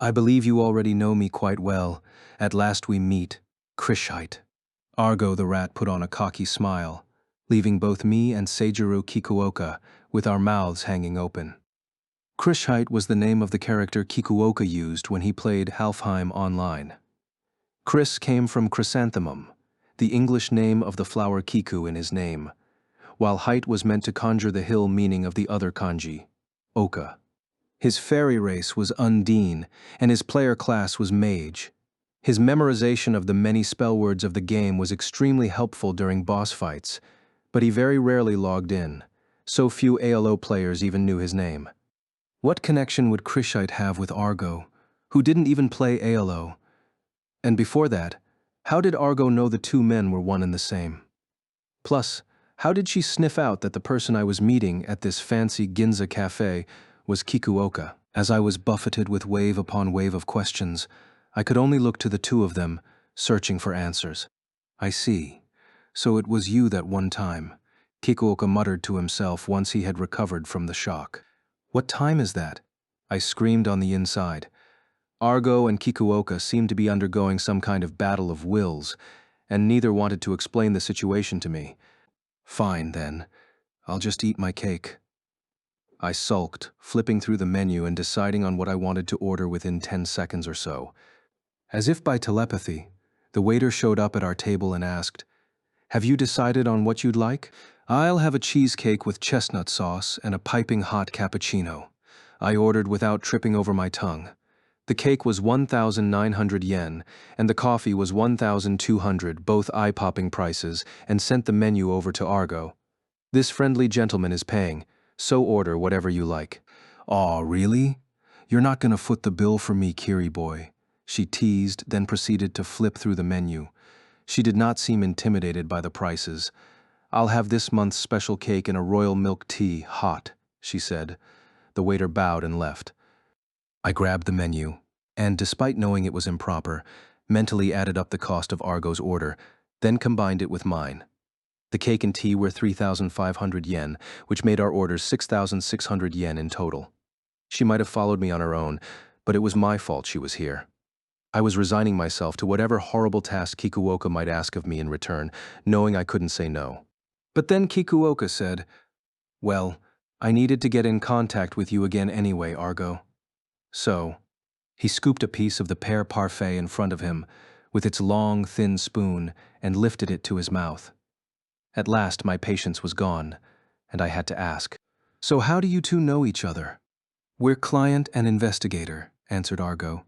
I believe you already know me quite well. At last we meet, Krishite. Argo the rat put on a cocky smile, leaving both me and Seijiro Kikuoka with our mouths hanging open. Krishite was the name of the character Kikuoka used when he played Halfheim online. Chris came from chrysanthemum, the English name of the flower Kiku in his name, while height was meant to conjure the hill meaning of the other kanji, Oka. His fairy race was Undine, and his player class was Mage. His memorization of the many spell words of the game was extremely helpful during boss fights, but he very rarely logged in. So few ALO players even knew his name. What connection would Krishite have with Argo, who didn't even play ALO? And before that, how did Argo know the two men were one and the same? Plus, how did she sniff out that the person I was meeting at this fancy Ginza cafe was Kikuoka? As I was buffeted with wave upon wave of questions, I could only look to the two of them, searching for answers. I see. So it was you that one time, Kikuoka muttered to himself once he had recovered from the shock. What time is that? I screamed on the inside. Argo and Kikuoka seemed to be undergoing some kind of battle of wills, and neither wanted to explain the situation to me. Fine, then. I'll just eat my cake. I sulked, flipping through the menu and deciding on what I wanted to order within 10 seconds or so. As if by telepathy, the waiter showed up at our table and asked, "Have you decided on what you'd like?" "I'll have a cheesecake with chestnut sauce and a piping hot cappuccino," I ordered without tripping over my tongue. The cake was 1,900 yen, and the coffee was 1,200, both eye-popping prices, and sent the menu over to Argo. "This friendly gentleman is paying, so order whatever you like." "Aw, really? You're not gonna foot the bill for me, Kiri boy," she teased, then proceeded to flip through the menu. She did not seem intimidated by the prices. "I'll have this month's special cake and a royal milk tea, hot," she said. The waiter bowed and left. I grabbed the menu, and despite knowing it was improper, mentally added up the cost of Argo's order, then combined it with mine. The cake and tea were 3,500 yen, which made our orders 6,600 yen in total. She might have followed me on her own, but it was my fault she was here. I was resigning myself to whatever horrible task Kikuoka might ask of me in return, knowing I couldn't say no. But then Kikuoka said, "Well, I needed to get in contact with you again anyway, Argo." So, he scooped a piece of the pear parfait in front of him, with its long, thin spoon, and lifted it to his mouth. At last my patience was gone, and I had to ask, "So how do you two know each other?" "We're client and investigator," answered Argo.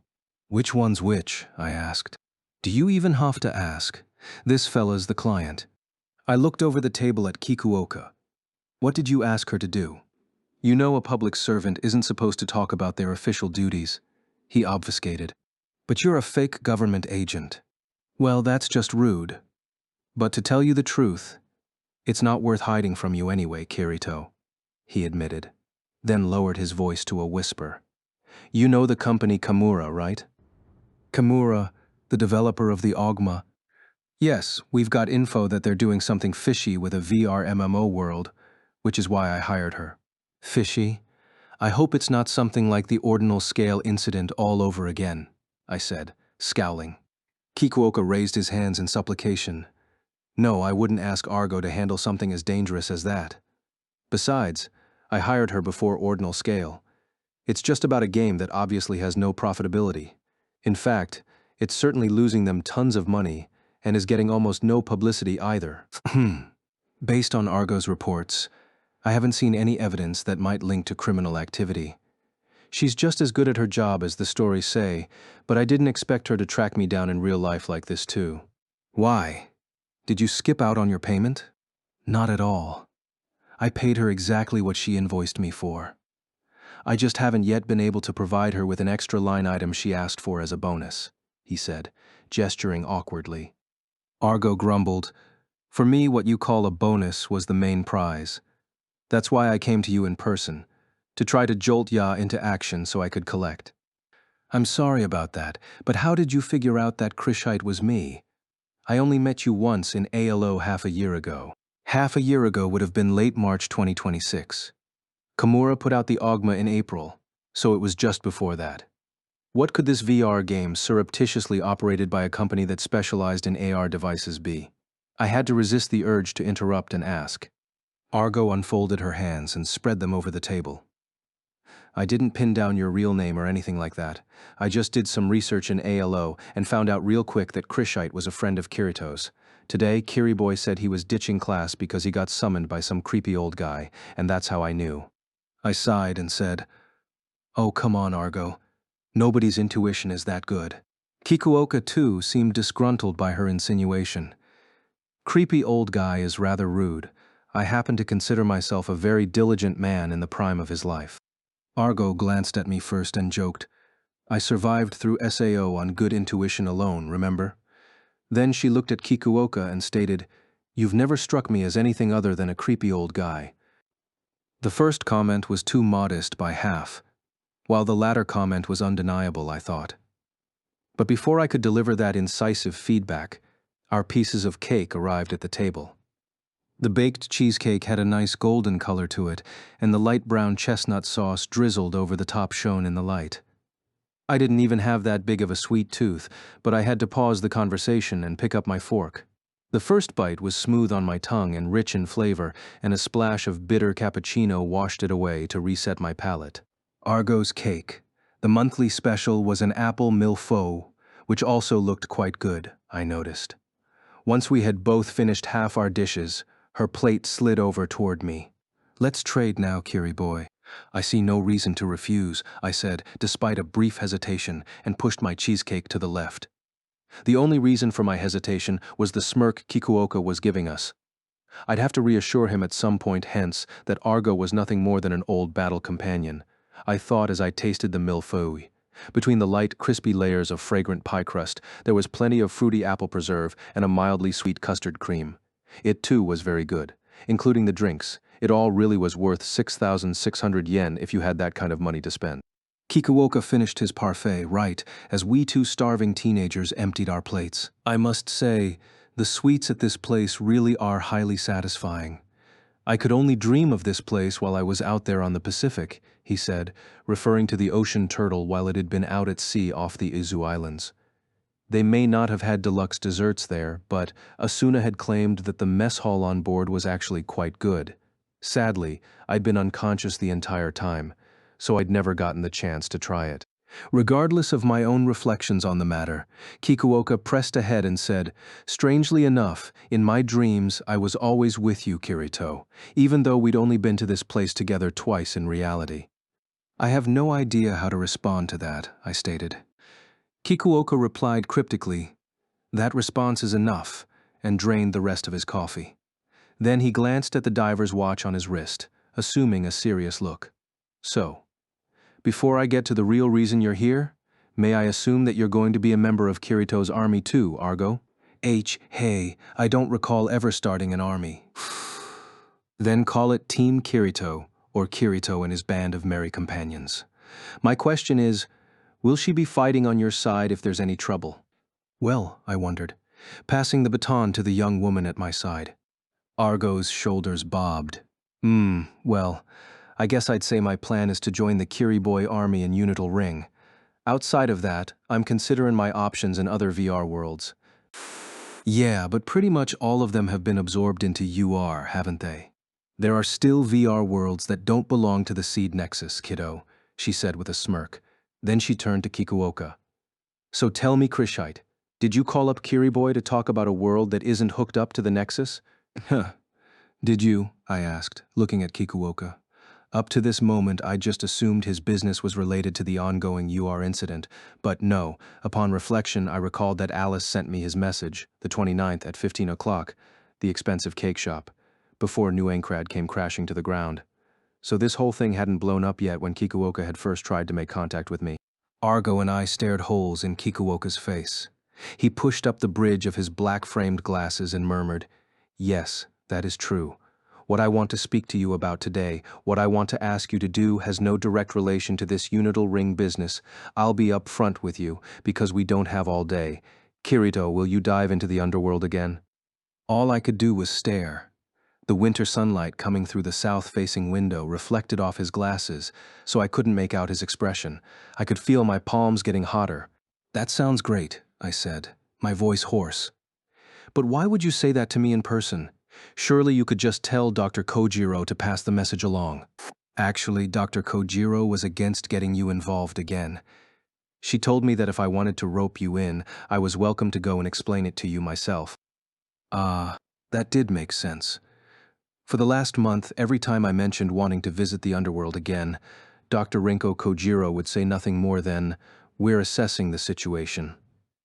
"Which one's which?" I asked. "Do you even have to ask? This fella's the client." I looked over the table at Kikuoka. "What did you ask her to do?" "You know a public servant isn't supposed to talk about their official duties," he obfuscated. "But you're a fake government agent." "Well, that's just rude. But to tell you the truth, it's not worth hiding from you anyway, Kirito," he admitted, then lowered his voice to a whisper. "You know the company Kamura, right?" "Kamura, the developer of the Ogma?" "Yes, we've got info that they're doing something fishy with a VR MMO world, which is why I hired her." "Fishy? I hope it's not something like the ordinal scale incident all over again," I said, scowling. Kikuoka raised his hands in supplication. "No, I wouldn't ask Argo to handle something as dangerous as that. Besides, I hired her before ordinal scale. It's just about a game that obviously has no profitability. In fact, it's certainly losing them tons of money and is getting almost no publicity either." Based on Argo's reports, I haven't seen any evidence that might link to criminal activity. She's just as good at her job as the stories say, but I didn't expect her to track me down in real life like this too. "Why? Did you skip out on your payment?" "Not at all. I paid her exactly what she invoiced me for. I just haven't yet been able to provide her with an extra line item she asked for as a bonus," he said, gesturing awkwardly. Argo grumbled, "For me, what you call a bonus was the main prize. That's why I came to you in person, to try to jolt Ya into action so I could collect." "I'm sorry about that, but how did you figure out that Krishite was me? I only met you once in ALO half a year ago." "Half a year ago would have been late March 2026. Kamura put out the Ogma in April, so it was just before that." What could this VR game surreptitiously operated by a company that specialized in AR devices be? I had to resist the urge to interrupt and ask. Argo unfolded her hands and spread them over the table. I didn't pin down your real name or anything like that. I just did some research in ALO and found out real quick that Krishite was a friend of Kirito's. Today, Kiriboy said he was ditching class because he got summoned by some creepy old guy, and that's how I knew. I sighed and said, "Oh, come on, Argo. Nobody's intuition is that good." Kikuoka, too, seemed disgruntled by her insinuation. Creepy old guy is rather rude. I happen to consider myself a very diligent man in the prime of his life. Argo glanced at me first and joked, "I survived through SAO on good intuition alone, remember?" Then she looked at Kikuoka and stated, "You've never struck me as anything other than a creepy old guy." The first comment was too modest by half, while the latter comment was undeniable, I thought. But before I could deliver that incisive feedback, our pieces of cake arrived at the table. The baked cheesecake had a nice golden color to it, and the light brown chestnut sauce drizzled over the top shone in the light. I didn't even have that big of a sweet tooth, but I had to pause the conversation and pick up my fork. The first bite was smooth on my tongue and rich in flavor, and a splash of bitter cappuccino washed it away to reset my palate. Argo's cake. The monthly special was an apple milfaux, which also looked quite good, I noticed. Once we had both finished half our dishes, her plate slid over toward me. "Let's trade now, Kiri boy." "I see no reason to refuse," I said, despite a brief hesitation, and pushed my cheesecake to the left. The only reason for my hesitation was the smirk Kikuoka was giving us. I'd have to reassure him at some point hence that Argo was nothing more than an old battle companion, I thought as I tasted the milfaux. Between the light, crispy layers of fragrant pie crust, there was plenty of fruity apple preserve and a mildly sweet custard cream. It too was very good, including the drinks. It all really was worth 6,600 yen if you had that kind of money to spend. Kikuoka finished his parfait right as we two starving teenagers emptied our plates. "I must say, the sweets at this place really are highly satisfying. I could only dream of this place while I was out there on the Pacific," he said, referring to the ocean turtle while it had been out at sea off the Izu Islands. They may not have had deluxe desserts there, but Asuna had claimed that the mess hall on board was actually quite good. Sadly, I'd been unconscious the entire time, so I'd never gotten the chance to try it. Regardless of my own reflections on the matter, Kikuoka pressed ahead and said, "Strangely enough, in my dreams I was always with you, Kirito, even though we'd only been to this place together twice in reality." "I have no idea how to respond to that," I stated. Kikuoka replied cryptically, "That response is enough," and drained the rest of his coffee. Then he glanced at the diver's watch on his wrist, assuming a serious look. "So, before I get to the real reason you're here, may I assume that you're going to be a member of Kirito's army too, Argo?" Hey, I don't recall ever starting an army." "Then call it Team Kirito, or Kirito and his band of merry companions. My question is, will she be fighting on your side if there's any trouble?" Well, I wondered, passing the baton to the young woman at my side. Argo's shoulders bobbed. Well, I guess I'd say my plan is to join the Kiriboy army in Unital Ring. Outside of that, I'm considering my options in other VR worlds." "Yeah, but pretty much all of them have been absorbed into UR, haven't they? There are still VR worlds that don't belong to the Seed Nexus, kiddo," she said with a smirk. Then she turned to Kikuoka. "So tell me, Krishite, did you call up Kiriboy to talk about a world that isn't hooked up to the Nexus?" "Huh. Did you?" I asked, looking at Kikuoka. Up to this moment, I just assumed his business was related to the ongoing UR incident, but no, upon reflection, I recalled that Alice sent me his message, the 29th at 15 o'clock, the expensive cake shop, before New Ankrad came crashing to the ground. So this whole thing hadn't blown up yet when Kikuoka had first tried to make contact with me. Argo and I stared holes in Kikuoka's face. He pushed up the bridge of his black-framed glasses and murmured, "Yes, that is true. What I want to speak to you about today, what I want to ask you to do has no direct relation to this Unital Ring business. I'll be up front with you, because we don't have all day. Kirito, will you dive into the underworld again?" All I could do was stare. The winter sunlight coming through the south-facing window reflected off his glasses, so I couldn't make out his expression. I could feel my palms getting hotter. "That sounds great," I said, my voice hoarse. "But why would you say that to me in person? Surely you could just tell Dr. Kojiro to pass the message along." "Actually, Dr. Kojiro was against getting you involved again. She told me that if I wanted to rope you in, I was welcome to go and explain it to you myself." Ah, that did make sense. For the last month, every time I mentioned wanting to visit the underworld again, Dr. Rinko Kojiro would say nothing more than, "We're assessing the situation."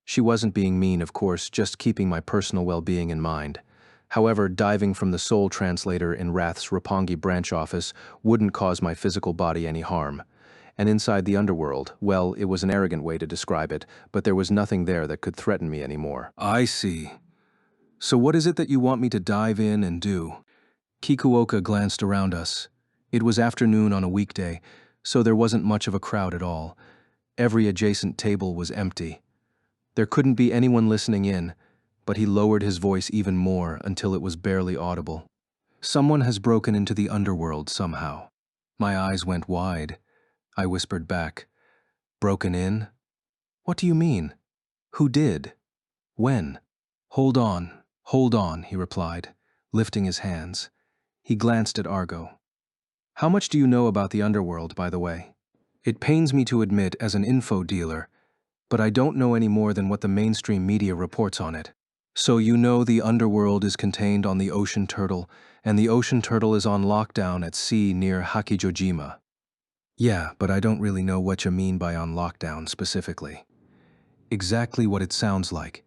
She wasn't being mean, of course, just keeping my personal well-being in mind. However, diving from the Soul Translator in Wrath's Roppongi branch office wouldn't cause my physical body any harm. And inside the underworld, well, it was an arrogant way to describe it, but there was nothing there that could threaten me anymore. "I see. So what is it that you want me to dive in and do?" Kikuoka glanced around us. It was afternoon on a weekday, so there wasn't much of a crowd at all. Every adjacent table was empty. There couldn't be anyone listening in, but he lowered his voice even more until it was barely audible. "Someone has broken into the underworld somehow." My eyes went wide. I whispered back, "Broken in? What do you mean? Who did? When?" Hold on," he replied, lifting his hands. He glanced at Argo. "How much do you know about the underworld, by the way? It pains me to admit as an info dealer, but I don't know any more than what the mainstream media reports on it." "So you know the underworld is contained on the ocean turtle, and the ocean turtle is on lockdown at sea near Hakijojima." "Yeah, but I don't really know what you mean by on lockdown specifically." "Exactly what it sounds like.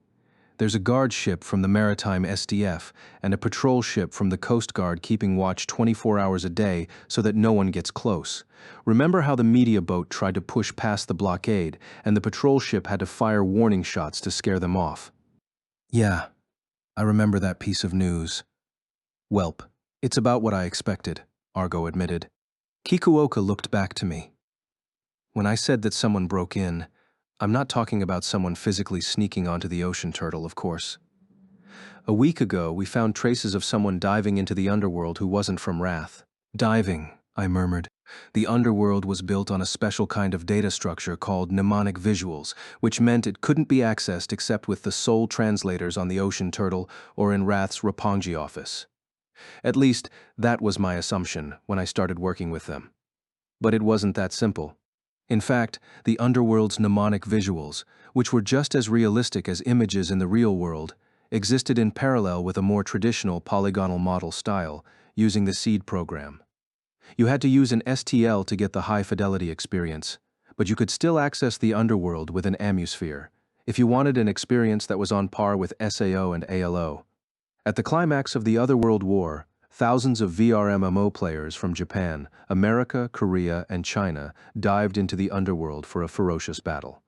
There's a guard ship from the maritime SDF and a patrol ship from the Coast Guard keeping watch 24 hours a day so that no one gets close. Remember how the media boat tried to push past the blockade and the patrol ship had to fire warning shots to scare them off?" "Yeah, I remember that piece of news." "Welp, it's about what I expected," Argo admitted. Kikuoka looked back to me. "When I said that someone broke in, I'm not talking about someone physically sneaking onto the ocean turtle, of course. A week ago, we found traces of someone diving into the underworld who wasn't from Wrath." "Diving," I murmured. "The underworld was built on a special kind of data structure called mnemonic visuals, which meant it couldn't be accessed except with the Soul Translators on the ocean turtle or in Wrath's Roppongi office. At least, that was my assumption when I started working with them. But it wasn't that simple. In fact, the underworld's mnemonic visuals, which were just as realistic as images in the real world, existed in parallel with a more traditional polygonal model style, using the SEED program. You had to use an STL to get the high-fidelity experience, but you could still access the underworld with an Amusphere, if you wanted an experience that was on par with SAO and ALO. At the climax of the Otherworld War, thousands of VR MMO players from Japan, America, Korea, and China dived into the underworld for a ferocious battle,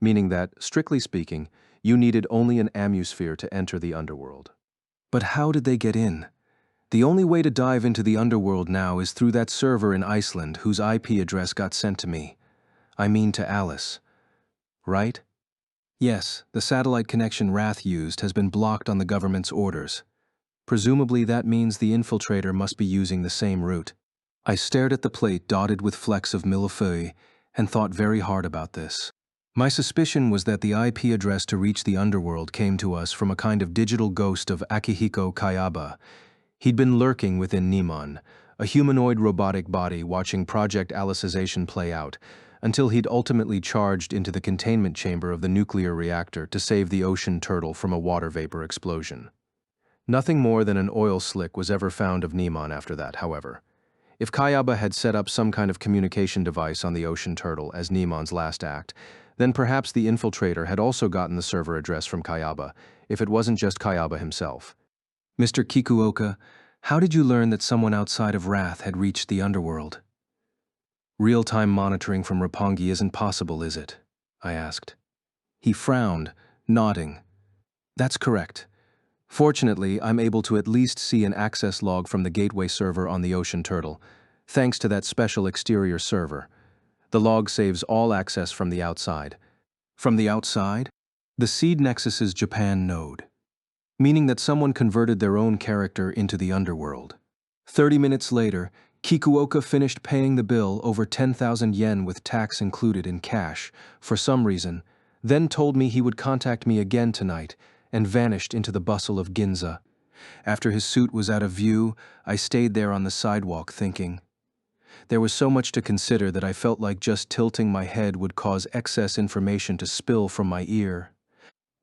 meaning that, strictly speaking, you needed only an Amusphere to enter the underworld. But how did they get in? The only way to dive into the underworld now is through that server in Iceland whose IP address got sent to me. I mean to Alice. Right? Yes, the satellite connection Wrath used has been blocked on the government's orders. Presumably that means the infiltrator must be using the same route. I stared at the plate dotted with flecks of millefeuille and thought very hard about this. My suspicion was that the IP address to reach the underworld came to us from a kind of digital ghost of Akihiko Kayaba. He'd been lurking within Nemon, a humanoid robotic body watching Project Alicization play out, until he'd ultimately charged into the containment chamber of the nuclear reactor to save the ocean turtle from a water vapor explosion. Nothing more than an oil slick was ever found of Nemon after that, however. If Kayaba had set up some kind of communication device on the ocean turtle as Nemon's last act, then perhaps the infiltrator had also gotten the server address from Kayaba, if it wasn't just Kayaba himself. "Mr. Kikuoka, how did you learn that someone outside of Wrath had reached the underworld?" "Real-time monitoring from Roppongi isn't possible, is it?" I asked. He frowned, nodding. "That's correct. Fortunately, I'm able to at least see an access log from the gateway server on the ocean turtle, thanks to that special exterior server. The log saves all access from the outside." "From the outside?" "The Seed Nexus's Japan node." meaning that someone converted their own character into the underworld. 30 minutes later, Kikuoka finished paying the bill, over 10,000 yen with tax included, in cash, for some reason, then told me he would contact me again tonight, and vanished into the bustle of Ginza. After his suit was out of view, I stayed there on the sidewalk thinking. There was so much to consider that I felt like just tilting my head would cause excess information to spill from my ear.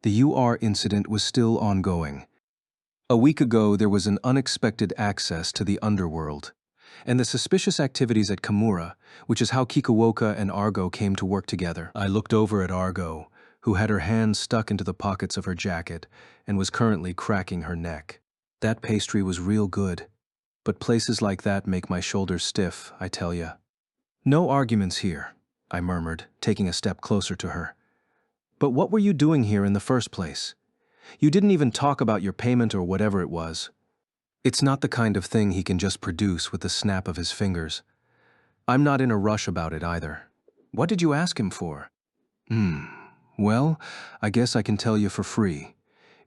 The UR incident was still ongoing. A week ago, there was an unexpected access to the underworld, and the suspicious activities at Kamura, which is how Kikuoka and Argo came to work together. I looked over at Argo, who had her hands stuck into the pockets of her jacket and was currently cracking her neck. That pastry was real good, but places like that make my shoulders stiff, I tell ya. No arguments here, I murmured, taking a step closer to her. But what were you doing here in the first place? You didn't even talk about your payment or whatever it was. It's not the kind of thing he can just produce with the snap of his fingers. I'm not in a rush about it either. What did you ask him for? Well, I guess I can tell you for free.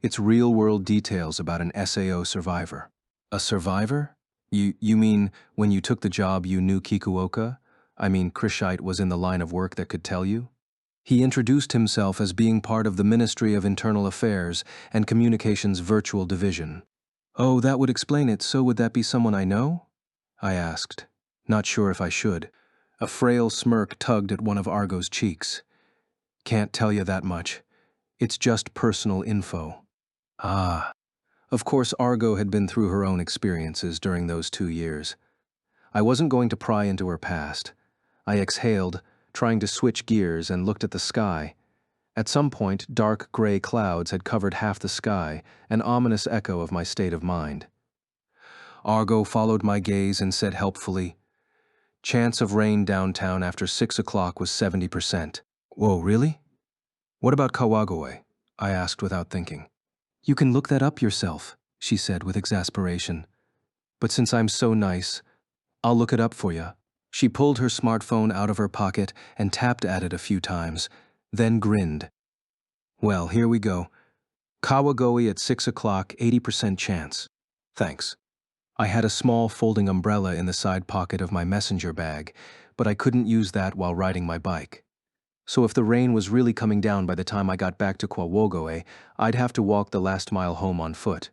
It's real-world details about an SAO survivor. A survivor? You mean when you took the job you knew Kikuoka? I mean, Krishite was in the line of work that could tell you? He introduced himself as being part of the Ministry of Internal Affairs and Communications Virtual Division. Oh, that would explain it. So would that be someone I know? I asked, not sure if I should. A frail smirk tugged at one of Argo's cheeks. Can't tell you that much. It's just personal info. Ah. Of course, Argo had been through her own experiences during those 2 years. I wasn't going to pry into her past. I exhaled, trying to switch gears, and looked at the sky. At some point, dark gray clouds had covered half the sky, an ominous echo of my state of mind. Argo followed my gaze and said helpfully, "Chance of rain downtown after 6 o'clock was 70%. Whoa, really? What about Kawagoe? I asked without thinking. You can look that up yourself, she said with exasperation. But since I'm so nice, I'll look it up for you. She pulled her smartphone out of her pocket and tapped at it a few times, then grinned. Well, here we go. Kawagoe at 6 o'clock, 80% chance. Thanks. I had a small folding umbrella in the side pocket of my messenger bag, but I couldn't use that while riding my bike. So if the rain was really coming down by the time I got back to Kawagoe, I'd have to walk the last mile home on foot.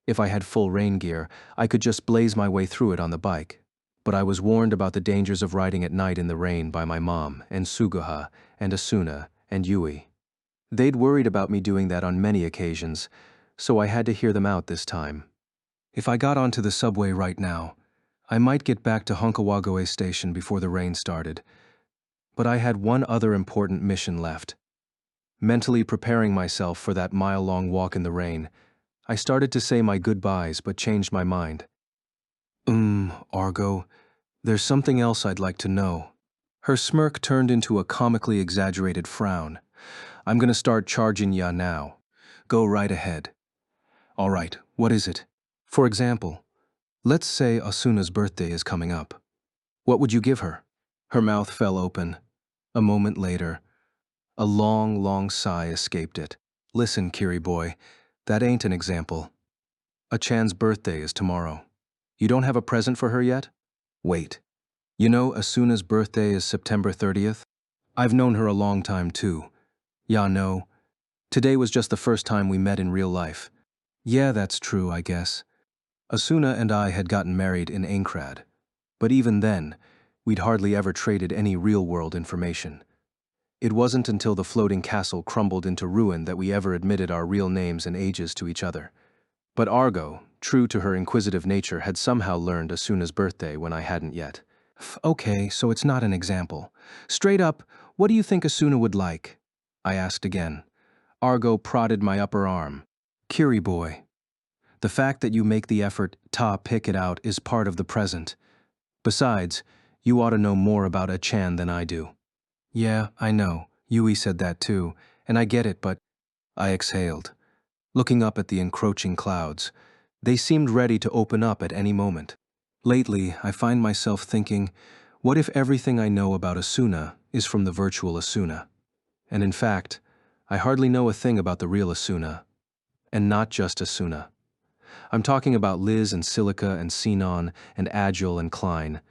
If I had full rain gear, I could just blaze my way through it on the bike. But I was warned about the dangers of riding at night in the rain by my mom, and Suguha, and Asuna, and Yui. They'd worried about me doing that on many occasions, so I had to hear them out this time. If I got onto the subway right now, I might get back to Honkawagoe Station before the rain started. But I had one other important mission left. Mentally preparing myself for that mile-long walk in the rain, I started to say my goodbyes but changed my mind. Argo, there's something else I'd like to know. Her smirk turned into a comically exaggerated frown. I'm gonna start charging ya now. Go right ahead. All right, what is it? For example, let's say Asuna's birthday is coming up. What would you give her? Her mouth fell open. A moment later, a long, long sigh escaped it. Listen, Kiri boy, that ain't an example. A-chan's birthday is tomorrow. You don't have a present for her yet? Wait. You know Asuna's birthday is September 30th? I've known her a long time too. Ya know. Today was just the first time we met in real life. Yeah, that's true, I guess. Asuna and I had gotten married in Aincrad. But even then, we'd hardly ever traded any real-world information. It wasn't until the floating castle crumbled into ruin that we ever admitted our real names and ages to each other. But Argo, true to her inquisitive nature, had somehow learned Asuna's birthday when I hadn't yet. Okay, so it's not an example. Straight up, what do you think Asuna would like? I asked again. Argo prodded my upper arm. Kiri boy, the fact that you make the effort pick it out is part of the present. Besides, you ought to know more about A-chan than I do. Yeah, I know. Yui said that too, and I get it, but... I exhaled, looking up at the encroaching clouds. They seemed ready to open up at any moment. Lately, I find myself thinking, what if everything I know about Asuna is from the virtual Asuna? And in fact, I hardly know a thing about the real Asuna. And not just Asuna. I'm talking about Liz and Silica and Sinon and Agile and Klein.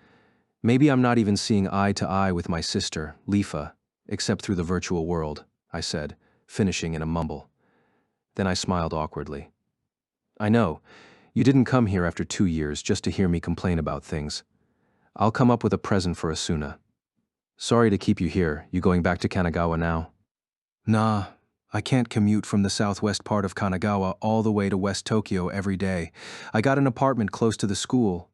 Maybe I'm not even seeing eye to eye with my sister, Lifa, except through the virtual world, I said, finishing in a mumble. Then I smiled awkwardly. I know, you didn't come here after 2 years just to hear me complain about things. I'll come up with a present for Asuna. Sorry to keep you here. You going back to Kanagawa now? Nah, I can't commute from the southwest part of Kanagawa all the way to West Tokyo every day. I got an apartment close to the school.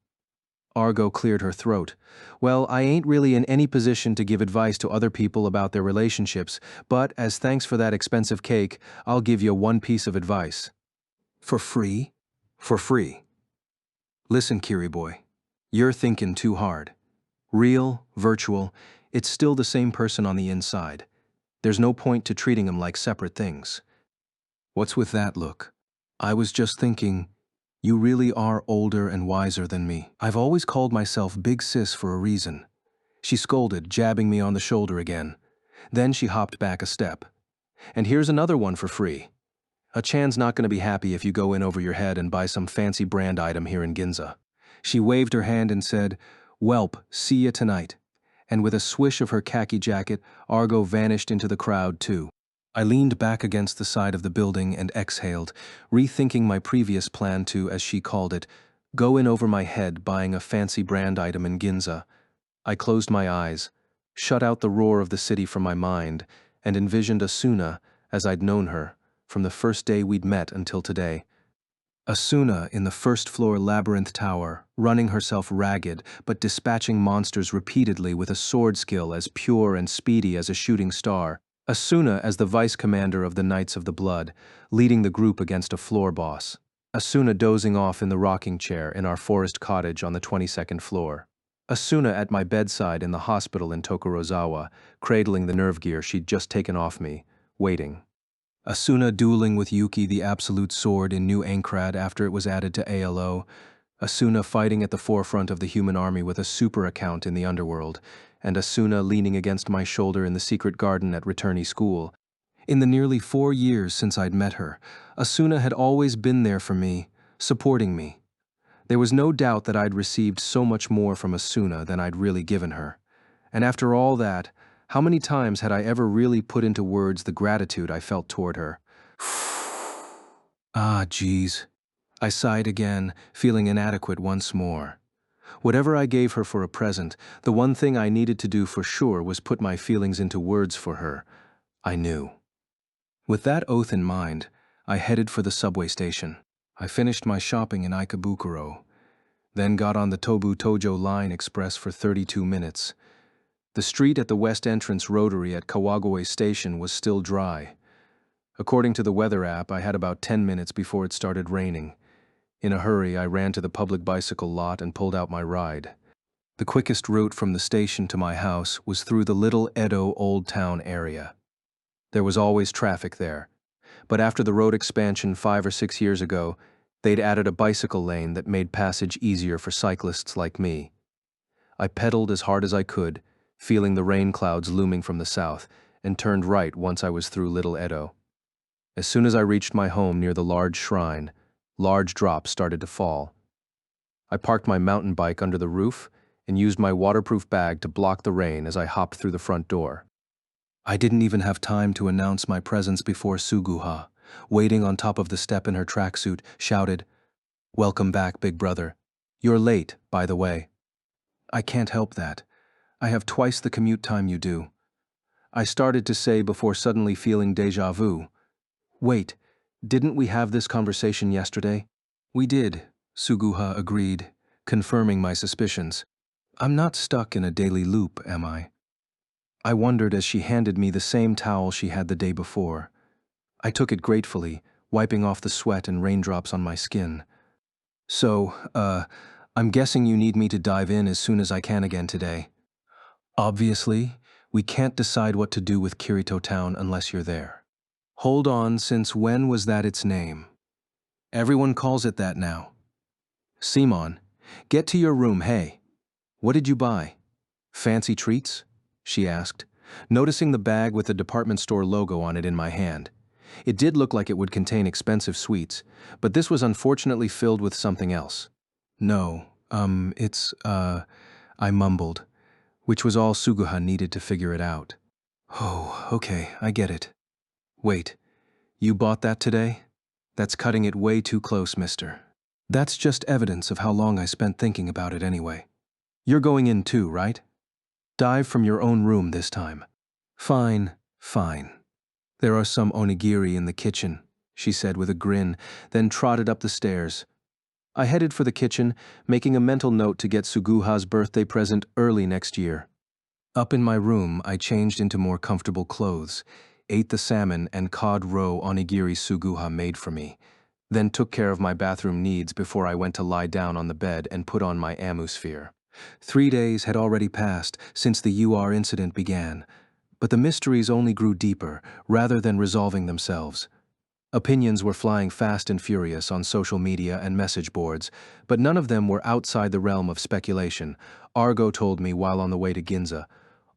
Argo cleared her throat. Well, I ain't really in any position to give advice to other people about their relationships, but as thanks for that expensive cake, I'll give you one piece of advice. For free? For free. Listen, Kiri boy, you're thinking too hard. Real, virtual, it's still the same person on the inside. There's no point to treating them like separate things. What's with that look? I was just thinking, you really are older and wiser than me. I've always called myself Big Sis for a reason. She scolded, jabbing me on the shoulder again. Then she hopped back a step. And here's another one for free. A-chan's not going to be happy if you go in over your head and buy some fancy brand item here in Ginza. She waved her hand and said, "Welp, see ya tonight." And with a swish of her khaki jacket, Argo vanished into the crowd too. I leaned back against the side of the building and exhaled, rethinking my previous plan to, as she called it, go in over my head buying a fancy brand item in Ginza. I closed my eyes, shut out the roar of the city from my mind, and envisioned Asuna as I'd known her, from the first day we'd met until today. Asuna in the first-floor labyrinth tower, running herself ragged but dispatching monsters repeatedly with a sword skill as pure and speedy as a shooting star. Asuna as the vice commander of the Knights of the Blood, leading the group against a floor boss. Asuna dozing off in the rocking chair in our forest cottage on the 22nd floor. Asuna at my bedside in the hospital in Tokorozawa, cradling the nerve gear she'd just taken off me, waiting. Asuna dueling with Yuki the Absolute Sword in New Ankrad after it was added to ALO. Asuna fighting at the forefront of the human army with a super account in the underworld, and Asuna leaning against my shoulder in the secret garden at returnee school. In the nearly 4 years since I'd met her, Asuna had always been there for me, supporting me. There was no doubt that I'd received so much more from Asuna than I'd really given her. And after all that, how many times had I ever really put into words the gratitude I felt toward her? Ah, geez. I sighed again, feeling inadequate once more. Whatever I gave her for a present, the one thing I needed to do for sure was put my feelings into words for her. I knew. With that oath in mind, I headed for the subway station. I finished my shopping in Ikebukuro, then got on the Tobu Tojo Line Express for 32 minutes. The street at the west entrance rotary at Kawagoe Station was still dry. According to the weather app, I had about 10 minutes before it started raining. In a hurry, I ran to the public bicycle lot and pulled out my ride. The quickest route from the station to my house was through the Little Edo Old Town area. There was always traffic there, but after the road expansion 5 or 6 years ago, they'd added a bicycle lane that made passage easier for cyclists like me. I pedaled as hard as I could, feeling the rain clouds looming from the south, and turned right once I was through Little Edo. As soon as I reached my home near the large shrine, large drops started to fall. I parked my mountain bike under the roof and used my waterproof bag to block the rain as I hopped through the front door. I didn't even have time to announce my presence before Suguha, waiting on top of the step in her tracksuit, shouted, "Welcome back, big brother. You're late, by the way." "I can't help that. I have twice the commute time you do," I started to say before suddenly feeling déjà vu. "Wait, didn't we have this conversation yesterday?" "We did," Suguha agreed, confirming my suspicions. "I'm not stuck in a daily loop, am I?" I wondered as she handed me the same towel she had the day before. I took it gratefully, wiping off the sweat and raindrops on my skin. "So, I'm guessing you need me to dive in as soon as I can again today." "Obviously, we can't decide what to do with Kirito Town unless you're there." "Hold on, since when was that its name?" "Everyone calls it that now." "Simon, get to your room, hey. What did you buy? Fancy treats?" she asked, noticing the bag with the department store logo on it in my hand. It did look like it would contain expensive sweets, but this was unfortunately filled with something else. No, I mumbled, which was all Suguha needed to figure it out. Oh, okay, I get it. Wait, you bought that today? That's cutting it way too close, mister. That's just evidence of how long I spent thinking about it anyway. You're going in too, right? Dive from your own room this time. Fine, fine. There are some onigiri in the kitchen, she said with a grin, then trotted up the stairs. I headed for the kitchen, making a mental note to get Suguha's birthday present early next year. Up in my room, I changed into more comfortable clothes, ate the salmon and cod roe onigiri Suguha made for me, then took care of my bathroom needs before I went to lie down on the bed and put on my amusphere. 3 days had already passed since the UR incident began, but the mysteries only grew deeper rather than resolving themselves. Opinions were flying fast and furious on social media and message boards, but none of them were outside the realm of speculation, Argo told me while on the way to Ginza.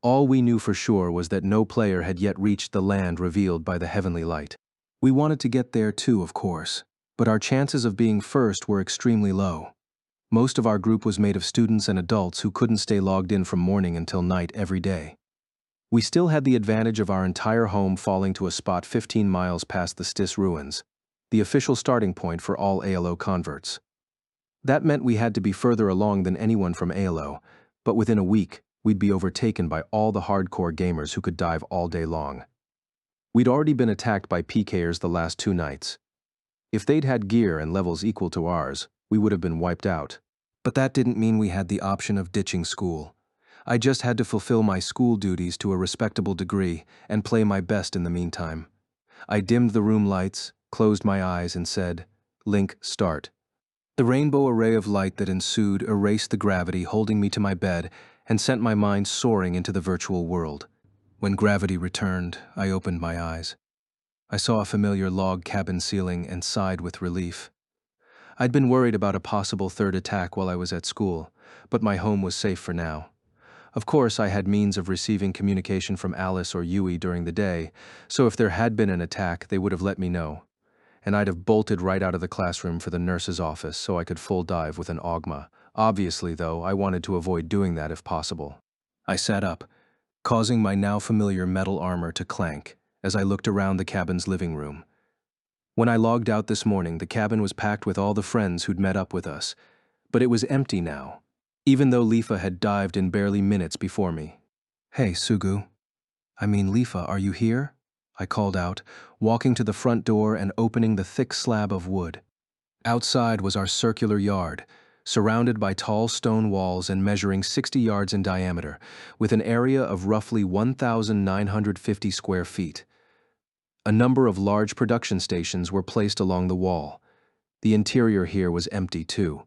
All we knew for sure was that no player had yet reached the land revealed by the heavenly light. We wanted to get there too, of course, but our chances of being first were extremely low. Most of our group was made of students and adults who couldn't stay logged in from morning until night every day. We still had the advantage of our entire home falling to a spot 15 miles past the Stis ruins, the official starting point for all ALO converts. That meant we had to be further along than anyone from ALO, but within a week, we'd be overtaken by all the hardcore gamers who could dive all day long. We'd already been attacked by PKers the last 2 nights. If they'd had gear and levels equal to ours, we would have been wiped out. But that didn't mean we had the option of ditching school. I just had to fulfill my school duties to a respectable degree and play my best in the meantime. I dimmed the room lights, closed my eyes, and said, "Link, start." The rainbow array of light that ensued erased the gravity holding me to my bed and sent my mind soaring into the virtual world. When gravity returned, I opened my eyes. I saw a familiar log cabin ceiling and sighed with relief. I'd been worried about a possible third attack while I was at school, but my home was safe for now. Of course, I had means of receiving communication from Alice or Yui during the day, so if there had been an attack, they would have let me know. And I'd have bolted right out of the classroom for the nurse's office so I could full dive with an Ogma. Obviously, though, I wanted to avoid doing that if possible. I sat up, causing my now familiar metal armor to clank as I looked around the cabin's living room. When I logged out this morning, the cabin was packed with all the friends who'd met up with us, but it was empty now, even though Lifa had dived in barely minutes before me. "Hey, Sugu. Lifa, are you here?" I called out, walking to the front door and opening the thick slab of wood. Outside was our circular yard, surrounded by tall stone walls and measuring 60 yards in diameter, with an area of roughly 1,950 square feet. A number of large production stations were placed along the wall. The interior here was empty too.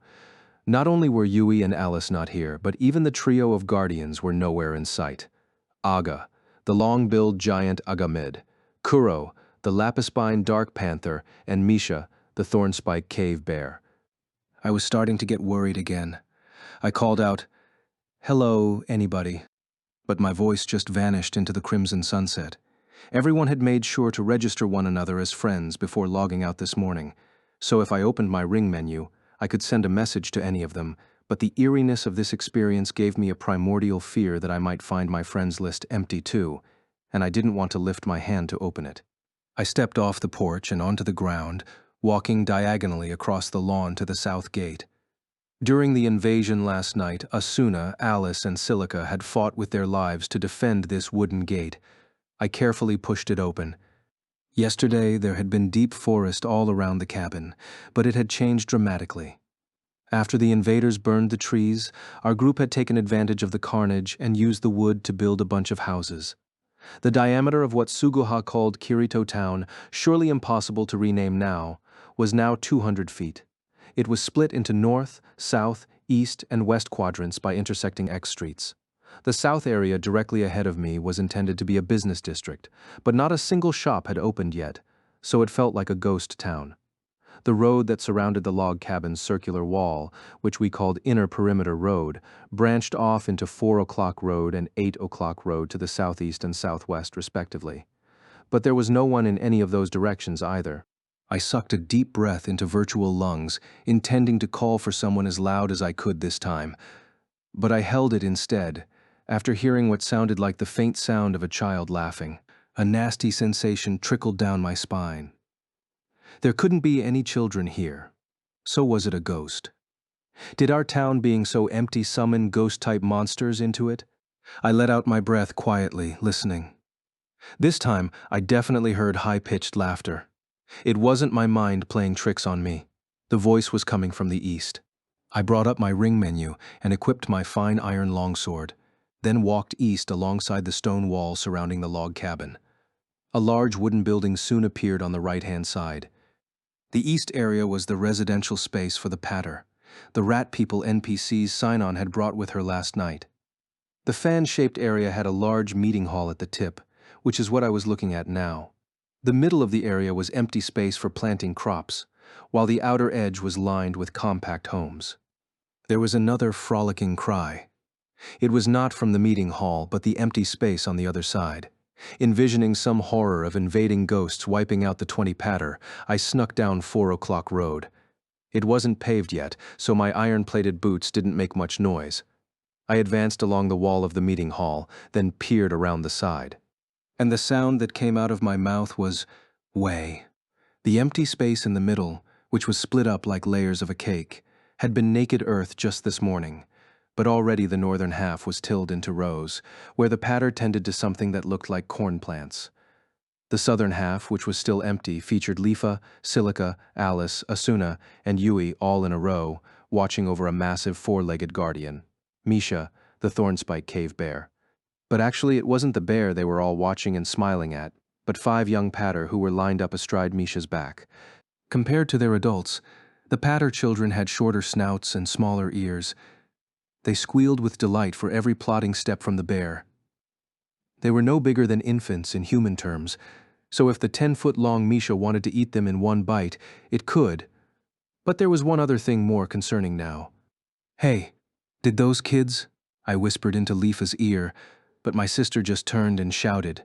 Not only were Yui and Alice not here, but even the trio of guardians were nowhere in sight. Aga, the long-billed giant Agamid, Kuro, the lapis-spine dark panther, and Misha, the thornspike cave bear. I was starting to get worried again. I called out, "Hello, anybody," but my voice just vanished into the crimson sunset. Everyone had made sure to register one another as friends before logging out this morning, so if I opened my ring menu, I could send a message to any of them, but the eeriness of this experience gave me a primordial fear that I might find my friends list empty too, and I didn't want to lift my hand to open it. I stepped off the porch and onto the ground, walking diagonally across the lawn to the south gate. During the invasion last night, Asuna, Alice, and Silica had fought with their lives to defend this wooden gate. I carefully pushed it open. Yesterday, there had been deep forest all around the cabin, but it had changed dramatically. After the invaders burned the trees, our group had taken advantage of the carnage and used the wood to build a bunch of houses. The diameter of what Suguha called Kirito Town, surely impossible to rename now, was now 200 feet. It was split into north, south, east, and west quadrants by intersecting X streets. The south area directly ahead of me was intended to be a business district, but not a single shop had opened yet, so it felt like a ghost town. The road that surrounded the log cabin's circular wall, which we called Inner Perimeter Road, branched off into 4 o'clock road and 8 o'clock road to the southeast and southwest, respectively. but there was no one in any of those directions either. I sucked a deep breath into virtual lungs, intending to call for someone as loud as I could this time. But I held it instead, after hearing what sounded like the faint sound of a child laughing. A nasty sensation trickled down my spine. There couldn't be any children here. So was it a ghost? Did our town being so empty summon ghost-type monsters into it? I let out my breath quietly, listening. This time, I definitely heard high-pitched laughter. It wasn't my mind playing tricks on me. The voice was coming from the east. I brought up my ring menu and equipped my fine iron longsword, then walked east alongside the stone wall surrounding the log cabin. A large wooden building soon appeared on the right-hand side. The east area was the residential space for the Patter, the Rat People NPC's sign-on had brought with her last night. The fan-shaped area had a large meeting hall at the tip, which is what I was looking at now. The middle of the area was empty space for planting crops, while the outer edge was lined with compact homes. There was another frolicking cry. It was not from the meeting hall, but the empty space on the other side. Envisioning some horror of invading ghosts wiping out the 20 Patter, I snuck down 4 o'clock road. It wasn't paved yet, so my iron-plated boots didn't make much noise. I advanced along the wall of the meeting hall, then peered around the side. And the sound that came out of my mouth was way. The empty space in the middle, which was split up like layers of a cake, had been naked earth just this morning, but already the northern half was tilled into rows, where the Patter tended to something that looked like corn plants. The southern half, which was still empty, featured Lifa, Silica, Alice, Asuna, and Yui all in a row, watching over a massive 4-legged guardian, Misha, the Thornspike cave bear. But actually it wasn't the bear they were all watching and smiling at, but 5 young Patter who were lined up astride Misha's back. Compared to their adults, the Patter children had shorter snouts and smaller ears. They squealed with delight for every plodding step from the bear. They were no bigger than infants in human terms, so if the 10-foot-long Misha wanted to eat them in one bite, it could. But there was one other thing more concerning now. "Hey, did those kids?" I whispered into Lifa's ear, but my sister just turned and shouted,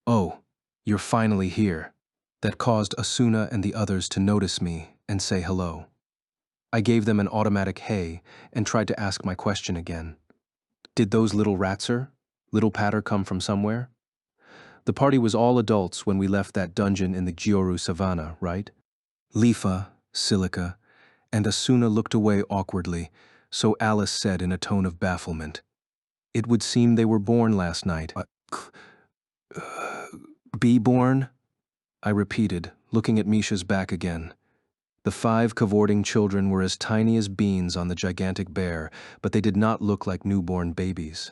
"Oh, you're finally here." That caused Asuna and the others to notice me and say hello. I gave them an automatic hey and tried to ask my question again. Did those little little Patter come from somewhere? The party was all adults when we left that dungeon in the Gyoru Savannah, right? Lifa, Silica, and Asuna looked away awkwardly, so Alice said in a tone of bafflement, "It would seem they were born last night." Be born? I repeated, looking at Misha's back again. The 5 cavorting children were as tiny as beans on the gigantic bear, but they did not look like newborn babies.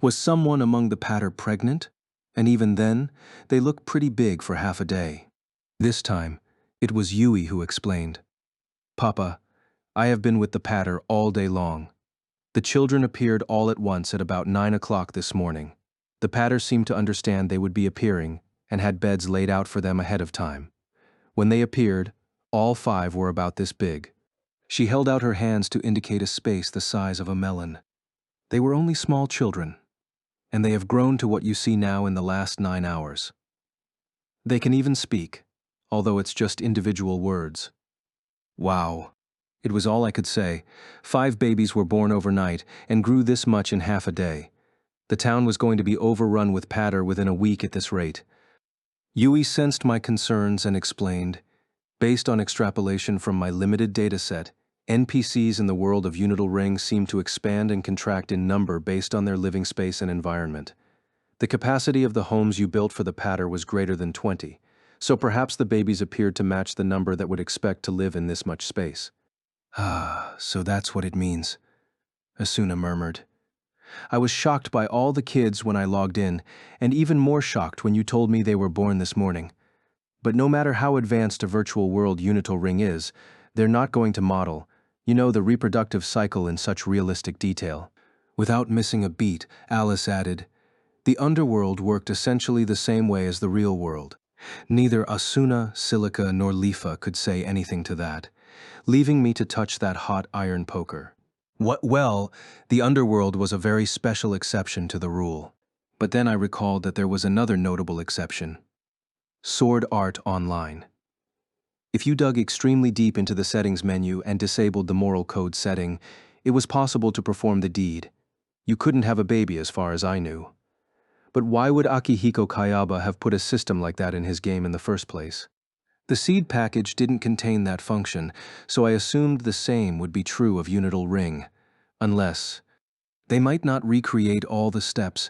Was someone among the Patter pregnant? And even then, they looked pretty big for half a day. This time, it was Yui who explained. "Papa, I have been with the Patter all day long. The children appeared all at once at about 9 o'clock this morning. The Patter seemed to understand they would be appearing and had beds laid out for them ahead of time. When they appeared, all 5 were about this big." She held out her hands to indicate a space the size of a melon. "They were only small children, and they have grown to what you see now in the last 9 hours. They can even speak, although it's just individual words." Wow. It was all I could say. 5 babies were born overnight and grew this much in half a day. The town was going to be overrun with Patter within a week at this rate. Yui sensed my concerns and explained, "Based on extrapolation from my limited dataset, NPCs in the world of Unital Ring seem to expand and contract in number based on their living space and environment. The capacity of the homes you built for the Patter was greater than 20, so perhaps the babies appeared to match the number that would expect to live in this much space." "Ah, so that's what it means," Asuna murmured. "I was shocked by all the kids when I logged in, and even more shocked when you told me they were born this morning. But no matter how advanced a virtual world Unital Ring is, they're not going to model, the reproductive cycle in such realistic detail." Without missing a beat, Alice added, "The underworld worked essentially the same way as the real world." Neither Asuna, Silica, nor Lifa could say anything to that, leaving me to touch that hot iron poker. Well, the underworld was a very special exception to the rule. But then I recalled that there was another notable exception. Sword Art Online. If you dug extremely deep into the settings menu and disabled the moral code setting, it was possible to perform the deed. You couldn't have a baby as far as I knew. But why would Akihiko Kayaba have put a system like that in his game in the first place? The seed package didn't contain that function, so I assumed the same would be true of Unital Ring. Unless, they might not recreate all the steps,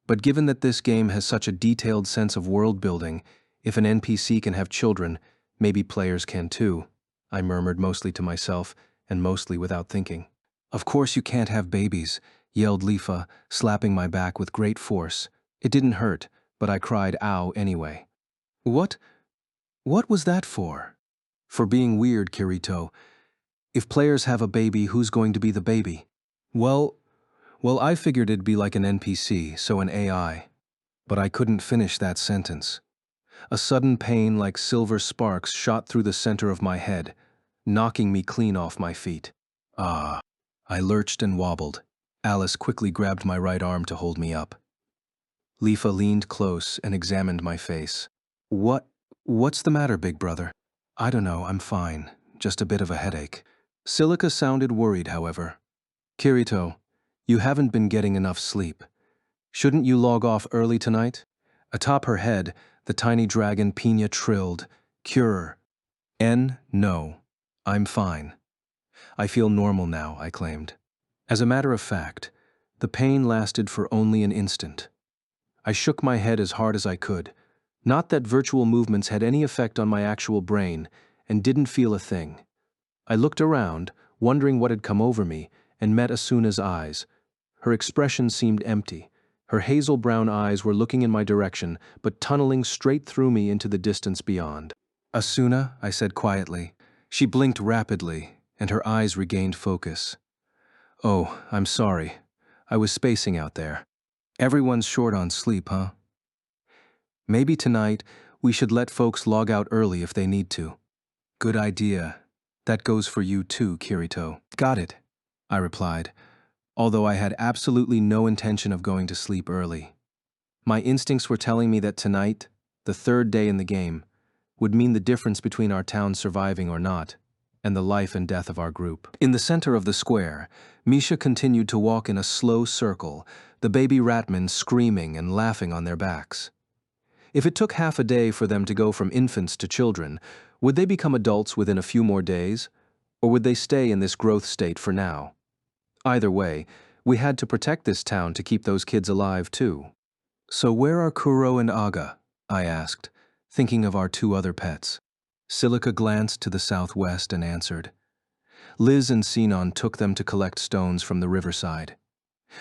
but given that this game has such a detailed sense of world building, if an NPC can have children, maybe players can too, I murmured mostly to myself, and mostly without thinking. Of course you can't have babies, yelled Lifa, slapping my back with great force. It didn't hurt, but I cried ow anyway. What was that for? For being weird, Kirito. If players have a baby, who's going to be the baby? Well, I figured it'd be like an NPC, so an AI. But I couldn't finish that sentence. A sudden pain like silver sparks shot through the center of my head, knocking me clean off my feet. Ah. I lurched and wobbled. Alice quickly grabbed my right arm to hold me up. Lifa leaned close and examined my face. What's the matter, big brother? I don't know, I'm fine. Just a bit of a headache. Silica sounded worried, however. Kirito, you haven't been getting enough sleep. Shouldn't you log off early tonight? Atop her head, the tiny dragon Pina trilled, Cure. No. I'm fine. I feel normal now, I claimed. As a matter of fact, the pain lasted for only an instant. I shook my head as hard as I could. Not that virtual movements had any effect on my actual brain, and didn't feel a thing. I looked around, wondering what had come over me, and met Asuna's eyes. Her expression seemed empty. Her hazel brown eyes were looking in my direction, but tunneling straight through me into the distance beyond. Asuna, I said quietly. She blinked rapidly, and her eyes regained focus. Oh, I'm sorry. I was spacing out there. Everyone's short on sleep, huh? Maybe tonight we should let folks log out early if they need to. Good idea. That goes for you too, Kirito. Got it, I replied, although I had absolutely no intention of going to sleep early. My instincts were telling me that tonight, the third day in the game, would mean the difference between our town surviving or not, and the life and death of our group. In the center of the square, Misha continued to walk in a slow circle, the baby ratmen screaming and laughing on their backs. If it took half a day for them to go from infants to children, would they become adults within a few more days, or would they stay in this growth state for now? Either way, we had to protect this town to keep those kids alive too. So where are Kuro and Aga? I asked, thinking of our two other pets. Silica glanced to the southwest and answered. Liz and Sinon took them to collect stones from the riverside.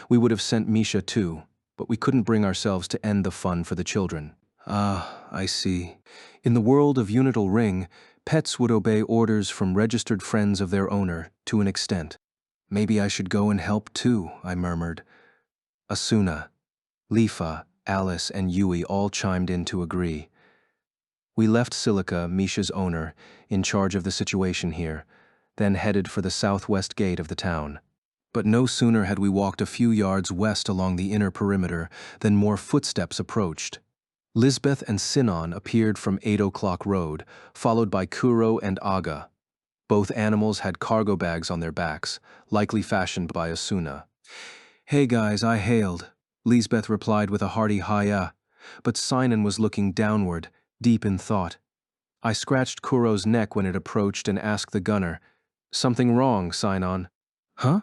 We would have sent Misha too, but we couldn't bring ourselves to end the fun for the children. Ah, I see. In the world of Unital Ring, pets would obey orders from registered friends of their owner to an extent. Maybe I should go and help too, I murmured. Asuna, Lifa, Alice, and Yui all chimed in to agree. We left Silica, Misha's owner, in charge of the situation here, then headed for the southwest gate of the town. But no sooner had we walked a few yards west along the inner perimeter than more footsteps approached. Lisbeth and Sinon appeared from 8 o'clock road, followed by Kuro and Aga. Both animals had cargo bags on their backs, likely fashioned by Asuna. Hey guys, I hailed, Lisbeth replied with a hearty hi-ya, but Sinon was looking downward, deep in thought. I scratched Kuro's neck when it approached and asked the gunner, "Something wrong, Sinon?" "Huh?"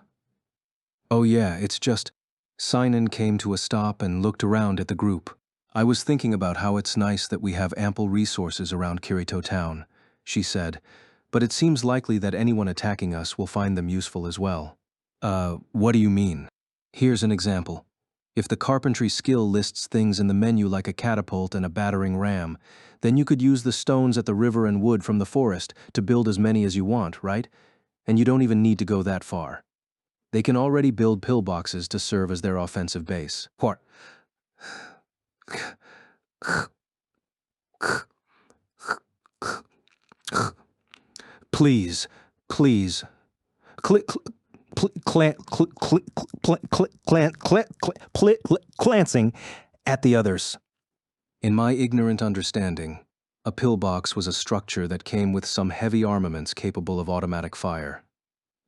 "Oh yeah, it's just..." Sinon came to a stop and looked around at the group. "I was thinking about how it's nice that we have ample resources around Kirito Town," she said, "but it seems likely that anyone attacking us will find them useful as well." What do you mean?" "Here's an example. If the carpentry skill lists things in the menu like a catapult and a battering ram, then you could use the stones at the river and wood from the forest to build as many as you want, right? And you don't even need to go that far. They can already build pillboxes to serve as their offensive base." What? Please. Glancing at the others. In my ignorant understanding, A pillbox was a structure that came with some heavy armaments capable of automatic fire.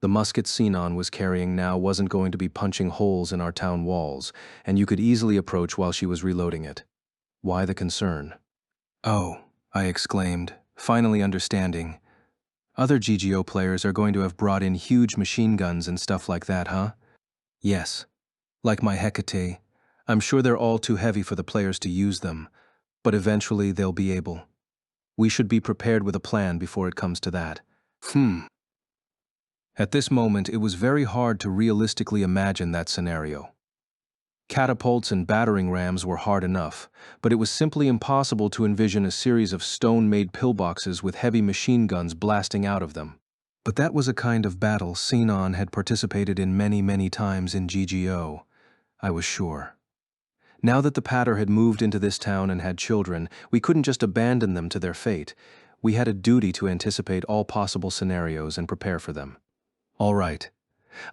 The musket Sinon was carrying now wasn't going to be punching holes in our town walls, and you could easily approach while she was reloading it. Why the concern? Oh, I exclaimed, finally understanding. Other GGO players are going to have brought in huge machine guns and stuff like that, huh? Yes. Like my Hecate, I'm sure they're all too heavy for the players to use them, but eventually they'll be able. We should be prepared with a plan before it comes to that. At this moment, it was very hard to realistically imagine that scenario. Catapults and battering rams were hard enough, but it was simply impossible to envision a series of stone-made pillboxes with heavy machine guns blasting out of them. But that was a kind of battle Sinon had participated in many, many times in GGO, I was sure. Now that the Patter had moved into this town and had children, we couldn't just abandon them to their fate. We had a duty to anticipate all possible scenarios and prepare for them. All right.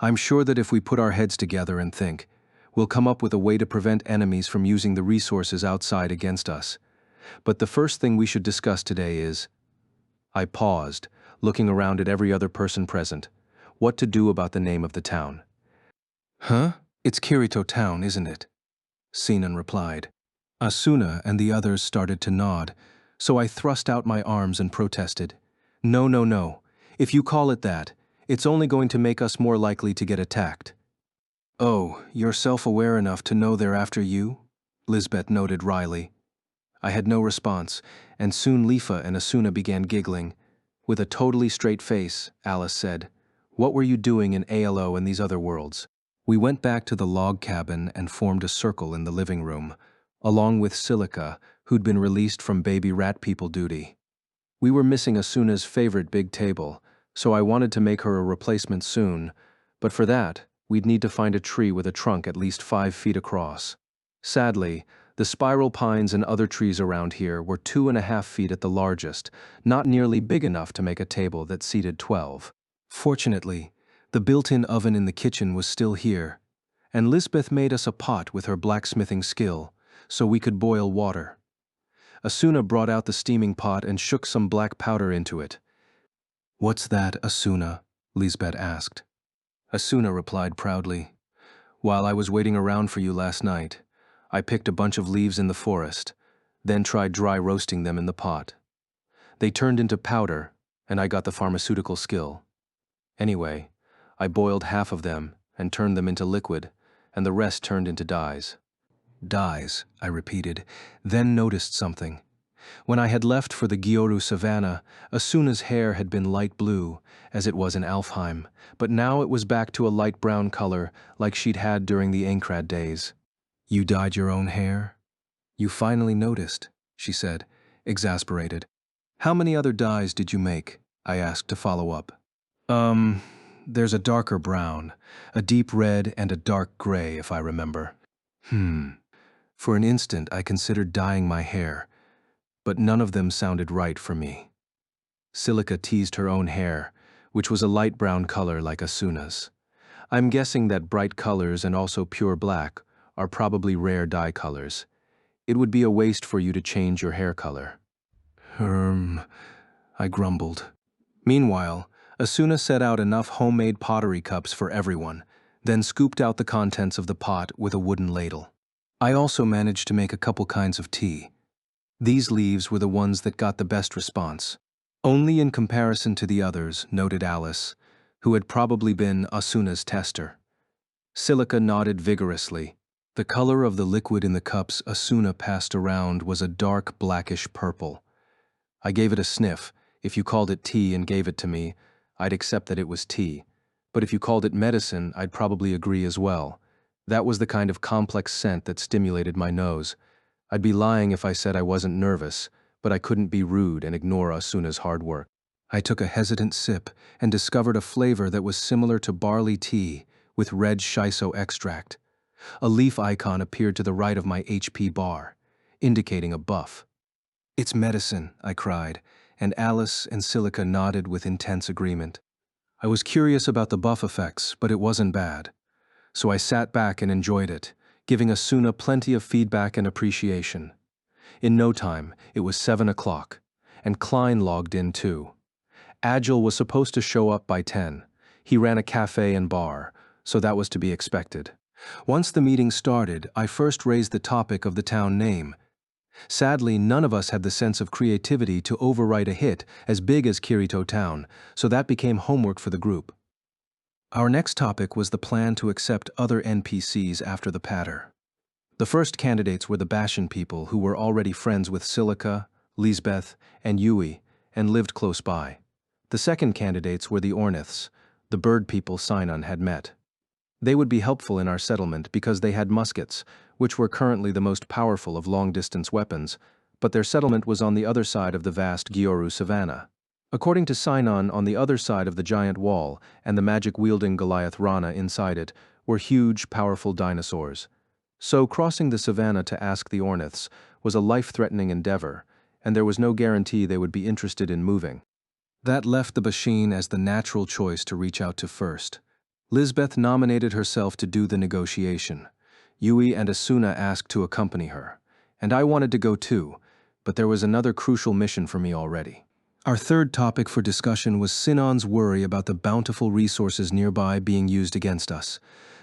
I'm sure that if we put our heads together and think, we'll come up with a way to prevent enemies from using the resources outside against us. But the first thing we should discuss today is... I paused, looking around at every other person present. What to do about the name of the town. Huh? It's Kirito Town, isn't it? Sinon replied. Asuna and the others started to nod, so I thrust out my arms and protested. No, no, no. If you call it that, it's only going to make us more likely to get attacked. Oh, you're self-aware enough to know they're after you? Lisbeth noted wryly. I had no response, and soon Lifa and Asuna began giggling. With a totally straight face, Alice said, "What were you doing in ALO and these other worlds?" We went back to the log cabin and formed a circle in the living room, along with Silica, who'd been released from baby rat people duty. We were missing Asuna's favorite big table, so I wanted to make her a replacement soon, but for that, we'd need to find a tree with a trunk at least 5 feet across. Sadly, the spiral pines and other trees around here were 2.5 feet at the largest, not nearly big enough to make a table that seated 12. Fortunately, the built-in oven in the kitchen was still here, and Lisbeth made us a pot with her blacksmithing skill, so we could boil water. Asuna brought out the steaming pot and shook some black powder into it. "What's that, Asuna?" Lisbeth asked. Asuna replied proudly, "While I was waiting around for you last night, I picked a bunch of leaves in the forest, then tried dry roasting them in the pot. They turned into powder, and I got the pharmaceutical skill. Anyway, I boiled half of them and turned them into liquid, and the rest turned into dyes." Dyes, I repeated, then noticed something. When I had left for the Gyoru Savannah, Asuna's hair had been light blue, as it was in Alfheim, but now it was back to a light brown color like she'd had during the Aincrad days. "You dyed your own hair?" "You finally noticed," she said, exasperated. "How many other dyes did you make?" I asked to follow up. There's a darker brown, a deep red, and a dark gray, if I remember." For an instant, I considered dyeing my hair, but none of them sounded right for me. Silica teased her own hair, which was a light brown color like Asuna's. I'm guessing that bright colors and also pure black are probably rare dye colors. It would be a waste for you to change your hair color. I grumbled. Meanwhile, Asuna set out enough homemade pottery cups for everyone, then scooped out the contents of the pot with a wooden ladle. I also managed to make a couple kinds of tea. These leaves were the ones that got the best response. Only in comparison to the others, noted Alice, who had probably been Asuna's tester. Silica nodded vigorously. The color of the liquid in the cups Asuna passed around was a dark blackish purple. I gave it a sniff. If you called it tea and gave it to me, I'd accept that it was tea. But if you called it medicine, I'd probably agree as well. That was the kind of complex scent that stimulated my nose. I'd be lying if I said I wasn't nervous, but I couldn't be rude and ignore Asuna's hard work. I took a hesitant sip and discovered a flavor that was similar to barley tea with red shiso extract. A leaf icon appeared to the right of my HP bar, indicating a buff. "It's medicine," I cried, and Alice and Silica nodded with intense agreement. I was curious about the buff effects, but it wasn't bad. So I sat back and enjoyed it, giving Asuna plenty of feedback and appreciation. In no time, it was 7 o'clock. and Klein logged in too. Agile was supposed to show up by 10. He ran a cafe and bar, so that was to be expected. Once the meeting started, I first raised the topic of the town name. Sadly, none of us had the sense of creativity to overwrite a hit as big as Kirito Town, so that became homework for the group. Our next topic was the plan to accept other NPCs after the patter. The first candidates were the Bashan people who were already friends with Silica, Lisbeth, and Yui, and lived close by. The second candidates were the Orniths, the bird people Sinon had met. They would be helpful in our settlement because they had muskets, which were currently the most powerful of long-distance weapons, but their settlement was on the other side of the vast Gyoru savanna. According to Sinon, on the other side of the giant wall, and the magic-wielding Goliath Rana inside it, were huge, powerful dinosaurs. So crossing the savanna to ask the Orniths was a life-threatening endeavor, and there was no guarantee they would be interested in moving. That left the Bashan as the natural choice to reach out to first. Lisbeth nominated herself to do the negotiation. Yui and Asuna asked to accompany her, and I wanted to go too, but there was another crucial mission for me already. Our third topic for discussion was Sinon's worry about the bountiful resources nearby being used against us.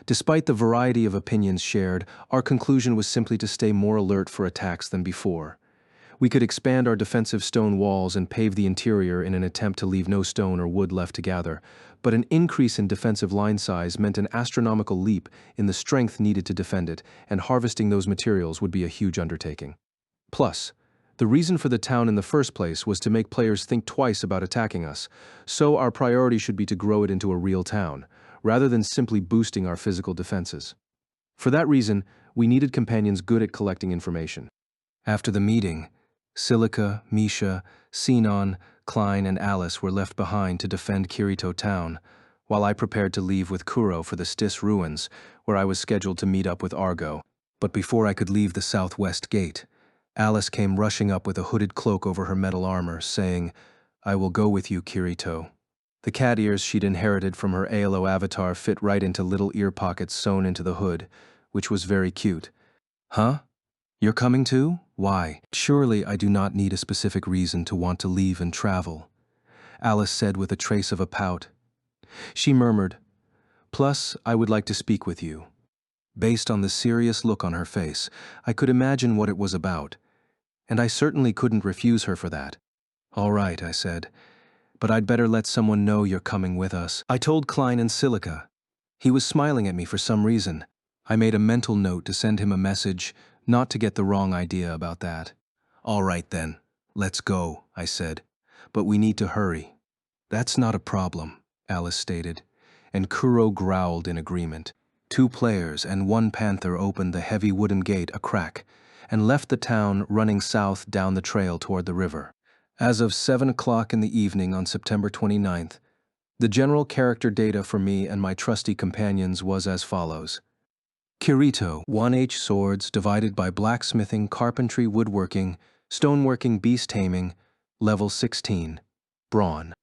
Despite the variety of opinions shared, our conclusion was simply to stay more alert for attacks than before. We could expand our defensive stone walls and pave the interior in an attempt to leave no stone or wood left to gather, but an increase in defensive line size meant an astronomical leap in the strength needed to defend it, and harvesting those materials would be a huge undertaking. Plus, the reason for the town in the first place was to make players think twice about attacking us, so our priority should be to grow it into a real town, rather than simply boosting our physical defenses. For that reason, we needed companions good at collecting information. After the meeting, Silica, Misha, Sinon, Klein, and Alice were left behind to defend Kirito Town, while I prepared to leave with Kuro for the Stis ruins, where I was scheduled to meet up with Argo. But before I could leave the southwest gate, Alice came rushing up with a hooded cloak over her metal armor, saying, "I will go with you, Kirito." The cat ears she'd inherited from her ALO avatar fit right into little ear pockets sewn into the hood, which was very cute. "Huh? You're coming too? Why? Surely I do not need a specific reason to want to leave and travel," Alice said with a trace of a pout. She murmured, "Plus, I would like to speak with you." Based on the serious look on her face, I could imagine what it was about, and I certainly couldn't refuse her for that. "All right," I said, "but I'd better let someone know you're coming with us." I told Klein and Silica. He was smiling at me for some reason. I made a mental note to send him a message, not to get the wrong idea about that. "All right then, let's go," I said, "but we need to hurry." "That's not a problem," Alice stated, and Kuro growled in agreement. 2 players and 1 panther opened the heavy wooden gate a crack and left the town running south down the trail toward the river. As of 7 o'clock in the evening on September 29th, the general character data for me and my trusty companions was as follows. Kirito, 1H swords divided by blacksmithing, carpentry, woodworking, stoneworking, beast taming, level 16, brawn.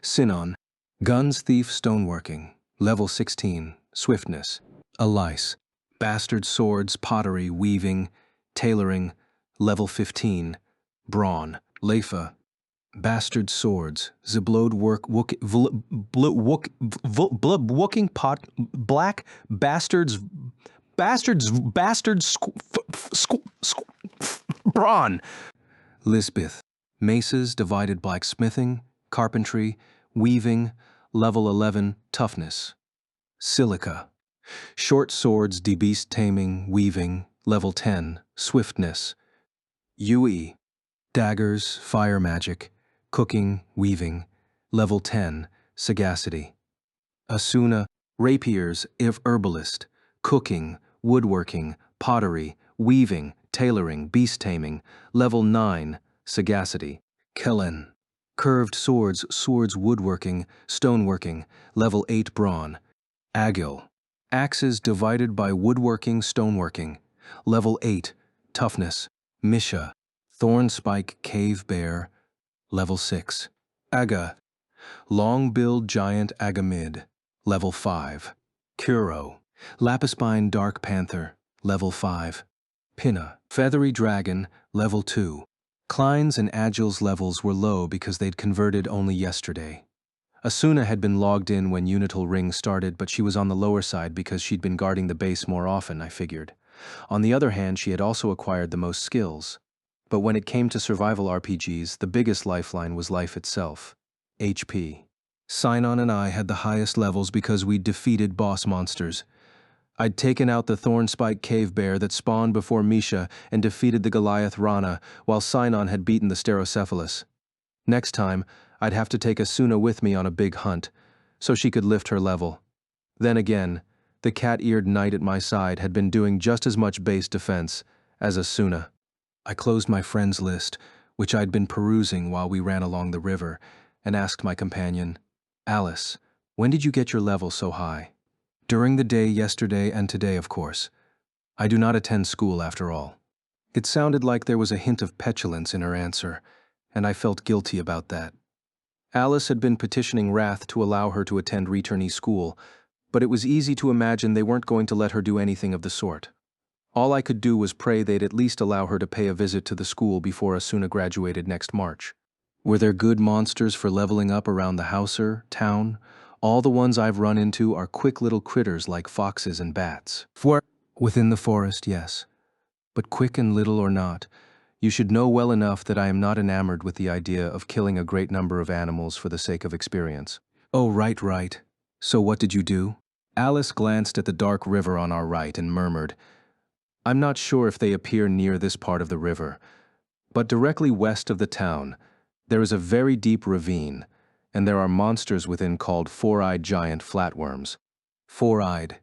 Sinon, guns, thief, stoneworking, level 16, swiftness. Alice, bastard swords, pottery, weaving, tailoring, level 15, brawn. Leifa, bastard swords, ziblode work, wooking pot, black, bastards, brawn. Lisbeth, maces, divided blacksmithing, carpentry, weaving, level 11, toughness. Silica, short swords, beast taming, weaving, level 10, swiftness. Yui, daggers, fire magic, cooking, weaving, level 10, sagacity. Asuna, rapiers, herbalist, cooking, woodworking, pottery, weaving, tailoring, beast taming, level 9, sagacity. Kellen, curved swords, woodworking, stoneworking, level 8 brawn. Agil, axes divided by woodworking, stoneworking, level 8, toughness. Misha, thornspike cave bear, level 6. Aga, long-billed giant agamid, level 5. Kuro, lapispine dark panther, level 5. Pinna, feathery dragon, level 2. Klein's and Agil's levels were low because they'd converted only yesterday. Asuna had been logged in when Unital Ring started, but she was on the lower side because she'd been guarding the base more often, I figured. On the other hand, she had also acquired the most skills. But when it came to survival RPGs, the biggest lifeline was life itself. HP. Sinon and I had the highest levels because we'd defeated boss monsters. I'd taken out the Thornspike cave bear that spawned before Misha and defeated the Goliath Rana, while Sinon had beaten the Sterocephalus. Next time, I'd have to take Asuna with me on a big hunt, so she could lift her level. Then again, the cat-eared knight at my side had been doing just as much base defense as Asuna. I closed my friends list, which I'd been perusing while we ran along the river, and asked my companion, Alice, when did you get your level so high? During the day yesterday and today, of course. I do not attend school after all. It sounded like there was a hint of petulance in her answer, and I felt guilty about that. Alice had been petitioning Wrath to allow her to attend returnee school, but it was easy to imagine they weren't going to let her do anything of the sort. All I could do was pray they'd at least allow her to pay a visit to the school before Asuna graduated next March. Were there good monsters for leveling up around the Hauser town? All the ones I've run into are quick little critters like foxes and bats. Within the forest, yes. But quick and little or not, you should know well enough that I am not enamored with the idea of killing a great number of animals for the sake of experience. Oh, right. So what did you do? Alice glanced at the dark river on our right and murmured, I'm not sure if they appear near this part of the river, but directly west of the town, there is a very deep ravine, and there are monsters within called four-eyed giant flatworms. Four-eyed.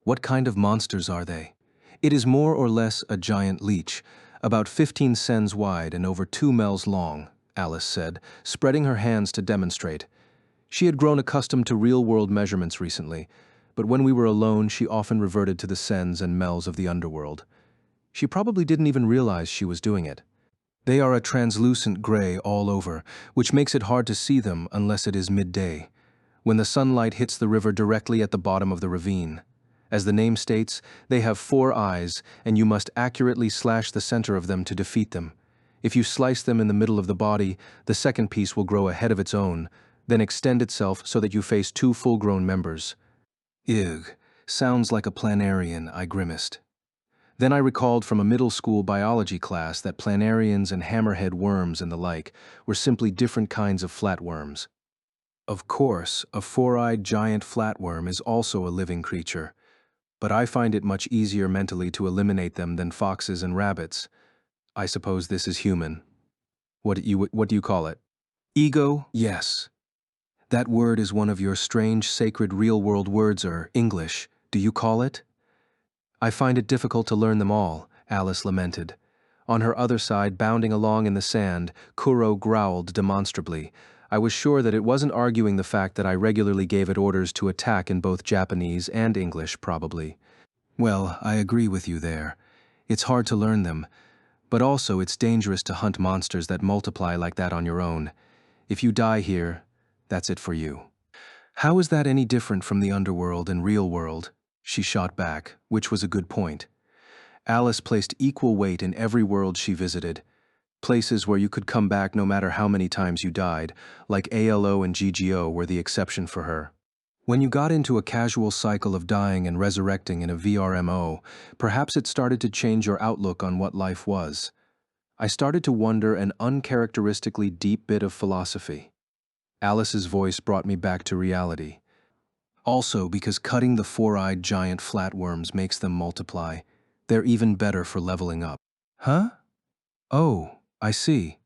What kind of monsters are they? It is more or less a giant leech, about 15 cens wide and over 2 mels long, Alice said, spreading her hands to demonstrate. She had grown accustomed to real-world measurements recently, but when we were alone, she often reverted to the cens and mels of the underworld. She probably didn't even realize she was doing it. They are a translucent gray all over, which makes it hard to see them unless it is midday, when the sunlight hits the river directly at the bottom of the ravine. As the name states, they have 4 eyes, and you must accurately slash the center of them to defeat them. If you slice them in the middle of the body, the second piece will grow a head of its own, then extend itself so that you face 2 full-grown members. Ugh, sounds like a planarian, I grimaced. Then I recalled from a middle school biology class that planarians and hammerhead worms and the like were simply different kinds of flatworms. Of course, a four-eyed giant flatworm is also a living creature, but I find it much easier mentally to eliminate them than foxes and rabbits. I suppose this is human. What do you call it? Ego? Yes. That word is one of your strange, sacred, real-world words, English. Do you call it? I find it difficult to learn them all, Alice lamented. On her other side, bounding along in the sand, Kuro growled demonstrably. I was sure that it wasn't arguing the fact that I regularly gave it orders to attack in both Japanese and English, probably. Well, I agree with you there. It's hard to learn them, but also it's dangerous to hunt monsters that multiply like that on your own. If you die here, that's it for you. How is that any different from the underworld and real world? She shot back, which was a good point. Alice placed equal weight in every world she visited, places where you could come back no matter how many times you died, like ALO and GGO were the exception for her. When you got into a casual cycle of dying and resurrecting in a VRMO, perhaps it started to change your outlook on what life was. I started to wonder an uncharacteristically deep bit of philosophy. Alice's voice brought me back to reality. Also, because cutting the four-eyed giant flatworms makes them multiply, they're even better for leveling up. Huh? Oh, I see.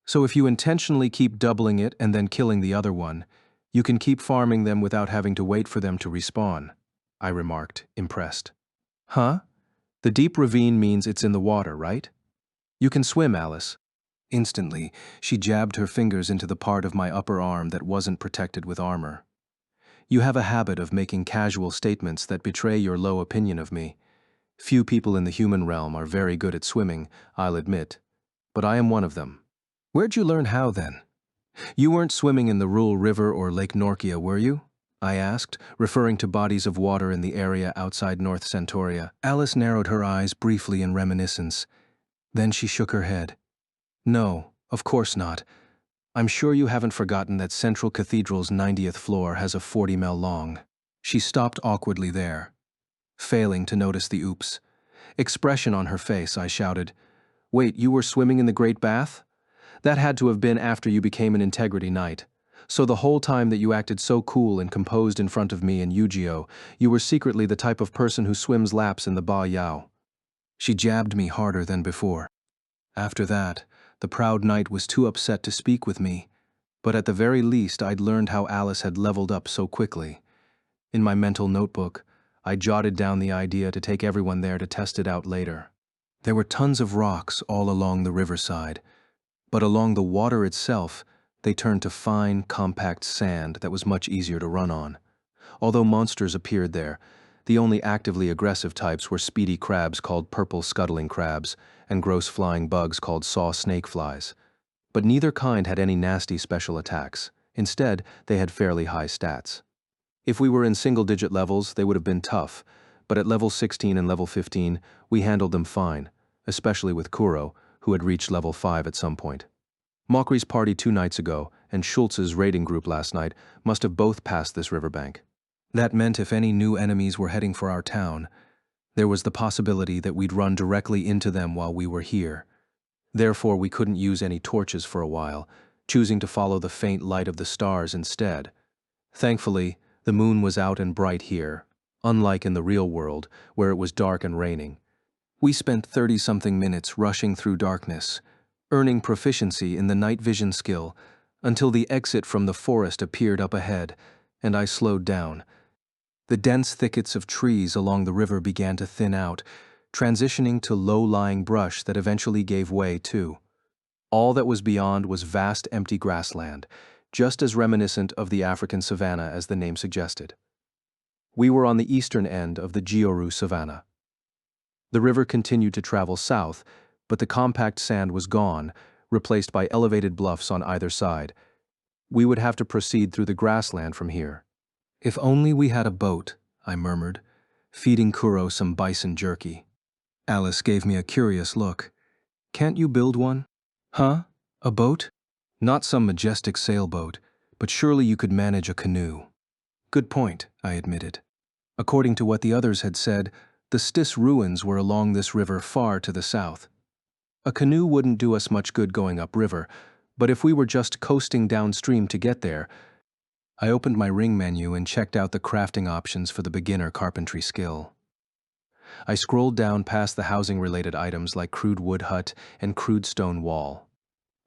So if you intentionally keep doubling it and then killing the other one, you can keep farming them without having to wait for them to respawn, I remarked, impressed. Huh? The deep ravine means it's in the water, right? You can swim, Alice. Instantly, she jabbed her fingers into the part of my upper arm that wasn't protected with armor. You have a habit of making casual statements that betray your low opinion of me. Few people in the human realm are very good at swimming, I'll admit, but I am one of them. Where'd you learn how, then? You weren't swimming in the Rule River or Lake Norkia, were you? I asked, referring to bodies of water in the area outside North Centauria. Alice narrowed her eyes briefly in reminiscence. Then she shook her head. No, of course not. I'm sure you haven't forgotten that Central Cathedral's 90th floor has a 40 mile long. She stopped awkwardly there, failing to notice the oops. Expression on her face, I shouted, "Wait, you were swimming in the Great Bath? That had to have been after you became an Integrity Knight. So the whole time that you acted so cool and composed in front of me and Yu-Gi-Oh, you were secretly the type of person who swims laps in the Ba Yao." She jabbed me harder than before. After that, the proud knight was too upset to speak with me, but at the very least I'd learned how Alice had leveled up so quickly. In my mental notebook, I jotted down the idea to take everyone there to test it out later. There were tons of rocks all along the riverside, but along the water itself, they turned to fine, compact sand that was much easier to run on. Although monsters appeared there, the only actively aggressive types were speedy crabs called purple scuttling crabs and gross flying bugs called saw snake flies. But neither kind had any nasty special attacks. Instead, they had fairly high stats. If we were in single-digit levels, they would have been tough, but at level 16 and level 15, we handled them fine, especially with Kuro, who had reached level 5 at some point. Mockery's party 2 nights ago and Schultz's raiding group last night must have both passed this riverbank. That meant if any new enemies were heading for our town, there was the possibility that we'd run directly into them while we were here. Therefore, we couldn't use any torches for a while, choosing to follow the faint light of the stars instead. Thankfully, the moon was out and bright here, unlike in the real world, where it was dark and raining. We spent 30-something minutes rushing through darkness, earning proficiency in the night vision skill, until the exit from the forest appeared up ahead, and I slowed down. The dense thickets of trees along the river began to thin out, transitioning to low-lying brush that eventually gave way too. All that was beyond was vast empty grassland, just as reminiscent of the African savanna as the name suggested. We were on the eastern end of the Gyoru savanna. The river continued to travel south, but the compact sand was gone, replaced by elevated bluffs on either side. We would have to proceed through the grassland from here. "If only we had a boat," I murmured, feeding Kuro some bison jerky. Alice gave me a curious look. "Can't you build one?" "Huh? A boat?" "Not some majestic sailboat, but surely you could manage a canoe." "Good point," I admitted. According to what the others had said, the Stis ruins were along this river far to the south. A canoe wouldn't do us much good going upriver, but if we were just coasting downstream to get there, I opened my ring menu and checked out the crafting options for the beginner carpentry skill. I scrolled down past the housing-related items like crude wood hut and crude stone wall.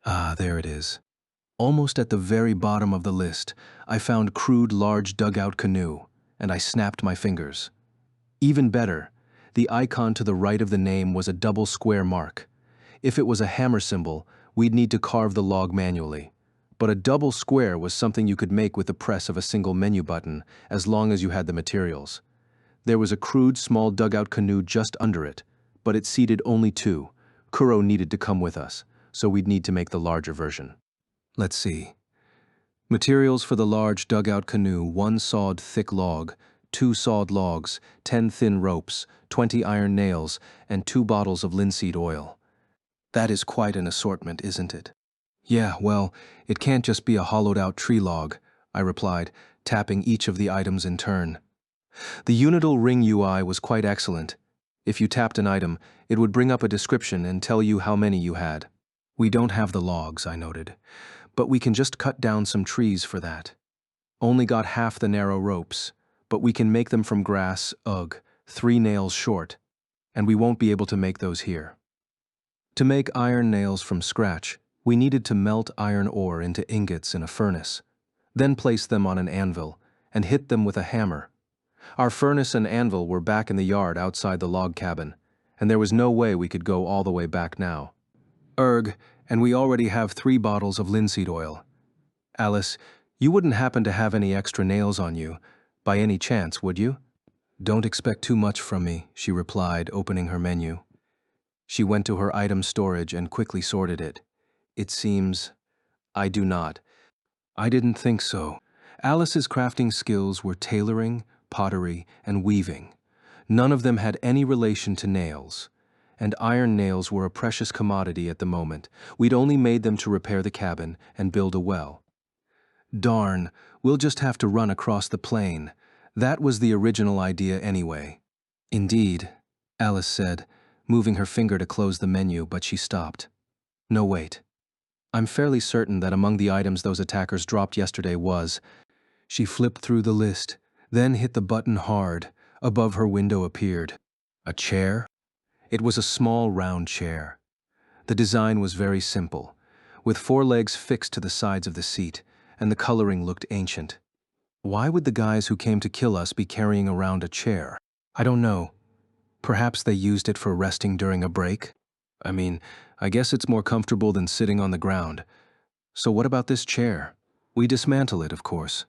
Ah, there it is. Almost at the very bottom of the list, I found crude large dugout canoe, and I snapped my fingers. Even better, the icon to the right of the name was a double square mark. If it was a hammer symbol, we'd need to carve the log manually. But a double square was something you could make with the press of a single menu button, as long as you had the materials. There was a crude small dugout canoe just under it, but it seated only 2. Kuro needed to come with us, so we'd need to make the larger version. Let's see. Materials for the large dugout canoe: 1 sawed thick log, 2 sawed logs, 10 thin ropes, 20 iron nails, and 2 bottles of linseed oil. That is quite an assortment, isn't it? "Yeah, well, it can't just be a hollowed-out tree log," I replied, tapping each of the items in turn. The Unital Ring UI was quite excellent. If you tapped an item, it would bring up a description and tell you how many you had. "We don't have the logs," I noted, "but we can just cut down some trees for that. Only got half the narrow ropes, but we can make them from grass, 3 nails short, and we won't be able to make those here." To make iron nails from scratch, we needed to melt iron ore into ingots in a furnace, then place them on an anvil and hit them with a hammer. Our furnace and anvil were back in the yard outside the log cabin, and there was no way we could go all the way back now. And we already have 3 bottles of linseed oil. Alice, you wouldn't happen to have any extra nails on you, by any chance, would you? "Don't expect too much from me," she replied, opening her menu. She went to her item storage and quickly sorted it. "It seems I do not." I didn't think so. Alice's crafting skills were tailoring, pottery, and weaving. None of them had any relation to nails. and iron nails were a precious commodity at the moment. We'd only made them to repair the cabin and build a well. Darn, we'll just have to run across the plain. That was the original idea anyway. Indeed, Alice said, moving her finger to close the menu, but she stopped. No, wait. I'm fairly certain that among the items those attackers dropped yesterday was... She flipped through the list, then hit the button hard. Above her window appeared a chair. It was a small round chair. The design was very simple, with 4 legs fixed to the sides of the seat, and the coloring looked ancient. Why would the guys who came to kill us be carrying around a chair? I don't know. Perhaps they used it for resting during a break? I mean, I guess it's more comfortable than sitting on the ground. So what about this chair? We dismantle it, of course.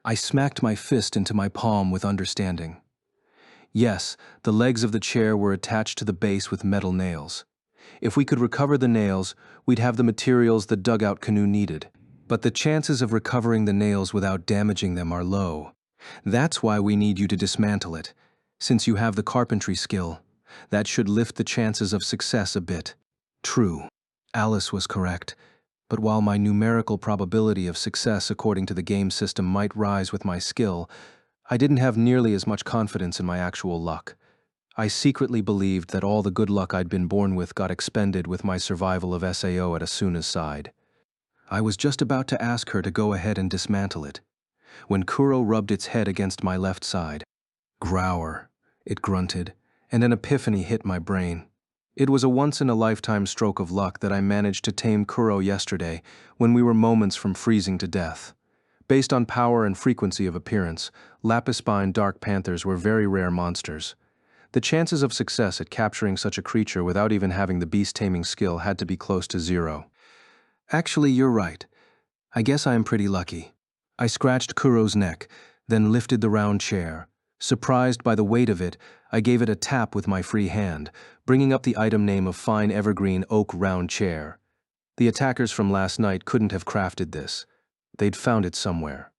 I smacked my fist into my palm with understanding. Yes, the legs of the chair were attached to the base with metal nails. If we could recover the nails, we'd have the materials the dugout canoe needed. But the chances of recovering the nails without damaging them are low. That's why we need you to dismantle it. Since you have the carpentry skill, that should lift the chances of success a bit. True, Alice was correct. But while my numerical probability of success according to the game system might rise with my skill, I didn't have nearly as much confidence in my actual luck. I secretly believed that all the good luck I'd been born with got expended with my survival of SAO at Asuna's side. I was just about to ask her to go ahead and dismantle it, when Kuro rubbed its head against my left side. Grower, it grunted, and an epiphany hit my brain. It was a once-in-a-lifetime stroke of luck that I managed to tame Kuro yesterday when we were moments from freezing to death. Based on power and frequency of appearance, lapis-spine dark panthers were very rare monsters. The chances of success at capturing such a creature without even having the beast-taming skill had to be close to 0. Actually, you're right. I guess I am pretty lucky. I scratched Kuro's neck, then lifted the round chair. Surprised by the weight of it, I gave it a tap with my free hand, bringing up the item name of fine evergreen oak round chair. The attackers from last night couldn't have crafted this. They'd found it somewhere.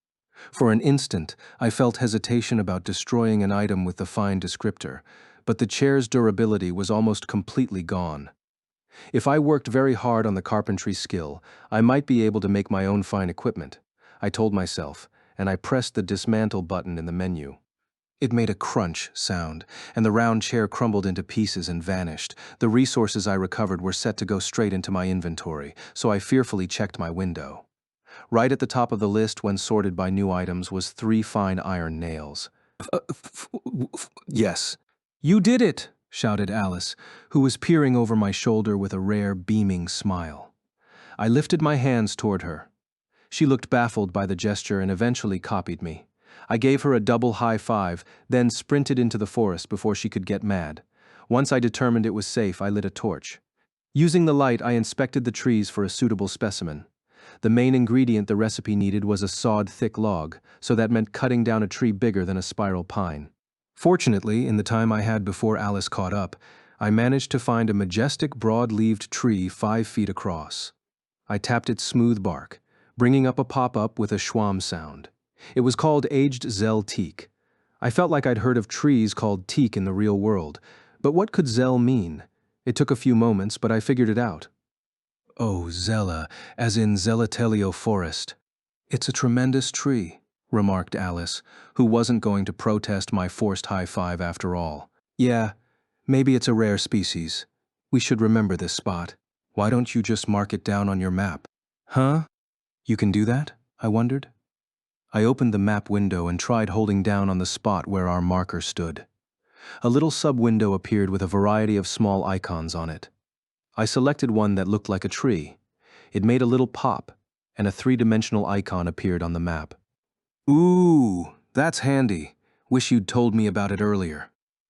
For an instant, I felt hesitation about destroying an item with the fine descriptor, but the chair's durability was almost completely gone. If I worked very hard on the carpentry skill, I might be able to make my own fine equipment, I told myself, and I pressed the dismantle button in the menu. It made a crunch sound, and the round chair crumbled into pieces and vanished. The resources I recovered were set to go straight into my inventory, so I fearfully checked my window. Right at the top of the list when sorted by new items was 3 fine iron nails. Yes. You did it, shouted Alice, who was peering over my shoulder with a rare, beaming smile. I lifted my hands toward her. She looked baffled by the gesture and eventually copied me. I gave her a double high five, then sprinted into the forest before she could get mad. Once I determined it was safe, I lit a torch. Using the light, I inspected the trees for a suitable specimen. The main ingredient the recipe needed was a sawed thick log, so that meant cutting down a tree bigger than a spiral pine. Fortunately, in the time I had before Alice caught up, I managed to find a majestic broad-leaved tree 5 feet across. I tapped its smooth bark, bringing up a pop-up with a schwam sound. It was called aged Zell teak. I felt like I'd heard of trees called teak in the real world, but what could Zell mean? It took a few moments, but I figured it out. Oh, Zella, as in Zelatelio forest. It's a tremendous tree, remarked Alice, who wasn't going to protest my forced high five after all. Yeah, maybe it's a rare species. We should remember this spot. Why don't you just mark it down on your map? Huh? You can do that? I wondered. I opened the map window and tried holding down on the spot where our marker stood. A little sub-window appeared with a variety of small icons on it. I selected one that looked like a tree. It made a little pop, and a 3-dimensional icon appeared on the map. Ooh, that's handy. Wish you'd told me about it earlier.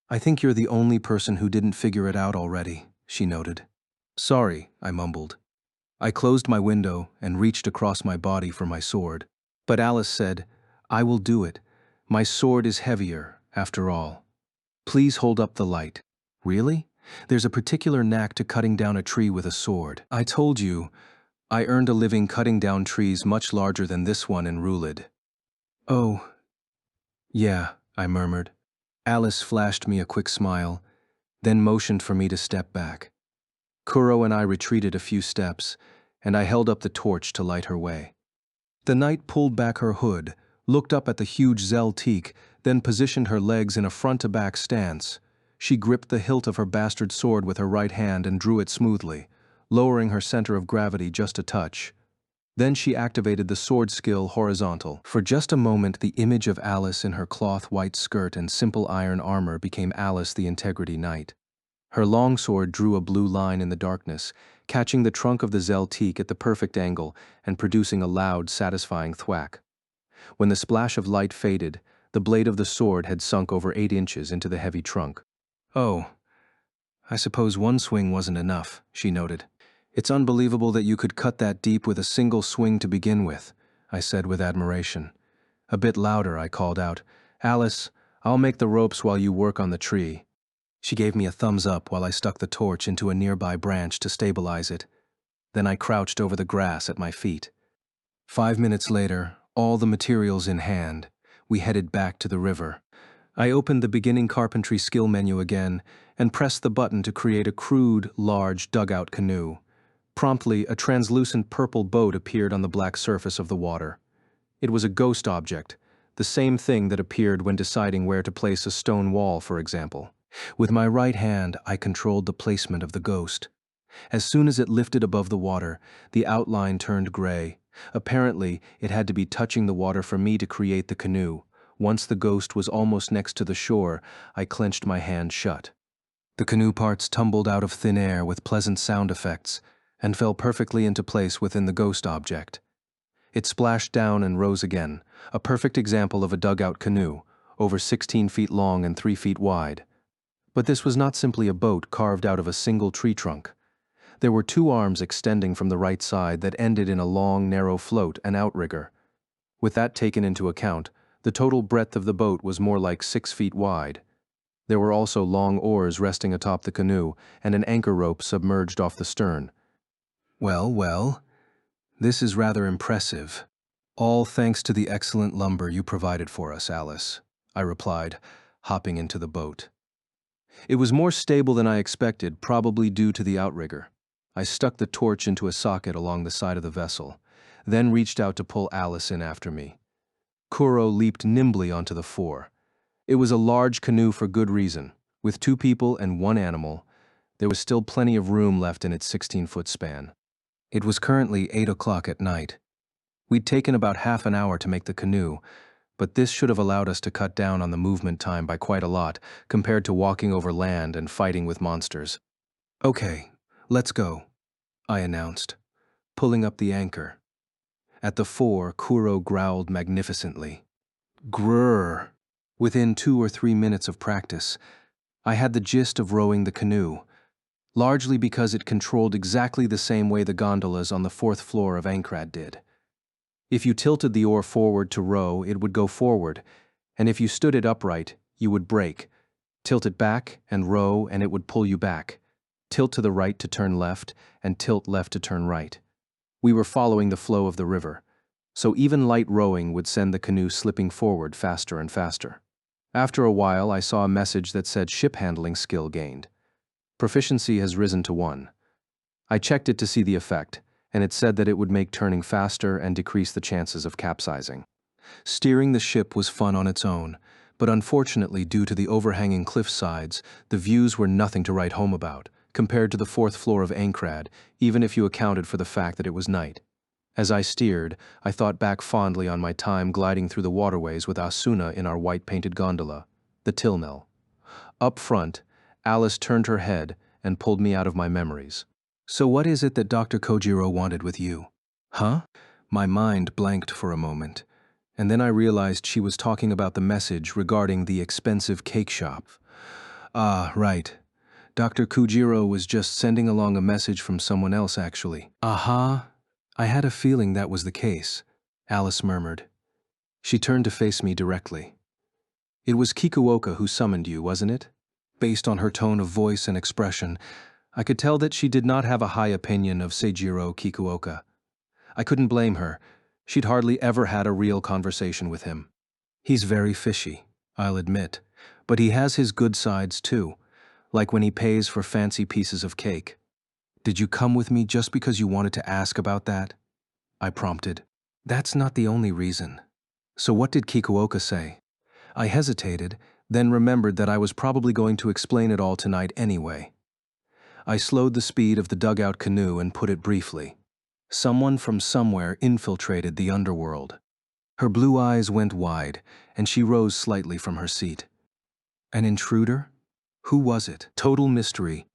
I think you're the only person who didn't figure it out already, she noted. Sorry, I mumbled. I closed my window and reached across my body for my sword. But Alice said, I will do it. My sword is heavier, after all. Please hold up the light. Really? There's a particular knack to cutting down a tree with a sword. I told you, I earned a living cutting down trees much larger than this one in Rulid. Oh, yeah, I murmured. Alice flashed me a quick smile. then motioned for me to step back. Kuro and I retreated a few steps, and I held up the torch to light her way. The knight pulled back her hood, looked up at the huge Zeltique, then positioned her legs in a front-to-back stance. She gripped the hilt of her bastard sword with her right hand and drew it smoothly, lowering her center of gravity just a touch. Then she activated the sword skill horizontal. For just a moment, the image of Alice in her cloth-white skirt and simple iron armor became Alice the Integrity Knight. Her longsword drew a blue line in the darkness, catching the trunk of the Zeltique at the perfect angle and producing a loud, satisfying thwack. When the splash of light faded, the blade of the sword had sunk over 8 inches into the heavy trunk. "Oh, I suppose one swing wasn't enough," she noted. "It's unbelievable that you could cut that deep with a single swing to begin with," I said with admiration. A bit louder, I called out, "Alice, I'll make the ropes while you work on the tree." She gave me a thumbs up while I stuck the torch into a nearby branch to stabilize it. Then I crouched over the grass at my feet. 5 minutes later, all the materials in hand, we headed back to the river. I opened the beginning carpentry skill menu again and pressed the button to create a crude, large dugout canoe. Promptly, a translucent purple boat appeared on the black surface of the water. It was a ghost object, the same thing that appeared when deciding where to place a stone wall, for example. With my right hand, I controlled the placement of the ghost. As soon as it lifted above the water, the outline turned gray. Apparently, it had to be touching the water for me to create the canoe. Once the ghost was almost next to the shore, I clenched my hand shut. The canoe parts tumbled out of thin air with pleasant sound effects and fell perfectly into place within the ghost object. It splashed down and rose again, a perfect example of a dugout canoe, over 16 feet long and 3 feet wide. But this was not simply a boat carved out of a single tree trunk. There were 2 arms extending from the right side that ended in a long, narrow float, an outrigger. With that taken into account, the total breadth of the boat was more like 6 feet wide. There were also long oars resting atop the canoe and an anchor rope submerged off the stern. Well, this is rather impressive. All thanks to the excellent lumber you provided for us, Alice," I replied, hopping into the boat. It was more stable than I expected, probably due to the outrigger. I stuck the torch into a socket along the side of the vessel, then reached out to pull Alice in after me. Kuro leaped nimbly onto the fore. It was a large canoe for good reason. With 2 people and 1 animal, there was still plenty of room left in its 16-foot span. It was currently 8 o'clock at night. We'd taken about half an hour to make the canoe, but this should have allowed us to cut down on the movement time by quite a lot compared to walking over land and fighting with monsters. "Okay, let's go," I announced, pulling up the anchor. At the fore, Kuro growled magnificently. Grrr! Within 2 or 3 minutes of practice, I had the gist of rowing the canoe, largely because it controlled exactly the same way the gondolas on the 4th floor of Ankrad did. If you tilted the oar forward to row, it would go forward, and if you stood it upright, you would brake. Tilt it back and row, and it would pull you back. Tilt to the right to turn left, and tilt left to turn right. We were following the flow of the river, so even light rowing would send the canoe slipping forward faster and faster. After a while, I saw a message that said ship handling skill gained. Proficiency has risen to 1. I checked it to see the effect, and it said that it would make turning faster and decrease the chances of capsizing. Steering the ship was fun on its own, but unfortunately, due to the overhanging cliff sides, the views were nothing to write home about, compared to the 4th floor of Ankrad, even if you accounted for the fact that it was night. As I steered, I thought back fondly on my time gliding through the waterways with Asuna in our white-painted gondola, the Tilnell. Up front, Alice turned her head and pulled me out of my memories. "So what is it that Dr. Kojiro wanted with you?" "Huh?" My mind blanked for a moment, and then I realized she was talking about the message regarding the expensive cake shop. "Ah, right. Dr. Kojiro was just sending along a message from someone else, actually." "Aha. I had a feeling that was the case," Alice murmured. She turned to face me directly. "It was Kikuoka who summoned you, wasn't it?" Based on her tone of voice and expression, I could tell that she did not have a high opinion of Seijiro Kikuoka. I couldn't blame her. She'd hardly ever had a real conversation with him. He's very fishy, I'll admit, but he has his good sides too. like when he pays for fancy pieces of cake. Did you come with me just because you wanted to ask about that? I prompted. That's not the only reason. So what did Kikuoka say? I hesitated, then remembered that I was probably going to explain it all tonight anyway. I slowed the speed of the dugout canoe and put it briefly. Someone from somewhere infiltrated the underworld. Her blue eyes went wide, and she rose slightly from her seat. An intruder? Who was it? Total mystery.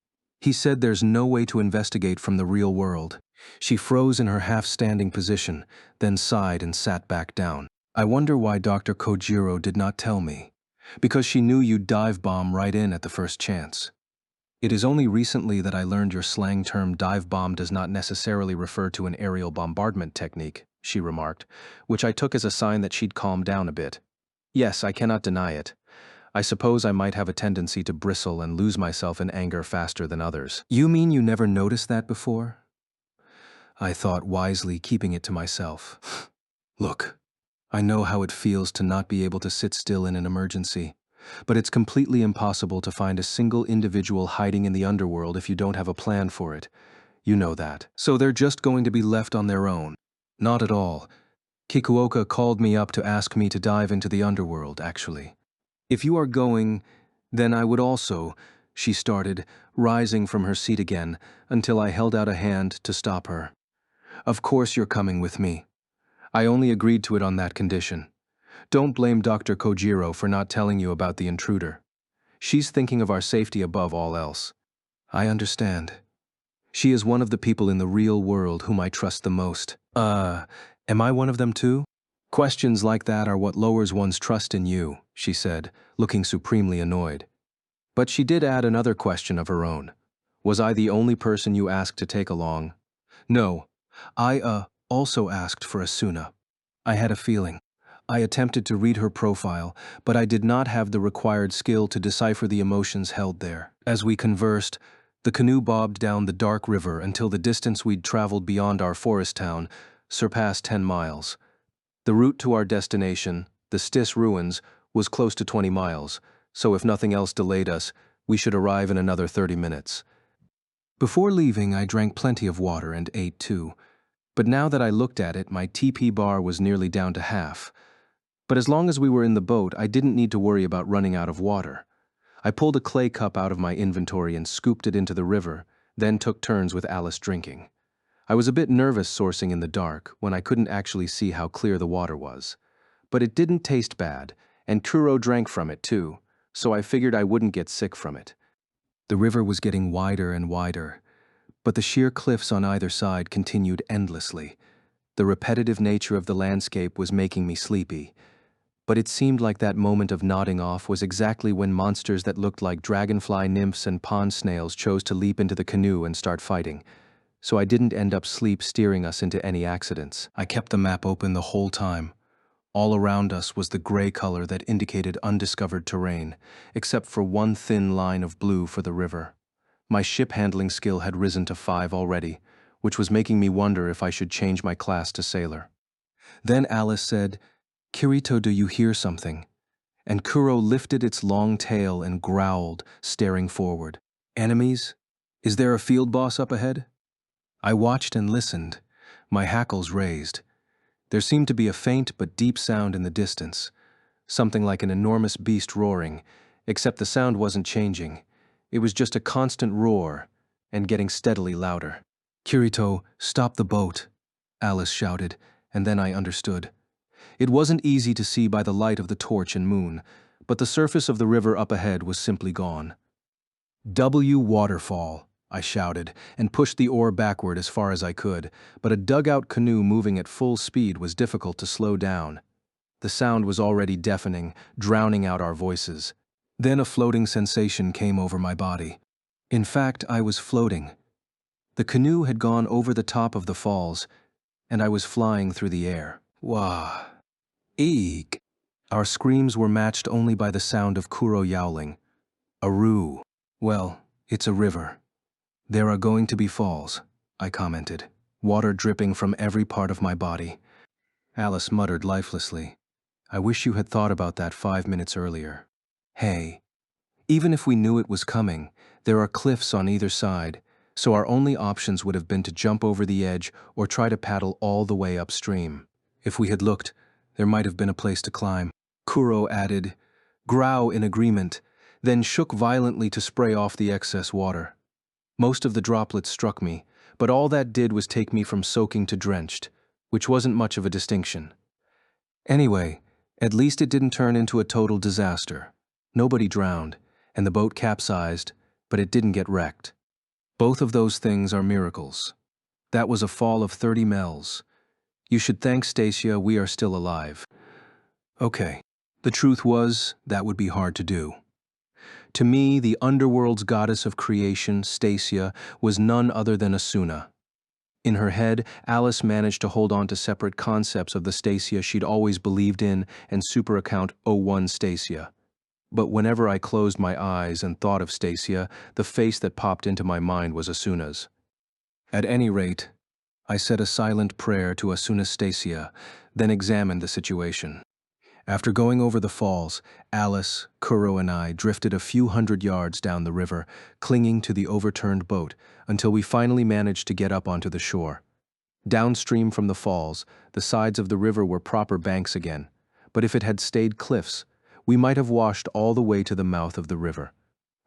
He said there's no way to investigate from the real world. She froze in her half-standing position, then sighed and sat back down. I wonder why Dr. Kojiro did not tell me. Because she knew you'd dive bomb right in at the first chance. It is only recently that I learned your slang term dive bomb does not necessarily refer to an aerial bombardment technique, she remarked, which I took as a sign that she'd calmed down a bit. Yes, I cannot deny it. I suppose I might have a tendency to bristle and lose myself in anger faster than others. You mean you never noticed that before? I thought wisely, keeping it to myself. Look, I know how it feels to not be able to sit still in an emergency, but it's completely impossible to find a single individual hiding in the underworld if you don't have a plan for it. You know that. So they're just going to be left on their own. Not at all. Kikuoka called me up to ask me to dive into the underworld, actually. If you are going, then I would also, she started, rising from her seat again, until I held out a hand to stop her. Of course you're coming with me. I only agreed to it on that condition. Don't blame Dr. Kojiro for not telling you about the intruder. She's thinking of our safety above all else. I understand. She is one of the people in the real world whom I trust the most. Am I one of them too? Questions like that are what lowers one's trust in you, she said, looking supremely annoyed. But she did add another question of her own. Was I the only person you asked to take along? No. I, also asked for Asuna. I had a feeling. I attempted to read her profile, but I did not have the required skill to decipher the emotions held there. As we conversed, the canoe bobbed down the dark river until the distance we'd traveled beyond our forest town surpassed 10 miles. The route to our destination, the Stis ruins, was close to 20 miles, so if nothing else delayed us, we should arrive in another 30 minutes. Before leaving, I drank plenty of water and ate too, but now that I looked at it, my TP bar was nearly down to half. But as long as we were in the boat, I didn't need to worry about running out of water. I pulled a clay cup out of my inventory and scooped it into the river, then took turns with Alice drinking. I was a bit nervous sourcing in the dark when I couldn't actually see how clear the water was. But it didn't taste bad, and Kuro drank from it too, so I figured I wouldn't get sick from it. The river was getting wider and wider, but the sheer cliffs on either side continued endlessly. The repetitive nature of the landscape was making me sleepy, but it seemed like that moment of nodding off was exactly when monsters that looked like dragonfly nymphs and pond snails chose to leap into the canoe and start fighting. So I didn't end up sleep steering us into any accidents. I kept the map open the whole time. All around us was the gray color that indicated undiscovered terrain, except for one thin line of blue for the river. My ship handling skill had risen to 5 already, which was making me wonder if I should change my class to sailor. Then Alice said, "Kirito, do you hear something?" And Kuro lifted its long tail and growled, staring forward. Enemies? Is there a field boss up ahead? I watched and listened, my hackles raised. There seemed to be a faint but deep sound in the distance, something like an enormous beast roaring, except the sound wasn't changing. It was just a constant roar, and getting steadily louder. "Kirito, stop the boat," Alice shouted, and then I understood. It wasn't easy to see by the light of the torch and moon, but the surface of the river up ahead was simply gone. "W waterfall," I shouted, and pushed the oar backward as far as I could, but a dugout canoe moving at full speed was difficult to slow down. The sound was already deafening, drowning out our voices. Then a floating sensation came over my body. In fact, I was floating. The canoe had gone over the top of the falls, and I was flying through the air. Wah! Eek! Our screams were matched only by the sound of Kuro yowling. Aru. Well, it's a river. There are going to be falls, I commented, water dripping from every part of my body. Alice muttered lifelessly, "I wish you had thought about that 5 minutes earlier." Hey, Even if we knew it was coming, there are cliffs on either side, so our only options would have been to jump over the edge or try to paddle all the way upstream. If we had looked, there might have been a place to climb. Kuro added, "Growl in agreement," then shook violently to spray off the excess water. Most of the droplets struck me, but all that did was take me from soaking to drenched, which wasn't much of a distinction. Anyway, at least it didn't turn into a total disaster. Nobody drowned, and the boat capsized, but it didn't get wrecked. Both of those things are miracles. That was a fall of 30 mels. You should thank Stacia we are still alive. Okay, the truth was, that would be hard to do. To me, the underworld's goddess of creation, Stacia, was none other than Asuna. In her head, Alice managed to hold on to separate concepts of the Stacia she'd always believed in and super account 01 Stacia. But whenever I closed my eyes and thought of Stacia, the face that popped into my mind was Asuna's. At any rate, I said a silent prayer to Asuna Stacia, then examined the situation. After going over the falls, Alice, Kuro, and I drifted a few hundred yards down the river, clinging to the overturned boat, until we finally managed to get up onto the shore. Downstream from the falls, the sides of the river were proper banks again, but if it had stayed cliffs, we might have washed all the way to the mouth of the river.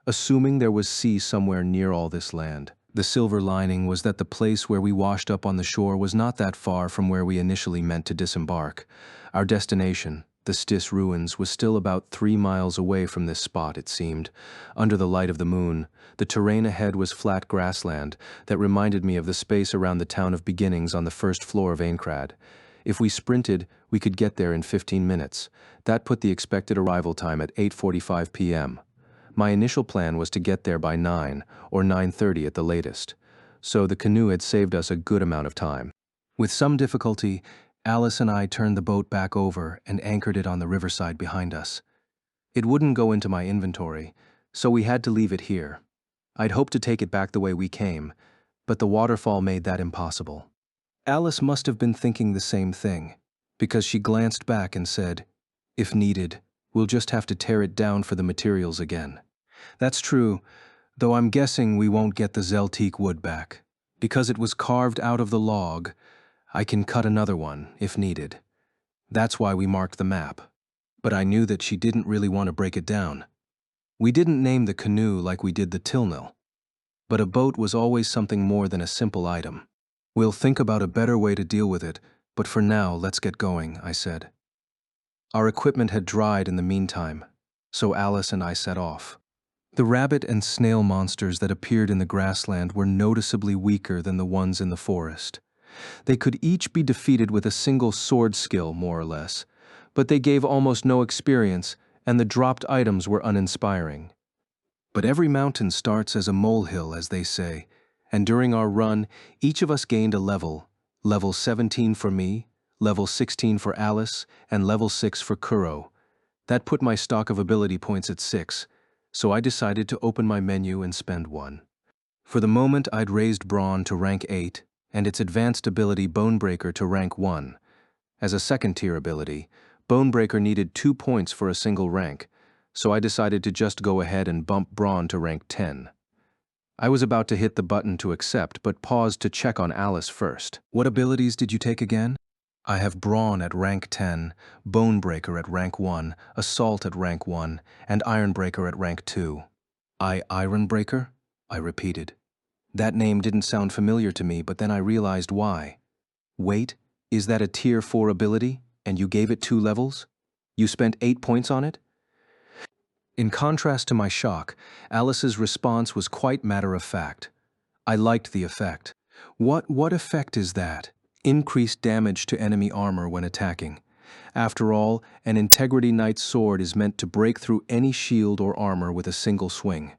Assuming there was sea somewhere near all this land, the silver lining was that the place where we washed up on the shore was not that far from where we initially meant to disembark. Our destination, the Stis ruins, was still about 3 miles away from this spot, it seemed. Under the light of the moon, the terrain ahead was flat grassland that reminded me of the space around the town of Beginnings on the first floor of Aincrad. If we sprinted, we could get there in 15 minutes. That put the expected arrival time at 8:45 p.m. My initial plan was to get there by 9 or 9:30 at the latest, so the canoe had saved us a good amount of time. With some difficulty, Alice and I turned the boat back over and anchored it on the riverside behind us. It wouldn't go into my inventory, so we had to leave it here. I'd hoped to take it back the way we came, but the waterfall made that impossible. Alice must have been thinking the same thing, because she glanced back and said, "If needed, we'll just have to tear it down for the materials again." That's true, though I'm guessing we won't get the Zeltique wood back. Because it was carved out of the log, I can cut another one, if needed. That's why we marked the map. But I knew that she didn't really want to break it down. We didn't name the canoe like we did the Tilnil. But a boat was always something more than a simple item. "We'll think about a better way to deal with it, but for now, let's get going," I said. Our equipment had dried in the meantime, so Alice and I set off. The rabbit and snail monsters that appeared in the grassland were noticeably weaker than the ones in the forest. They could each be defeated with a single sword skill, more or less, but they gave almost no experience, and the dropped items were uninspiring. But every mountain starts as a molehill, as they say, and during our run, each of us gained a level 17 for me, level 16 for Alice, and level 6 for Kuro. That put my stock of ability points at 6, so I decided to open my menu and spend one. For the moment, I'd raised Brawn to rank 8, and its advanced ability Bonebreaker to rank 1. As a second-tier ability, Bonebreaker needed 2 points for a single rank, so I decided to just go ahead and bump Brawn to rank 10. I was about to hit the button to accept, but paused to check on Alice first. "What abilities did you take again?" "I have Brawn at rank 10, Bonebreaker at rank 1, Assault at rank 1, and Ironbreaker at rank 2. Ironbreaker?" I repeated. That name didn't sound familiar to me, but then I realized why. Wait, is that a tier 4 ability, and you gave it 2 levels? You spent 8 points on it? In contrast to my shock, Alice's response was quite matter-of-fact. I liked the effect. What effect is that? Increased damage to enemy armor when attacking. After all, an Integrity Knight's sword is meant to break through any shield or armor with a single swing.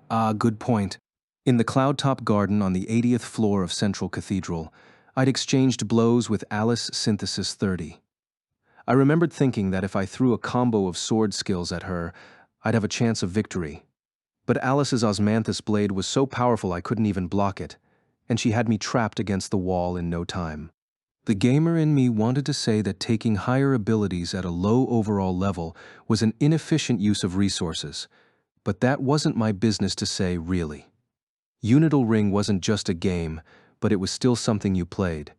Ah, good point. In the Cloudtop Garden on the 80th floor of Central Cathedral, I'd exchanged blows with Alice Synthesis 30. I remembered thinking that if I threw a combo of sword skills at her, I'd have a chance of victory. But Alice's Osmanthus blade was so powerful I couldn't even block it, and she had me trapped against the wall in no time. The gamer in me wanted to say that taking higher abilities at a low overall level was an inefficient use of resources, But that wasn't my business to say, really. Unital Ring wasn't just a game, but it was still something you played.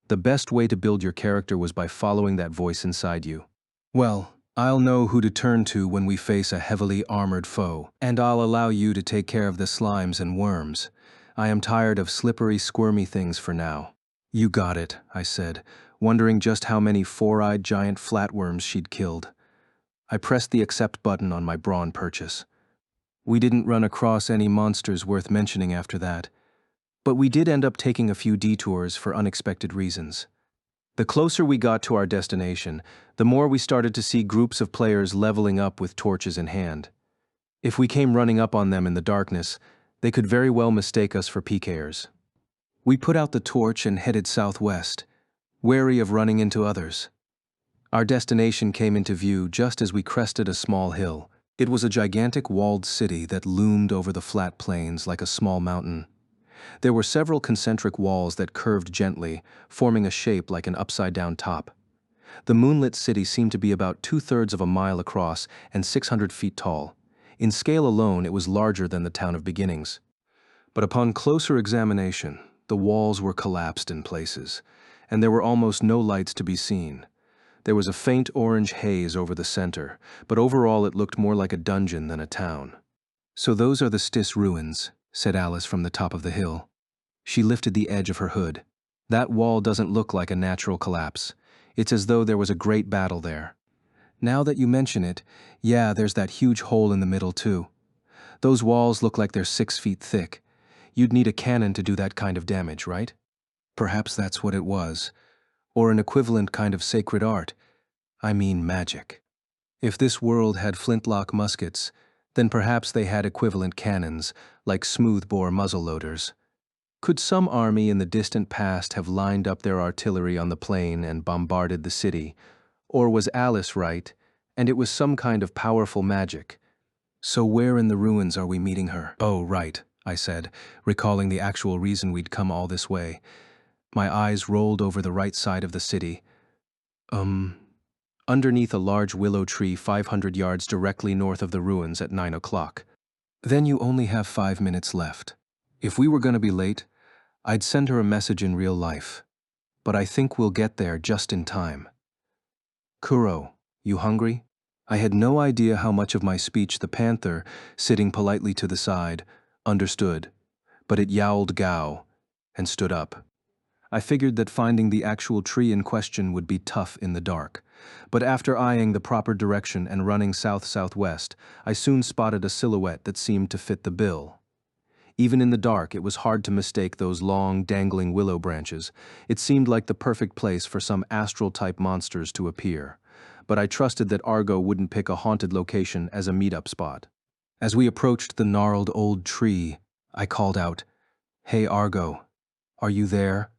The best way to build your character was by following that voice inside you. Well, I'll know who to turn to when we face a heavily armored foe, and I'll allow you to take care of the slimes and worms. I am tired of slippery, squirmy things for now. You got it, I said, wondering just how many four-eyed giant flatworms she'd killed. I pressed the accept button on my brawn purchase. We didn't run across any monsters worth mentioning after that, but we did end up taking a few detours for unexpected reasons. The closer we got to our destination, the more we started to see groups of players leveling up with torches in hand. If we came running up on them in the darkness, they could very well mistake us for PKers. We put out the torch and headed southwest, wary of running into others. Our destination came into view just as we crested a small hill. It was a gigantic walled city that loomed over the flat plains like a small mountain. There were several concentric walls that curved gently, forming a shape like an upside-down top. The moonlit city seemed to be about 2/3 of a mile across and 600 feet tall. In scale alone, it was larger than the town of Beginnings. But upon closer examination, the walls were collapsed in places, and there were almost no lights to be seen. There was a faint orange haze over the center, but overall it looked more like a dungeon than a town. "So those are the Stis ruins," said Alice from the top of the hill. She lifted the edge of her hood. "That wall doesn't look like a natural collapse. It's as though there was a great battle there. Now that you mention it, yeah, there's that huge hole in the middle too. Those walls look like they're 6 feet thick. You'd need a cannon to do that kind of damage, right?" Perhaps that's what it was. Or an equivalent kind of sacred art. I mean magic. If this world had flintlock muskets, then perhaps they had equivalent cannons, like smoothbore muzzleloaders. Could some army in the distant past have lined up their artillery on the plain and bombarded the city? Or was Alice right, and it was some kind of powerful magic? "So where in the ruins are we meeting her?" "Oh, right," I said, recalling the actual reason we'd come all this way. My eyes rolled over the right side of the city. Underneath a large willow tree 500 yards directly north of the ruins at 9 o'clock. Then you only have 5 minutes left. If we were going to be late, I'd send her a message in real life. But I think we'll get there just in time. Kuro, you hungry? I had no idea how much of my speech the panther, sitting politely to the side, understood, but it yowled "Gao" and stood up. I figured that finding the actual tree in question would be tough in the dark, but after eyeing the proper direction and running south-southwest, I soon spotted a silhouette that seemed to fit the bill. Even in the dark, it was hard to mistake those long, dangling willow branches. It seemed like the perfect place for some astral-type monsters to appear, but I trusted that Argo wouldn't pick a haunted location as a meet-up spot. As we approached the gnarled old tree, I called out, "Hey Argo, are you there?"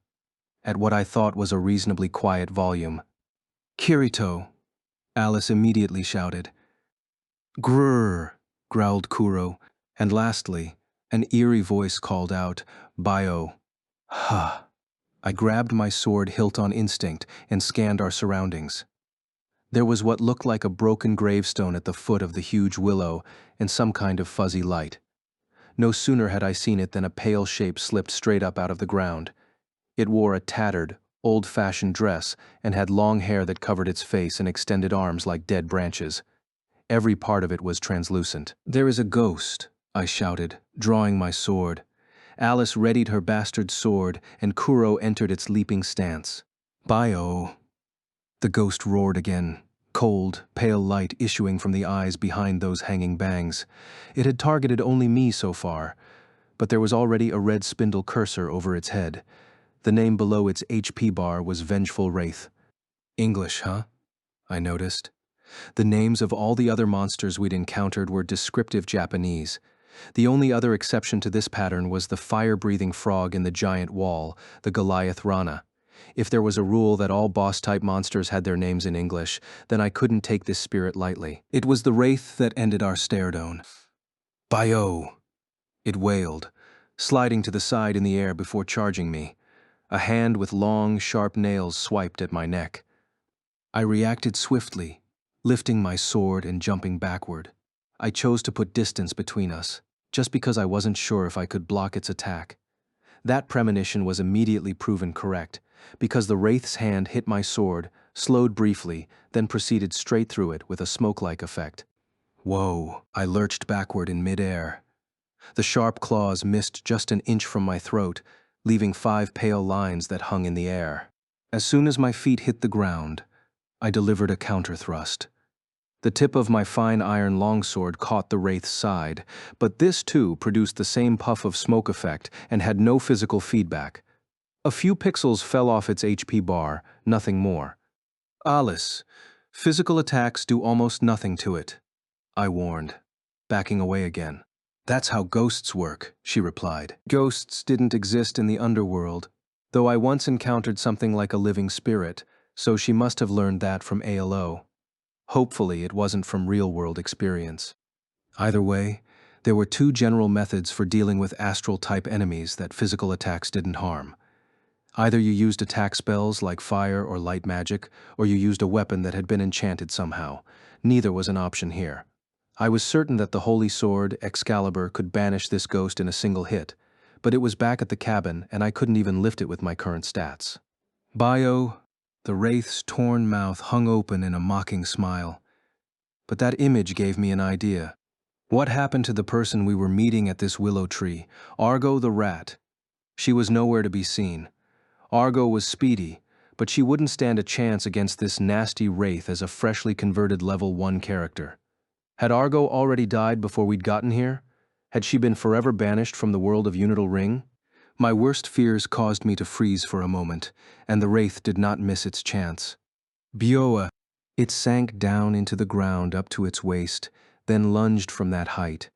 at what I thought was a reasonably quiet volume. "Kirito," Alice immediately shouted. "Grrr," growled Kuro, and lastly, an eerie voice called out, "Bio." "Huh." I grabbed my sword hilt on instinct and scanned our surroundings. There was what looked like a broken gravestone at the foot of the huge willow and some kind of fuzzy light. No sooner had I seen it than a pale shape slipped straight up out of the ground. It wore a tattered, old-fashioned dress and had long hair that covered its face and extended arms like dead branches. Every part of it was translucent. "There is a ghost," I shouted, drawing my sword. Alice readied her bastard sword, and Kuro entered its leaping stance. "Bio." The ghost roared again, cold, pale light issuing from the eyes behind those hanging bangs. It had targeted only me so far, but there was already a red spindle cursor over its head. The name below its HP bar was Vengeful Wraith. English, huh? I noticed. The names of all the other monsters we'd encountered were descriptive Japanese. The only other exception to this pattern was the fire-breathing frog in the giant wall, the Goliath Rana. If there was a rule that all boss-type monsters had their names in English, then I couldn't take this spirit lightly. It was the wraith that ended our stare-down. "Bio!" It wailed, sliding to the side in the air before charging me. A hand with long, sharp nails swiped at my neck. I reacted swiftly, lifting my sword and jumping backward. I chose to put distance between us, just because I wasn't sure if I could block its attack. That premonition was immediately proven correct, because the wraith's hand hit my sword, slowed briefly, then proceeded straight through it with a smoke-like effect. Whoa, I lurched backward in midair. The sharp claws missed just an inch from my throat, leaving 5 pale lines that hung in the air. As soon as my feet hit the ground, I delivered a counter-thrust. The tip of my fine iron longsword caught the wraith's side, but this too produced the same puff of smoke effect and had no physical feedback. A few pixels fell off its HP bar, nothing more. Alice, physical attacks do almost nothing to it, I warned, backing away again. That's how ghosts work, she replied. Ghosts didn't exist in the underworld, though I once encountered something like a living spirit, so she must have learned that from ALO. Hopefully, it wasn't from real-world experience. Either way, there were 2 general methods for dealing with astral-type enemies that physical attacks didn't harm. Either you used attack spells like fire or light magic, or you used a weapon that had been enchanted somehow. Neither was an option here. I was certain that the holy sword, Excalibur, could banish this ghost in a single hit, but it was back at the cabin and I couldn't even lift it with my current stats. Bio, the wraith's torn mouth hung open in a mocking smile. But that image gave me an idea. What happened to the person we were meeting at this willow tree? Argo the rat. She was nowhere to be seen. Argo was speedy, but she wouldn't stand a chance against this nasty wraith as a freshly converted level 1 character. Had Argo already died before we'd gotten here? Had she been forever banished from the world of Unital Ring? My worst fears caused me to freeze for a moment, and the wraith did not miss its chance. Bioa! It sank down into the ground up to its waist, then lunged from that height.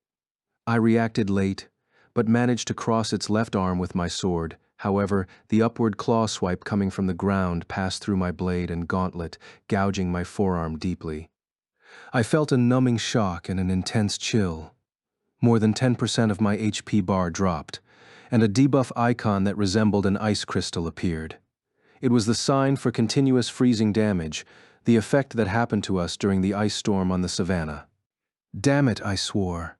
I reacted late, but managed to cross its left arm with my sword. However, the upward claw swipe coming from the ground passed through my blade and gauntlet, gouging my forearm deeply. I felt a numbing shock and an intense chill. More than 10% of my HP bar dropped, and a debuff icon that resembled an ice crystal appeared. It was the sign for continuous freezing damage, the effect that happened to us during the ice storm on the savannah. Damn it, I swore.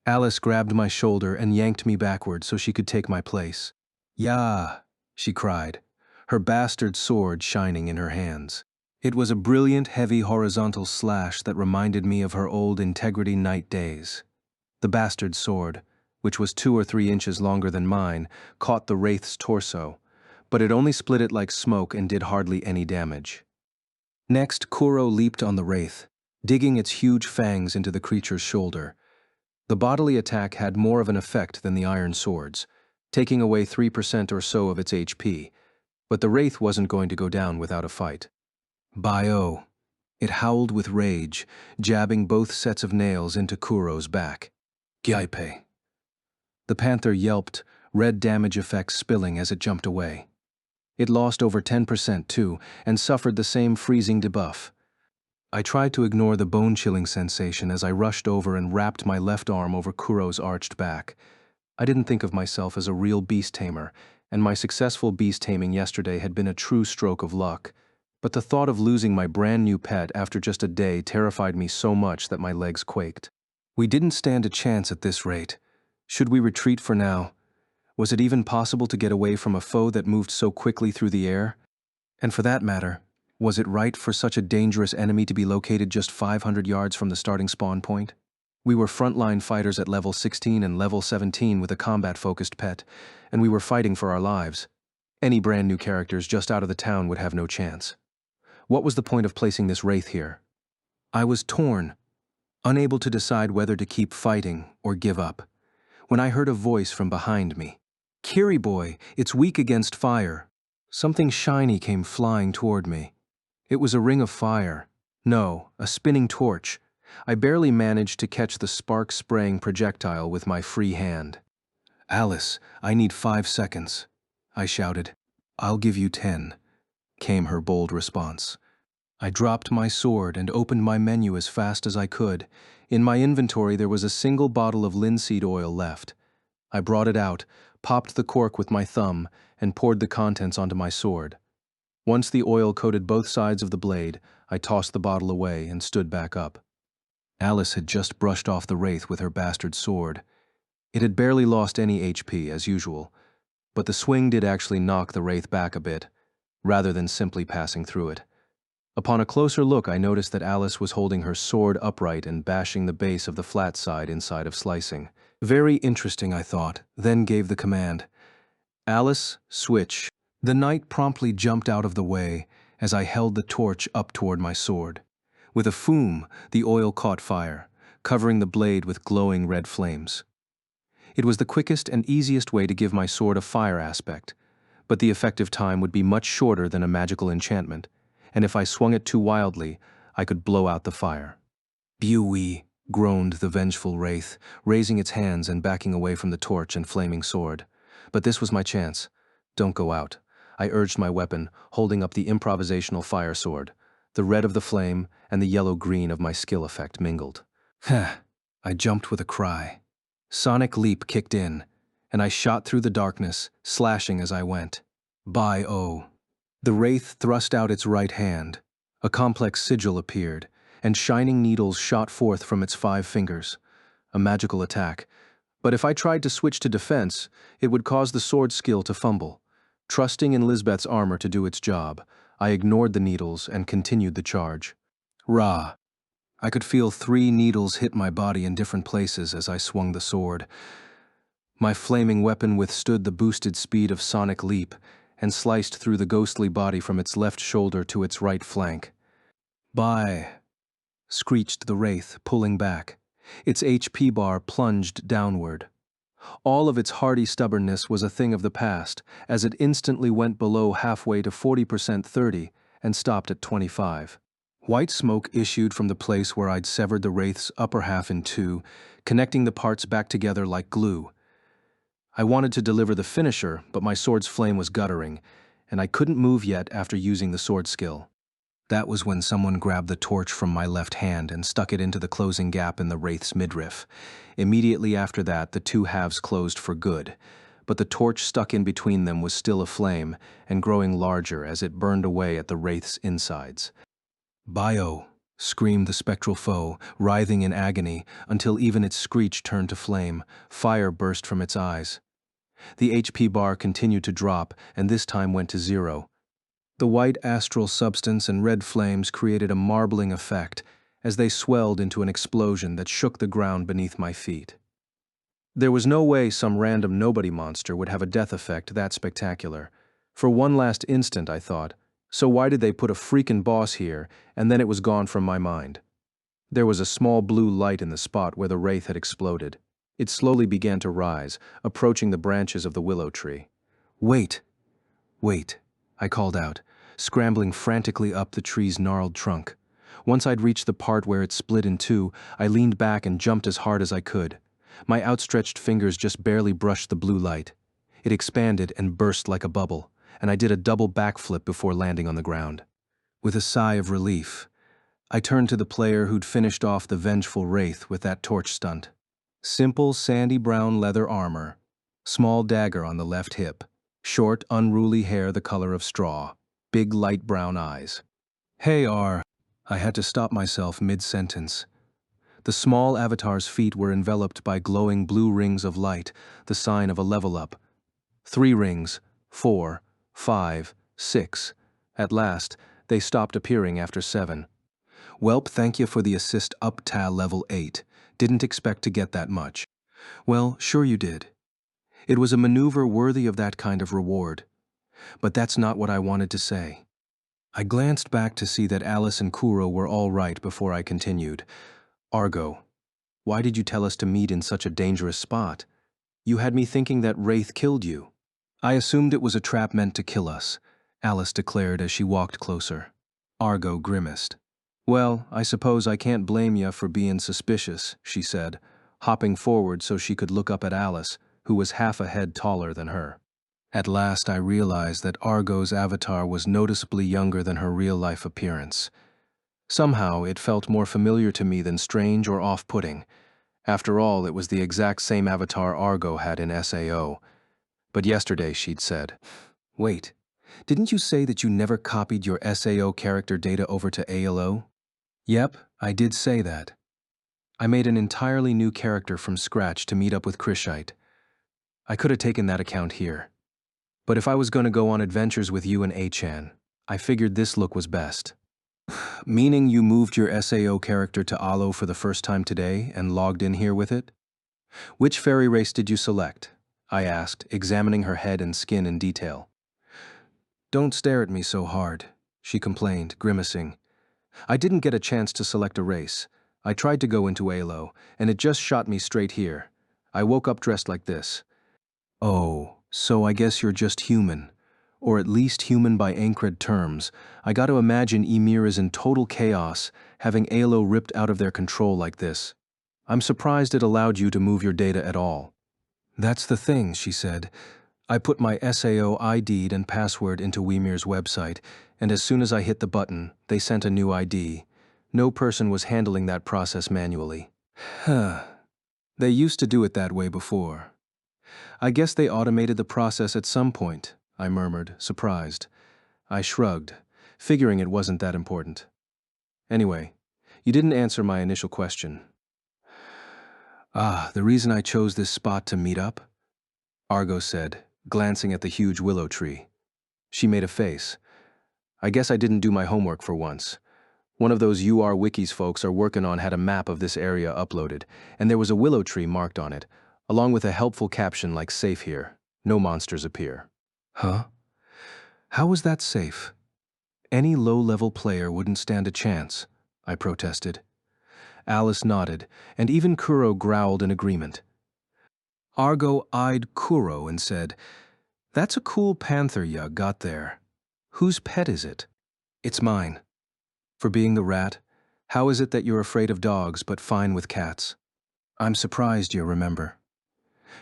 Alice grabbed my shoulder and yanked me backward so she could take my place. "Yeah," she cried, her bastard sword shining in her hands. It was a brilliant, heavy horizontal slash that reminded me of her old Integrity Knight days. The bastard sword, which was 2 or 3 inches longer than mine, caught the wraith's torso, but it only split it like smoke and did hardly any damage. Next, Kuro leaped on the wraith, digging its huge fangs into the creature's shoulder. The bodily attack had more of an effect than the iron swords, taking away 3% or so of its HP, but the wraith wasn't going to go down without a fight. Bio! It howled with rage, jabbing both sets of nails into Kuro's back. Gyaipe! The panther yelped, red damage effects spilling as it jumped away. It lost over 10% too, and suffered the same freezing debuff. I tried to ignore the bone-chilling sensation as I rushed over and wrapped my left arm over Kuro's arched back. I didn't think of myself as a real beast tamer, and my successful beast taming yesterday had been a true stroke of luck. But the thought of losing my brand new pet after just a day terrified me so much that my legs quaked. We didn't stand a chance at this rate. Should we retreat for now? Was it even possible to get away from a foe that moved so quickly through the air? And for that matter, was it right for such a dangerous enemy to be located just 500 yards from the starting spawn point? We were frontline fighters at level 16 and level 17 with a combat-focused pet, and we were fighting for our lives. Any brand new characters just out of the town would have no chance. What was the point of placing this wraith here? I was torn, unable to decide whether to keep fighting or give up, when I heard a voice from behind me. "Kiri boy, it's weak against fire." Something shiny came flying toward me. It was a ring of fire. No, a spinning torch. I barely managed to catch the spark-spraying projectile with my free hand. "Alice, I need 5 seconds," I shouted. "I'll give you 10, came her bold response. I dropped my sword and opened my menu as fast as I could. In my inventory there was a single bottle of linseed oil left. I brought it out, popped the cork with my thumb, and poured the contents onto my sword. Once the oil coated both sides of the blade, I tossed the bottle away and stood back up. Alice had just brushed off the wraith with her bastard sword. It had barely lost any HP, as usual, but the swing did actually knock the wraith back a bit, rather than simply passing through it. Upon a closer look, I noticed that Alice was holding her sword upright and bashing the base of the flat side inside of slicing. Very interesting, I thought, then gave the command. Alice, switch. The knight promptly jumped out of the way as I held the torch up toward my sword. With a foom, the oil caught fire, covering the blade with glowing red flames. It was the quickest and easiest way to give my sword a fire aspect, but the effective time would be much shorter than a magical enchantment, and if I swung it too wildly, I could blow out the fire. "Bewee," groaned the vengeful wraith, raising its hands and backing away from the torch and flaming sword. But this was my chance. "Don't go out," I urged my weapon, holding up the improvisational fire sword. The red of the flame and the yellow-green of my skill effect mingled. Heh! I jumped with a cry. Sonic leap kicked in, and I shot through the darkness, slashing as I went. By-oh! The wraith thrust out its right hand. A complex sigil appeared, and shining needles shot forth from its 5 fingers. A magical attack. But if I tried to switch to defense, it would cause the sword skill to fumble. Trusting in Lisbeth's armor to do its job, I ignored the needles and continued the charge. Rah! I could feel 3 needles hit my body in different places as I swung the sword. My flaming weapon withstood the boosted speed of Sonic Leap and sliced through the ghostly body from its left shoulder to its right flank. "Bye," screeched the wraith, pulling back. Its HP bar plunged downward. All of its hardy stubbornness was a thing of the past, as it instantly went below halfway to 40% 30 and stopped at 25. White smoke issued from the place where I'd severed the wraith's upper half in 2, connecting the parts back together like glue. I wanted to deliver the finisher, but my sword's flame was guttering, and I couldn't move yet after using the sword skill. That was when someone grabbed the torch from my left hand and stuck it into the closing gap in the wraith's midriff. Immediately after that, the 2 halves closed for good, but the torch stuck in between them was still aflame and growing larger as it burned away at the wraith's insides. "Bio!" screamed the spectral foe, writhing in agony until even its screech turned to flame. Fire burst from its eyes. The HP bar continued to drop, and this time went to 0. The white astral substance and red flames created a marbling effect as they swelled into an explosion that shook the ground beneath my feet. There was no way some random nobody monster would have a death effect that spectacular. For one last instant, I thought, so why did they put a freaking boss here, and then it was gone from my mind. There was a small blue light in the spot where the wraith had exploded. It slowly began to rise, approaching the branches of the willow tree. "Wait! Wait!" I called out, scrambling frantically up the tree's gnarled trunk. Once I'd reached the part where it split in 2, I leaned back and jumped as hard as I could. My outstretched fingers just barely brushed the blue light. It expanded and burst like a bubble, and I did a double backflip before landing on the ground. With a sigh of relief, I turned to the player who'd finished off the vengeful wraith with that torch stunt. Simple sandy brown leather armor, small dagger on the left hip, short, unruly hair the color of straw, big light brown eyes. "Hey, R." I had to stop myself mid-sentence. The small avatar's feet were enveloped by glowing blue rings of light, the sign of a level up. 3 rings, 4, 5, 6. At last, they stopped appearing after 7. "Welp, thank you for the assist up ta level 8. Didn't expect to get that much." "Well, sure you did. It was a maneuver worthy of that kind of reward. But that's not what I wanted to say." I glanced back to see that Alice and Kuro were all right before I continued. "Argo, why did you tell us to meet in such a dangerous spot? You had me thinking that wraith killed you." "I assumed it was a trap meant to kill us," Alice declared as she walked closer. Argo grimaced. "Well, I suppose I can't blame you for being suspicious," she said, hopping forward so she could look up at Alice, who was half a head taller than her. At last I realized that Argo's avatar was noticeably younger than her real-life appearance. Somehow it felt more familiar to me than strange or off-putting. After all, it was the exact same avatar Argo had in SAO. But yesterday she'd said, "Wait, didn't you say that you never copied your SAO character data over to ALO?" "Yep, I did say that." I made an entirely new character from scratch to meet up with Krishite. I could have taken that account here. But if I was going to go on adventures with you and A-chan, I figured this look was best. Meaning you moved your SAO character to Alo for the first time today and logged in here with it? Which fairy race did you select? I asked, examining her head and skin in detail. Don't stare at me so hard, she complained, grimacing. I didn't get a chance to select a race. I tried to go into Alo, and it just shot me straight here. I woke up dressed like this. Oh, so I guess you're just human. Or at least human by Ankred terms. I gotta imagine Ymir is in total chaos, having Alo ripped out of their control like this. I'm surprised it allowed you to move your data at all. That's the thing, she said. I put my SAO ID and password into Ymir's website, and as soon as I hit the button, they sent a new ID. No person was handling that process manually. Huh. They used to do it that way before. I guess they automated the process at some point, I murmured, surprised. I shrugged, figuring it wasn't that important. Anyway, you didn't answer my initial question. The reason I chose this spot to meet up? Argo said, glancing at the huge willow tree. She made a face. I guess I didn't do my homework for once. One of those UR Wikis folks are working on had a map of this area uploaded, and there was a willow tree marked on it, along with a helpful caption like "Safe here. No monsters appear." Huh? How was that safe? Any low-level player wouldn't stand a chance, I protested. Alice nodded, and even Kuro growled in agreement. Argo eyed Kuro and said, "That's a cool panther you got there. Whose pet is it?" "It's mine." "For being the rat, how is it that you're afraid of dogs but fine with cats?" "I'm surprised you remember.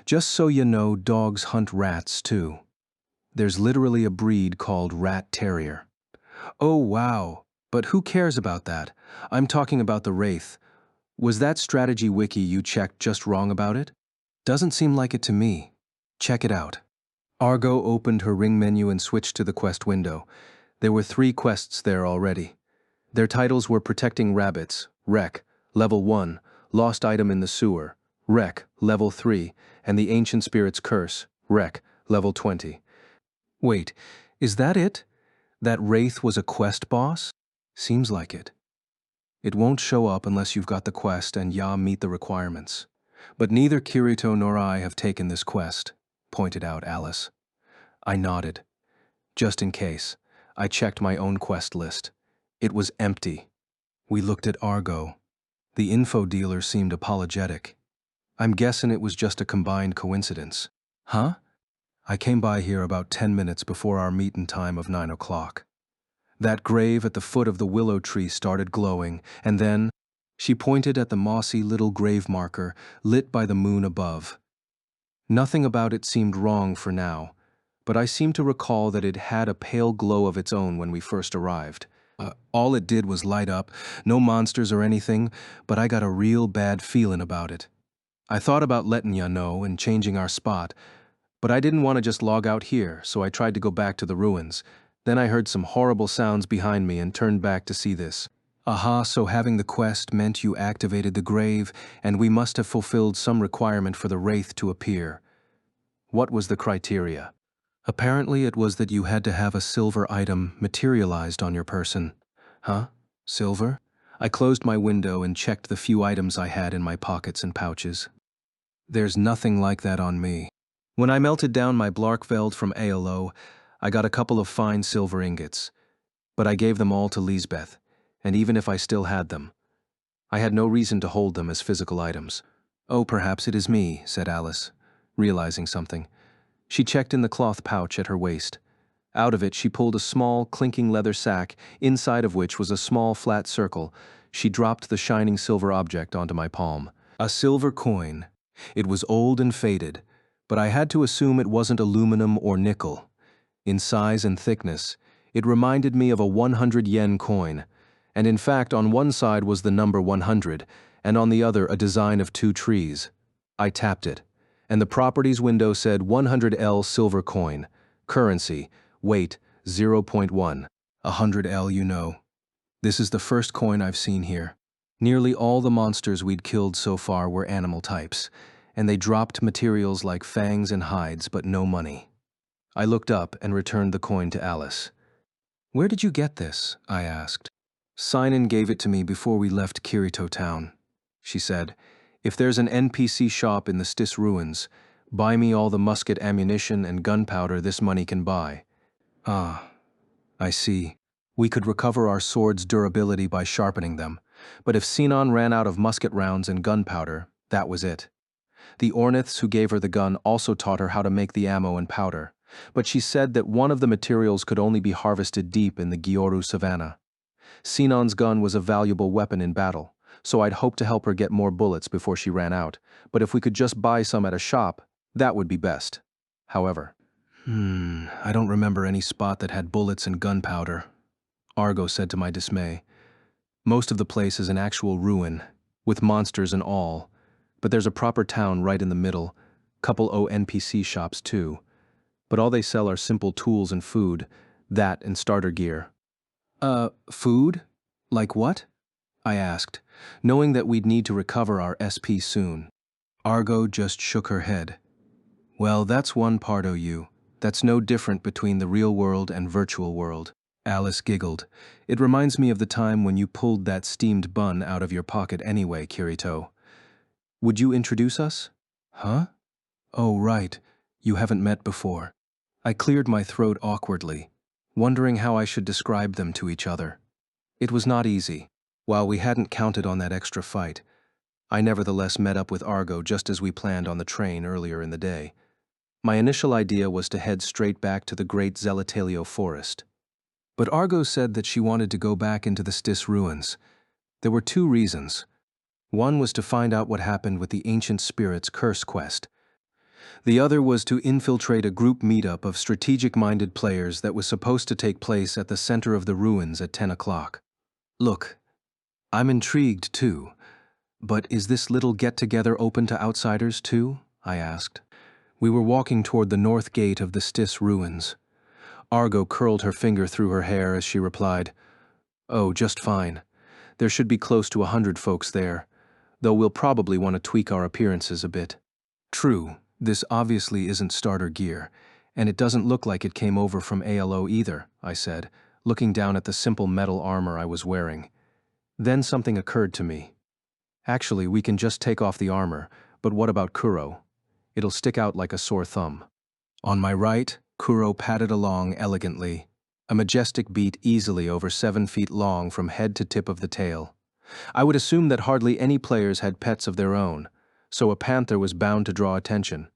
Just so you know, dogs hunt rats too. There's literally a breed called rat terrier." "Oh, wow. But who cares about that? I'm talking about the Wraith. Was that strategy wiki you checked just wrong about it?" "Doesn't seem like it to me. Check it out." Argo opened her ring menu and switched to the quest window. There were 3 quests there already. Their titles were Protecting Rabbits, Wreck, Level 1, Lost Item in the Sewer, Wreck, Level 3, and The Ancient Spirit's Curse, Wreck, Level 20. Wait, is that it? That Wraith was a quest boss? Seems like it. It won't show up unless you've got the quest and ya meet the requirements. But neither Kirito nor I have taken this quest, pointed out Alice. I nodded. Just in case, I checked my own quest list. It was empty. We looked at Argo. The info dealer seemed apologetic. I'm guessing it was just a combined coincidence. Huh? I came by here about 10 minutes before our meeting time of 9 o'clock. That grave at the foot of the willow tree started glowing, and then she pointed at the mossy little grave marker lit by the moon above. Nothing about it seemed wrong for now, but I seem to recall that it had a pale glow of its own when we first arrived. All it did was light up, no monsters or anything, but I got a real bad feeling about it. I thought about letting ya know and changing our spot, but I didn't want to just log out here, so I tried to go back to the ruins. Then I heard some horrible sounds behind me and turned back to see this. Aha, so having the quest meant you activated the grave, and we must have fulfilled some requirement for the Wraith to appear. What was the criteria? Apparently it was that you had to have a silver item materialized on your person. Huh? Silver? I closed my window and checked the few items I had in my pockets and pouches. There's nothing like that on me. When I melted down my Blarkveld from ALO, I got a couple of fine silver ingots, but I gave them all to Lisbeth, and even if I still had them, I had no reason to hold them as physical items. "Oh, perhaps it is me," said Alice, realizing something. She checked in the cloth pouch at her waist. Out of it she pulled a small, clinking leather sack, inside of which was a small, flat circle. She dropped the shining silver object onto my palm. A silver coin. It was old and faded, but I had to assume it wasn't aluminum or nickel. In size and thickness, it reminded me of a 100 yen coin, and in fact on one side was the number 100, and on the other a design of 2 trees. I tapped it, and the properties window said 100L silver coin, currency, weight 0.1, 100L, you know. This is the first coin I've seen here. Nearly all the monsters we'd killed so far were animal types, and they dropped materials like fangs and hides, but no money. I looked up and returned the coin to Alice. "Where did you get this?" I asked. "Sinan gave it to me before we left Kirito town," she said. "If there's an NPC shop in the Stis ruins, buy me all the musket ammunition and gunpowder this money can buy." "Ah, I see. We could recover our swords' durability by sharpening them, but if Sinan ran out of musket rounds and gunpowder, that was it. The Orniths who gave her the gun also taught her how to make the ammo and powder, but she said that one of the materials could only be harvested deep in the Gyoru savannah. Sinan's gun was a valuable weapon in battle, so I'd hoped to help her get more bullets before she ran out, but if we could just buy some at a shop, that would be best. However, I don't remember any spot that had bullets and gunpowder," Argo said to my dismay. "Most of the place is an actual ruin, with monsters and all, but there's a proper town right in the middle, couple NPC shops too. But all they sell are simple tools and food, that and starter gear." Food? Like what?" I asked, knowing that we'd need to recover our SP soon. Argo just shook her head. "Well, that's one part of you. That's no different between the real world and virtual world." Alice giggled. "It reminds me of the time when you pulled that steamed bun out of your pocket anyway, Kirito. Would you introduce us?" "Huh? Oh, right. You haven't met before." I cleared my throat awkwardly, wondering how I should describe them to each other. It was not easy. While we hadn't counted on that extra fight, I nevertheless met up with Argo just as we planned on the train earlier in the day. My initial idea was to head straight back to the great Zelatelio forest. But Argo said that she wanted to go back into the Stis ruins. There were two reasons. One was to find out what happened with the Ancient Spirit's curse quest. The other was to infiltrate a group meetup of strategic-minded players that was supposed to take place at the center of the ruins at 10 o'clock. Look, I'm intrigued too, but is this little get-together open to outsiders too? I asked. We were walking toward the north gate of the Stis ruins. Argo curled her finger through her hair as she replied, "Oh, just fine. There should be close to 100 folks there, though we'll probably want to tweak our appearances a bit." "True, this obviously isn't starter gear, and it doesn't look like it came over from ALO either," I said, looking down at the simple metal armor I was wearing. Then something occurred to me. "Actually, we can just take off the armor, but what about Kuro? It'll stick out like a sore thumb." On my right, Kuro padded along elegantly, a majestic beat easily over 7 feet long from head to tip of the tail. I would assume that hardly any players had pets of their own, so a panther was bound to draw attention.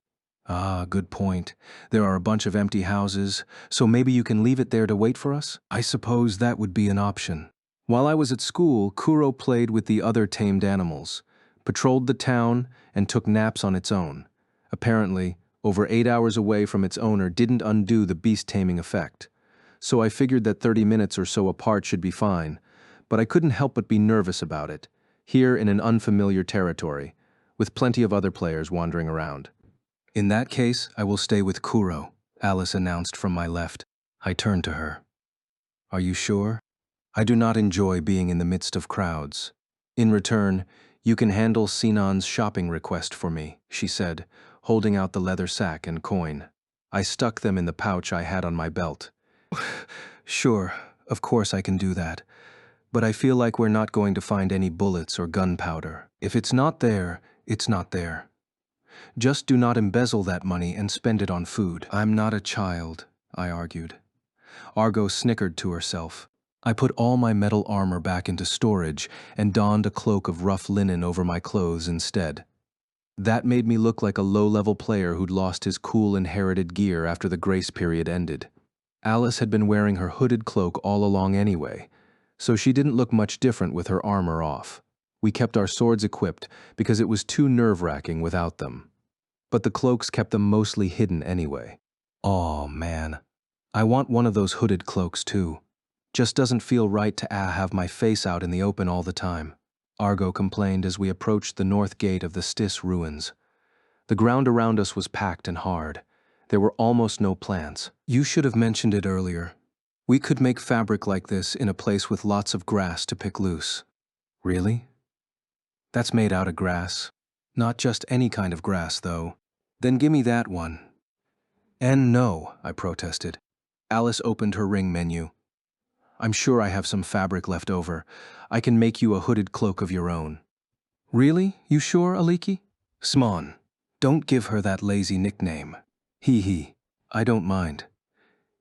"Ah, good point. There are a bunch of empty houses, so maybe you can leave it there to wait for us? I suppose that would be an option." While I was at school, Kuro played with the other tamed animals, patrolled the town, and took naps on its own. Apparently, over 8 hours away from its owner didn't undo the beast-taming effect. So I figured that 30 minutes or so apart should be fine, but I couldn't help but be nervous about it, here in an unfamiliar territory, with plenty of other players wandering around. "In that case, I will stay with Kuro," Alice announced from my left. I turned to her. "Are you sure? I do not enjoy being in the midst of crowds. In return, you can handle Sinan's shopping request for me," she said, holding out the leather sack and coin. I stuck them in the pouch I had on my belt. "Sure, of course I can do that. But I feel like we're not going to find any bullets or gunpowder. If it's not there, it's not there. Just do not embezzle that money and spend it on food." "I'm not a child," I argued. Argo snickered to herself. I put all my metal armor back into storage and donned a cloak of rough linen over my clothes instead. That made me look like a low-level player who'd lost his cool inherited gear after the grace period ended. Alice had been wearing her hooded cloak all along anyway, so she didn't look much different with her armor off. We kept our swords equipped because it was too nerve-wracking without them. But the cloaks kept them mostly hidden anyway. "Aw, man. I want one of those hooded cloaks too. Just doesn't feel right to have my face out in the open all the time," Argo complained as we approached the north gate of the Stis ruins. The ground around us was packed and hard. There were almost no plants. "You should have mentioned it earlier. We could make fabric like this in a place with lots of grass to pick loose." "Really? That's made out of grass. Not just any kind of grass, though. Then gimme that one. And no, I protested. Alice opened her ring menu. I'm sure I have some fabric left over. I can make you a hooded cloak of your own. Really? You sure, Aliki? Smon, don't give her that lazy nickname. Hee hee. I don't mind.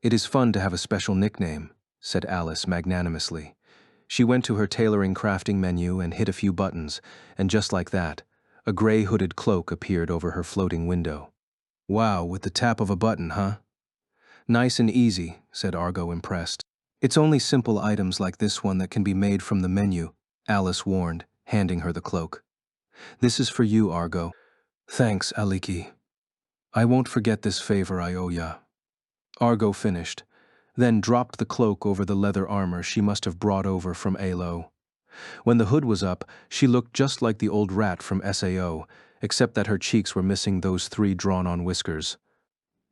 It is fun to have a special nickname, said Alice magnanimously. She went to her tailoring crafting menu and hit a few buttons, and just like that, a gray hooded cloak appeared over her floating window. Wow, with the tap of a button, huh? Nice and easy, said Argo, impressed. It's only simple items like this one that can be made from the menu, Alice warned, handing her the cloak. This is for you, Argo. Thanks, Aliki. I won't forget this favor I owe ya. Argo finished, then dropped the cloak over the leather armor she must have brought over from Alo. When the hood was up, she looked just like the old rat from SAO, except that her cheeks were missing those 3 drawn-on whiskers.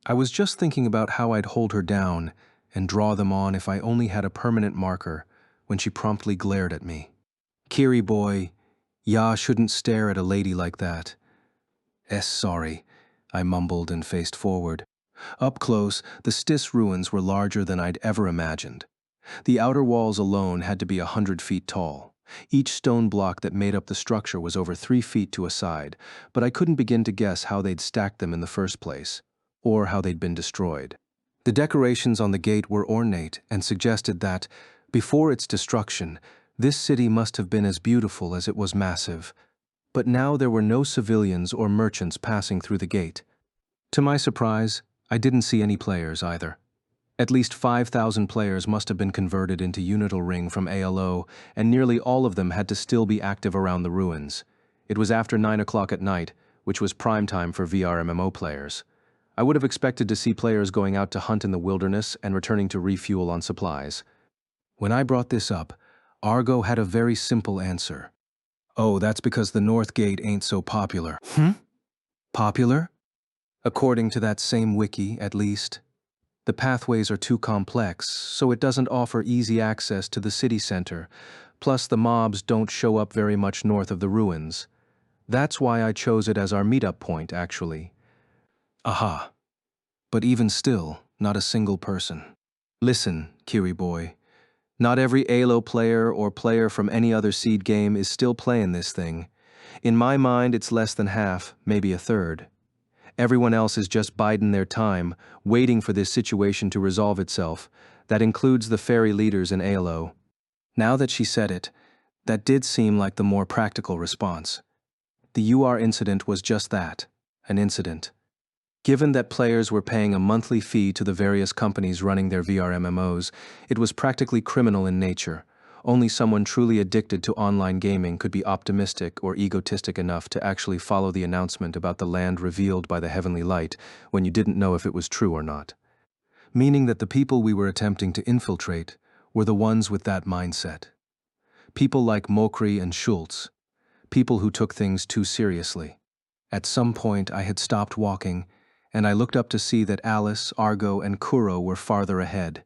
I was just thinking about how I'd hold her down and draw them on if I only had a permanent marker, when she promptly glared at me. Kiri boy, ya shouldn't stare at a lady like that. Sorry, I mumbled and faced forward. Up close, the Stis ruins were larger than I'd ever imagined. The outer walls alone had to be 100 feet tall. Each stone block that made up the structure was over 3 feet to a side, but I couldn't begin to guess how they'd stacked them in the first place, or how they'd been destroyed. The decorations on the gate were ornate and suggested that, before its destruction, this city must have been as beautiful as it was massive. But now there were no civilians or merchants passing through the gate. To my surprise, I didn't see any players either. At least 5,000 players must have been converted into Unital Ring from ALO, and nearly all of them had to still be active around the ruins. It was after 9 o'clock at night, which was prime time for VR MMO players. I would have expected to see players going out to hunt in the wilderness and returning to refuel on supplies. When I brought this up, Argo had a very simple answer. Oh, that's because the North Gate ain't so popular. Popular? According to that same wiki, at least. The pathways are too complex, so it doesn't offer easy access to the city center, plus the mobs don't show up very much north of the ruins. That's why I chose it as our meetup point, actually. Aha. But even still, not a single person. Listen, Kiri boy. Not every ALO player or player from any other seed game is still playing this thing. In my mind, it's less than half, maybe a third. Everyone else is just biding their time, waiting for this situation to resolve itself. That includes the fairy leaders in ALO. Now that she said it, that did seem like the more practical response. The UR incident was just that, an incident. Given that players were paying a monthly fee to the various companies running their VR MMOs, it was practically criminal in nature. Only someone truly addicted to online gaming could be optimistic or egotistic enough to actually follow the announcement about the land revealed by the heavenly light when you didn't know if it was true or not. Meaning that the people we were attempting to infiltrate were the ones with that mindset. People like Mokri and Schultz. People who took things too seriously. At some point I had stopped walking, and I looked up to see that Alice, Argo, and Kuro were farther ahead,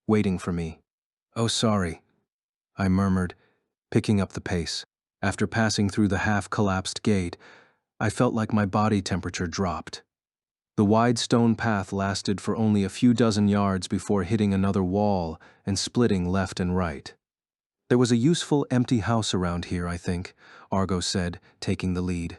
waiting for me. Oh, sorry, I murmured, picking up the pace. After passing through the half-collapsed gate, I felt like my body temperature dropped. The wide stone path lasted for only a few dozen yards before hitting another wall and splitting left and right. There was a useful empty house around here, I think, Argo said, taking the lead.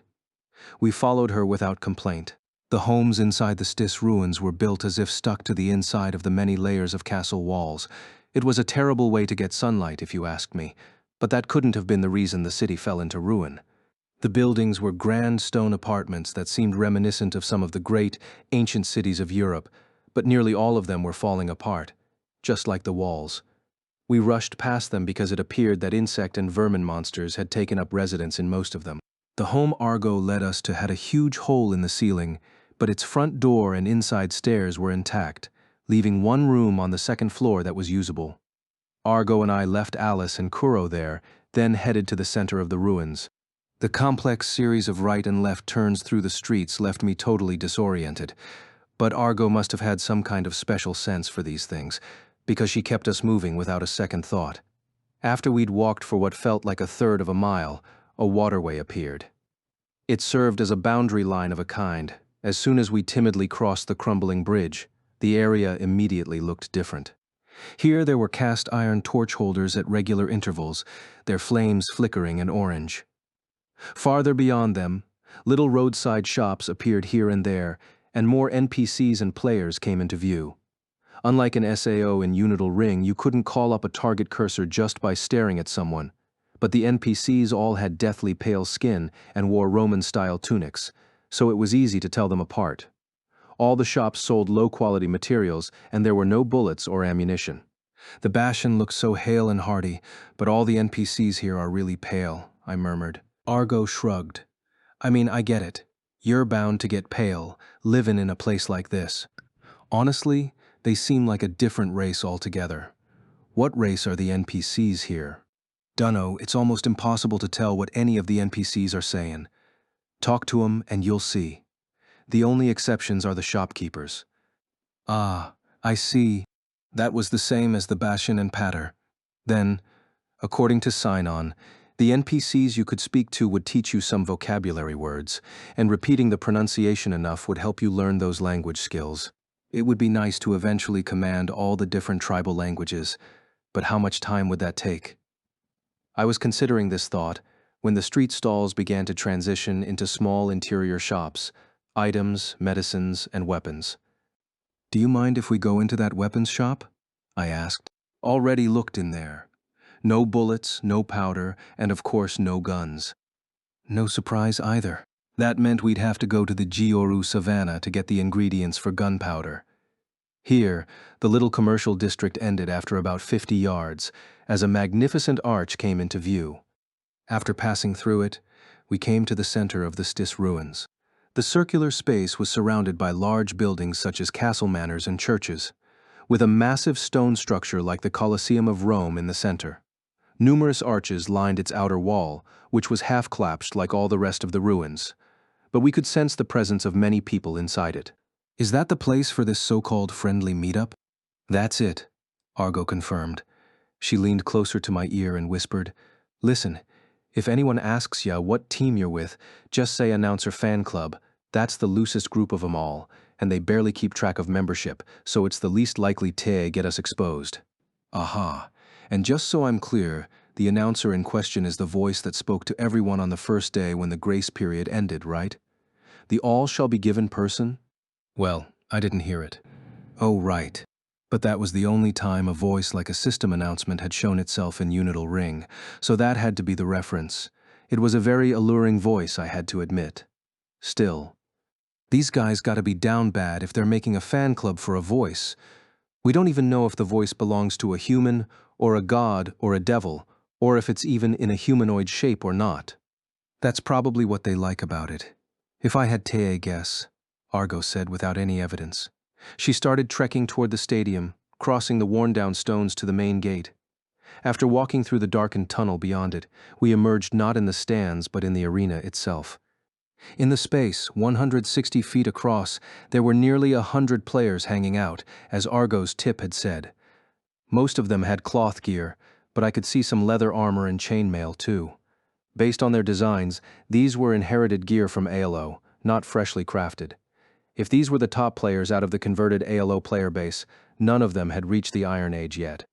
We followed her without complaint. The homes inside the Stis ruins were built as if stuck to the inside of the many layers of castle walls. It was a terrible way to get sunlight, if you asked me, but that couldn't have been the reason the city fell into ruin. The buildings were grand stone apartments that seemed reminiscent of some of the great, ancient cities of Europe, but nearly all of them were falling apart, just like the walls. We rushed past them because it appeared that insect and vermin monsters had taken up residence in most of them. The home Argo led us to had a huge hole in the ceiling, but its front door and inside stairs were intact, leaving one room on the second floor that was usable. Argo and I left Alice and Kuro there, then headed to the center of the ruins. The complex series of right and left turns through the streets left me totally disoriented, but Argo must have had some kind of special sense for these things, because she kept us moving without a second thought. After we'd walked for what felt like a third of a mile, a waterway appeared. It served as a boundary line of a kind. As soon as we timidly crossed the crumbling bridge, the area immediately looked different. Here there were cast iron torch holders at regular intervals, their flames flickering in orange. Farther beyond them, little roadside shops appeared here and there, and more NPCs and players came into view. Unlike an SAO in Unital Ring, you couldn't call up a target cursor just by staring at someone, but the NPCs all had deathly pale skin and wore Roman-style tunics, so it was easy to tell them apart. All the shops sold low-quality materials, and there were no bullets or ammunition. The Bastion looks so hale and hearty, but all the NPCs here are really pale, I murmured. Argo shrugged. I mean, I get it. You're bound to get pale, livin' in a place like this. Honestly, they seem like a different race altogether. What race are the NPCs here? Dunno, it's almost impossible to tell what any of the NPCs are saying. Talk to 'em and you'll see. The only exceptions are the shopkeepers. Ah, I see. That was the same as the Bastion and Patter. Then, according to Sign-On, the NPCs you could speak to would teach you some vocabulary words, and repeating the pronunciation enough would help you learn those language skills. It would be nice to eventually command all the different tribal languages, but how much time would that take? I was considering this thought when the street stalls began to transition into small interior shops, items, medicines, and weapons. Do you mind if we go into that weapons shop? I asked. Already looked in there. No bullets, no powder, and of course no guns. No surprise either. That meant we'd have to go to the Gioru Savannah to get the ingredients for gunpowder. Here, the little commercial district ended after about 50 yards, as a magnificent arch came into view. After passing through it, we came to the center of the Stis ruins. The circular space was surrounded by large buildings such as castle manors and churches, with a massive stone structure like the Colosseum of Rome in the center. Numerous arches lined its outer wall, which was half-collapsed like all the rest of the ruins, but we could sense the presence of many people inside it. Is that the place for this so-called friendly meetup? That's it, Argo confirmed. She leaned closer to my ear and whispered, Listen, if anyone asks ya what team you're with, just say Announcer Fan Club. That's the loosest group of 'em all, and they barely keep track of membership, so it's the least likely to get us exposed. Aha. And just so I'm clear, the announcer in question is the voice that spoke to everyone on the first day when the grace period ended, right? The all shall be given person? Well, I didn't hear it. Oh, right. But that was the only time a voice like a system announcement had shown itself in Unital Ring, so that had to be the reference. It was a very alluring voice, I had to admit. Still, these guys gotta be down bad if they're making a fan club for a voice. We don't even know if the voice belongs to a human, or a god, or a devil, or if it's even in a humanoid shape or not. That's probably what they like about it. If I had to guess, Argo said without any evidence. She started trekking toward the stadium, crossing the worn-down stones to the main gate. After walking through the darkened tunnel beyond it, we emerged not in the stands but in the arena itself. In the space, 160 feet across, there were nearly 100 players hanging out, as Argo's tip had said. Most of them had cloth gear, but I could see some leather armor and chainmail too. Based on their designs, these were inherited gear from ALO, not freshly crafted. If these were the top players out of the converted ALO player base, none of them had reached the Iron Age yet.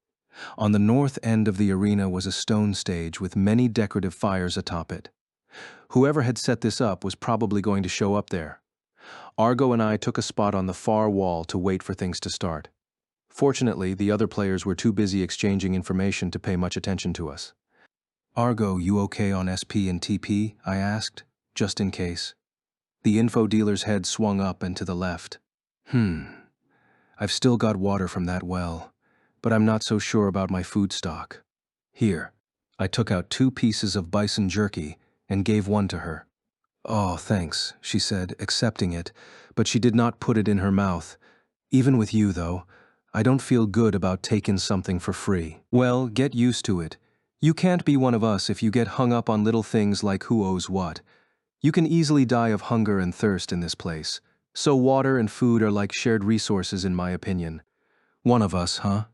On the north end of the arena was a stone stage with many decorative fires atop it. Whoever had set this up was probably going to show up there. Argo and I took a spot on the far wall to wait for things to start. Fortunately, the other players were too busy exchanging information to pay much attention to us. Argo, you okay on SP and TP? I asked, just in case. The info dealer's head swung up and to the left. I've still got water from that well, but I'm not so sure about my food stock. Here. I took out 2 pieces of bison jerky and gave one to her. Oh, thanks, she said, accepting it, but she did not put it in her mouth. Even with you, though, I don't feel good about taking something for free. Well, get used to it. You can't be one of us if you get hung up on little things like who owes what. You can easily die of hunger and thirst in this place, so water and food are like shared resources in my opinion. One of us, huh?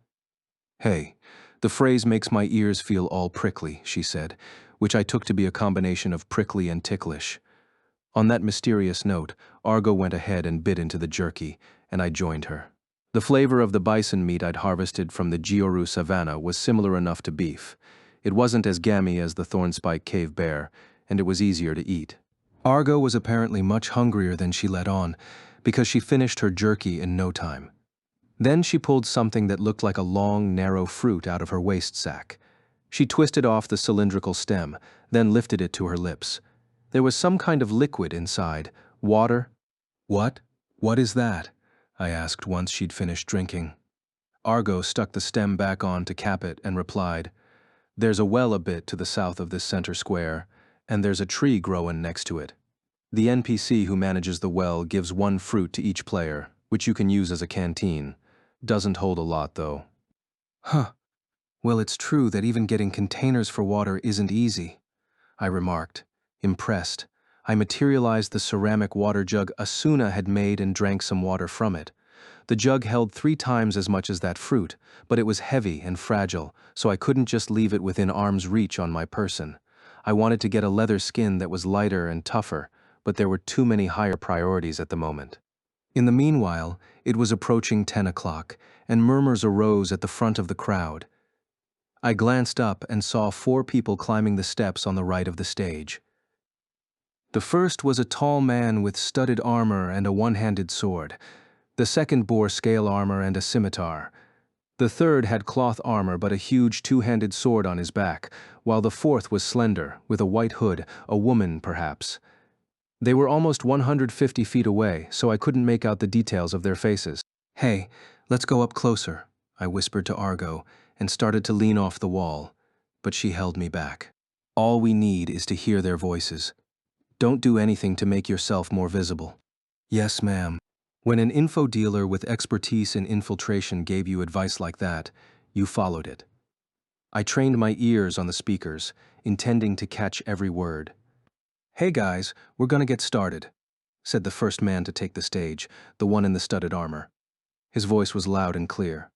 Hey, the phrase makes my ears feel all prickly, she said. which I took to be a combination of prickly and ticklish. On that mysterious note, Argo went ahead and bit into the jerky, and I joined her. The flavor of the bison meat I'd harvested from the Gioru savanna was similar enough to beef. It wasn't as gammy as the thornspike cave bear, and it was easier to eat. Argo was apparently much hungrier than she let on, because she finished her jerky in no time. Then she pulled something that looked like a long, narrow fruit out of her waist sack. She twisted off the cylindrical stem, then lifted it to her lips. There was some kind of liquid inside. Water? What? What is that? I asked once she'd finished drinking. Argo stuck the stem back on to cap it and replied, "There's a well a bit to the south of this center square, and there's a tree growin' next to it. The NPC who manages the well gives one fruit to each player, which you can use as a canteen. Doesn't hold a lot, though." Huh. Well, it's true that even getting containers for water isn't easy, I remarked. Impressed, I materialized the ceramic water jug Asuna had made and drank some water from it. The jug held 3 times as much as that fruit, but it was heavy and fragile, so I couldn't just leave it within arm's reach on my person. I wanted to get a leather skin that was lighter and tougher, but there were too many higher priorities at the moment. In the meanwhile, it was approaching 10 o'clock, and murmurs arose at the front of the crowd. I glanced up and saw 4 people climbing the steps on the right of the stage. The first was a tall man with studded armor and a one-handed sword. The second bore scale armor and a scimitar. The third had cloth armor but a huge 2-handed sword on his back, while the fourth was slender, with a white hood, a woman perhaps. They were almost 150 feet away, so I couldn't make out the details of their faces. "Hey, let's go up closer," I whispered to Argo, and started to lean off the wall, but she held me back. "All we need is to hear their voices. Don't do anything to make yourself more visible." "Yes, ma'am." When an info dealer with expertise in infiltration gave you advice like that, you followed it. I trained my ears on the speakers, intending to catch every word. "Hey guys, we're gonna get started," said the first man to take the stage, the one in the studded armor. His voice was loud and clear.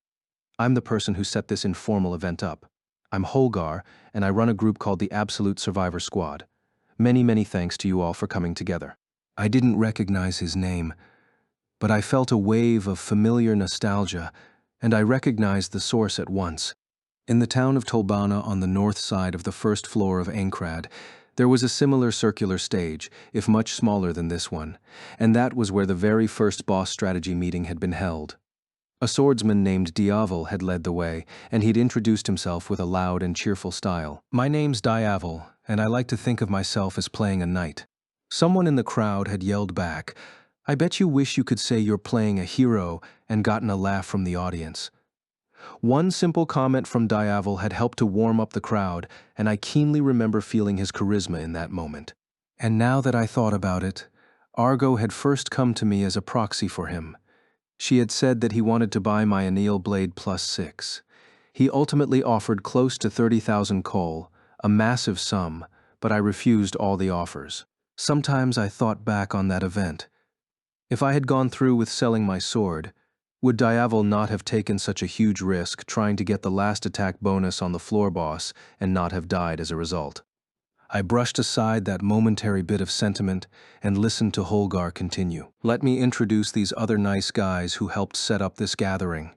"I'm the person who set this informal event up. I'm Holgar, and I run a group called the Absolute Survivor Squad. Many thanks to you all for coming together." I didn't recognize his name, but I felt a wave of familiar nostalgia, and I recognized the source at once. In the town of Tolbana on the north side of the first floor of Aincrad, there was a similar circular stage, if much smaller than this one, and that was where the very first boss strategy meeting had been held. A swordsman named Diavel had led the way, and he'd introduced himself with a loud and cheerful style. "My name's Diavel, and I like to think of myself as playing a knight." Someone in the crowd had yelled back, "I bet you wish you could say you're playing a hero," and gotten a laugh from the audience. One simple comment from Diavel had helped to warm up the crowd, and I keenly remember feeling his charisma in that moment. And now that I thought about it, Argo had first come to me as a proxy for him. She had said that he wanted to buy my anneal blade +6. He ultimately offered close to 30,000 coal, a massive sum, but I refused all the offers. Sometimes I thought back on that event. If I had gone through with selling my sword, would Diavel not have taken such a huge risk trying to get the last attack bonus on the floor boss and not have died as a result? I brushed aside that momentary bit of sentiment and listened to Holgar continue. "Let me introduce these other nice guys who helped set up this gathering.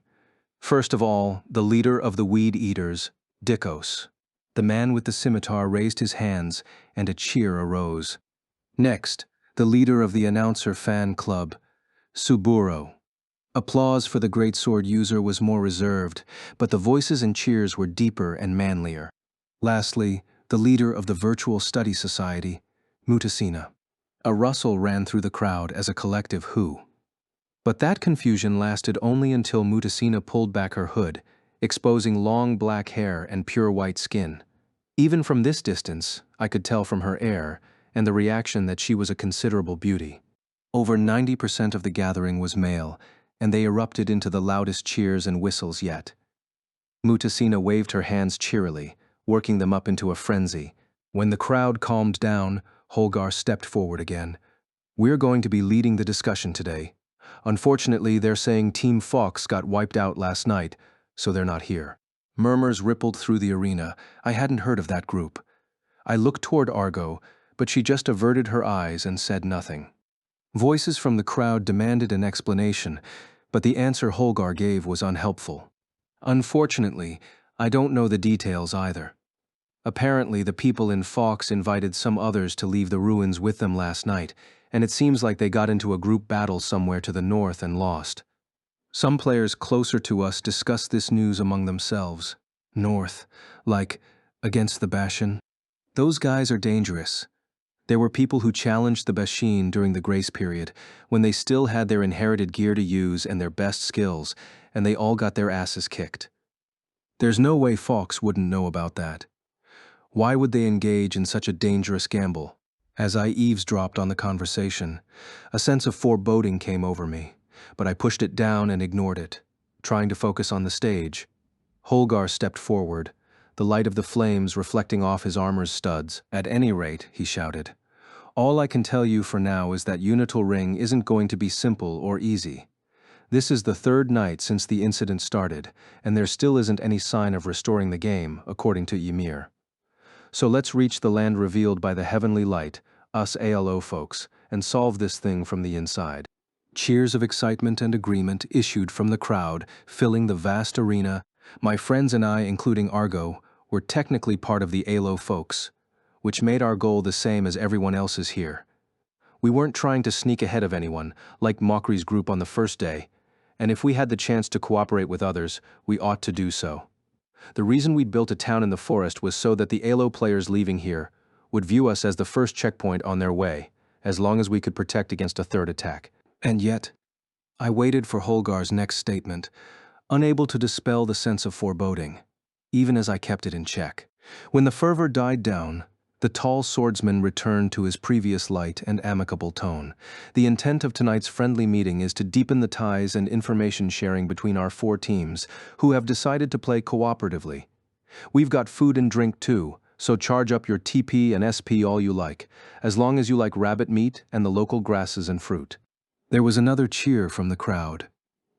First of all, the leader of the Weed Eaters, Dikos." The man with the scimitar raised his hands, and a cheer arose. "Next, the leader of the Announcer Fan Club, Suburo." Applause for the greatsword user was more reserved, but the voices and cheers were deeper and manlier. Lastly, the leader of the Virtual Study Society, Mutasina. A rustle ran through the crowd as a collective who. But that confusion lasted only until Mutasina pulled back her hood, exposing long black hair and pure white skin. Even from this distance, I could tell from her air and the reaction that she was a considerable beauty. Over 90% of the gathering was male, and they erupted into the loudest cheers and whistles yet. Mutasina waved her hands cheerily, working them up into a frenzy. When the crowd calmed down, Holgar stepped forward again. "We're going to be leading the discussion today. Unfortunately, they're saying Team Fox got wiped out last night, so they're not here." Murmurs rippled through the arena. I hadn't heard of that group. I looked toward Argo, but she just averted her eyes and said nothing. Voices from the crowd demanded an explanation, but the answer Holgar gave was unhelpful. Unfortunately, I don't know the details either. Apparently, the people in Fox invited some others to leave the ruins with them last night, and it seems like they got into a group battle somewhere to the north and lost. Some players closer to us discussed this news among themselves. North, like, against the Bashan. Those guys are dangerous. There were people who challenged the Bashin during the grace period, when they still had their inherited gear to use and their best skills, and they all got their asses kicked. There's no way Fox wouldn't know about that. Why would they engage in such a dangerous gamble? As I eavesdropped on the conversation, a sense of foreboding came over me, but I pushed it down and ignored it, trying to focus on the stage. Holgar stepped forward, the light of the flames reflecting off his armor's studs. "At any rate," he shouted, "all I can tell you for now is that Unital Ring isn't going to be simple or easy. This is the third night since the incident started, and there still isn't any sign of restoring the game, according to Ymir. So let's reach the land revealed by the heavenly light, us ALO folks, and solve this thing from the inside." Cheers of excitement and agreement issued from the crowd, filling the vast arena. My friends and I, including Argo, were technically part of the ALO folks, which made our goal the same as everyone else's here. We weren't trying to sneak ahead of anyone, like Mockery's group on the first day, and if we had the chance to cooperate with others, we ought to do so. The reason we'd built a town in the forest was so that the ALO players leaving here would view us as the first checkpoint on their way, as long as we could protect against a third attack. And yet, I waited for Holgar's next statement, unable to dispel the sense of foreboding, even as I kept it in check. When the fervor died down, the tall swordsman returned to his previous light and amicable tone. "The intent of tonight's friendly meeting is to deepen the ties and information sharing between our four teams, who have decided to play cooperatively. We've got food and drink too, so charge up your TP and SP all you like, as long as you like rabbit meat and the local grasses and fruit." There was another cheer from the crowd.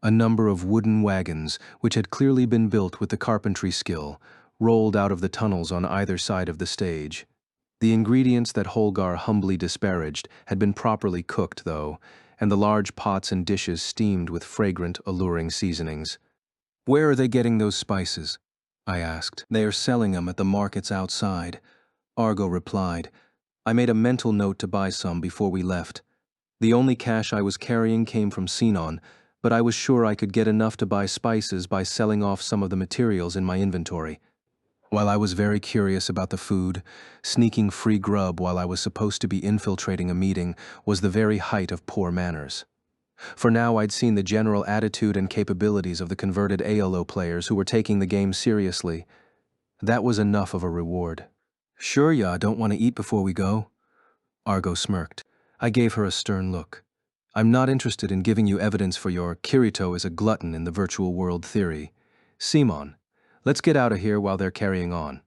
A number of wooden wagons, which had clearly been built with the carpentry skill, rolled out of the tunnels on either side of the stage. The ingredients that Holgar humbly disparaged had been properly cooked, though, and the large pots and dishes steamed with fragrant, alluring seasonings. "Where are they getting those spices?" I asked. "They are selling them at the markets outside," Argo replied. "I made a mental note to buy some before we left. The only cash I was carrying came from Sinon, but I was sure I could get enough to buy spices by selling off some of the materials in my inventory." While I was very curious about the food, sneaking free grub while I was supposed to be infiltrating a meeting was the very height of poor manners. For now I'd seen the general attitude and capabilities of the converted ALO players who were taking the game seriously. That was enough of a reward. "Sure ya don't want to eat before we go?" Argo smirked. I gave her a stern look. "I'm not interested in giving you evidence for your Kirito is a glutton in the virtual world theory. Simon, let's get out of here while they're carrying on."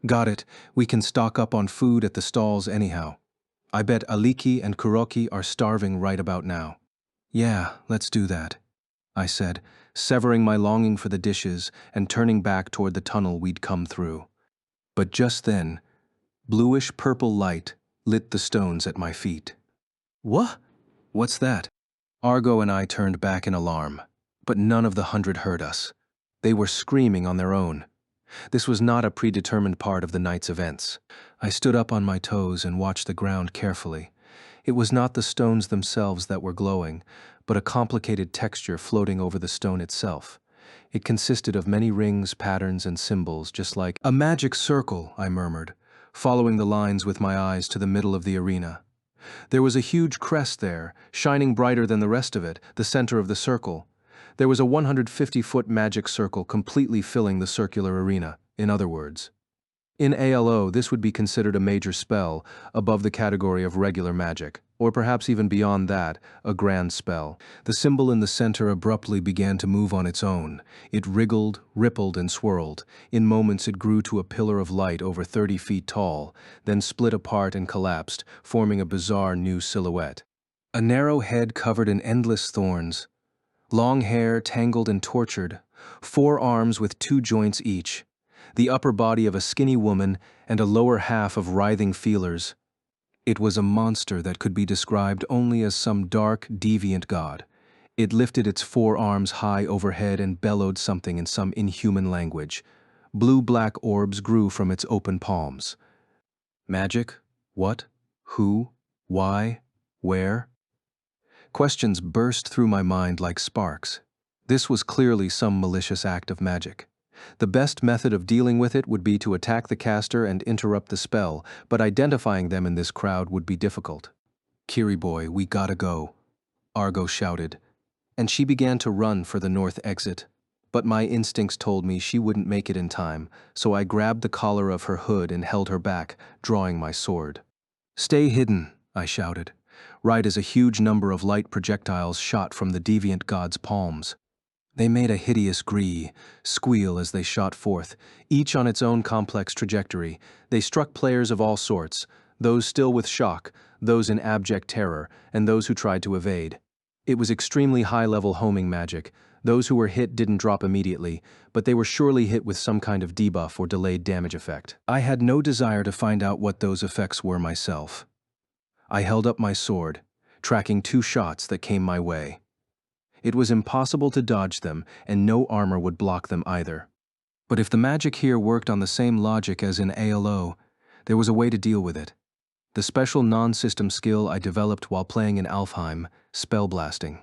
"Got it. We can stock up on food at the stalls anyhow. I bet Aliki and Kuroki are starving right about now." "Yeah, let's do that," I said, severing my longing for the dishes and turning back toward the tunnel we'd come through. But just then, bluish-purple light lit the stones at my feet. "What? What's that?" Argo and I turned back in alarm, but none of the 100 heard us. They were screaming on their own. This was not a predetermined part of the night's events. I stood up on my toes and watched the ground carefully. It was not the stones themselves that were glowing, but a complicated texture floating over the stone itself. It consisted of many rings, patterns, and symbols, just like a magic circle, I murmured, following the lines with my eyes to the middle of the arena. There was a huge crest there, shining brighter than the rest of it, the center of the circle. There was a 150-foot magic circle completely filling the circular arena, in other words. In ALO, this would be considered a major spell, above the category of regular magic, or perhaps even beyond that, a grand spell. The symbol in the center abruptly began to move on its own. It wriggled, rippled, and swirled. In moments it grew to a pillar of light over 30 feet tall, then split apart and collapsed, forming a bizarre new silhouette. A narrow head covered in endless thorns, long hair tangled and tortured, 4 arms with 2 joints each. the upper body of a skinny woman and a lower half of writhing feelers. It was a monster that could be described only as some dark, deviant god. It lifted its forearms high overhead and bellowed something in some inhuman language. Blue-black orbs grew from its open palms. Magic? What? Who? Why? Where? Questions burst through my mind like sparks. This was clearly some malicious act of magic. The best method of dealing with it would be to attack the caster and interrupt the spell, but identifying them in this crowd would be difficult. "Kiri boy, we gotta go," Argo shouted, and she began to run for the north exit. But my instincts told me she wouldn't make it in time, so I grabbed the collar of her hood and held her back, drawing my sword. "Stay hidden," I shouted, right as a huge number of light projectiles shot from the deviant god's palms. They made a hideous squeal as they shot forth, each on its own complex trajectory. They struck players of all sorts, those still with shock, those in abject terror, and those who tried to evade. It was extremely high-level homing magic. Those who were hit didn't drop immediately, but they were surely hit with some kind of debuff or delayed damage effect. I had no desire to find out what those effects were myself. I held up my sword, tracking 2 shots that came my way. It was impossible to dodge them, and no armor would block them either. But if the magic here worked on the same logic as in ALO, there was a way to deal with it. The special non-system skill I developed while playing in Alfheim, spellblasting.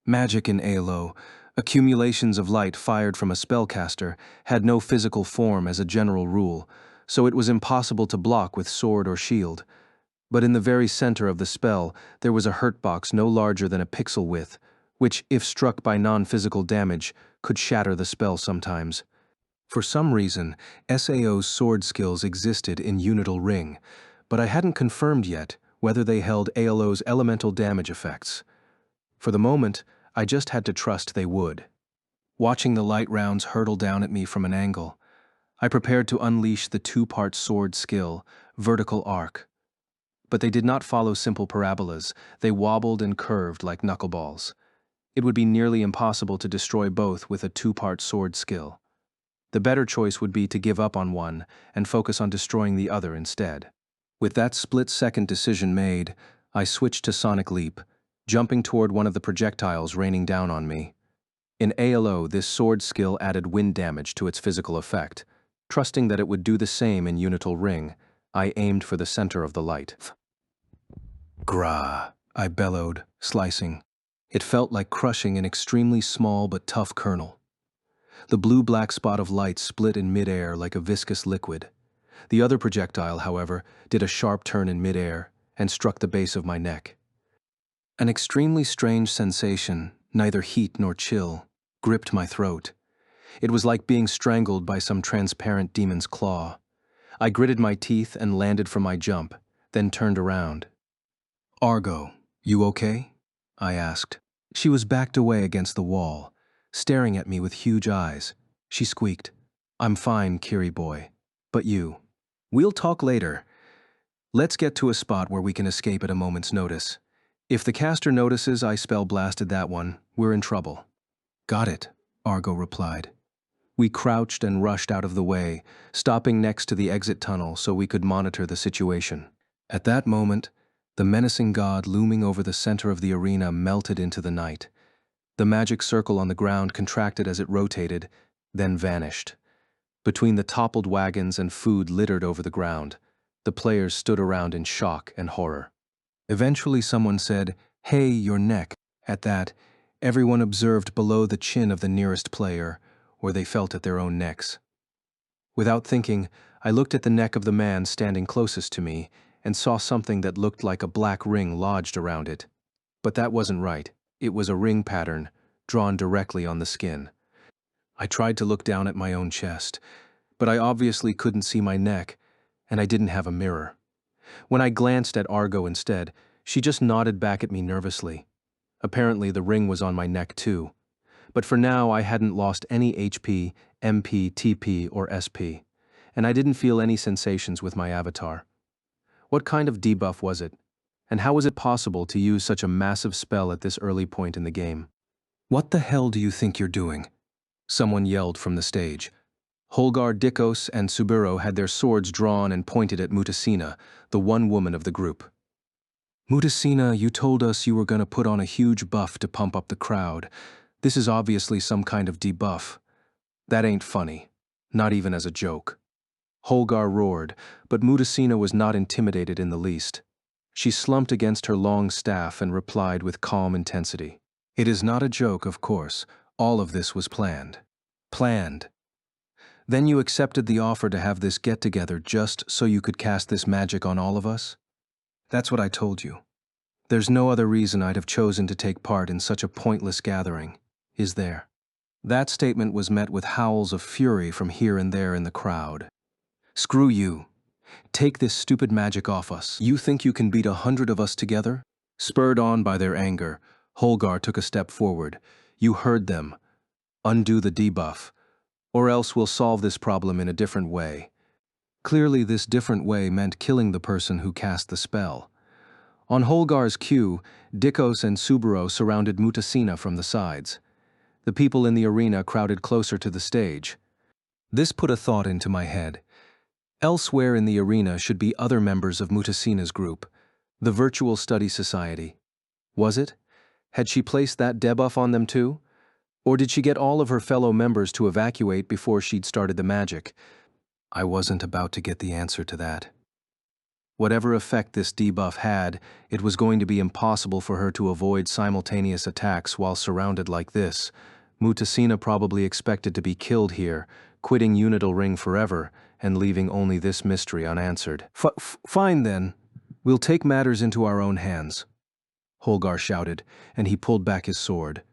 Magic in ALO, accumulations of light fired from a spellcaster, had no physical form as a general rule, so it was impossible to block with sword or shield. But in the very center of the spell, there was a hurt box no larger than a pixel width, which, if struck by non-physical damage, could shatter the spell sometimes. For some reason, SAO's sword skills existed in Unital Ring, but I hadn't confirmed yet whether they held ALO's elemental damage effects. For the moment, I just had to trust they would. Watching the light rounds hurtle down at me from an angle, I prepared to unleash the 2-part sword skill, Vertical Arc. But they did not follow simple parabolas. They wobbled and curved like knuckleballs. It would be nearly impossible to destroy both with a 2-part sword skill. The better choice would be to give up on one and focus on destroying the other instead. With that split-second decision made, I switched to Sonic Leap, jumping toward one of the projectiles raining down on me. In ALO, this sword skill added wind damage to its physical effect. Trusting that it would do the same in Unital Ring, I aimed for the center of the light. "Grah," I bellowed, slicing. It felt like crushing an extremely small but tough kernel. The blue-black spot of light split in midair like a viscous liquid. The other projectile, however, did a sharp turn in midair and struck the base of my neck. An extremely strange sensation, neither heat nor chill, gripped my throat. It was like being strangled by some transparent demon's claw. I gritted my teeth and landed from my jump, then turned around. "Argo, you okay?" I asked. She was backed away against the wall, staring at me with huge eyes. She squeaked, "I'm fine, Kiri boy. But you? We'll talk later. Let's get to a spot where we can escape at a moment's notice. If the caster notices I spell blasted that one, we're in trouble." "Got it," Argo replied. We crouched and rushed out of the way, stopping next to the exit tunnel so we could monitor the situation. At that moment, the menacing god looming over the center of the arena melted into the night. The magic circle on the ground contracted as it rotated, then vanished. Between the toppled wagons and food littered over the ground, the players stood around in shock and horror. Eventually someone said, "Hey, your neck." At that, everyone observed below the chin of the nearest player, where they felt at their own necks. Without thinking, I looked at the neck of the man standing closest to me and saw something that looked like a black ring lodged around it. But that wasn't right. It was a ring pattern, drawn directly on the skin. I tried to look down at my own chest, but I obviously couldn't see my neck, and I didn't have a mirror. When I glanced at Argo instead, she just nodded back at me nervously. Apparently the ring was on my neck too. But for now I hadn't lost any HP, MP, TP, or SP, and I didn't feel any sensations with my avatar. What kind of debuff was it? And how was it possible to use such a massive spell at this early point in the game? "What the hell do you think you're doing?" Someone yelled from the stage. Holgar, Dikos, and Suburo had their swords drawn and pointed at Mutasina, the one woman of the group. Mutasina, you told us you were going to put on a huge buff to pump up the crowd. This is obviously some kind of debuff. That ain't funny. Not even as a joke. Holgar roared, but Mutasina was not intimidated in the least. She slumped against her long staff and replied with calm intensity. It is not a joke, of course. All of this was planned. Planned. Then you accepted the offer to have this get-together just so you could cast this magic on all of us? That's what I told you. There's no other reason I'd have chosen to take part in such a pointless gathering, is there? That statement was met with howls of fury from here and there in the crowd. Screw you. Take this stupid magic off us. You think you can beat 100 of us together? Spurred on by their anger, Holgar took a step forward. You heard them. Undo the debuff, or else we'll solve this problem in a different way. Clearly, this different way meant killing the person who cast the spell. On Holgar's cue, Dikos and Suburo surrounded Mutasina from the sides. The people in the arena crowded closer to the stage. This put a thought into my head. Elsewhere in the arena should be other members of Mutasina's group, the Virtual Study Society. Was it? Had she placed that debuff on them too? Or did she get all of her fellow members to evacuate before she'd started the magic? I wasn't about to get the answer to that. Whatever effect this debuff had, it was going to be impossible for her to avoid simultaneous attacks while surrounded like this. Mutasina probably expected to be killed here, quitting Unital Ring forever, and leaving only this mystery unanswered. Fine then. We'll take matters into our own hands, Holgar shouted, and he pulled back his sword.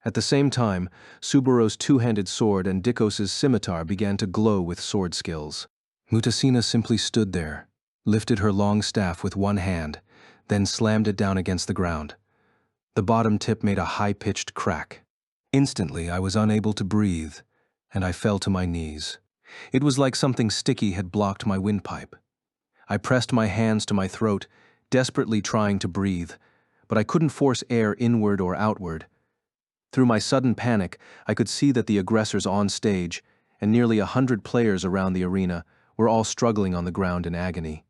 At the same time, Suburo's two-handed sword and Dikos' scimitar began to glow with sword skills. Mutasina simply stood there, lifted her long staff with one hand, then slammed it down against the ground. The bottom tip made a high-pitched crack. Instantly, I was unable to breathe, and I fell to my knees. It was like something sticky had blocked my windpipe. I pressed my hands to my throat, desperately trying to breathe, but I couldn't force air inward or outward. Through my sudden panic, I could see that the aggressors on stage, and nearly 100 players around the arena, were all struggling on the ground in agony.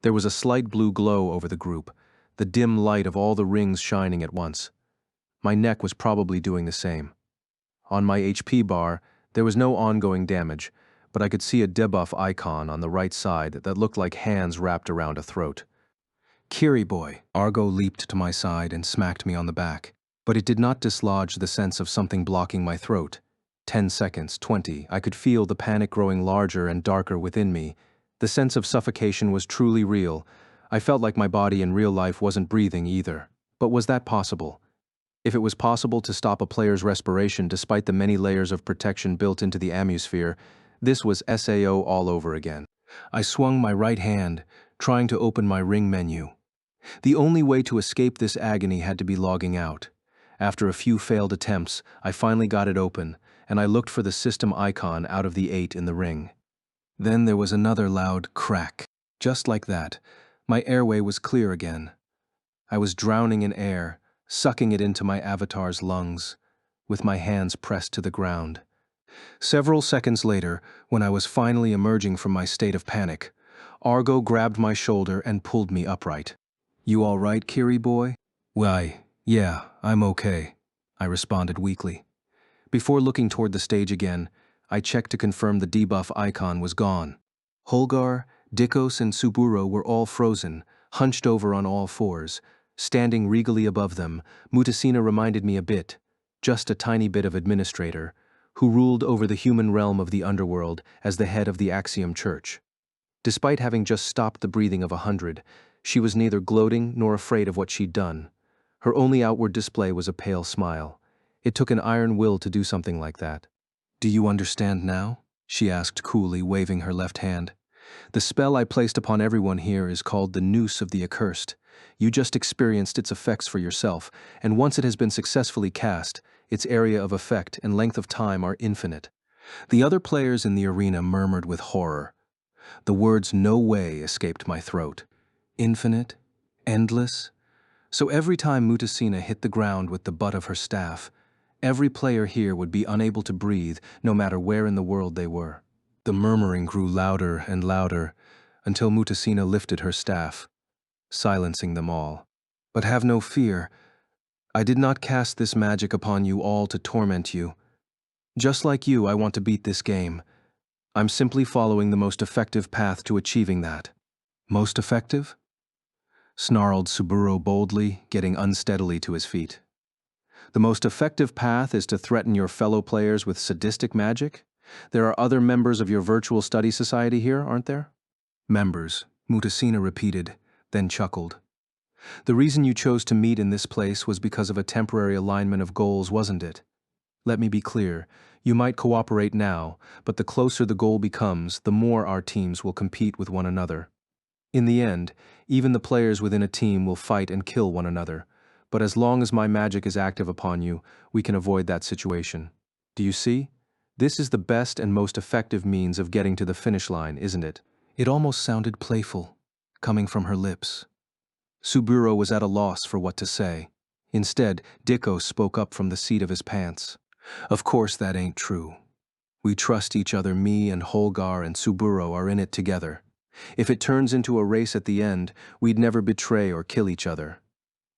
There was a slight blue glow over the group, the dim light of all the rings shining at once. My neck was probably doing the same. On my HP bar, there was no ongoing damage, but I could see a debuff icon on the right side that looked like hands wrapped around a throat. Kiri boy, Argo leaped to my side and smacked me on the back, but it did not dislodge the sense of something blocking my throat. 10 seconds, 20, I could feel the panic growing larger and darker within me. The sense of suffocation was truly real. I felt like my body in real life wasn't breathing either. But was that possible? If it was possible to stop a player's respiration despite the many layers of protection built into the atmosphere, this was SAO all over again. I swung my right hand, trying to open my ring menu. The only way to escape this agony had to be logging out. After a few failed attempts, I finally got it open, and I looked for the system icon out of the 8 in the ring. Then there was another loud crack. Just like that, my airway was clear again. I was drowning in air, sucking it into my avatar's lungs, with my hands pressed to the ground. Several seconds later, when I was finally emerging from my state of panic, Argo grabbed my shoulder and pulled me upright. You all right, Kiri boy? Why, yeah, I'm okay, I responded weakly. Before looking toward the stage again, I checked to confirm the debuff icon was gone. Holgar, Dikos, and Suburo were all frozen, hunched over on all fours. Standing regally above them, Mutasina reminded me a bit, just a tiny bit of administrator, who ruled over the human realm of the underworld as the head of the Axiom Church. Despite having just stopped the breathing of 100, she was neither gloating nor afraid of what she'd done. Her only outward display was a pale smile. It took an iron will to do something like that. Do you understand now? She asked coolly, waving her left hand. The spell I placed upon everyone here is called the Noose of the Accursed. You just experienced its effects for yourself, and once it has been successfully cast, its area of effect and length of time are infinite. The other players in the arena murmured with horror. The words "no way" escaped my throat. Infinite? Endless? So every time Mutasina hit the ground with the butt of her staff, Every player here would be unable to breathe, no matter where in the world they were. The murmuring grew louder and louder, until Mutasina lifted her staff, silencing them all. But have no fear. I did not cast this magic upon you all to torment you. Just like you, I want to beat this game. I'm simply following the most effective path to achieving that. Most effective? Snarled Suburo boldly, getting unsteadily to his feet. The most effective path is to threaten your fellow players with sadistic magic? There are other members of your virtual study society here, aren't there? Members, Mutasina repeated, then chuckled. The reason you chose to meet in this place was because of a temporary alignment of goals, wasn't it? Let me be clear. You might cooperate now, but the closer the goal becomes, the more our teams will compete with one another. In the end, even the players within a team will fight and kill one another, but as long as my magic is active upon you, we can avoid that situation. Do you see? This is the best and most effective means of getting to the finish line, isn't it? It almost sounded playful, coming from her lips. Suburo was at a loss for what to say. Instead, Dikko spoke up from the seat of his pants. Of course that ain't true. We trust each other. Me and Holgar and Suburo are in it together. If it turns into a race at the end, we'd never betray or kill each other.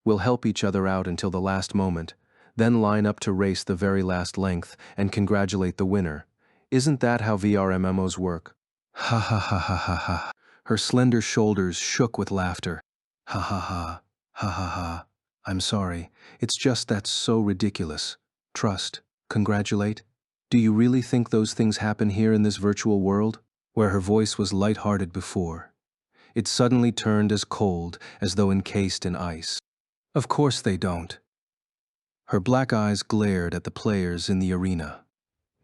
We'll help each other out until the last moment, then line up to race the very last length and congratulate the winner. Isn't that how VRMMOs work? Ha ha ha ha ha ha. Her slender shoulders shook with laughter. Ha ha ha. Ha ha ha. I'm sorry. It's just that's so ridiculous. Trust. Congratulate? Do you really think those things happen here in this virtual world? Where her voice was light-hearted before, it suddenly turned as cold as though encased in ice. Of course they don't. Her black eyes glared at the players in the arena.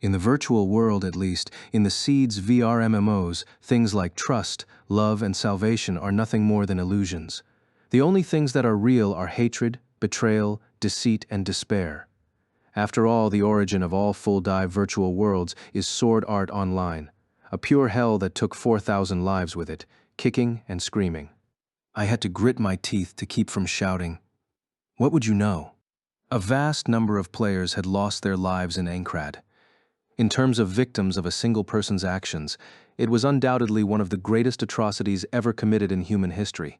In the virtual world, at least, in the Seed's VR MMOs, things like trust, love, and salvation are nothing more than illusions. The only things that are real are hatred, betrayal, deceit, and despair. After all, the origin of all full-dive virtual worlds is Sword Art Online, a pure hell that took 4,000 lives with it, kicking and screaming. I had to grit my teeth to keep from shouting. What would you know? A vast number of players had lost their lives in Aincrad. In terms of victims of a single person's actions, it was undoubtedly one of the greatest atrocities ever committed in human history.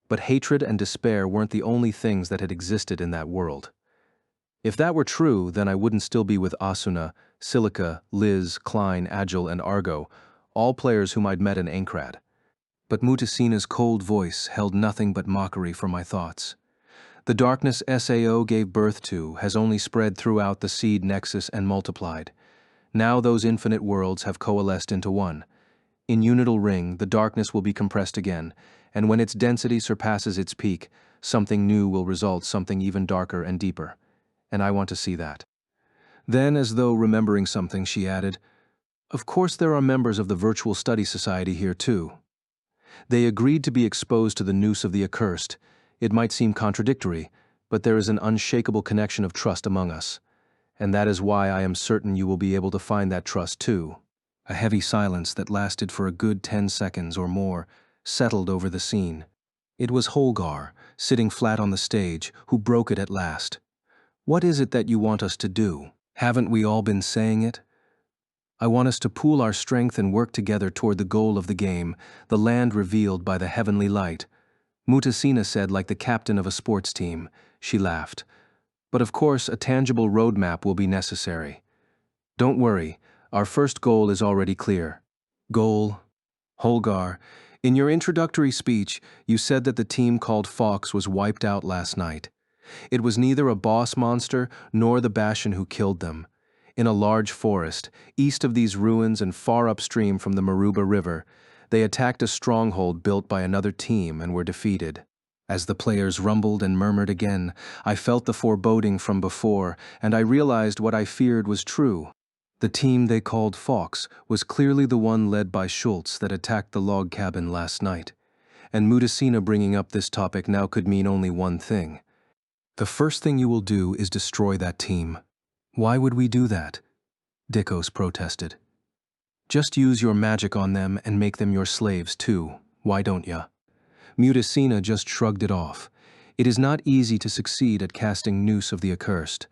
But hatred and despair weren't the only things that had existed in that world. If that were true, then I wouldn't still be with Asuna, Silica, Liz, Klein, Agile, and Argo, all players whom I'd met in Aincrad. But Mutasina's cold voice held nothing but mockery for my thoughts. The darkness SAO gave birth to has only spread throughout the Seed Nexus and multiplied. Now those infinite worlds have coalesced into one. In Unital Ring, the darkness will be compressed again, and when its density surpasses its peak, something new will result, something even darker and deeper. And I want to see that. Then, as though remembering something, she added, "Of course there are members of the Virtual Study Society here too. They agreed to be exposed to the noose of the accursed. It might seem contradictory, but there is an unshakable connection of trust among us. And that is why I am certain you will be able to find that trust too." A heavy silence that lasted for a good 10 seconds or more settled over the scene. It was Holgar, sitting flat on the stage, who broke it at last. "What is it that you want us to do? Haven't we all been saying it? I want us to pool our strength and work together toward the goal of the game, the land revealed by the heavenly light." Mutasina said, like the captain of a sports team. She laughed. "But of course, a tangible roadmap will be necessary. Don't worry, our first goal is already clear." Goal? Holgar, in your introductory speech, you said that the team called Fox was wiped out last night. It was neither a boss monster nor the Bashan who killed them. In a large forest, east of these ruins and far upstream from the Maruba River, they attacked a stronghold built by another team and were defeated. As the players rumbled and murmured again, I felt the foreboding from before, and I realized what I feared was true. The team they called Fox was clearly the one led by Schultz that attacked the log cabin last night. And Mutasina bringing up this topic now could mean only one thing. The first thing you will do is destroy that team. Why would we do that? Dikos protested. Just use your magic on them and make them your slaves too, why don't ya? Mutasina just shrugged it off. It is not easy to succeed at casting Noose of the Accursed,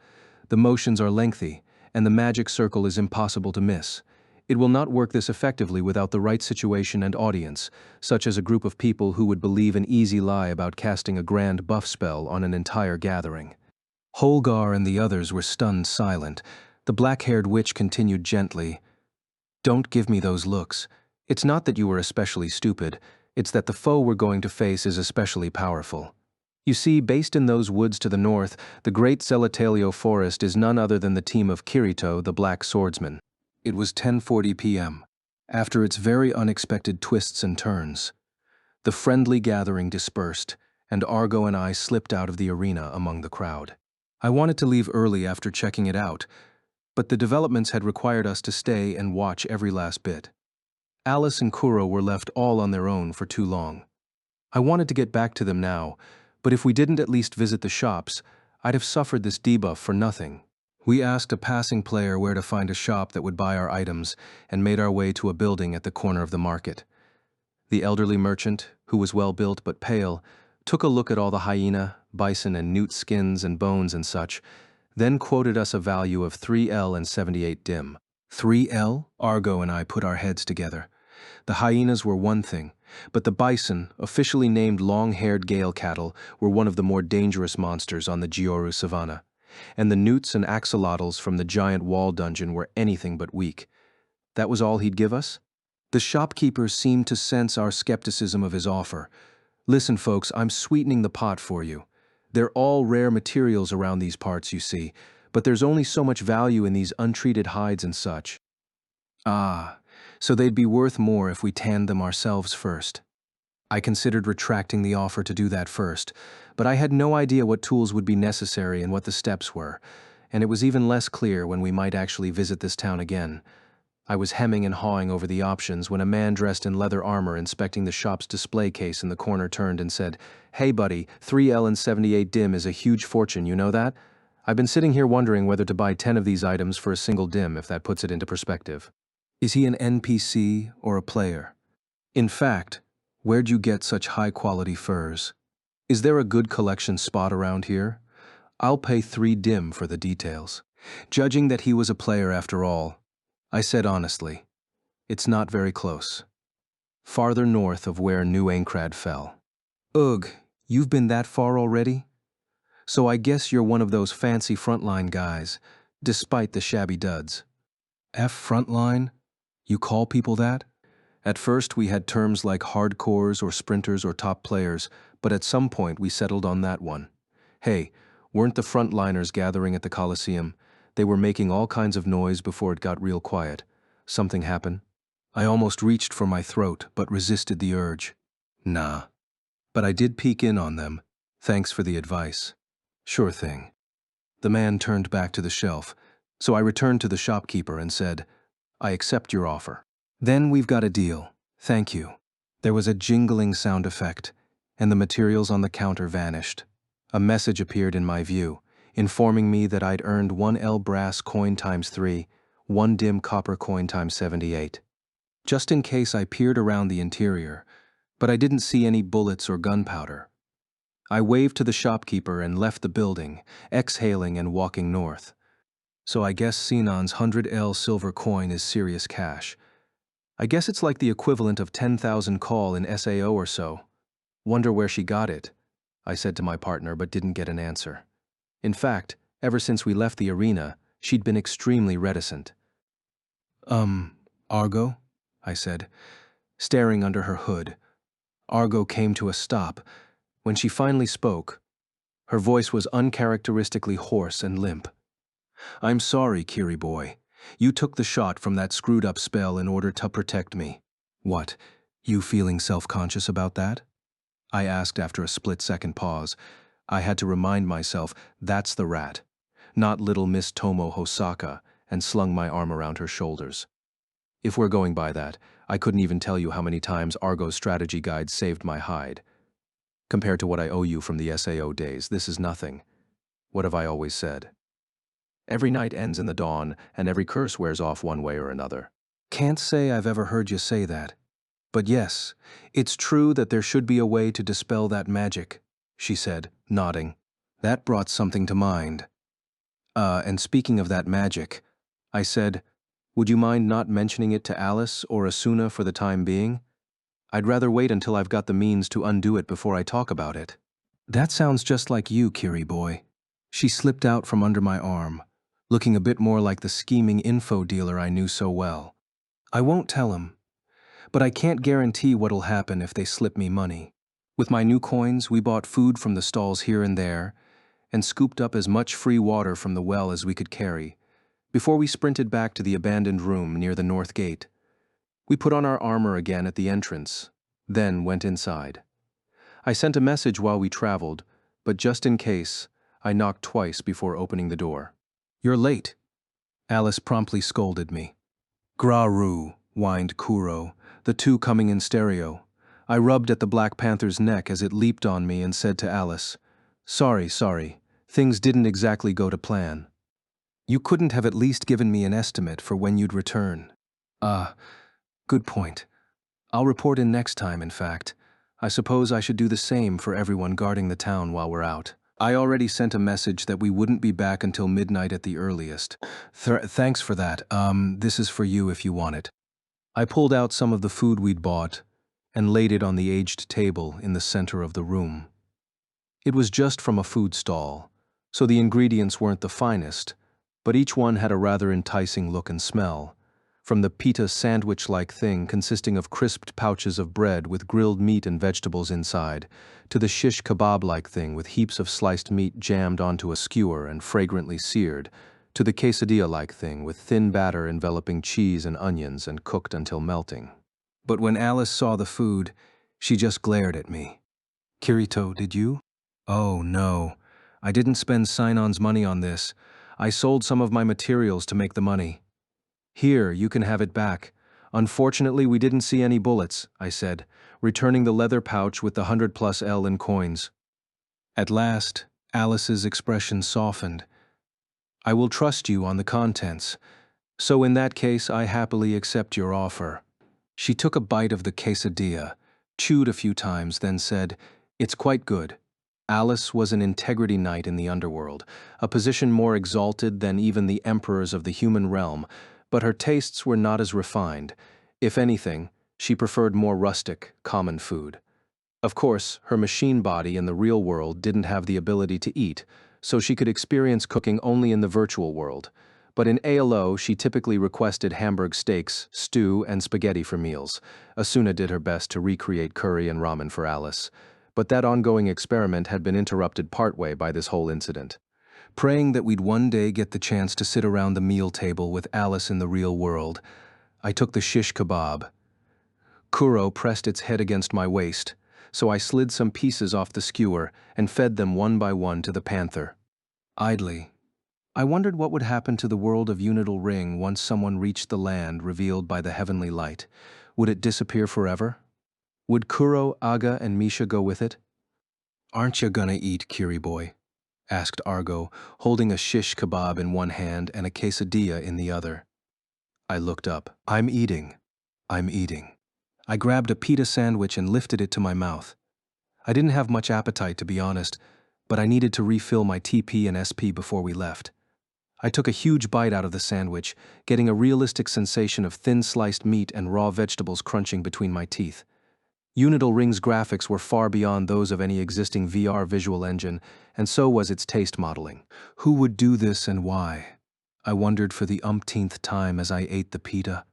The motions are lengthy, and the magic circle is impossible to miss. It will not work this effectively without the right situation and audience, such as a group of people who would believe an easy lie about casting a grand buff spell on an entire gathering. Holgar and the others were stunned silent. The black-haired witch continued gently, "Don't give me those looks. It's not that you were especially stupid, it's that the foe we're going to face is especially powerful. You see, based in those woods to the north, the great Zelatalio forest is none other than the team of Kirito, the Black Swordsman." It was 10:40 p.m. After its very unexpected twists and turns, the friendly gathering dispersed, and Argo and I slipped out of the arena among the crowd. I wanted to leave early after checking it out, but the developments had required us to stay and watch every last bit. Alice and Kuro were left all on their own for too long. I wanted to get back to them now, but if we didn't at least visit the shops, I'd have suffered this debuff for nothing. We asked a passing player where to find a shop that would buy our items and made our way to a building at the corner of the market. The elderly merchant, who was well-built but pale, took a look at all the hyena, bison, and newt skins and bones and such, then quoted us a value of 3L and 78 dim. 3L? Argo and I put our heads together. The hyenas were one thing, but the bison, officially named long-haired Gale cattle, were one of the more dangerous monsters on the Gyoru savanna, and the newts and axolotls from the giant wall dungeon were anything but weak. That was all he'd give us? The shopkeeper seemed to sense our skepticism of his offer. "Listen, folks, I'm sweetening the pot for you. They're all rare materials around these parts, you see, but there's only so much value in these untreated hides and such." Ah, so they'd be worth more if we tanned them ourselves first. I considered retracting the offer to do that first, but I had no idea what tools would be necessary and what the steps were, and it was even less clear when we might actually visit this town again. I was hemming and hawing over the options when a man dressed in leather armor inspecting the shop's display case in the corner turned and said, "Hey buddy, 3L and 78 dim is a huge fortune, you know that? I've been sitting here wondering whether to buy 10 of these items for a single dim, if that puts it into perspective." Is he an NPC or a player? In fact, where'd you get such high-quality furs? Is there a good collection spot around here? I'll pay 3 dim for the details. Judging that he was a player after all, I said honestly, "It's not very close. Farther north of where New Aincrad fell." "Ugh, you've been that far already? So I guess you're one of those fancy frontline guys, despite the shabby duds." Frontline? You call people that? At first we had terms like hardcores or sprinters or top players, but at some point we settled on that one. Hey, weren't the frontliners gathering at the Coliseum? They were making all kinds of noise before it got real quiet. Something happened. I almost reached for my throat, but resisted the urge. Nah. But I did peek in on them. Thanks for the advice. Sure thing. The man turned back to the shelf, so I returned to the shopkeeper and said, "I accept your offer." "Then we've got a deal. Thank you." There was a jingling sound effect, and the materials on the counter vanished. A message appeared in my view, informing me that I'd earned 1L brass coin times 3, 1 dim copper coin times 78. Just in case I peered around the interior, but I didn't see any bullets or gunpowder. I waved to the shopkeeper and left the building, exhaling and walking north. So I guess Sinan's 100L silver coin is serious cash. I guess it's like the equivalent of 10,000 call in SAO or so. Wonder where she got it, I said to my partner, but didn't get an answer. In fact, ever since we left the arena, she'd been extremely reticent. Argo?" I said, staring under her hood. Argo came to a stop. When she finally spoke, her voice was uncharacteristically hoarse and limp. "I'm sorry, Kiri boy. You took the shot from that screwed-up spell in order to protect me." "What, you feeling self-conscious about that?" I asked after a split-second pause. I had to remind myself that's the rat, not little Miss Tomo Hosaka, and slung my arm around her shoulders. If we're going by that, I couldn't even tell you how many times Argo's strategy guide saved my hide. Compared to what I owe you from the SAO days, this is nothing. What have I always said? Every night ends in the dawn, and every curse wears off one way or another. Can't say I've ever heard you say that. But yes, it's true that there should be a way to dispel that magic, she said, nodding. That brought something to mind. And speaking of that magic, I said, would you mind not mentioning it to Alice or Asuna for the time being? I'd rather wait until I've got the means to undo it before I talk about it. That sounds just like you, Kiri boy. She slipped out from under my arm, looking a bit more like the scheming info dealer I knew so well. I won't tell him, but I can't guarantee what'll happen if they slip me money. With my new coins, we bought food from the stalls here and there, and scooped up as much free water from the well as we could carry, before we sprinted back to the abandoned room near the north gate. We put on our armor again at the entrance, then went inside. I sent a message while we traveled, but just in case, I knocked twice before opening the door. You're late, Alice promptly scolded me. Gra-ru, whined Kuro, the two coming in stereo. I rubbed at the Black Panther's neck as it leaped on me and said to Alice, sorry, things didn't exactly go to plan. You couldn't have at least given me an estimate for when you'd return. Good point. I'll report in next time, in fact. I suppose I should do the same for everyone guarding the town while we're out. I already sent a message that we wouldn't be back until midnight at the earliest. Thanks for that. This is for you if you want it. I pulled out some of the food we'd bought and laid it on the aged table in the center of the room. It was just from a food stall, so the ingredients weren't the finest, but each one had a rather enticing look and smell. From the pita sandwich-like thing consisting of crisped pouches of bread with grilled meat and vegetables inside, to the shish kebab-like thing with heaps of sliced meat jammed onto a skewer and fragrantly seared, to the quesadilla-like thing with thin batter enveloping cheese and onions and cooked until melting. But when Alice saw the food, she just glared at me. Kirito, did you? Oh, no. I didn't spend Sinon's money on this. I sold some of my materials to make the money. Here, you can have it back. Unfortunately, we didn't see any bullets, I said, returning the leather pouch with the 100+ L in coins. At last, Alice's expression softened. I will trust you on the contents, so in that case I happily accept your offer. She took a bite of the quesadilla, chewed a few times, then said, it's quite good. Alice was an integrity knight in the underworld, a position more exalted than even the emperors of the human realm, but her tastes were not as refined. If anything, she preferred more rustic, common food. Of course, her machine body in the real world didn't have the ability to eat, so she could experience cooking only in the virtual world. But in ALO, she typically requested Hamburg steaks, stew, and spaghetti for meals. Asuna did her best to recreate curry and ramen for Alice. But that ongoing experiment had been interrupted partway by this whole incident. Praying that we'd one day get the chance to sit around the meal table with Alice in the real world, I took the shish kebab. Kuro pressed its head against my waist, so I slid some pieces off the skewer and fed them one by one to the panther. Idly, I wondered what would happen to the world of Unital Ring once someone reached the land revealed by the heavenly light. Would it disappear forever? Would Kuro, Aga, and Misha go with it? Aren't you gonna eat, Kiri boy? Asked Argo, holding a shish kebab in one hand and a quesadilla in the other. I looked up. I'm eating. I grabbed a pita sandwich and lifted it to my mouth. I didn't have much appetite, to be honest, but I needed to refill my TP and SP before we left. I took a huge bite out of the sandwich, getting a realistic sensation of thin sliced meat and raw vegetables crunching between my teeth. Unital Ring's graphics were far beyond those of any existing VR visual engine, and so was its taste modeling. Who would do this and why? I wondered for the umpteenth time as I ate the pita.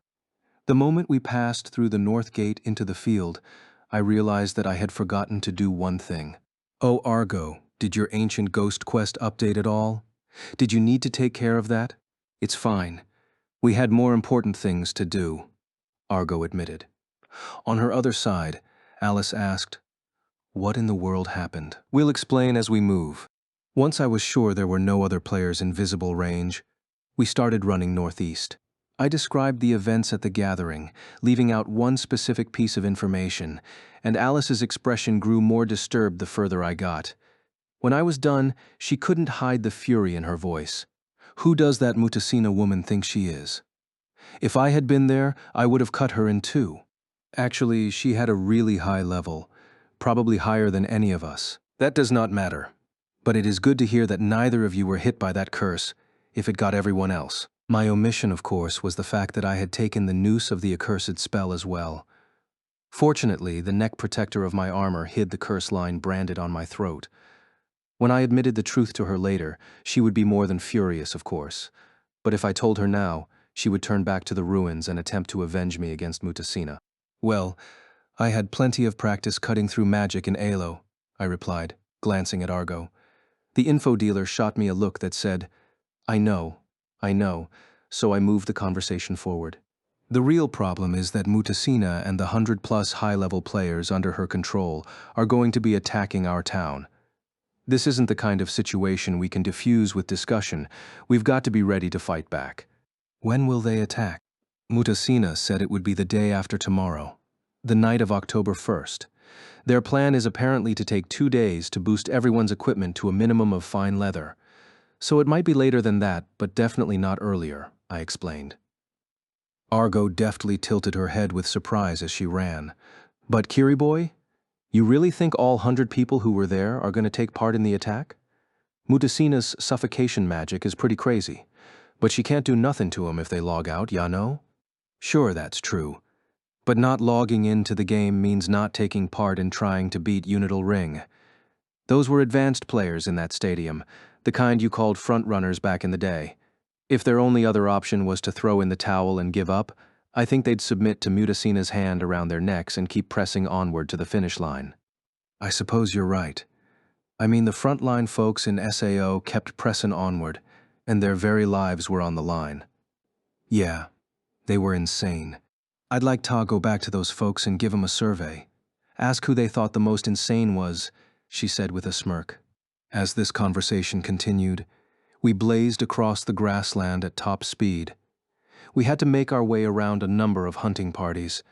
The moment we passed through the north gate into the field, I realized that I had forgotten to do one thing. Oh, Argo, did your ancient ghost quest update at all? Did you need to take care of that? It's fine. We had more important things to do, Argo admitted. On her other side, Alice asked, what in the world happened? We'll explain as we move. Once I was sure there were no other players in visible range, we started running northeast. I described the events at the gathering, leaving out one specific piece of information, and Alice's expression grew more disturbed the further I got. When I was done, she couldn't hide the fury in her voice. Who does that Mutasina woman think she is? If I had been there, I would have cut her in two. Actually, she had a really high level, probably higher than any of us. That does not matter. But it is good to hear that neither of you were hit by that curse. if it got everyone else. My omission, of course, was the fact that I had taken the noose of the accursed spell as well. Fortunately, the neck protector of my armor hid the curse line branded on my throat. When I admitted the truth to her later, she would be more than furious, of course. But if I told her now, she would turn back to the ruins and attempt to avenge me against Mutasina. Well, I had plenty of practice cutting through magic in Alo, I replied, glancing at Argo. The info dealer shot me a look that said, I know, so I moved the conversation forward. The real problem is that Mutasina and the 100+ high-level players under her control are going to be attacking our town. This isn't the kind of situation we can diffuse with discussion. We've got to be ready to fight back. When will they attack? Mutasina said it would be the day after tomorrow, the night of October 1st. Their plan is apparently to take 2 days to boost everyone's equipment to a minimum of fine leather. So it might be later than that, but definitely not earlier, I explained. Argo deftly tilted her head with surprise as she ran. But Kiriboy, you really think all 100 people who were there are going to take part in the attack? Mutasina's suffocation magic is pretty crazy, but she can't do nothing to 'em if they log out, ya know? Sure, that's true. But not logging into the game means not taking part in trying to beat Unital Ring. Those were advanced players in that stadium, the kind you called frontrunners back in the day. If their only other option was to throw in the towel and give up, I think they'd submit to Mutasina's hand around their necks and keep pressing onward to the finish line. I suppose you're right. I mean, the frontline folks in SAO kept pressing onward, and their very lives were on the line. Yeah, they were insane. I'd like to go back to those folks and give them a survey. Ask who they thought the most insane was, she said with a smirk. As this conversation continued, we blazed across the grassland at top speed. We had to make our way around a number of hunting parties.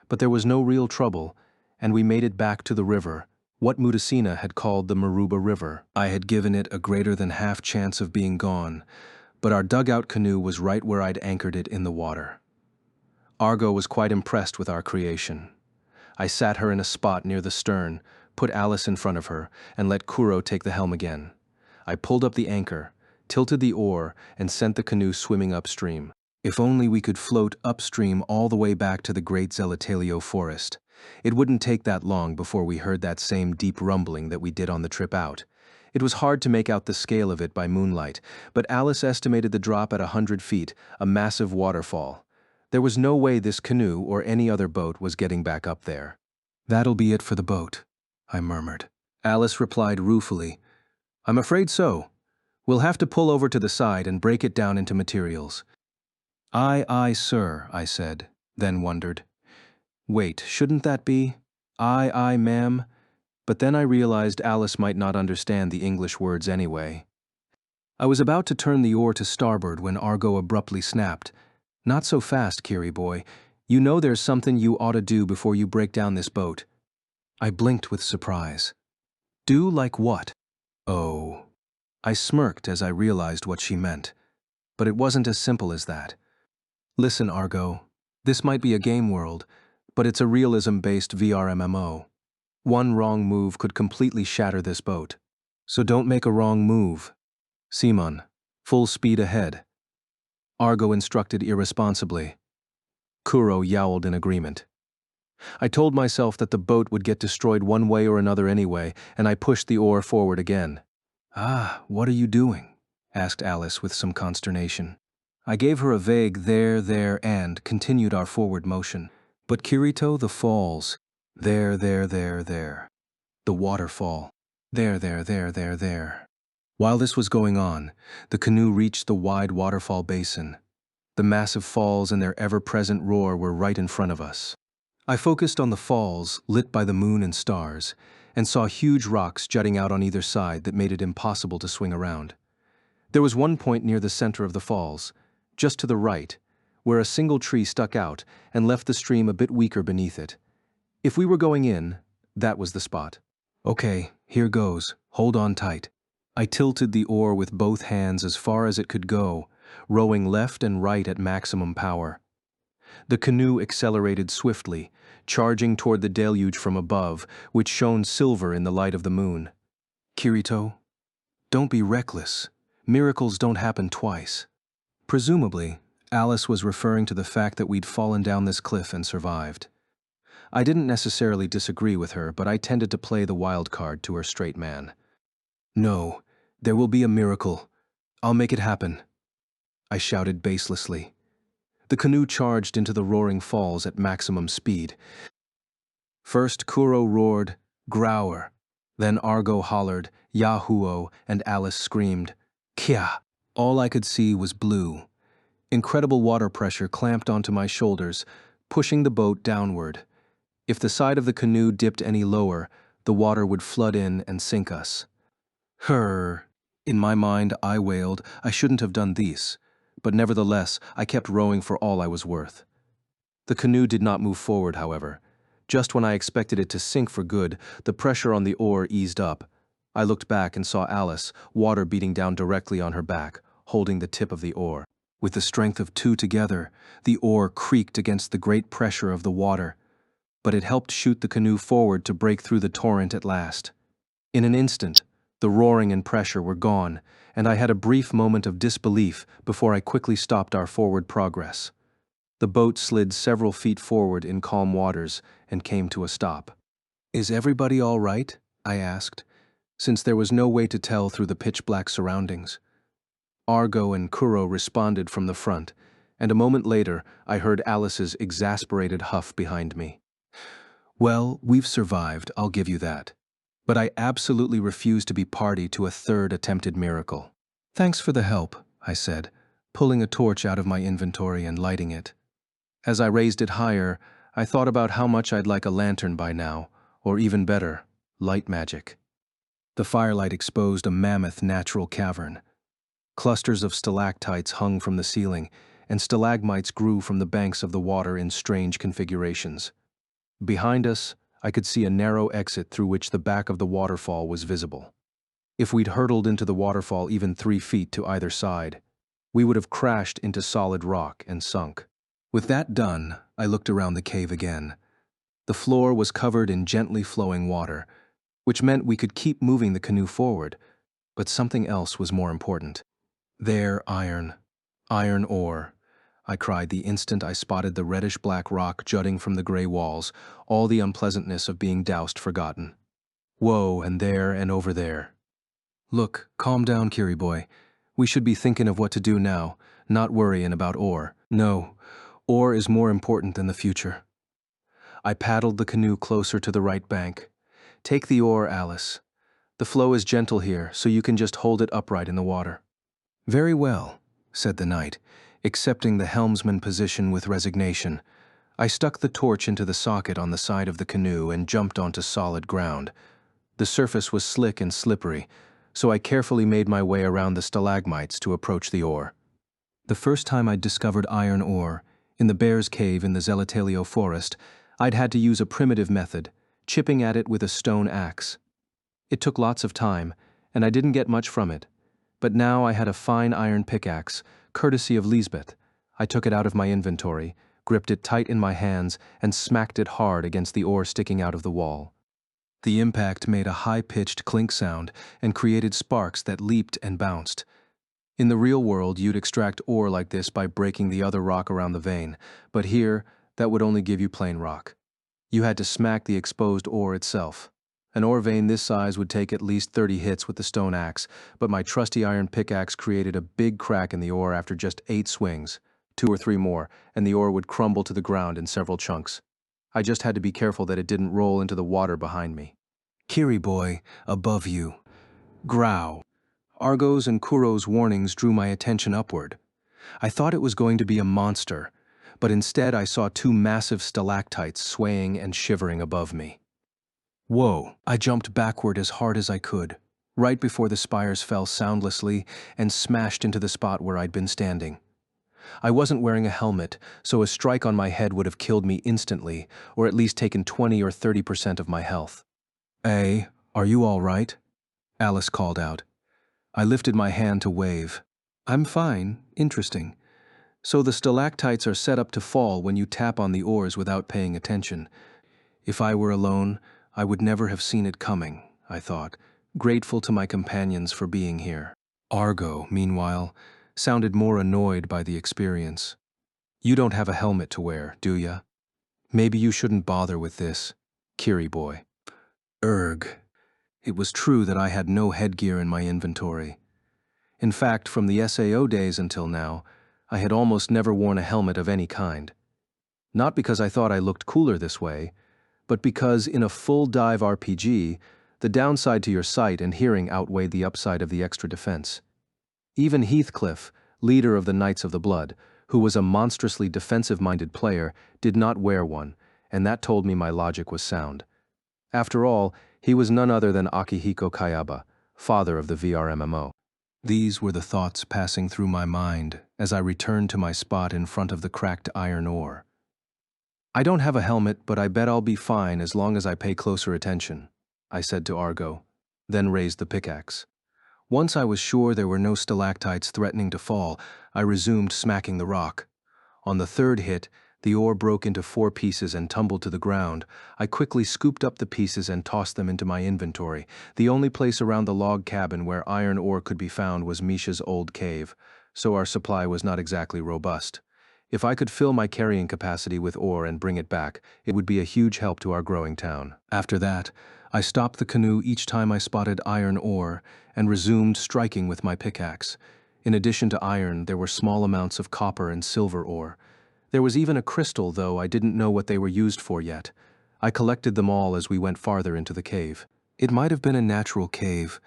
But there was no real trouble, and we made it back to the river, what Mutasina had called the Maruba River. I had given it a greater than half chance of being gone, but our dugout canoe was right where I'd anchored it in the water. Argo was quite impressed with our creation. I sat her in a spot near the stern, put Alice in front of her, and let Kuro take the helm again. I pulled up the anchor, tilted the oar, and sent the canoe swimming upstream. If only we could float upstream all the way back to the great Zelatelio forest. It wouldn't take that long before we heard that same deep rumbling that we did on the trip out. It was hard to make out the scale of it by moonlight, but Alice estimated the drop at 100 feet, a massive waterfall. There was no way this canoe or any other boat was getting back up there. That'll be it for the boat, I murmured. Alice replied ruefully, I'm afraid so. We'll have to pull over to the side and break it down into materials. Aye, sir, I said, then wondered. Wait, shouldn't that be? Aye, ma'am. But then I realized Alice might not understand the English words anyway. I was about to turn the oar to starboard when Argo abruptly snapped. Not so fast, Kiri boy. You know there's something you ought to do before you break down this boat. I blinked with surprise. Do like what? Oh. I smirked as I realized what she meant. But it wasn't as simple as that. Listen, Argo. This might be a game world, but it's a realism-based VR MMO. One wrong move could completely shatter this boat. So don't make a wrong move. Simon, full speed ahead. Argo instructed irresponsibly. Kuro yowled in agreement. I told myself that the boat would get destroyed one way or another anyway, and I pushed the oar forward again. Ah, what are you doing? Asked Alice with some consternation. I gave her a vague there, and continued our forward motion. But Kirito, the falls. There. The waterfall. There. While this was going on, the canoe reached the wide waterfall basin. The massive falls and their ever-present roar were right in front of us. I focused on the falls, lit by the moon and stars, and saw huge rocks jutting out on either side that made it impossible to swing around. There was one point near the center of the falls, just to the right, where a single tree stuck out and left the stream a bit weaker beneath it. If we were going in, that was the spot. Okay, here goes. Hold on tight. I tilted the oar with both hands as far as it could go, rowing left and right at maximum power. The canoe accelerated swiftly, charging toward the deluge from above, which shone silver in the light of the moon. Kirito, don't be reckless. Miracles don't happen twice. Presumably, Alice was referring to the fact that we'd fallen down this cliff and survived. I didn't necessarily disagree with her, but I tended to play the wild card to her straight man. No, there will be a miracle. I'll make it happen, I shouted baselessly. The canoe charged into the roaring falls at maximum speed. First Kuro roared, "Grower." Then Argo hollered, "Yahuo," and Alice screamed, "Kya." All I could see was blue. Incredible water pressure clamped onto my shoulders, pushing the boat downward. If the side of the canoe dipped any lower, the water would flood in and sink us. Her. In my mind, I wailed, I shouldn't have done this, but nevertheless, I kept rowing for all I was worth. The canoe did not move forward, however. Just when I expected it to sink for good, the pressure on the oar eased up. I looked back and saw Alice, water beating down directly on her back, holding the tip of the oar. With the strength of two together, the oar creaked against the great pressure of the water, but it helped shoot the canoe forward to break through the torrent at last. In an instant, the roaring and pressure were gone, and I had a brief moment of disbelief before I quickly stopped our forward progress. The boat slid several feet forward in calm waters and came to a stop. "Is everybody all right?" I asked, since there was no way to tell through the pitch-black surroundings. Argo and Kuro responded from the front, and a moment later I heard Alice's exasperated huff behind me. "Well, we've survived, I'll give you that. But I absolutely refuse to be party to a third attempted miracle." "Thanks for the help," I said, pulling a torch out of my inventory and lighting it. As I raised it higher, I thought about how much I'd like a lantern by now, or even better, light magic. The firelight exposed a mammoth natural cavern. Clusters of stalactites hung from the ceiling, and stalagmites grew from the banks of the water in strange configurations. Behind us, I could see a narrow exit through which the back of the waterfall was visible. If we'd hurtled into the waterfall even 3 feet to either side, we would have crashed into solid rock and sunk. With that done, I looked around the cave again. The floor was covered in gently flowing water, which meant we could keep moving the canoe forward, but something else was more important. "There, iron ore," I cried the instant I spotted the reddish-black rock jutting from the gray walls, all the unpleasantness of being doused forgotten. "Whoa, and there and over there." "Look, calm down, Kiri boy. We should be thinking of what to do now, not worrying about ore. No, ore is more important than the future." I paddled the canoe closer to the right bank. "Take the oar, Alice. The flow is gentle here, so you can just hold it upright in the water." "Very well," said the knight, accepting the helmsman position with resignation. I stuck the torch into the socket on the side of the canoe and jumped onto solid ground. The surface was slick and slippery, so I carefully made my way around the stalagmites to approach the oar. The first time I'd discovered iron ore, in the Bear's Cave in the Zelatelio forest, I'd had to use a primitive method, chipping at it with a stone axe. It took lots of time, and I didn't get much from it. But now I had a fine iron pickaxe, courtesy of Lisbeth. I took it out of my inventory, gripped it tight in my hands, and smacked it hard against the ore sticking out of the wall. The impact made a high-pitched clink sound and created sparks that leaped and bounced. In the real world, you'd extract ore like this by breaking the other rock around the vein, but here, that would only give you plain rock. You had to smack the exposed ore itself. An ore vein this size would take at least 30 hits with the stone axe, but my trusty iron pickaxe created a big crack in the ore after just 8 swings, 2 or 3 more, and the ore would crumble to the ground in several chunks. I just had to be careful that it didn't roll into the water behind me. "Kiri boy, above you." Growl. Argo's and Kuro's warnings drew my attention upward. I thought it was going to be a monster, but instead I saw 2 massive stalactites swaying and shivering above me. Whoa! I jumped backward as hard as I could, right before the spires fell soundlessly and smashed into the spot where I'd been standing. I wasn't wearing a helmet, so a strike on my head would have killed me instantly, or at least taken 20 or 30% of my health. "Hey, are you all right?" Alice called out. I lifted my hand to wave. "I'm fine. Interesting. So the stalactites are set up to fall when you tap on the oars without paying attention. If I were alone, I would never have seen it coming," I thought, grateful to my companions for being here. Argo, meanwhile, sounded more annoyed by the experience. You don't have a helmet to wear, do ya? Maybe you shouldn't bother with this, Kiri boy. Erg. It was true that I had no headgear in my inventory. In fact, from the SAO days until now, I had almost never worn a helmet of any kind. Not because I thought I looked cooler this way, but because in a full dive RPG, the downside to your sight and hearing outweighed the upside of the extra defense. Even Heathcliff, leader of the Knights of the Blood, who was a monstrously defensive-minded player, did not wear one, and that told me my logic was sound. After all, he was none other than Akihiko Kayaba, father of the VR MMO. These were the thoughts passing through my mind as I returned to my spot in front of the cracked iron ore. I don't have a helmet, but I bet I'll be fine as long as I pay closer attention, I said to Argo, then raised the pickaxe. Once I was sure there were no stalactites threatening to fall, I resumed smacking the rock. On the third hit, the ore broke into 4 pieces and tumbled to the ground. I quickly scooped up the pieces and tossed them into my inventory. The only place around the log cabin where iron ore could be found was Misha's old cave, so our supply was not exactly robust. If I could fill my carrying capacity with ore and bring it back, it would be a huge help to our growing town. After that, I stopped the canoe each time I spotted iron ore and resumed striking with my pickaxe. In addition to iron, there were small amounts of copper and silver ore. There was even a crystal, though I didn't know what they were used for yet. I collected them all as we went farther into the cave. It might have been a natural cave,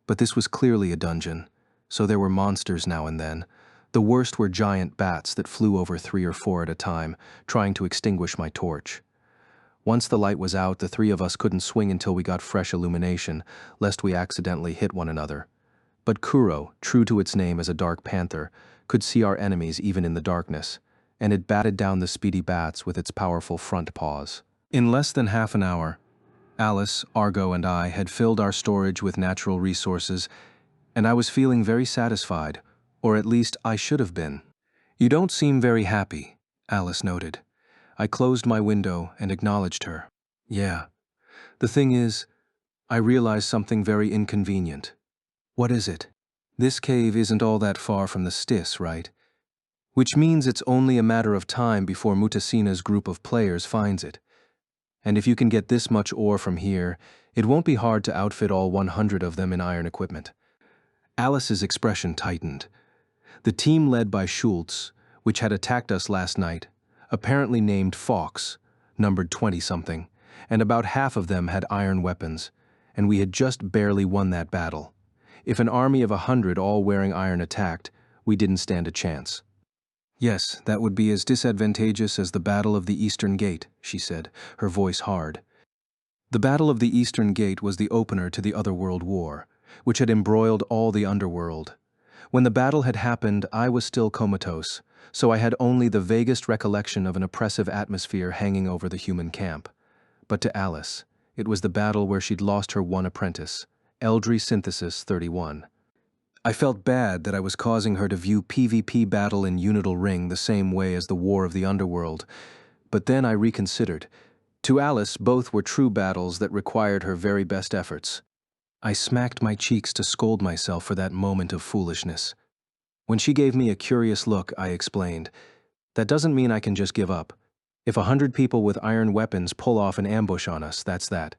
but this was clearly a dungeon, so there were monsters now and then. The worst were giant bats that flew over 3 or 4 at a time, trying to extinguish my torch. Once the light was out, the 3 of us couldn't swing until we got fresh illumination, lest we accidentally hit one another. But Kuro, true to its name as a dark panther, could see our enemies even in the darkness, and it batted down the speedy bats with its powerful front paws. In less than half an hour, Alice, Argo, and I had filled our storage with natural resources, and I was feeling very satisfied, or at least I should have been. You don't seem very happy, Alice noted. I closed my window and acknowledged her. Yeah. The thing is, I realized something very inconvenient. What is it? This cave isn't all that far from the Stis, right? Which means it's only a matter of time before Mutasina's group of players finds it. And if you can get this much ore from here, it won't be hard to outfit all 100 of them in iron equipment. Alice's expression tightened. The team led by Schultz, which had attacked us last night, apparently named Fox, numbered 20-something, and about half of them had iron weapons, and we had just barely won that battle. If an army of 100 all wearing iron attacked, we didn't stand a chance. Yes, that would be as disadvantageous as the Battle of the Eastern Gate, she said, her voice hard. The Battle of the Eastern Gate was the opener to the Otherworld War, which had embroiled all the underworld. When the battle had happened, I was still comatose, so I had only the vaguest recollection of an oppressive atmosphere hanging over the human camp. But to Alice, it was the battle where she'd lost her one apprentice, Eldry Synthesis 31. I felt bad that I was causing her to view PvP battle in Unital Ring the same way as the War of the Underworld, but then I reconsidered. To Alice, both were true battles that required her very best efforts. I smacked my cheeks to scold myself for that moment of foolishness. When she gave me a curious look, I explained, "That doesn't mean I can just give up. If 100 people with iron weapons pull off an ambush on us, that's that.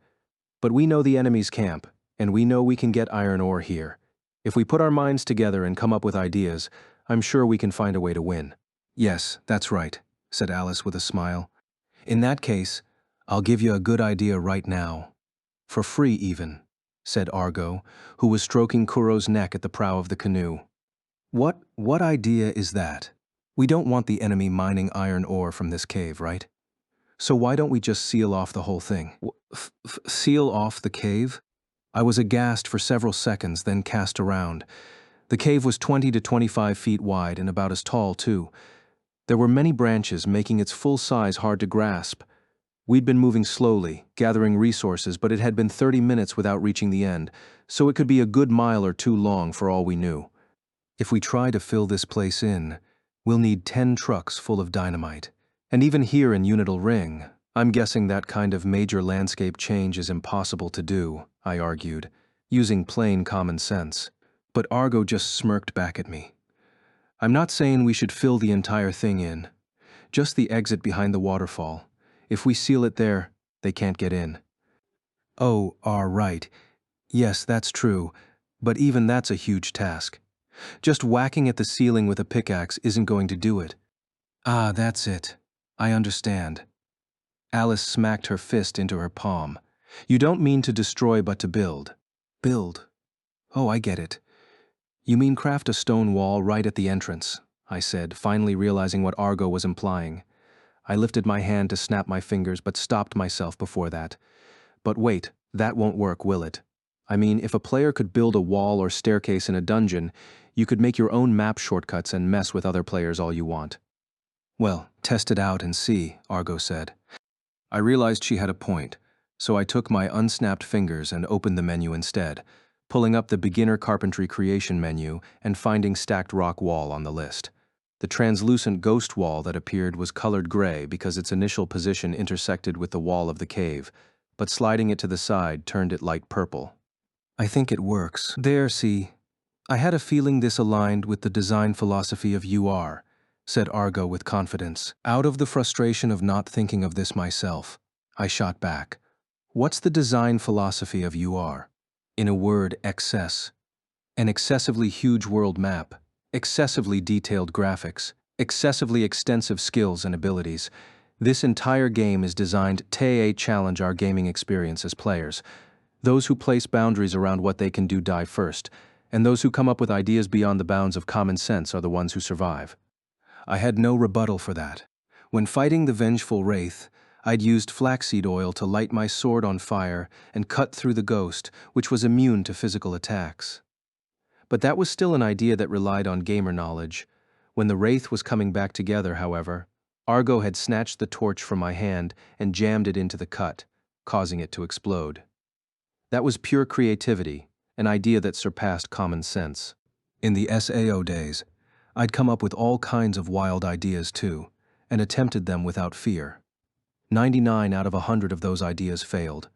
But we know the enemy's camp, and we know we can get iron ore here. If we put our minds together and come up with ideas, I'm sure we can find a way to win." "Yes, that's right," said Alice with a smile. "In that case, I'll give you a good idea right now. For free, even," said Argo, who was stroking Kuro's neck at the prow of the canoe. What idea is that? We don't want the enemy mining iron ore from this cave, right? So why don't we just seal off the whole thing?" Seal off the cave? I was aghast for several seconds, then cast around. The cave was 20 to 25 feet wide and about as tall, too. There were many branches, making its full size hard to grasp. We'd been moving slowly, gathering resources, but it had been 30 minutes without reaching the end, so it could be a good mile or 2 long for all we knew. If we try to fill this place in, we'll need 10 trucks full of dynamite. And even here in Unital Ring, I'm guessing that kind of major landscape change is impossible to do, I argued, using plain common sense. But Argo just smirked back at me. I'm not saying we should fill the entire thing in. Just the exit behind the waterfall. If we seal it there, they can't get in. Oh, right. Yes, that's true. But even that's a huge task. Just whacking at the ceiling with a pickaxe isn't going to do it. Ah, that's it. I understand. Alice smacked her fist into her palm. You don't mean to destroy but to build. Build. Oh, I get it. You mean craft a stone wall right at the entrance, I said, finally realizing what Argo was implying. I lifted my hand to snap my fingers but stopped myself before that. But wait, that won't work, will it? I mean, if a player could build a wall or staircase in a dungeon, you could make your own map shortcuts and mess with other players all you want. Well, test it out and see, Argo said. I realized she had a point, so I took my unsnapped fingers and opened the menu instead, pulling up the Beginner Carpentry Creation menu and finding Stacked Rock Wall on the list. The translucent ghost wall that appeared was colored gray because its initial position intersected with the wall of the cave, but sliding it to the side turned it light purple. I think it works. There, see. I had a feeling this aligned with the design philosophy of UR, said Argo with confidence. Out of the frustration of not thinking of this myself, I shot back. What's the design philosophy of UR? In a word, excess. An excessively huge world map, excessively detailed graphics, excessively extensive skills and abilities. This entire game is designed to challenge our gaming experience as players. Those who place boundaries around what they can do die first, and those who come up with ideas beyond the bounds of common sense are the ones who survive. I had no rebuttal for that. When fighting the vengeful wraith, I'd used flaxseed oil to light my sword on fire and cut through the ghost, which was immune to physical attacks. But that was still an idea that relied on gamer knowledge. When the wraith was coming back together, however, Argo had snatched the torch from my hand and jammed it into the cut, causing it to explode. That was pure creativity, an idea that surpassed common sense. In the SAO days, I'd come up with all kinds of wild ideas too, and attempted them without fear. 99 out of 100 of those ideas failed,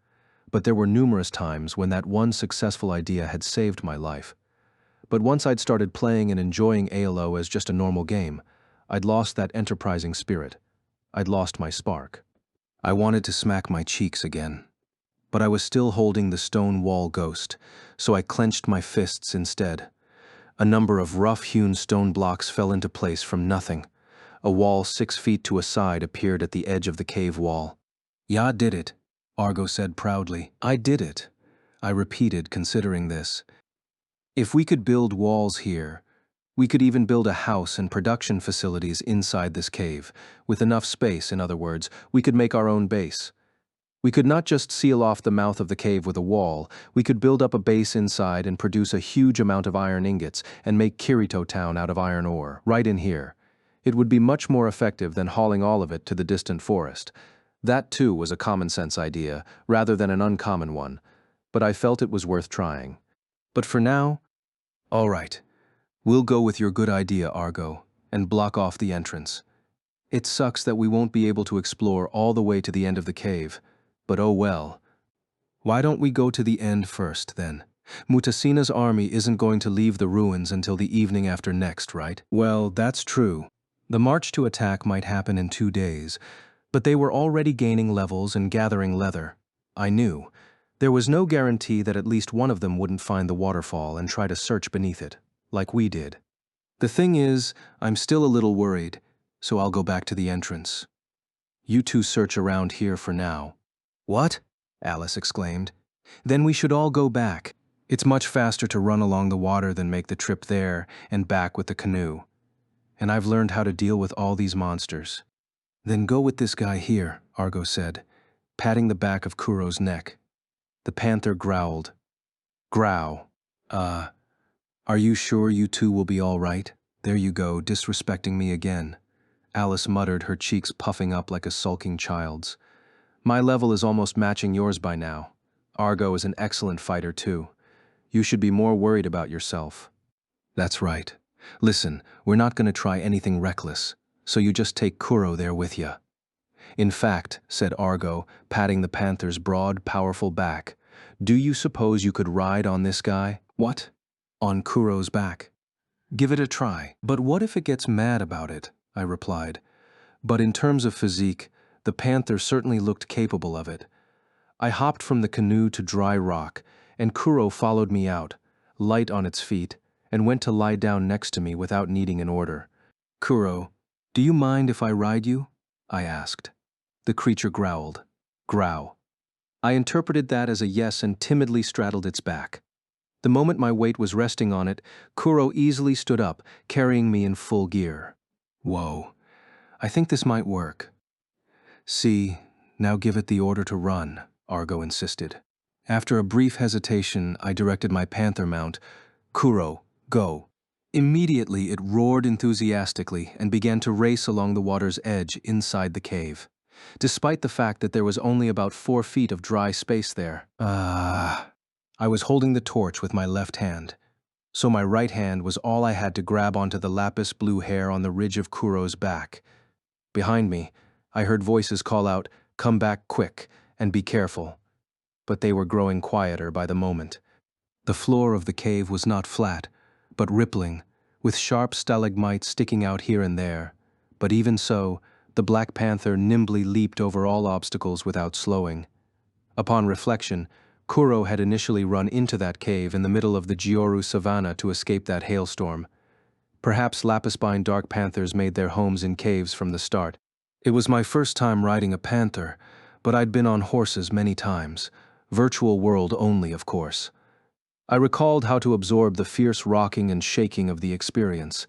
but there were numerous times when that one successful idea had saved my life. But once I'd started playing and enjoying ALO as just a normal game, I'd lost that enterprising spirit. I'd lost my spark. I wanted to smack my cheeks again. But I was still holding the stone wall ghost, so I clenched my fists instead. A number of rough-hewn stone blocks fell into place from nothing. A wall 6 feet to a side appeared at the edge of the cave wall. "Ya did it," Argo said proudly. "I did it," I repeated, considering this. If we could build walls here, we could even build a house and production facilities inside this cave. With enough space, in other words, we could make our own base. We could not just seal off the mouth of the cave with a wall, we could build up a base inside and produce a huge amount of iron ingots and make Kirito Town out of iron ore, right in here. It would be much more effective than hauling all of it to the distant forest. That too was a common-sense idea, rather than an uncommon one, but I felt it was worth trying. But for now, all right, we'll go with your good idea, Argo, and block off the entrance. It sucks that we won't be able to explore all the way to the end of the cave, but oh well. Why don't we go to the end first, then? Mutasina's army isn't going to leave the ruins until the evening after next, right? Well, that's true. The march to attack might happen in 2 days, but they were already gaining levels and gathering leather. I knew. There was no guarantee that at least one of them wouldn't find the waterfall and try to search beneath it, like we did. The thing is, I'm still a little worried, so I'll go back to the entrance. You two search around here for now. What? Alice exclaimed. Then we should all go back. It's much faster to run along the water than make the trip there and back with the canoe. And I've learned how to deal with all these monsters. Then go with this guy here, Argo said, patting the back of Kuro's neck. The panther growled. Growl. Are you sure you two will be all right? There you go, disrespecting me again. Alice muttered, her cheeks puffing up like a sulking child's. My level is almost matching yours by now. Argo is an excellent fighter too. You should be more worried about yourself. That's right. Listen, we're not going to try anything reckless, so you just take Kuro there with you. In fact, said Argo, patting the panther's broad, powerful back, do you suppose you could ride on this guy? What? On Kuro's back. Give it a try. But what if it gets mad about it? I replied. But in terms of physique, the panther certainly looked capable of it. I hopped from the canoe to dry rock, and Kuro followed me out, light on its feet, and went to lie down next to me without needing an order. Kuro, do you mind if I ride you? I asked. The creature growled. Growl. I interpreted that as a yes and timidly straddled its back. The moment my weight was resting on it, Kuro easily stood up, carrying me in full gear. Whoa, I think this might work. See, now give it the order to run, Argo insisted. After a brief hesitation, I directed my panther mount. Kuro, go. Immediately it roared enthusiastically and began to race along the water's edge inside the cave, despite the fact that there was only about 4 feet of dry space there. I was holding the torch with my left hand, so my right hand was all I had to grab onto the lapis blue hair on the ridge of Kuro's back. Behind me, I heard voices call out, "Come back quick, and be careful." But they were growing quieter by the moment. The floor of the cave was not flat, but rippling, with sharp stalagmites sticking out here and there. But even so, the Black Panther nimbly leaped over all obstacles without slowing. Upon reflection, Kuro had initially run into that cave in the middle of the Gyoru savanna to escape that hailstorm. Perhaps lapis-spine dark panthers made their homes in caves from the start. It was my first time riding a panther, but I'd been on horses many times, virtual world only, of course. I recalled how to absorb the fierce rocking and shaking of the experience,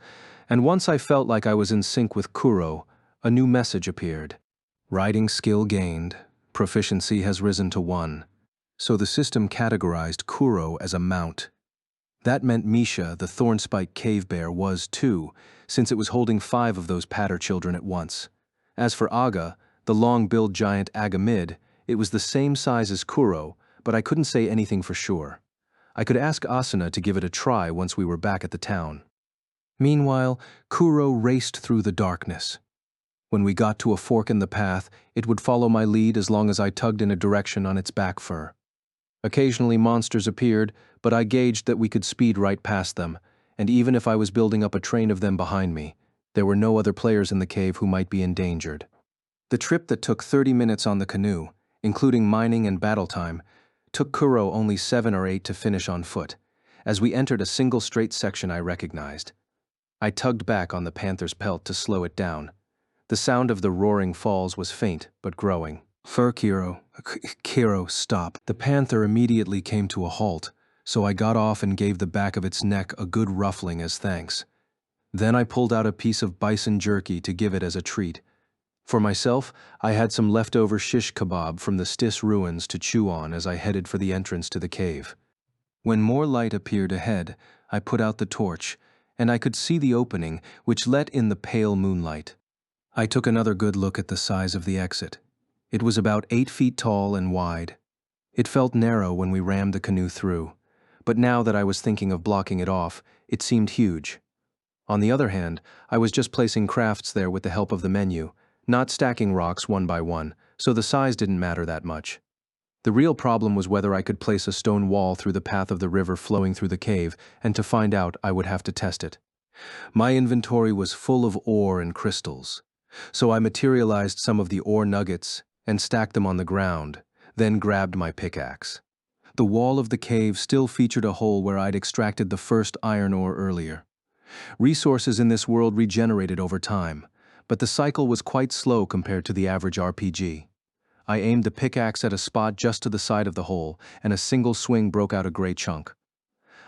and once I felt like I was in sync with Kuro, a new message appeared. Riding skill gained, proficiency has risen to 1. So the system categorized Kuro as a mount. That meant Misha, the thornspike cave bear, was too, since it was holding 5 of those patter children at once. As for Aga, the long-billed giant Agamid, it was the same size as Kuro, but I couldn't say anything for sure. I could ask Asuna to give it a try once we were back at the town. Meanwhile, Kuro raced through the darkness. When we got to a fork in the path, it would follow my lead as long as I tugged in a direction on its back fur. Occasionally monsters appeared, but I gauged that we could speed right past them, and even if I was building up a train of them behind me, there were no other players in the cave who might be endangered. The trip that took 30 minutes on the canoe, including mining and battle time, took Kuro only 7 or 8 to finish on foot, as we entered a single straight section I recognized. I tugged back on the panther's pelt to slow it down. The sound of the roaring falls was faint, but growing. Kuro, stop. The panther immediately came to a halt, so I got off and gave the back of its neck a good ruffling as thanks. Then I pulled out a piece of bison jerky to give it as a treat. For myself, I had some leftover shish kebab from the Stis ruins to chew on as I headed for the entrance to the cave. When more light appeared ahead, I put out the torch, and I could see the opening, which let in the pale moonlight. I took another good look at the size of the exit. It was about 8 feet tall and wide. It felt narrow when we rammed the canoe through, but now that I was thinking of blocking it off, it seemed huge. On the other hand, I was just placing crafts there with the help of the menu, not stacking rocks one by one, so the size didn't matter that much. The real problem was whether I could place a stone wall through the path of the river flowing through the cave, and to find out, I would have to test it. My inventory was full of ore and crystals, so I materialized some of the ore nuggets and stacked them on the ground, then grabbed my pickaxe. The wall of the cave still featured a hole where I'd extracted the first iron ore earlier. Resources in this world regenerated over time, but the cycle was quite slow compared to the average RPG. I aimed the pickaxe at a spot just to the side of the hole, and a single swing broke out a gray chunk.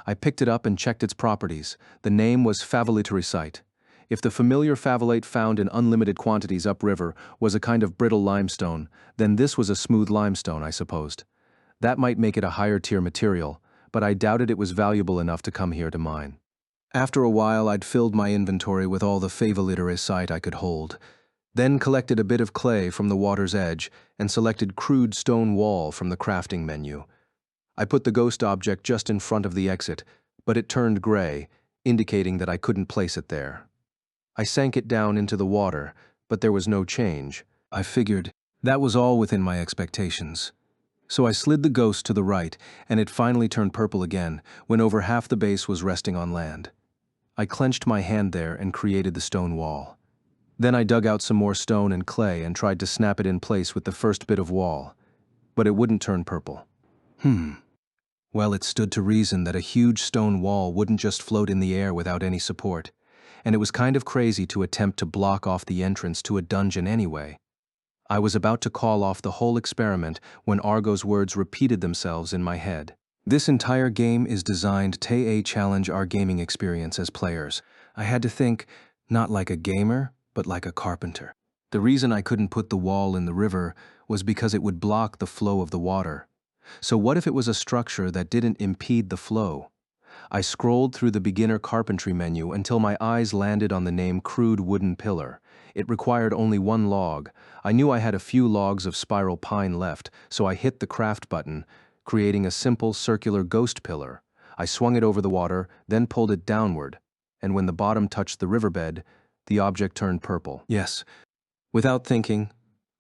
I picked it up and checked its properties. The name was favoliterisite. If the familiar favolite found in unlimited quantities upriver was a kind of brittle limestone, then this was a smooth limestone, I supposed. That might make it a higher-tier material, but I doubted it was valuable enough to come here to mine. After a while, I'd filled my inventory with all the favoliterisite I could hold, then collected a bit of clay from the water's edge and selected crude stone wall from the crafting menu. I put the ghost object just in front of the exit, but it turned gray, indicating that I couldn't place it there. I sank it down into the water, but there was no change. I figured that was all within my expectations. So I slid the ghost to the right, and it finally turned purple again, when over half the base was resting on land. I clenched my hand there and created the stone wall. Then I dug out some more stone and clay and tried to snap it in place with the first bit of wall, but it wouldn't turn purple. Well, it stood to reason that a huge stone wall wouldn't just float in the air without any support, and it was kind of crazy to attempt to block off the entrance to a dungeon anyway. I was about to call off the whole experiment when Argo's words repeated themselves in my head. This entire game is designed to challenge our gaming experience as players. I had to think, not like a gamer, but like a carpenter. The reason I couldn't put the wall in the river was because it would block the flow of the water. So what if it was a structure that didn't impede the flow? I scrolled through the beginner carpentry menu until my eyes landed on the name crude wooden pillar. It required only one log. I knew I had a few logs of spiral pine left, so I hit the craft button, creating a simple circular ghost pillar. I swung it over the water, then pulled it downward, and when the bottom touched the riverbed, the object turned purple. Yes. Without thinking,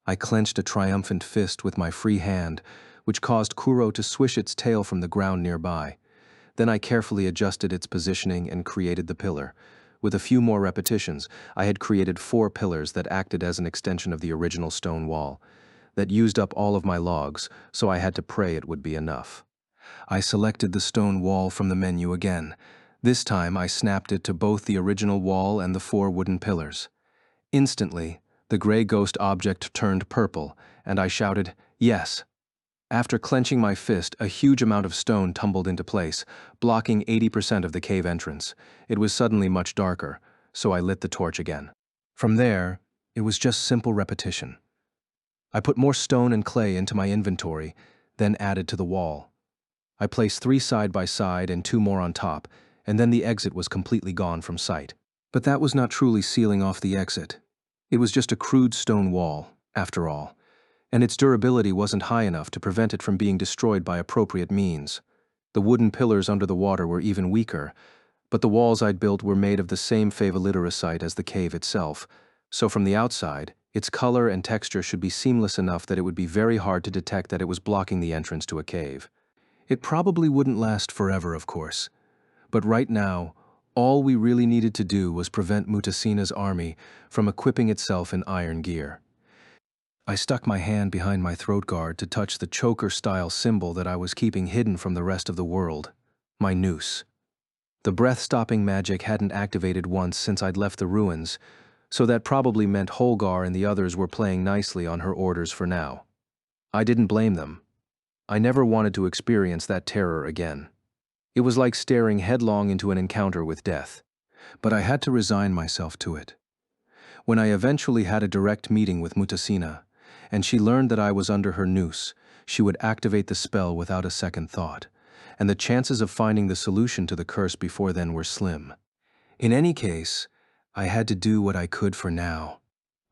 I clenched a triumphant fist with my free hand, which caused Kuro to swish its tail from the ground nearby. Then I carefully adjusted its positioning and created the pillar. With a few more repetitions, I had created 4 pillars that acted as an extension of the original stone wall. That used up all of my logs, so I had to pray it would be enough. I selected the stone wall from the menu again. This time I snapped it to both the original wall and the 4 wooden pillars. Instantly, the gray ghost object turned purple, and I shouted, "Yes!" After clenching my fist, a huge amount of stone tumbled into place, blocking 80% of the cave entrance. It was suddenly much darker, so I lit the torch again. From there, it was just simple repetition. I put more stone and clay into my inventory, then added to the wall. I placed 3 side by side and 2 more on top, and then the exit was completely gone from sight. But that was not truly sealing off the exit. It was just a crude stone wall, after all, and its durability wasn't high enough to prevent it from being destroyed by appropriate means. The wooden pillars under the water were even weaker, but the walls I'd built were made of the same favolitericite as the cave itself, so from the outside, its color and texture should be seamless enough that it would be very hard to detect that it was blocking the entrance to a cave. It probably wouldn't last forever, of course, but right now, all we really needed to do was prevent Mutasina's army from equipping itself in iron gear. I stuck my hand behind my throat guard to touch the choker-style symbol that I was keeping hidden from the rest of the world, my noose. The breath-stopping magic hadn't activated once since I'd left the ruins, so that probably meant Holgar and the others were playing nicely on her orders for now. I didn't blame them. I never wanted to experience that terror again. It was like staring headlong into an encounter with death. But I had to resign myself to it. When I eventually had a direct meeting with Mutasina, and she learned that I was under her noose, she would activate the spell without a second thought, and the chances of finding the solution to the curse before then were slim. In any case, I had to do what I could for now.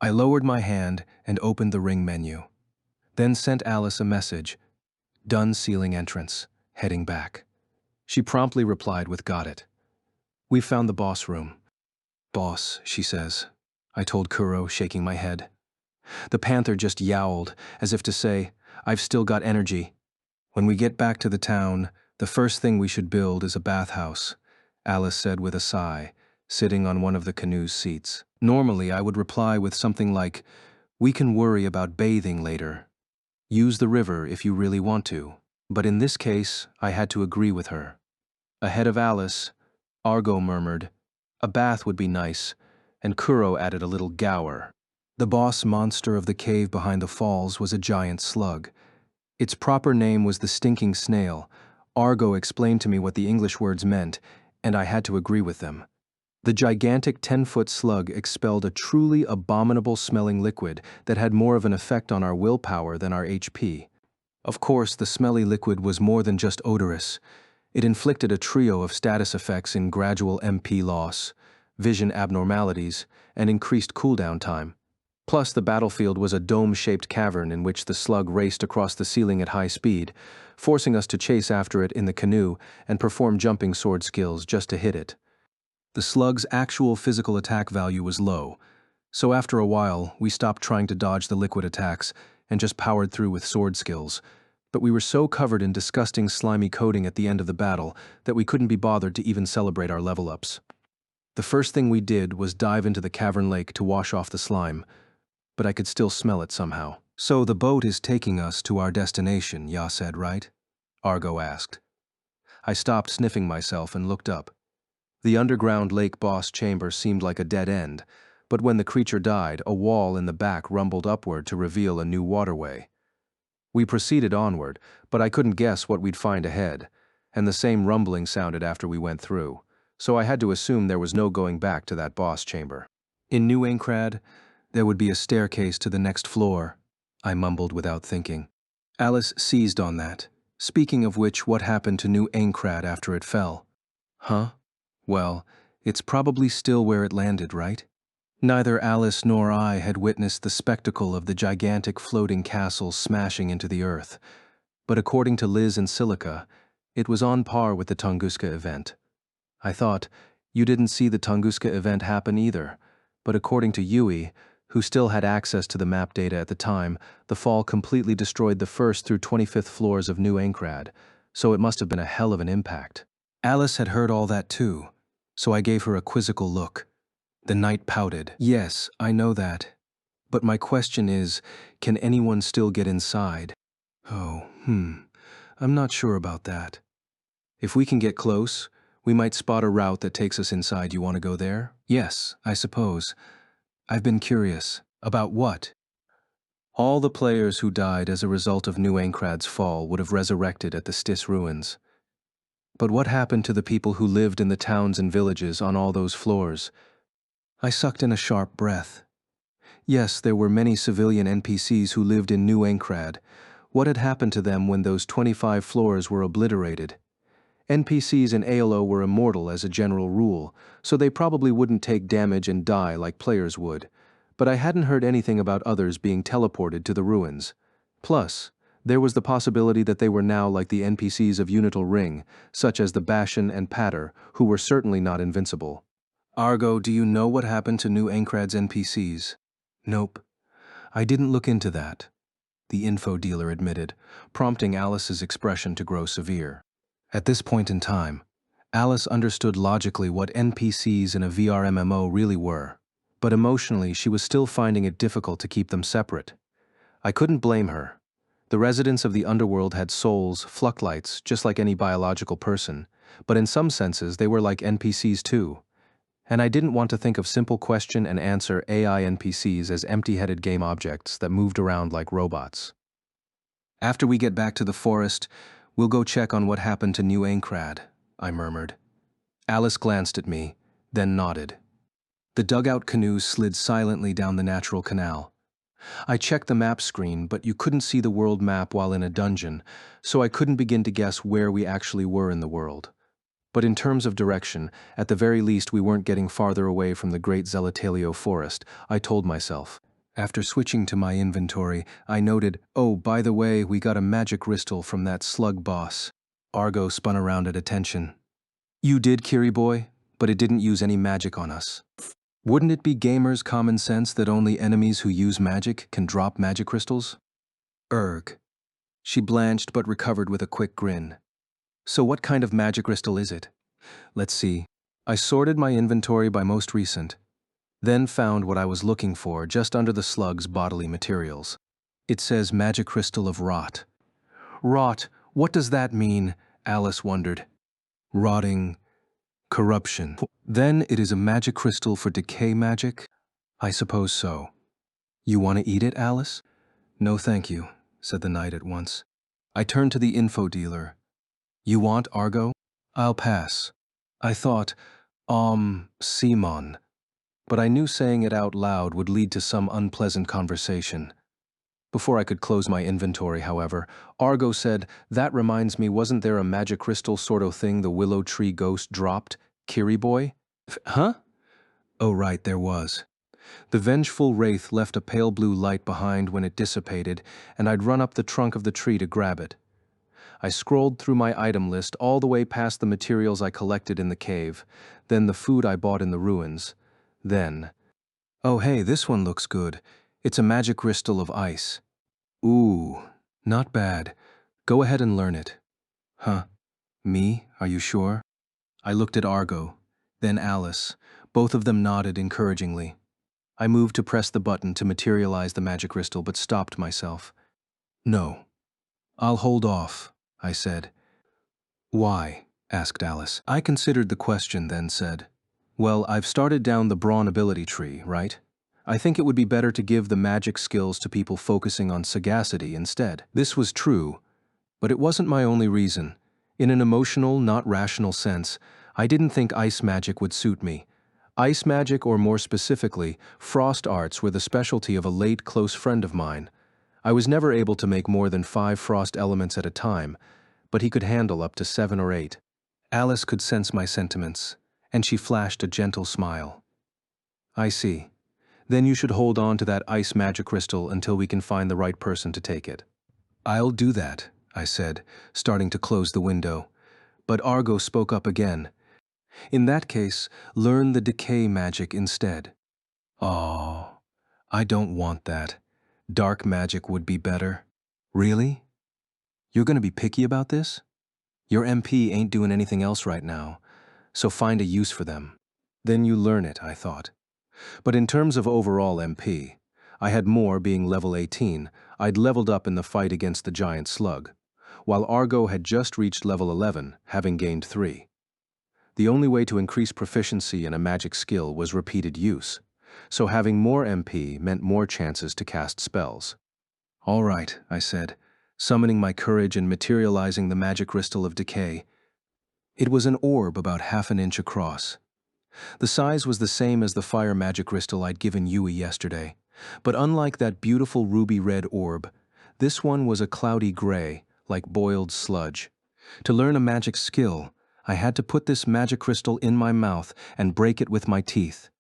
I lowered my hand and opened the ring menu, then sent Alice a message, "Done sealing entrance, heading back." She promptly replied with "Got it." "We found the boss room." "Boss," she says. I told Kuro, shaking my head. The panther just yowled, as if to say, "I've still got energy." "When we get back to the town, the first thing we should build is a bathhouse," Alice said with a sigh, sitting on one of the canoe's seats. Normally, I would reply with something like, "We can worry about bathing later. Use the river if you really want to." But in this case, I had to agree with her. Ahead of Alice, Argo murmured, "A bath would be nice," and Kuro added a little gour. The boss monster of the cave behind the falls was a giant slug. Its proper name was the stinking snail. Argo explained to me what the English words meant, and I had to agree with them. The gigantic 10-foot slug expelled a truly abominable-smelling liquid that had more of an effect on our willpower than our HP. Of course, the smelly liquid was more than just odorous. It inflicted a trio of status effects in gradual MP loss, vision abnormalities, and increased cooldown time. Plus, the battlefield was a dome-shaped cavern in which the slug raced across the ceiling at high speed, forcing us to chase after it in the canoe and perform jumping sword skills just to hit it. The slug's actual physical attack value was low, so after a while, we stopped trying to dodge the liquid attacks and just powered through with sword skills, but we were so covered in disgusting slimy coating at the end of the battle that we couldn't be bothered to even celebrate our level-ups. The first thing we did was dive into the cavern lake to wash off the slime, but I could still smell it somehow. "So the boat is taking us to our destination," Ya said, right? Argo asked. I stopped sniffing myself and looked up. The underground lake boss chamber seemed like a dead end, but when the creature died, a wall in the back rumbled upward to reveal a new waterway. We proceeded onward, but I couldn't guess what we'd find ahead, and the same rumbling sounded after we went through, so I had to assume there was no going back to that boss chamber. "In New Aincrad, there would be a staircase to the next floor," I mumbled without thinking. Alice seized on that. "Speaking of which, what happened to New Aincrad after it fell?" "Huh? Well, it's probably still where it landed, right?" Neither Alice nor I had witnessed the spectacle of the gigantic floating castle smashing into the earth, but according to Liz and Silica, it was on par with the Tunguska event. I thought, you didn't see the Tunguska event happen either, but according to Yui, who still had access to the map data at the time, the fall completely destroyed the 1st through 25th floors of New Aincrad, so it must have been a hell of an impact. Alice had heard all that too, so I gave her a quizzical look. The knight pouted. "Yes, I know that. But my question is, can anyone still get inside?" "Oh, I'm not sure about that. If we can get close, we might spot a route that takes us inside. You want to go there?" "Yes, I suppose. I've been curious." "About what?" "All the players who died as a result of New Aincrad's fall would have resurrected at the Stis ruins. But what happened to the people who lived in the towns and villages on all those floors?" I sucked in a sharp breath. Yes, there were many civilian NPCs who lived in New Aincrad. What had happened to them when those 25 floors were obliterated? NPCs in ALO were immortal as a general rule, so they probably wouldn't take damage and die like players would. But I hadn't heard anything about others being teleported to the ruins. Plus, there was the possibility that they were now like the NPCs of Unital Ring, such as the Bashan and Patter, who were certainly not invincible. "Argo, do you know what happened to New Aincrad's NPCs?" "Nope. I didn't look into that," the info dealer admitted, prompting Alice's expression to grow severe. At this point in time, Alice understood logically what NPCs in a VR MMO really were, but emotionally she was still finding it difficult to keep them separate. I couldn't blame her. The residents of the underworld had souls, fluctlights, just like any biological person, but in some senses they were like NPCs too. And I didn't want to think of simple question and answer AI NPCs as empty-headed game objects that moved around like robots. "After we get back to the forest, we'll go check on what happened to New Aincrad," I murmured. Alice glanced at me, then nodded. The dugout canoes slid silently down the natural canal. I checked the map screen, but you couldn't see the world map while in a dungeon, so I couldn't begin to guess where we actually were in the world. But in terms of direction, at the very least we weren't getting farther away from the Great Zelatalio forest, I told myself. After switching to my inventory, I noted, "Oh, by the way, we got a magic crystal from that slug boss." Argo spun around at attention. "You did, Kiri boy, but it didn't use any magic on us. Wouldn't it be gamers' common sense that only enemies who use magic can drop magic crystals?" "Erg." She blanched but recovered with a quick grin. "So what kind of magic crystal is it?" "Let's see." I sorted my inventory by most recent, then found what I was looking for just under the slug's bodily materials. It says Magic Crystal of Rot. "Rot, what does that mean?" Alice wondered. "Rotting, corruption. Then it is a magic crystal for decay magic?" "I suppose so." "You want to eat it, Alice?" "No thank you," said the knight at once. I turned to the info dealer. "You want Argo?" "I'll pass." I thought, Simon, but I knew saying it out loud would lead to some unpleasant conversation. Before I could close my inventory, however, Argo said, "That reminds me, wasn't there a magic crystal sort of thing the willow tree ghost dropped? Kiri boy?" "Huh?" "Oh right, there was. The vengeful wraith left a pale blue light behind when it dissipated, and I'd run up the trunk of the tree to grab it. I scrolled through my item list all the way past the materials I collected in the cave, then the food I bought in the ruins. Then, oh hey, this one looks good. It's a magic crystal of ice. Ooh, not bad. Go ahead and learn it. Huh? Me? Are you sure? I looked at Argo, then Alice. Both of them nodded encouragingly. I moved to press the button to materialize the magic crystal, but stopped myself. No. I'll hold off, I said. Why? Asked Alice. I considered the question, then said, well, I've started down the brawn ability tree, right? I think it would be better to give the magic skills to people focusing on sagacity instead. This was true, but it wasn't my only reason. In an emotional, not rational sense, I didn't think ice magic would suit me. Ice magic, or more specifically, frost arts, were the specialty of a late close friend of mine. I was never able to make more than 5 frost elements at a time, but he could handle up to 7 or 8. Alice could sense my sentiments, and she flashed a gentle smile. I see. Then you should hold on to that ice magic crystal until we can find the right person to take it. I'll do that, I said, starting to close the window. But Argo spoke up again. In that case, learn the decay magic instead. Oh, I don't want that. Dark magic would be better. Really? You're going to be picky about this? Your MP ain't doing anything else right now, so find a use for them. Then you learn it, I thought. But in terms of overall MP, I had more being level 18. I'd leveled up in the fight against the giant slug, while Argo had just reached level 11, having gained 3. The only way to increase proficiency in a magic skill was repeated use, so having more MP meant more chances to cast spells. All right, I said, summoning my courage and materializing the magic crystal of decay. It was an orb about half an inch across. The size was the same as the fire magic crystal I'd given Yui yesterday, but unlike that beautiful ruby-red orb, this one was a cloudy gray, like boiled sludge. To learn a magic skill, I had to put this magic crystal in my mouth and break it with my teeth.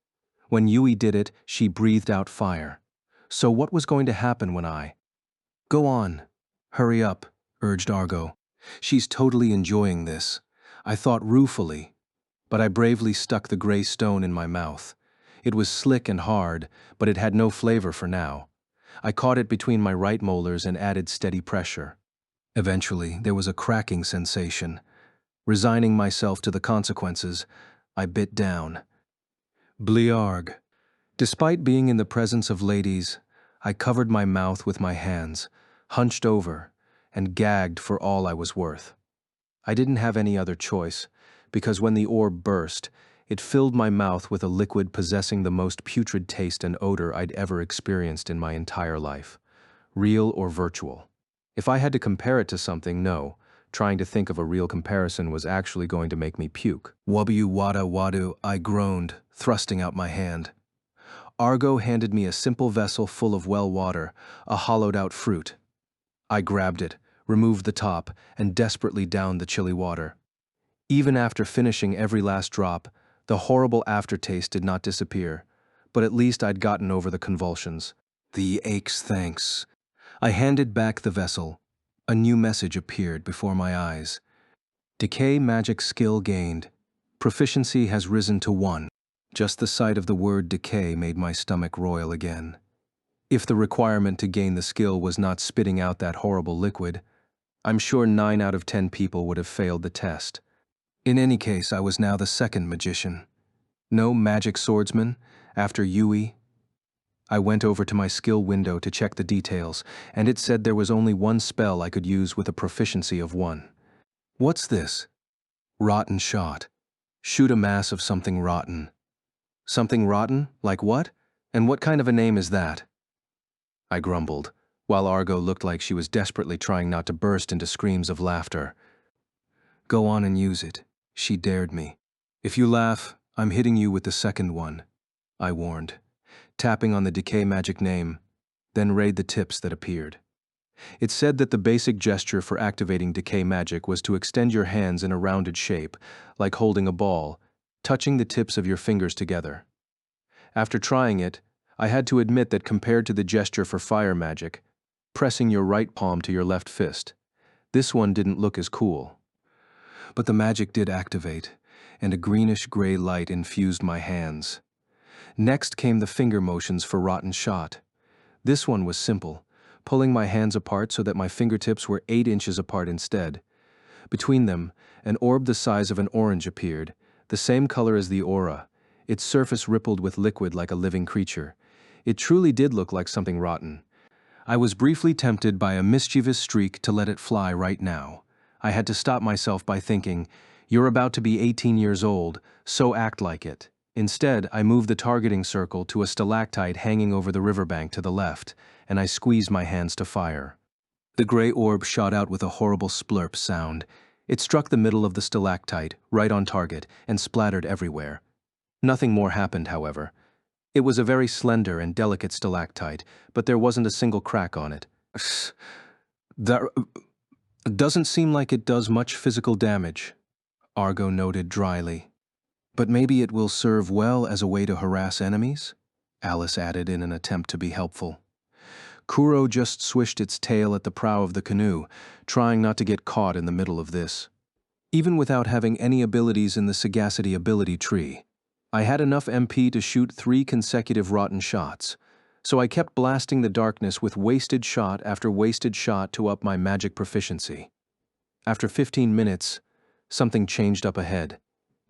When Yui did it, she breathed out fire. So what was going to happen when I... Go on. Hurry up, urged Argo. She's totally enjoying this. I thought ruefully, but I bravely stuck the gray stone in my mouth. It was slick and hard, but it had no flavor for now. I caught it between my right molars and added steady pressure. Eventually, there was a cracking sensation. Resigning myself to the consequences, I bit down. Bliarg. Despite being in the presence of ladies, I covered my mouth with my hands, hunched over, and gagged for all I was worth. I didn't have any other choice, because when the orb burst, it filled my mouth with a liquid possessing the most putrid taste and odor I'd ever experienced in my entire life, real or virtual. If I had to compare it to something, no, trying to think of a real comparison was actually going to make me puke. Wabu wada wadu, I groaned, thrusting out my hand. Argo handed me a simple vessel full of well water, a hollowed-out fruit. I grabbed it, removed the top, and desperately downed the chilly water. Even after finishing every last drop, the horrible aftertaste did not disappear, but at least I'd gotten over the convulsions. The aches, thanks. I handed back the vessel. A new message appeared before my eyes. Decay magic skill gained. Proficiency has risen to 1. Just the sight of the word decay made my stomach roil again. If the requirement to gain the skill was not spitting out that horrible liquid, I'm sure 9 out of 10 people would have failed the test. In any case, I was now the second magician. No magic swordsman, after Yui. I went over to my skill window to check the details, and it said there was only 1 spell I could use with a proficiency of 1. What's this? Rotten shot. Shoot a mass of something rotten. Something rotten? Like what? And what kind of a name is that? I grumbled, while Argo looked like she was desperately trying not to burst into screams of laughter. Go on and use it, she dared me. If you laugh, I'm hitting you with the second one, I warned, tapping on the decay magic name, then read the tips that appeared. It said that the basic gesture for activating decay magic was to extend your hands in a rounded shape, like holding a ball, touching the tips of your fingers together. After trying it, I had to admit that compared to the gesture for fire magic, pressing your right palm to your left fist, this one didn't look as cool. But the magic did activate, and a greenish-gray light infused my hands. Next came the finger motions for rotten shot. This one was simple. pulling my hands apart so that my fingertips were 8 inches apart instead. Between them, an orb the size of an orange appeared, the same color as the aura. Its surface rippled with liquid like a living creature. It truly did look like something rotten. I was briefly tempted by a mischievous streak to let it fly right now. I had to stop myself by thinking, "You're about to be 18 years old, so act like it." Instead, I moved the targeting circle to a stalactite hanging over the riverbank to the left, and I squeezed my hands to fire. The gray orb shot out with a horrible splurp sound. It struck the middle of the stalactite, right on target, and splattered everywhere. Nothing more happened, however. It was a very slender and delicate stalactite, but there wasn't a single crack on it. That doesn't seem like it does much physical damage, Argo noted dryly. But maybe it will serve well as a way to harass enemies? Alice added in an attempt to be helpful. Kuro just swished its tail at the prow of the canoe, trying not to get caught in the middle of this. Even without having any abilities in the Sagacity ability tree, I had enough MP to shoot 3 consecutive rotten shots, so I kept blasting the darkness with wasted shot after wasted shot to up my magic proficiency. After 15 minutes, something changed up ahead.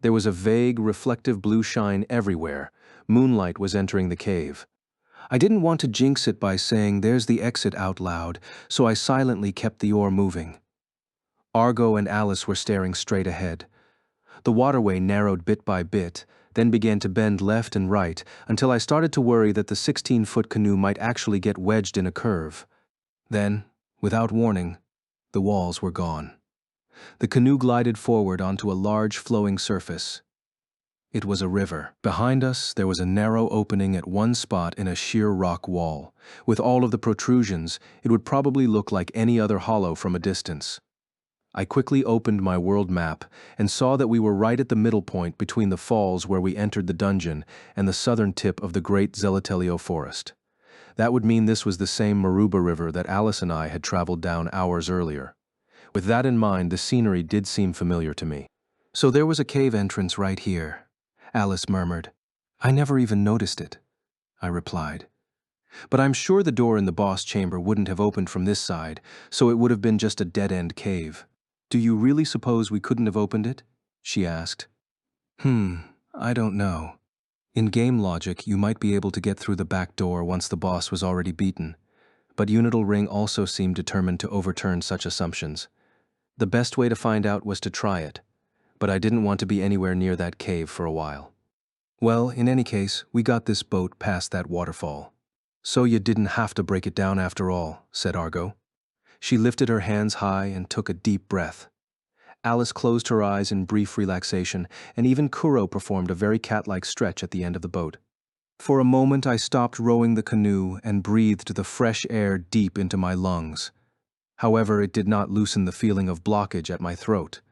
There was a vague, reflective blue shine everywhere. Moonlight was entering the cave. I didn't want to jinx it by saying "there's the exit" out loud, so I silently kept the oar moving. Argo and Alice were staring straight ahead. The waterway narrowed bit by bit, then began to bend left and right until I started to worry that the 16-foot canoe might actually get wedged in a curve. Then, without warning, the walls were gone. The canoe glided forward onto a large flowing surface. It was a river. Behind us, there was a narrow opening at one spot in a sheer rock wall. With all of the protrusions, it would probably look like any other hollow from a distance. I quickly opened my world map and saw that we were right at the middle point between the falls where we entered the dungeon and the southern tip of the great Zelatelio forest. That would mean this was the same Maruba River that Alice and I had traveled down hours earlier. With that in mind, the scenery did seem familiar to me. "So there was a cave entrance right here," Alice murmured. "I never even noticed it," I replied. "But I'm sure the door in the boss chamber wouldn't have opened from this side, so it would have been just a dead-end cave." "Do you really suppose we couldn't have opened it?" she asked. I don't know. In game logic, you might be able to get through the back door once the boss was already beaten, but Unital Ring also seemed determined to overturn such assumptions. The best way to find out was to try it, but I didn't want to be anywhere near that cave for a while. "Well, in any case, we got this boat past that waterfall. So you didn't have to break it down after all," said Argo. She lifted her hands high and took a deep breath. Alice closed her eyes in brief relaxation, and even Kuro performed a very cat-like stretch at the end of the boat. For a moment I stopped rowing the canoe and breathed the fresh air deep into my lungs. However, it did not loosen the feeling of blockage at my throat.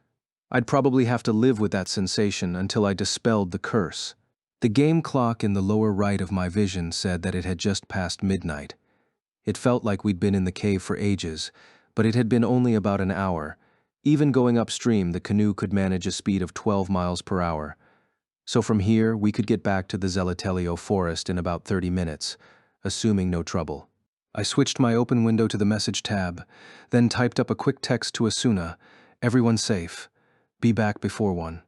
I'd probably have to live with that sensation until I dispelled the curse. The game clock in the lower right of my vision said that it had just passed midnight. It felt like we'd been in the cave for ages, but it had been only about an hour. Even going upstream, the canoe could manage a speed of 12 miles per hour. So from here, we could get back to the Zelatelio forest in about 30 minutes, assuming no trouble. I switched my open window to the message tab, then typed up a quick text to Asuna: "Everyone safe. Be back before 1.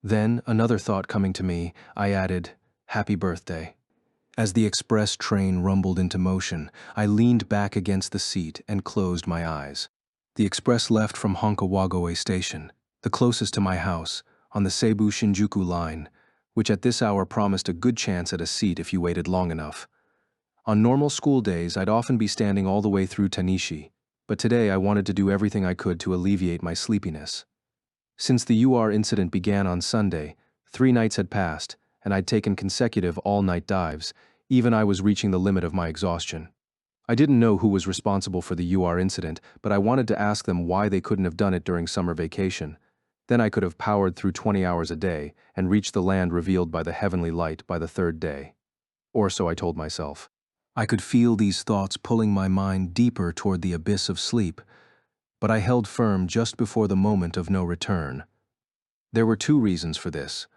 Then, another thought coming to me, I added, "Happy birthday." As the express train rumbled into motion, I leaned back against the seat and closed my eyes. The express left from Honkawagoe Station, the closest to my house, on the Seibu-Shinjuku line, which at this hour promised a good chance at a seat if you waited long enough. On normal school days, I'd often be standing all the way through Tanishi, but today I wanted to do everything I could to alleviate my sleepiness. Since the UR incident began on Sunday, 3 nights had passed, and I'd taken consecutive all-night dives. Even I was reaching the limit of my exhaustion. I didn't know who was responsible for the UR incident, but I wanted to ask them why they couldn't have done it during summer vacation. Then I could have powered through 20 hours a day and reached the land revealed by the heavenly light by the 3rd day. Or so I told myself. I could feel these thoughts pulling my mind deeper toward the abyss of sleep, but I held firm just before the moment of no return. There were 2 reasons for this.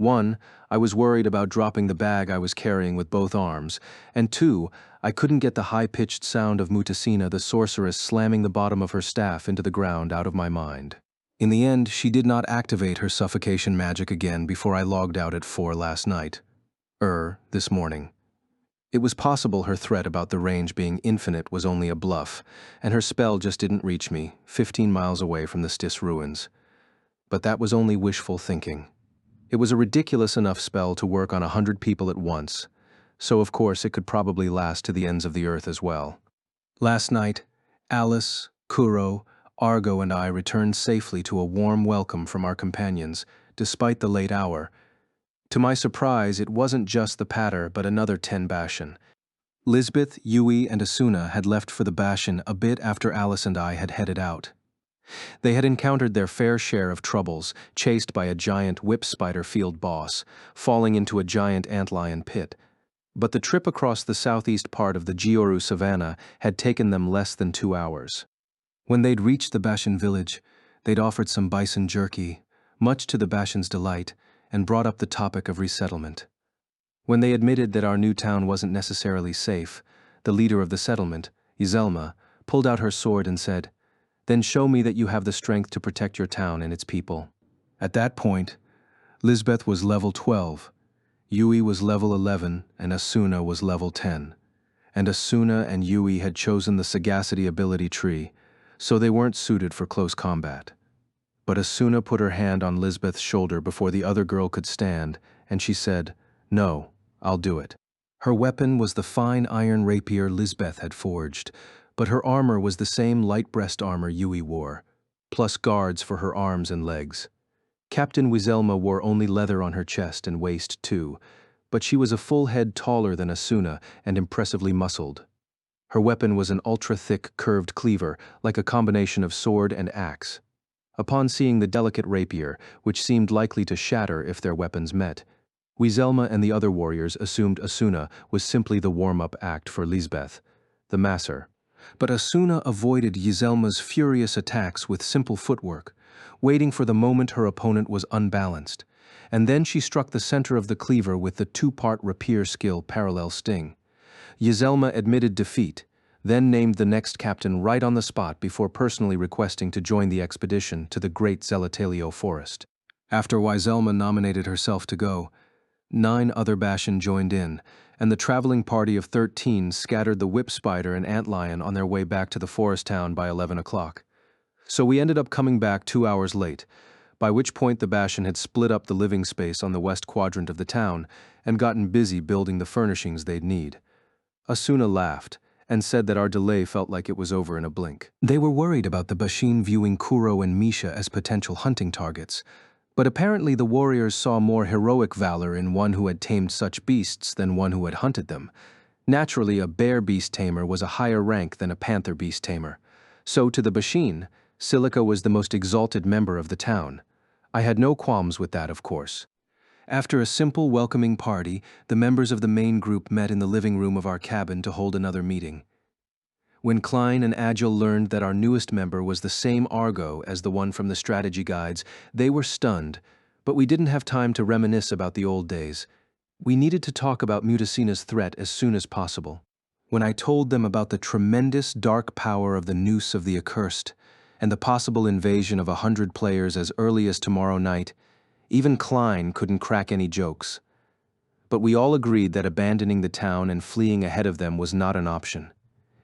1, I was worried about dropping the bag I was carrying with both arms, and 2, I couldn't get the high-pitched sound of Mutasina, the sorceress, slamming the bottom of her staff into the ground, out of my mind. In the end, she did not activate her suffocation magic again before I logged out at 4 last night. This morning. It was possible her threat about the range being infinite was only a bluff, and her spell just didn't reach me, 15 miles away from the Stis ruins. But that was only wishful thinking. It was a ridiculous enough spell to work on 100 people at once, so of course it could probably last to the ends of the earth as well. Last night, Alice, Kuro, Argo and I returned safely to a warm welcome from our companions, despite the late hour. To my surprise, it wasn't just the Pater, but another 10 Bashan. Lisbeth, Yui, and Asuna had left for the Bashan a bit after Alice and I had headed out. They had encountered their fair share of troubles, chased by a giant whip spider field boss, falling into a giant antlion pit. But the trip across the southeast part of the Gioru Savannah had taken them less than 2 hours. When they'd reached the Bashan village, they'd offered some bison jerky, much to the Bashan's delight, and brought up the topic of resettlement. When they admitted that our new town wasn't necessarily safe, the leader of the settlement, Izelma, pulled out her sword and said, "Then show me that you have the strength to protect your town and its people." At that point, Lisbeth was level 12, Yui was level 11, and Asuna was level 10. And Asuna and Yui had chosen the sagacity ability tree, so they weren't suited for close combat. But Asuna put her hand on Lisbeth's shoulder before the other girl could stand, and she said, "No, I'll do it." Her weapon was the fine iron rapier Lisbeth had forged, but her armor was the same light breast armor Yui wore, plus guards for her arms and legs. Captain Wizelma wore only leather on her chest and waist too, but she was a full head taller than Asuna and impressively muscled. Her weapon was an ultra-thick curved cleaver, like a combination of sword and axe. Upon seeing the delicate rapier, which seemed likely to shatter if their weapons met, Wizelma and the other warriors assumed Asuna was simply the warm-up act for Lisbeth, the masser. But Asuna avoided Yizelma's furious attacks with simple footwork, waiting for the moment her opponent was unbalanced, and then she struck the center of the cleaver with the 2-part rapier skill Parallel Sting. Yizelma admitted defeat, then named the next captain right on the spot before personally requesting to join the expedition to the Great Zelatalio Forest. After Wizelma nominated herself to go, 9 other Bashan joined in, and the traveling party of 13 scattered the whip spider and antlion on their way back to the forest town by 11 o'clock. So we ended up coming back 2 hours late, by which point the Bashan had split up the living space on the west quadrant of the town and gotten busy building the furnishings they'd need. Asuna laughed and said that our delay felt like it was over in a blink. They were worried about the Bashin viewing Kuro and Misha as potential hunting targets, but apparently the warriors saw more heroic valor in one who had tamed such beasts than one who had hunted them. Naturally, a bear beast tamer was a higher rank than a panther beast tamer. So to the Bashin, Silica was the most exalted member of the town. I had no qualms with that, of course. After a simple welcoming party, the members of the main group met in the living room of our cabin to hold another meeting. When Klein and Agile learned that our newest member was the same Argo as the one from the strategy guides, they were stunned, but we didn't have time to reminisce about the old days. We needed to talk about Mutasina's threat as soon as possible. When I told them about the tremendous dark power of the Noose of the Accursed, and the possible invasion of 100 players as early as tomorrow night, even Klein couldn't crack any jokes. But we all agreed that abandoning the town and fleeing ahead of them was not an option.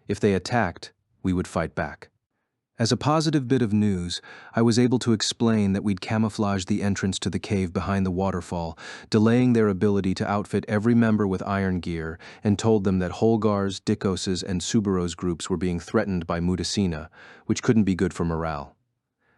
If they attacked, we would fight back. As a positive bit of news, I was able to explain that we'd camouflaged the entrance to the cave behind the waterfall, delaying their ability to outfit every member with iron gear, and told them that Holgar's, Dikos's, and Subaro's groups were being threatened by Mutasina, which couldn't be good for morale.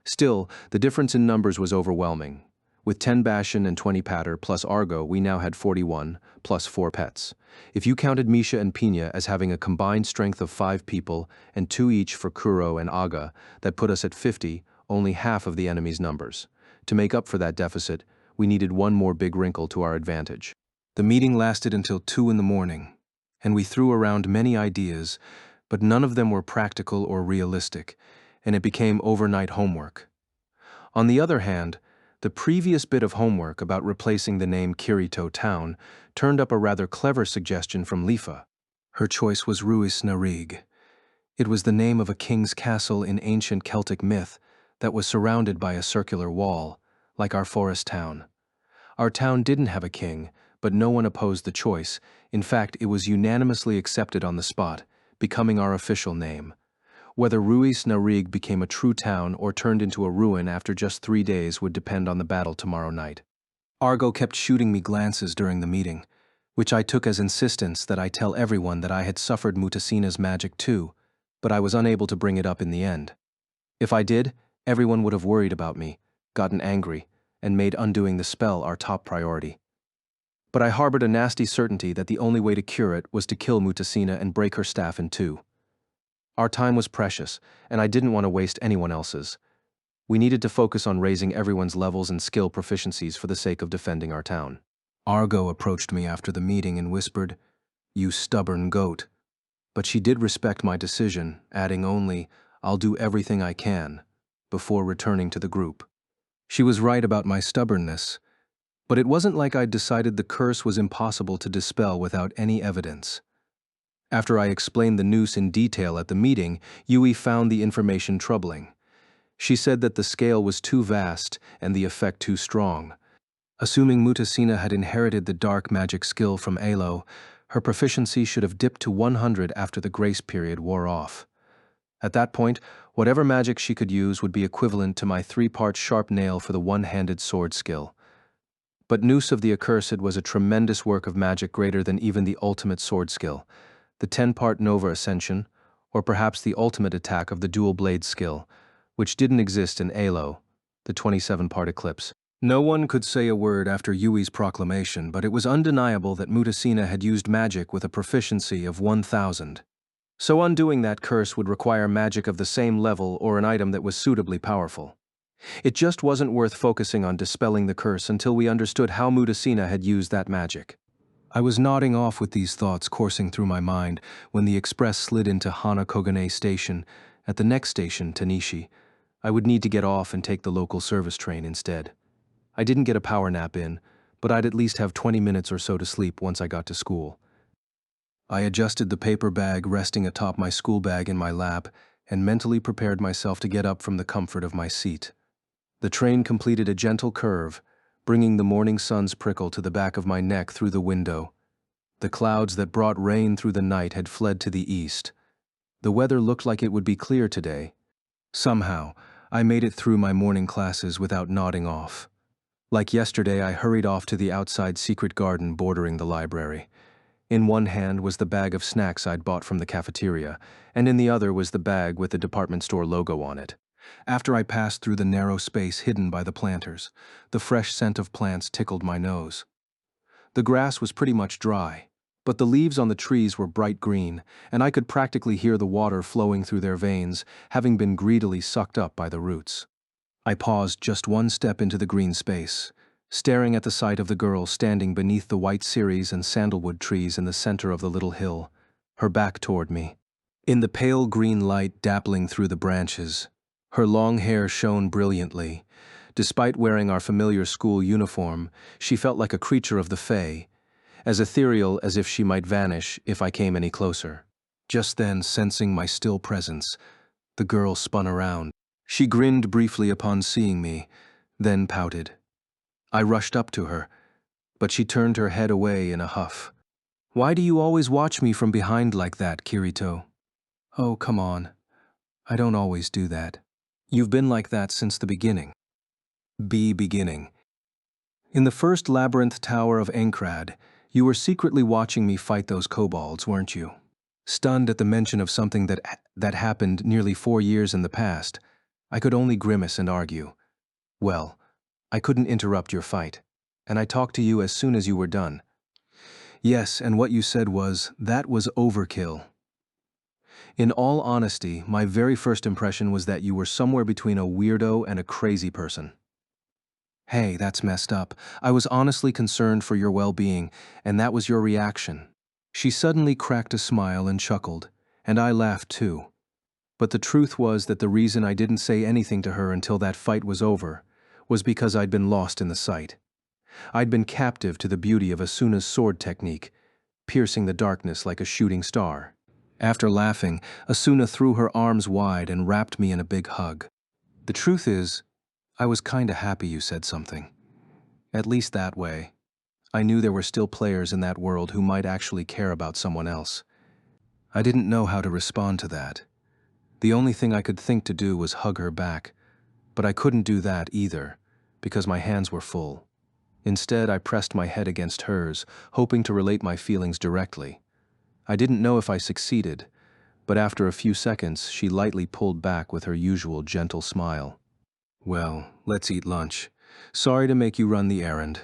Still, the difference in numbers was overwhelming. With 10 Bashan and 20 Pater plus Argo, we now had 41, plus 4 pets. If you counted Misha and Pina as having a combined strength of 5 people, and 2 each for Kuro and Aga, that put us at 50, only half of the enemy's numbers. To make up for that deficit, we needed one more big wrinkle to our advantage. The meeting lasted until 2 in the morning, and we threw around many ideas, but none of them were practical or realistic, and it became overnight homework. On the other hand, The previous bit of homework about replacing the name Kirito Town turned up a rather clever suggestion from Lifa. Her choice was Ruis Narig. It was the name of a king's castle in ancient Celtic myth that was surrounded by a circular wall, like our forest town. Our town didn't have a king, but no one opposed the choice. In fact, it was unanimously accepted on the spot, becoming our official name. Whether Ruis Narig became a true town or turned into a ruin after just 3 days would depend on the battle tomorrow night. Argo kept shooting me glances during the meeting, which I took as insistence that I tell everyone that I had suffered Mutasina's magic too, but I was unable to bring it up in the end. If I did, everyone would have worried about me, gotten angry, and made undoing the spell our top priority. But I harbored a nasty certainty that the only way to cure it was to kill Mutasina and break her staff in two. Our time was precious, and I didn't want to waste anyone else's. We needed to focus on raising everyone's levels and skill proficiencies for the sake of defending our town. Argo approached me after the meeting and whispered, "You stubborn goat." But she did respect my decision, adding only, "I'll do everything I can," before returning to the group. She was right about my stubbornness, but it wasn't like I'd decided the curse was impossible to dispel without any evidence. After I explained the noose in detail at the meeting, Yui found the information troubling. She said that the scale was too vast and the effect too strong. Assuming Mutasina had inherited the dark magic skill from Alo, her proficiency should have dipped to 100 after the grace period wore off. At that point, whatever magic she could use would be equivalent to my 3-part sharp nail for the one-handed sword skill. But Noose of the Accursed was a tremendous work of magic greater than even the ultimate sword skill, the 10-part Nova Ascension, or perhaps the ultimate attack of the dual blade skill, which didn't exist in Alo, the 27-part Eclipse. No one could say a word after Yui's proclamation, but it was undeniable that Mutasina had used magic with a proficiency of 1,000. So undoing that curse would require magic of the same level or an item that was suitably powerful. It just wasn't worth focusing on dispelling the curse until we understood how Mutasina had used that magic. I was nodding off with these thoughts coursing through my mind when the express slid into Hana Kogane Station. At the next station, Tanishi, I would need to get off and take the local service train instead. I didn't get a power nap in, but I'd at least have 20 minutes or so to sleep once I got to school. I adjusted the paper bag resting atop my school bag in my lap and mentally prepared myself to get up from the comfort of my seat. The train completed a gentle curve, bringing the morning sun's prickle to the back of my neck through the window. The clouds that brought rain through the night had fled to the east. The weather looked like it would be clear today. Somehow, I made it through my morning classes without nodding off. Like yesterday, I hurried off to the outside secret garden bordering the library. In one hand was the bag of snacks I'd bought from the cafeteria, and in the other was the bag with the department store logo on it. After I passed through the narrow space hidden by the planters, the fresh scent of plants tickled my nose. The grass was pretty much dry, but the leaves on the trees were bright green, and I could practically hear the water flowing through their veins, having been greedily sucked up by the roots. I paused just one step into the green space, staring at the sight of the girl standing beneath the white ceres and sandalwood trees in the center of the little hill, her back toward me. In the pale green light dappling through the branches, her long hair shone brilliantly. Despite wearing our familiar school uniform, she felt like a creature of the Fae, as ethereal as if she might vanish if I came any closer. Just then, sensing my still presence, the girl spun around. She grinned briefly upon seeing me, then pouted. I rushed up to her, but she turned her head away in a huff. "Why do you always watch me from behind like that, Kirito?" "Oh, come on. I don't always do that. You've been like that since the beginning." Beginning. In the first labyrinth tower of Enkrad, you were secretly watching me fight those kobolds, weren't you? Stunned at the mention of something that happened nearly 4 years in the past, I could only grimace and argue. "Well, I couldn't interrupt your fight, and I talked to you as soon as you were done." "Yes, and what you said was, that was overkill." In all honesty, my very first impression was that you were somewhere between a weirdo and a crazy person. "Hey, that's messed up. I was honestly concerned for your well-being, and that was your reaction." She suddenly cracked a smile and chuckled, and I laughed too. But the truth was that the reason I didn't say anything to her until that fight was over was because I'd been lost in the sight. I'd been captive to the beauty of Asuna's sword technique, piercing the darkness like a shooting star. After laughing, Asuna threw her arms wide and wrapped me in a big hug. The truth is, I was kinda happy you said something. At least that way. I knew there were still players in that world who might actually care about someone else. I didn't know how to respond to that. The only thing I could think to do was hug her back, but I couldn't do that either, because my hands were full. Instead, I pressed my head against hers, hoping to relate my feelings directly. I didn't know if I succeeded, but after a few seconds, she lightly pulled back with her usual gentle smile. Well, let's eat lunch. Sorry to make you run the errand.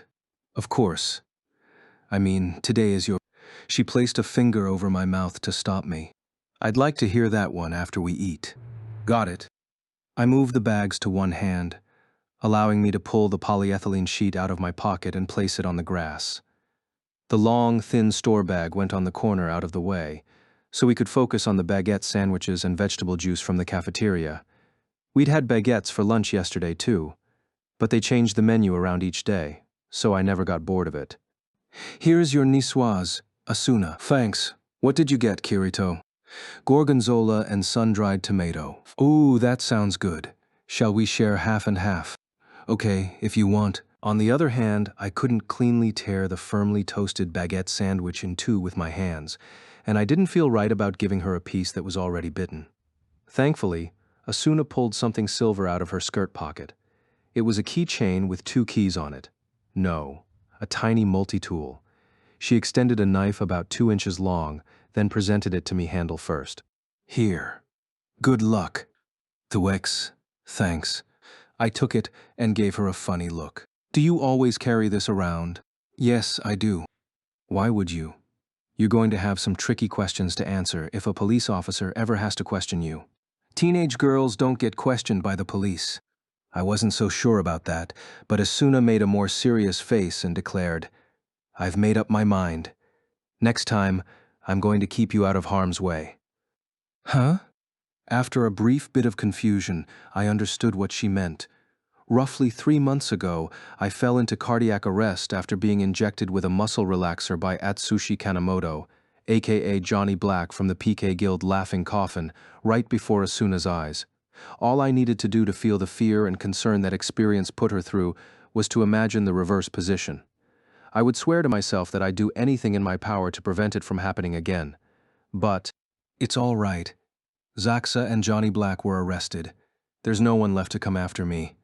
Of course. I mean, today is your... She placed a finger over my mouth to stop me. I'd like to hear that one after we eat. Got it. I moved the bags to one hand, allowing me to pull the polyethylene sheet out of my pocket and place it on the grass. The long, thin store bag went on the corner out of the way, so we could focus on the baguette sandwiches and vegetable juice from the cafeteria. We'd had baguettes for lunch yesterday too, but they changed the menu around each day, so I never got bored of it. Here's your niçoise, Asuna. Thanks. What did you get, Kirito? Gorgonzola and sun-dried tomato. Ooh, that sounds good. Shall we share half and half? Okay, if you want. On the other hand, I couldn't cleanly tear the firmly toasted baguette sandwich in two with my hands, and I didn't feel right about giving her a piece that was already bitten. Thankfully, Asuna pulled something silver out of her skirt pocket. It was a keychain with 2 keys on it. No, a tiny multi-tool. She extended a knife about 2 inches long, then presented it to me handle first. Here. Good luck. Thanks. I took it and gave her a funny look. Do you always carry this around? Yes, I do. Why would you? You're going to have some tricky questions to answer if a police officer ever has to question you. Teenage girls don't get questioned by the police. I wasn't so sure about that, but Asuna made a more serious face and declared, I've made up my mind. Next time, I'm going to keep you out of harm's way. Huh? After a brief bit of confusion, I understood what she meant. Roughly 3 months ago, I fell into cardiac arrest after being injected with a muscle relaxer by Atsushi Kanemoto, aka Johnny Black from the PK Guild Laughing Coffin, right before Asuna's eyes. All I needed to do to feel the fear and concern that experience put her through was to imagine the reverse position. I would swear to myself that I'd do anything in my power to prevent it from happening again. But, it's all right. Zaxa and Johnny Black were arrested. There's no one left to come after me,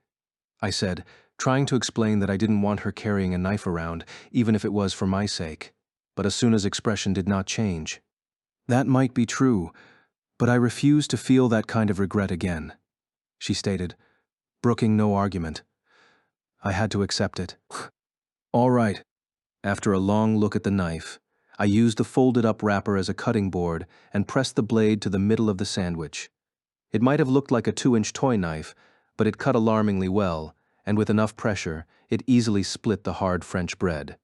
I said, trying to explain that I didn't want her carrying a knife around, even if it was for my sake. But Asuna's expression did not change. That might be true, but I refuse to feel that kind of regret again, she stated, brooking no argument. I had to accept it. All right. After a long look at the knife, I used the folded-up wrapper as a cutting board and pressed the blade to the middle of the sandwich. It might have looked like a 2-inch toy knife, but it cut alarmingly well, and with enough pressure, it easily split the hard French bread.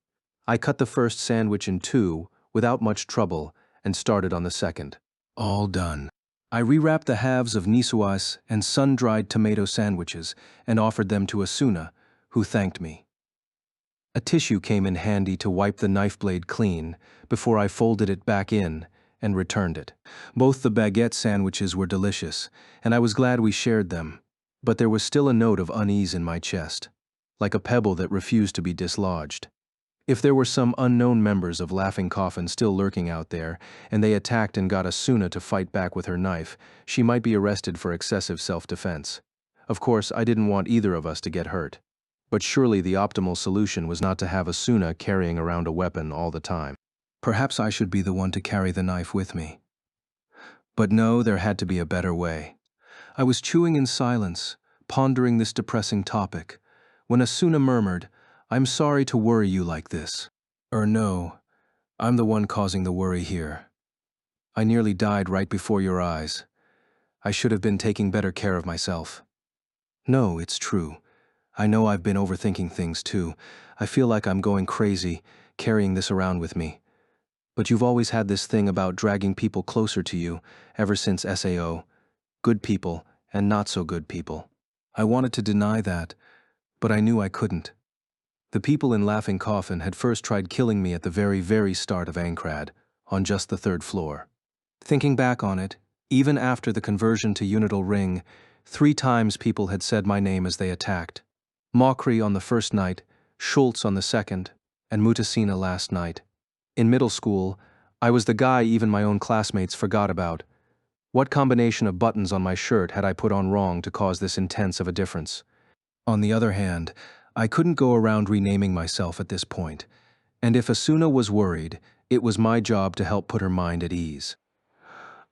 I cut the first sandwich in 2, without much trouble, and started on the second. All done. I rewrapped the halves of niçoise and sun-dried tomato sandwiches and offered them to Asuna, who thanked me. A tissue came in handy to wipe the knife blade clean before I folded it back in and returned it. Both the baguette sandwiches were delicious, and I was glad we shared them, but there was still a note of unease in my chest, like a pebble that refused to be dislodged. If there were some unknown members of Laughing Coffin still lurking out there, and they attacked and got Asuna to fight back with her knife, she might be arrested for excessive self-defense. Of course, I didn't want either of us to get hurt. But surely the optimal solution was not to have Asuna carrying around a weapon all the time. Perhaps I should be the one to carry the knife with me. But no, there had to be a better way. I was chewing in silence, pondering this depressing topic, when Asuna murmured, I'm sorry to worry you like this. No, I'm the one causing the worry here. I nearly died right before your eyes. I should have been taking better care of myself. No, it's true. I know I've been overthinking things too. I feel like I'm going crazy, carrying this around with me. But you've always had this thing about dragging people closer to you, ever since SAO. Good people and not so good people. I wanted to deny that, But I knew I couldn't. The people in Laughing Coffin had first tried killing me at the very, very start of Ankrad, on just the third floor. Thinking back on it, even after the conversion to Unital Ring, 3 times people had said my name as they attacked. Mokri on the first night, Schultz on the second, and Mutasina last night. In middle school, I was the guy even my own classmates forgot about. What combination of buttons on my shirt had I put on wrong to cause this intense of a difference? On the other hand, I couldn't go around renaming myself at this point, and if Asuna was worried, it was my job to help put her mind at ease.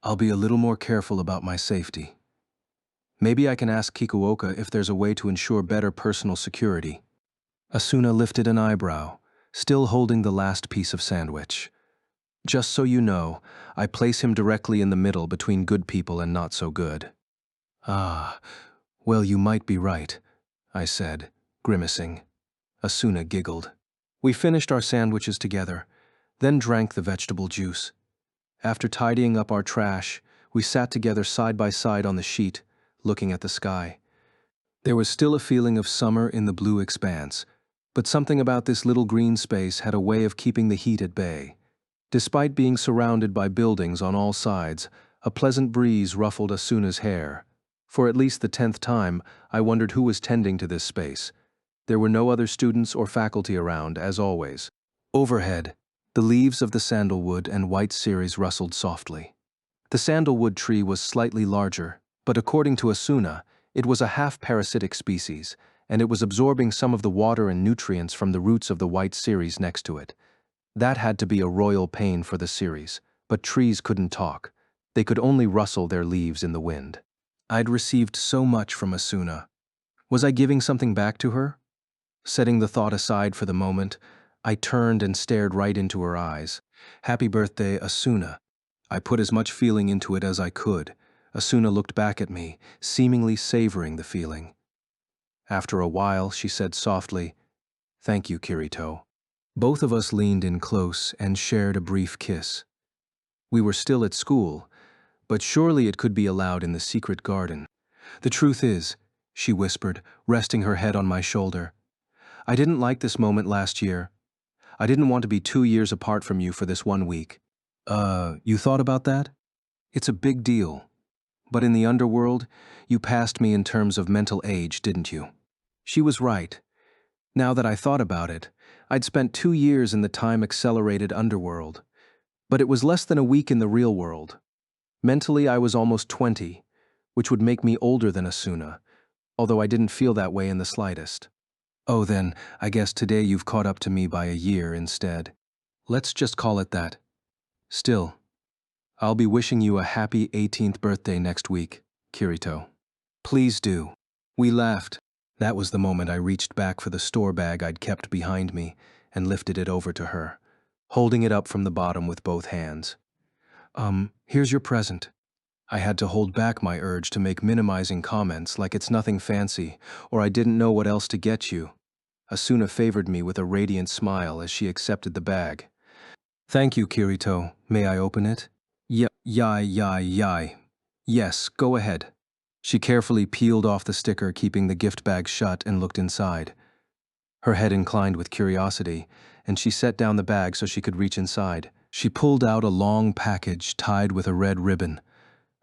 I'll be a little more careful about my safety. Maybe I can ask Kikuoka if there's a way to ensure better personal security. Asuna lifted an eyebrow, still holding the last piece of sandwich. Just so you know, I place him directly in the middle between good people and not so good. Ah, well, you might be right, I said, grimacing. Asuna giggled. We finished our sandwiches together, then drank the vegetable juice. After tidying up our trash, we sat together side by side on the sheet, looking at the sky. There was still a feeling of summer in the blue expanse, but something about this little green space had a way of keeping the heat at bay. Despite being surrounded by buildings on all sides, a pleasant breeze ruffled Asuna's hair. For at least the 10th time, I wondered who was tending to this space. There were no other students or faculty around, as always. Overhead, the leaves of the sandalwood and white ceres rustled softly. The sandalwood tree was slightly larger, but according to Asuna, it was a half-parasitic species, and it was absorbing some of the water and nutrients from the roots of the white ceres next to it. That had to be a royal pain for the ceres, but trees couldn't talk. They could only rustle their leaves in the wind. I'd received so much from Asuna. Was I giving something back to her? Setting the thought aside for the moment, I turned and stared right into her eyes. Happy birthday, Asuna. I put as much feeling into it as I could. Asuna looked back at me, seemingly savoring the feeling. After a while, she said softly, "Thank you, Kirito." Both of us leaned in close and shared a brief kiss. We were still at school, but surely it could be allowed in the secret garden. The truth is, she whispered, resting her head on my shoulder, I didn't like this moment last year. I didn't want to be 2 years apart from you for this 1 week. You thought about that? It's a big deal. But in the underworld, you passed me in terms of mental age, didn't you? She was right. Now that I thought about it, I'd spent 2 years in the time-accelerated underworld. But it was less than a week in the real world. Mentally, I was almost 20, which would make me older than Asuna, although I didn't feel that way in the slightest. Oh, then, I guess today you've caught up to me by a year instead. Let's just call it that. Still, I'll be wishing you a happy 18th birthday next week, Kirito. Please do. We laughed. That was the moment I reached back for the store bag I'd kept behind me and lifted it over to her, holding it up from the bottom with both hands. Here's your present. I had to hold back my urge to make minimizing comments like it's nothing fancy or I didn't know what else to get you. Asuna favored me with a radiant smile as she accepted the bag. Thank you, Kirito. May I open it? Yai. Yes, go ahead. She carefully peeled off the sticker, keeping the gift bag shut, and looked inside. Her head inclined with curiosity, and she set down the bag so she could reach inside. She pulled out a long package tied with a red ribbon.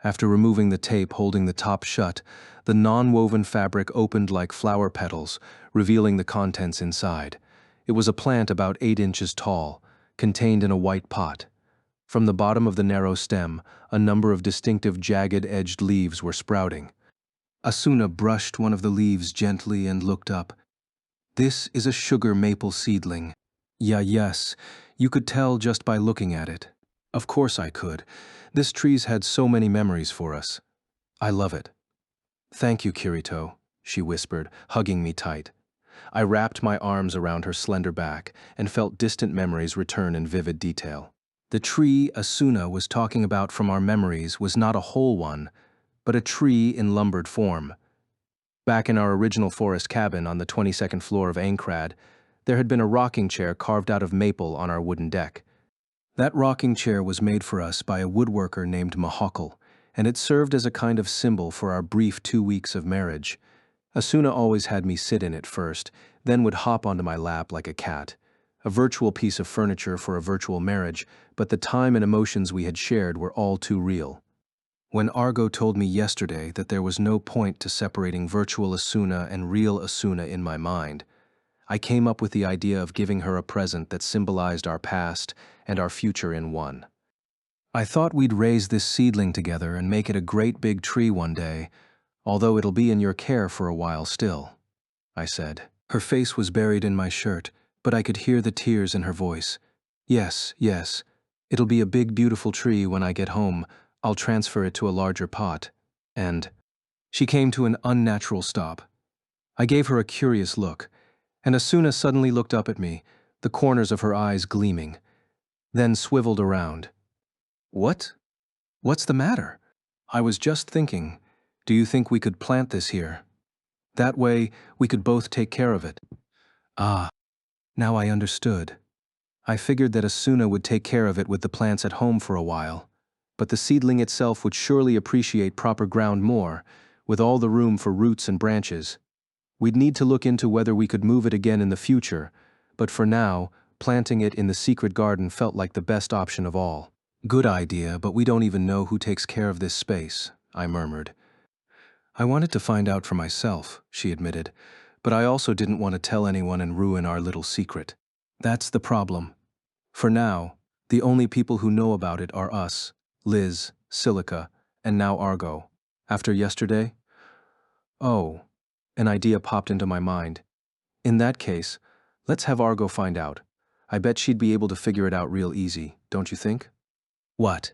After removing the tape holding the top shut, the non-woven fabric opened like flower petals, revealing the contents inside. It was a plant about 8 inches tall, contained in a white pot. From the bottom of the narrow stem, a number of distinctive jagged-edged leaves were sprouting. Asuna brushed one of the leaves gently and looked up. This is a sugar maple seedling. Yes, you could tell just by looking at it. Of course I could. This tree's had so many memories for us. I love it. Thank you, Kirito, she whispered, hugging me tight. I wrapped my arms around her slender back and felt distant memories return in vivid detail. The tree Asuna was talking about from our memories was not a whole one, but a tree in lumbered form. Back in our original forest cabin on the 22nd floor of Ankrad, there had been a rocking chair carved out of maple on our wooden deck. That rocking chair was made for us by a woodworker named Mahokal, and it served as a kind of symbol for our brief 2 weeks of marriage. Asuna always had me sit in it first, then would hop onto my lap like a cat. A virtual piece of furniture for a virtual marriage, but the time and emotions we had shared were all too real. When Argo told me yesterday that there was no point to separating virtual Asuna and real Asuna in my mind, I came up with the idea of giving her a present that symbolized our past and our future in one. I thought we'd raise this seedling together and make it a great big tree one day, although it'll be in your care for a while still, I said. Her face was buried in my shirt, but I could hear the tears in her voice. Yes, yes, it'll be a big beautiful tree when I get home. I'll transfer it to a larger pot. And she came to an unnatural stop. I gave her a curious look, and Asuna suddenly looked up at me, the corners of her eyes gleaming, then swiveled around. What? What's the matter? I was just thinking, do you think we could plant this here? That way, we could both take care of it. Ah, now I understood. I figured that Asuna would take care of it with the plants at home for a while, but the seedling itself would surely appreciate proper ground more, with all the room for roots and branches. We'd need to look into whether we could move it again in the future, but for now, planting it in the secret garden felt like the best option of all. Good idea, but we don't even know who takes care of this space, I murmured. I wanted to find out for myself, she admitted, but I also didn't want to tell anyone and ruin our little secret. That's the problem. For now, the only people who know about it are us, Liz, Silica, and now Argo. After yesterday? Oh, an idea popped into my mind. In that case, let's have Argo find out. I bet she'd be able to figure it out real easy, don't you think? What?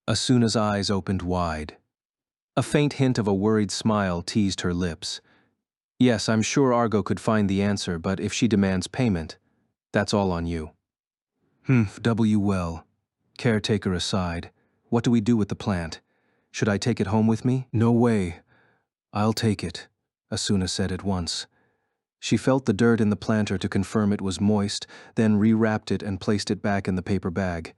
Asuna's eyes opened wide. A faint hint of a worried smile teased her lips. Yes, I'm sure Argo could find the answer, but if she demands payment, that's all on you. Well. Caretaker aside, what do we do with the plant? Should I take it home with me? No way. I'll take it, Asuna said at once. She felt the dirt in the planter to confirm it was moist, then rewrapped it and placed it back in the paper bag.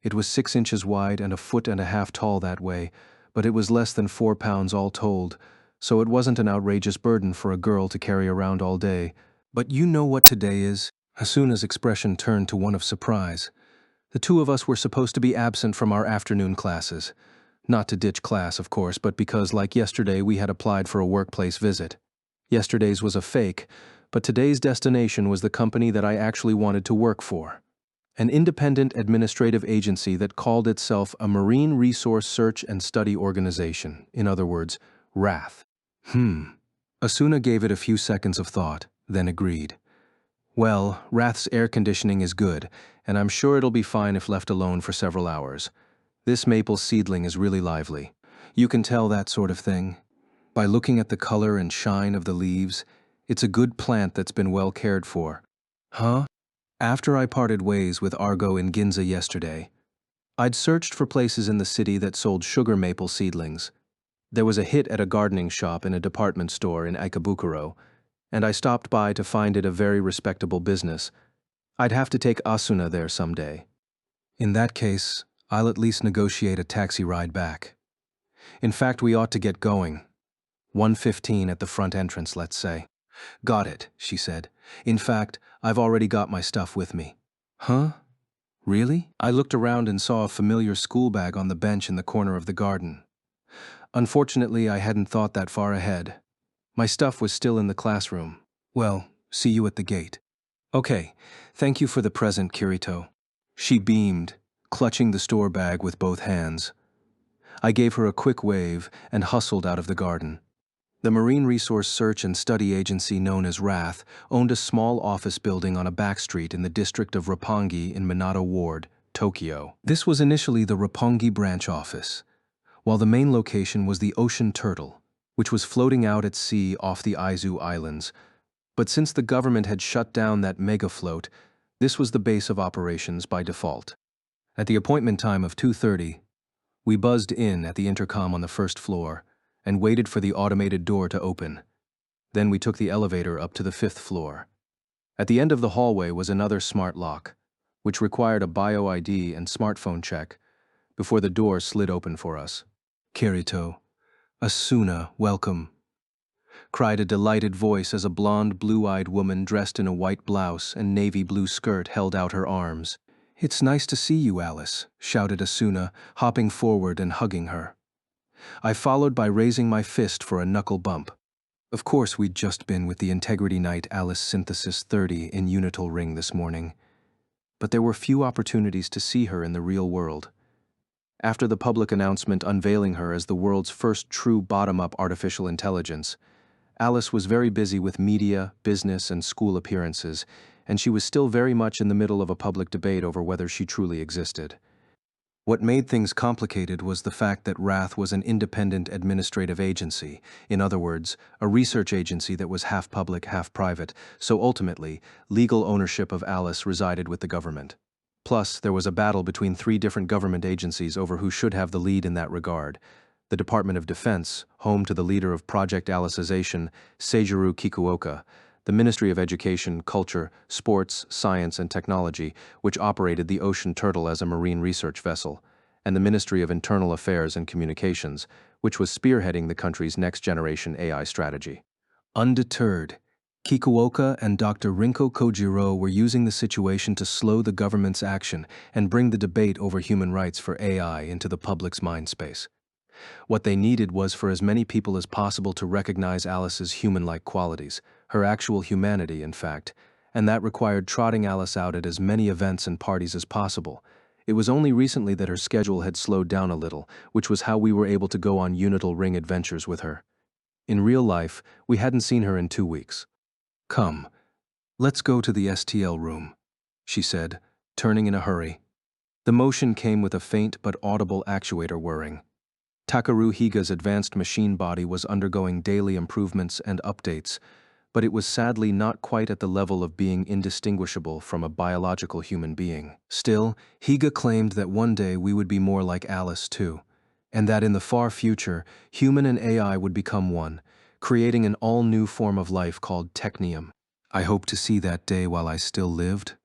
It was 6 inches wide and 1.5 feet tall that way, but it was less than 4 pounds all told, so it wasn't an outrageous burden for a girl to carry around all day. But you know what today is? Asuna's expression turned to one of surprise. The two of us were supposed to be absent from our afternoon classes. Not to ditch class, of course, but because, like yesterday, we had applied for a workplace visit. Yesterday's was a fake, but today's destination was the company that I actually wanted to work for. An independent administrative agency that called itself a Marine Resource Search and Study Organization, in other words, RATH. Asuna gave it a few seconds of thought, then agreed. Well, RATH's air conditioning is good, and I'm sure it'll be fine if left alone for several hours. This maple seedling is really lively. You can tell that sort of thing. By looking at the color and shine of the leaves, it's a good plant that's been well cared for. Huh? After I parted ways with Argo in Ginza yesterday, I'd searched for places in the city that sold sugar maple seedlings. There was a hit at a gardening shop in a department store in Ikebukuro, and I stopped by to find it a very respectable business. I'd have to take Asuna there someday. In that case, I'll at least negotiate a taxi ride back. In fact, we ought to get going. 1:15 at the front entrance, let's say. Got it, she said. In fact, I've already got my stuff with me. Huh? Really? I looked around and saw a familiar school bag on the bench in the corner of the garden. Unfortunately, I hadn't thought that far ahead. My stuff was still in the classroom. Well, see you at the gate. Okay, thank you for the present, Kirito. She beamed, clutching the store bag with both hands. I gave her a quick wave and hustled out of the garden. The Marine Resource Search and Study Agency known as RATH owned a small office building on a back street in the district of Roppongi in Minato Ward, Tokyo. This was initially the Roppongi branch office, while the main location was the Ocean Turtle, which was floating out at sea off the Izu Islands. But since the government had shut down that mega float, this was the base of operations by default. At the appointment time of 2:30, we buzzed in at the intercom on the first floor and waited for the automated door to open. Then we took the elevator up to the 5th floor. At the end of the hallway was another smart lock, which required a bio ID and smartphone check before the door slid open for us. Kirito, Asuna, welcome. cried a delighted voice as a blonde, blue-eyed woman dressed in a white blouse and navy blue skirt held out her arms. "It's nice to see you, Alice," shouted Asuna, hopping forward and hugging her. I followed by raising my fist for a knuckle bump. Of course, we'd just been with the Integrity Knight Alice Synthesis 30 in Unital Ring this morning, but there were few opportunities to see her in the real world. After the public announcement unveiling her as the world's first true bottom-up artificial intelligence, Alice was very busy with media, business, and school appearances, and she was still very much in the middle of a public debate over whether she truly existed. What made things complicated was the fact that Wrath was an independent administrative agency, in other words, a research agency that was half public, half private, so ultimately, legal ownership of Alice resided with the government. Plus, there was a battle between 3 different government agencies over who should have the lead in that regard. The Department of Defense, home to the leader of Project Alicization, Seijiro Kikuoka, the Ministry of Education, Culture, Sports, Science, and Technology, which operated the Ocean Turtle as a marine research vessel, and the Ministry of Internal Affairs and Communications, which was spearheading the country's next-generation AI strategy. Undeterred, Kikuoka and Dr. Rinko Kojiro were using the situation to slow the government's action and bring the debate over human rights for AI into the public's mindspace. What they needed was for as many people as possible to recognize Alice's human-like qualities, her actual humanity, in fact, and that required trotting Alice out at as many events and parties as possible. It was only recently that her schedule had slowed down a little, which was how we were able to go on Unital Ring adventures with her. In real life, we hadn't seen her in 2 weeks. "Come, let's go to the STL room," she said, turning in a hurry. The motion came with a faint but audible actuator whirring. Takaru Higa's advanced machine body was undergoing daily improvements and updates, but it was sadly not quite at the level of being indistinguishable from a biological human being. Still, Higa claimed that one day we would be more like Alice too, and that in the far future, human and AI would become one, creating an all-new form of life called technium. I hoped to see that day while I still lived,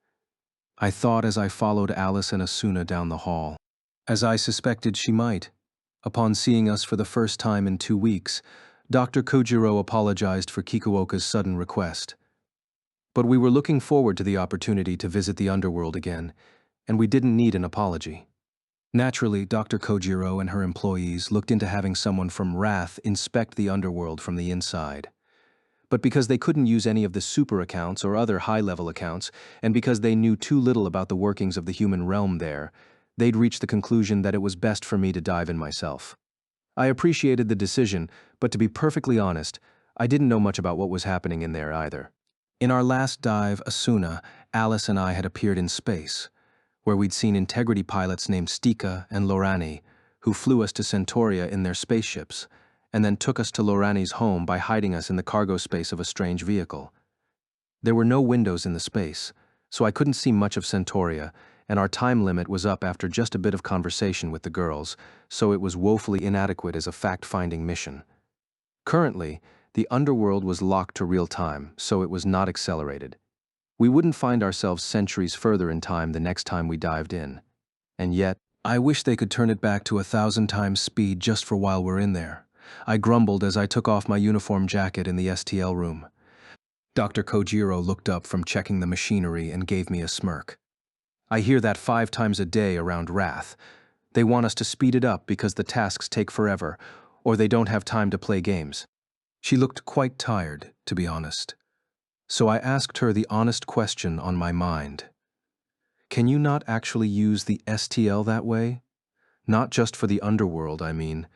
I thought as I followed Alice and Asuna down the hall. As I suspected she might. Upon seeing us for the first time in 2 weeks, Dr. Kojiro apologized for Kikuoka's sudden request. But we were looking forward to the opportunity to visit the underworld again, and we didn't need an apology. Naturally, Dr. Kojiro and her employees looked into having someone from Wrath inspect the underworld from the inside. But because they couldn't use any of the super accounts or other high-level accounts, and because they knew too little about the workings of the human realm there, they'd reached the conclusion that it was best for me to dive in myself. I appreciated the decision, but to be perfectly honest, I didn't know much about what was happening in there either. In our last dive, Asuna, Alice and I had appeared in space, where we'd seen Integrity pilots named Stika and Lorani, who flew us to Centauria in their spaceships, and then took us to Lorani's home by hiding us in the cargo space of a strange vehicle. There were no windows in the space, so I couldn't see much of Centauria, and our time limit was up after just a bit of conversation with the girls, so it was woefully inadequate as a fact-finding mission. Currently, the underworld was locked to real time, so it was not accelerated. We wouldn't find ourselves centuries further in time the next time we dived in. And yet, I wish they could turn it back to 1,000 times speed just for while we're in there. I grumbled as I took off my uniform jacket in the STL room. Dr. Kojiro looked up from checking the machinery and gave me a smirk. I hear that 5 times a day around Wrath. They want us to speed it up because the tasks take forever, or they don't have time to play games. She looked quite tired, to be honest. So I asked her the honest question on my mind. Can you not actually use the STL that way? Not just for the underworld, I mean.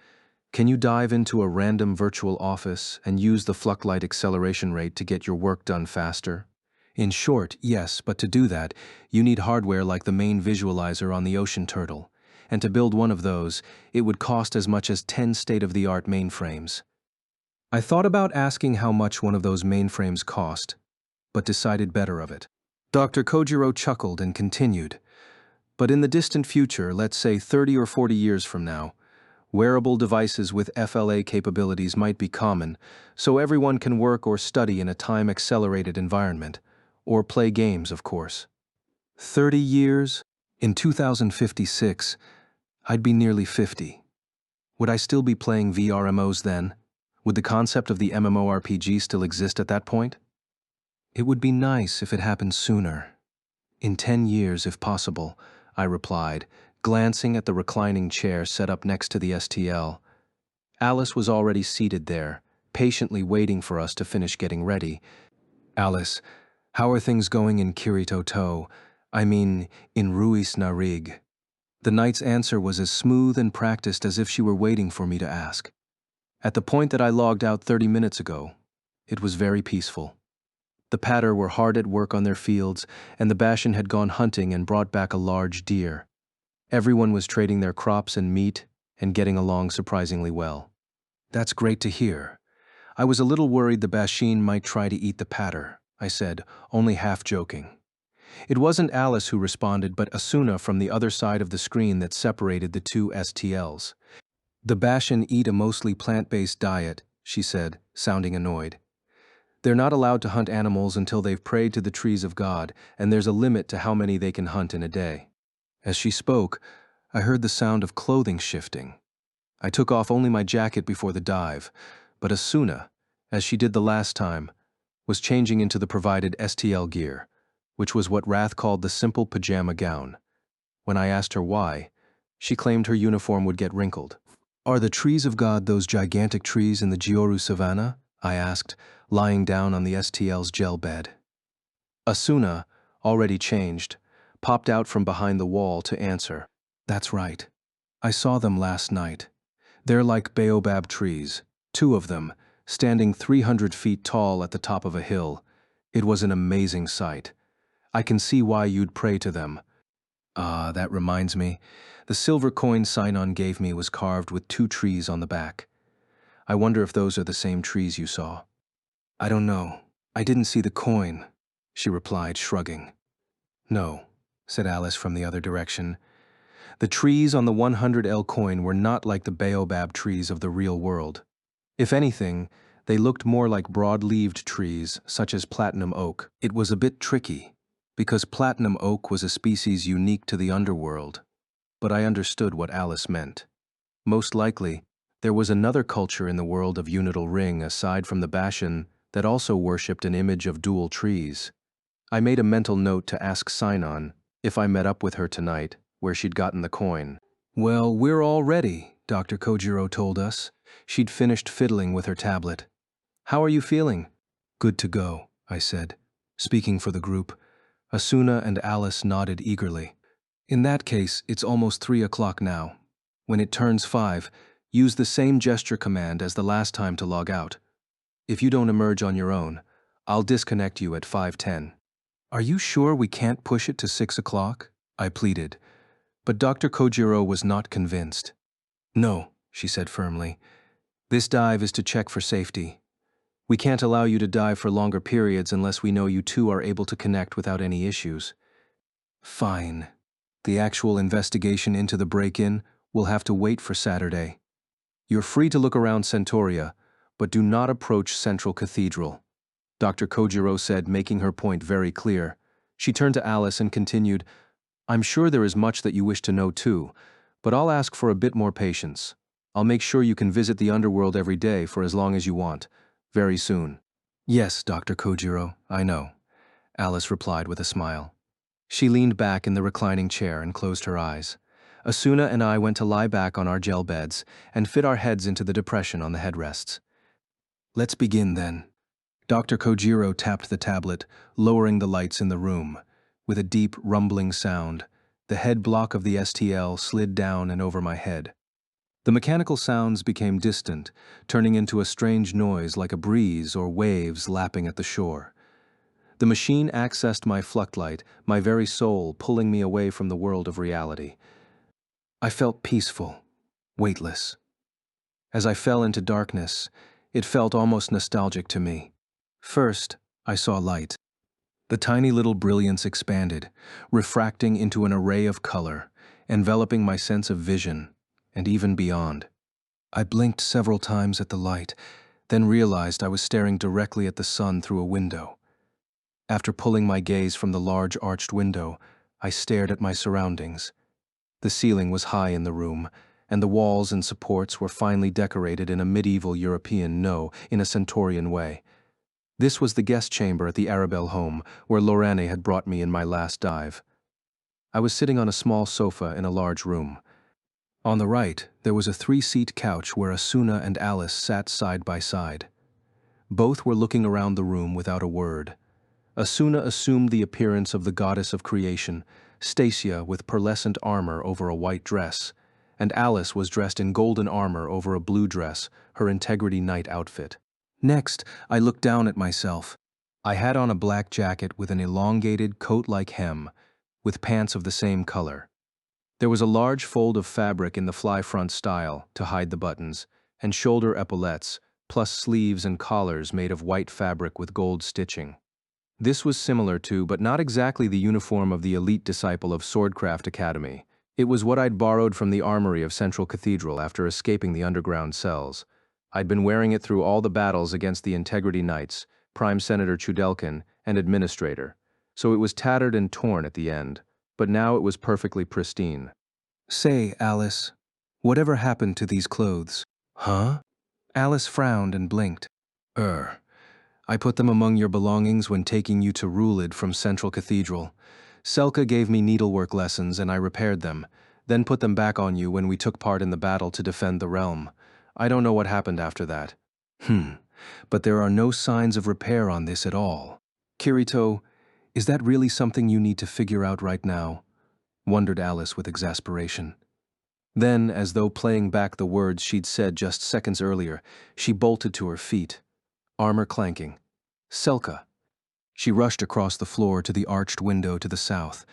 Can you dive into a random virtual office and use the Fluxlight acceleration rate to get your work done faster? In short, yes, but to do that, you need hardware like the main visualizer on the Ocean Turtle, and to build one of those, it would cost as much as 10 state-of-the-art mainframes. I thought about asking how much one of those mainframes cost, but decided better of it. Dr. Kojiro chuckled and continued, but in the distant future, let's say 30 or 40 years from now, wearable devices with FLA capabilities might be common, so everyone can work or study in a time-accelerated environment. Or play games, of course. 30 years? In 2056, I'd be nearly 50. Would I still be playing VRMOs then? Would the concept of the MMORPG still exist at that point? It would be nice if it happened sooner. In 10 years, if possible, I replied, glancing at the reclining chair set up next to the STL. Alice was already seated there, patiently waiting for us to finish getting ready. Alice, how are things going in Kirito-to? I mean, in Ruis Narig. The knight's answer was as smooth and practiced as if she were waiting for me to ask. At the point that I logged out 30 minutes ago, it was very peaceful. The patter were hard at work on their fields, and the Bashan had gone hunting and brought back a large deer. Everyone was trading their crops and meat and getting along surprisingly well. That's great to hear. I was a little worried the Bashin might try to eat the patter, I said, only half joking. It wasn't Alice who responded, but Asuna from the other side of the screen that separated the two STLs. The Bashan eat a mostly plant-based diet, she said, sounding annoyed. They're not allowed to hunt animals until they've prayed to the trees of God, and there's a limit to how many they can hunt in a day. As she spoke, I heard the sound of clothing shifting. I took off only my jacket before the dive, but Asuna, as she did the last time, was changing into the provided STL gear, which was what Wrath called the simple pajama gown. When I asked her why, she claimed her uniform would get wrinkled. Are the trees of God those gigantic trees in the Gyoru savannah? I asked, lying down on the STL's gel bed. Asuna, already changed, popped out from behind the wall to answer. That's right. I saw them last night. They're like baobab trees, 2 of them, standing 300 feet tall at the top of a hill. It was an amazing sight. I can see why you'd pray to them. That reminds me. The silver coin Sinon gave me was carved with 2 trees on the back. I wonder if those are the same trees you saw. I don't know. I didn't see the coin, she replied, shrugging. No, said Alice from the other direction. The trees on the 100L coin were not like the baobab trees of the real world. If anything, they looked more like broad-leaved trees, such as platinum oak. It was a bit tricky, because platinum oak was a species unique to the underworld. But I understood what Alice meant. Most likely, there was another culture in the world of Unital Ring aside from the Bashan that also worshipped an image of dual trees. I made a mental note to ask Sinon, if I met up with her tonight, where she'd gotten the coin. Well, we're all ready, Dr. Kojiro told us. She'd finished fiddling with her tablet. How are you feeling? Good to go, I said, speaking for the group. Asuna and Alice nodded eagerly. In that case, it's almost 3 o'clock now. When it turns 5, use the same gesture command as the last time to log out. If you don't emerge on your own, I'll disconnect you at 5:10. Are you sure we can't push it to 6 o'clock? I pleaded. But Dr. Kojiro was not convinced. No, she said firmly. This dive is to check for safety. We can't allow you to dive for longer periods unless we know you two are able to connect without any issues. Fine. The actual investigation into the break-in will have to wait for Saturday. You're free to look around Centauria, but do not approach Central Cathedral, Dr. Kojiro said, making her point very clear. She turned to Alice and continued, I'm sure there is much that you wish to know too, but I'll ask for a bit more patience. I'll make sure you can visit the underworld every day for as long as you want, very soon. Yes, Dr. Kojiro, I know, Alice replied with a smile. She leaned back in the reclining chair and closed her eyes. Asuna and I went to lie back on our gel beds and fit our heads into the depression on the headrests. Let's begin then. Dr. Kojiro tapped the tablet, lowering the lights in the room. With a deep, rumbling sound, the head block of the STL slid down and over my head. The mechanical sounds became distant, turning into a strange noise like a breeze or waves lapping at the shore. The machine accessed my fluctlight, my very soul pulling me away from the world of reality. I felt peaceful, weightless. As I fell into darkness, it felt almost nostalgic to me. First, I saw light. The tiny little brilliance expanded, refracting into an array of color, enveloping my sense of vision, and even beyond. I blinked several times at the light, then realized I was staring directly at the sun through a window. After pulling my gaze from the large arched window, I stared at my surroundings. The ceiling was high in the room, and the walls and supports were finely decorated in a medieval European, no, in a Centaurian way. This was the guest chamber at the Arabelle home, where Lorane had brought me in my last dive. I was sitting on a small sofa in a large room. On the right, there was a 3-seat couch where Asuna and Alice sat side by side. Both were looking around the room without a word. Asuna assumed the appearance of the goddess of creation, Stacia with pearlescent armor over a white dress, and Alice was dressed in golden armor over a blue dress, her Integrity Knight outfit. Next, I looked down at myself. I had on a black jacket with an elongated coat-like hem, with pants of the same color. There was a large fold of fabric in the fly-front style to hide the buttons, and shoulder epaulettes, plus sleeves and collars made of white fabric with gold stitching. This was similar to, but not exactly the uniform of the elite disciple of Swordcraft Academy. It was what I'd borrowed from the armory of Central Cathedral after escaping the underground cells. I'd been wearing it through all the battles against the Integrity Knights, Prime Senator Chudelkin, and Administrator, so it was tattered and torn at the end, but now it was perfectly pristine. Say, Alice, whatever happened to these clothes? Huh? Alice frowned and blinked. I put them among your belongings when taking you to Rulid from Central Cathedral. Selka gave me needlework lessons and I repaired them, then put them back on you when we took part in the battle to defend the realm. I don't know what happened after that. But there are no signs of repair on this at all. Kirito, is that really something you need to figure out right now? Wondered Alice with exasperation. Then, as though playing back the words she'd said just seconds earlier, she bolted to her feet, armor clanking. Selka. She rushed across the floor to the arched window to the south,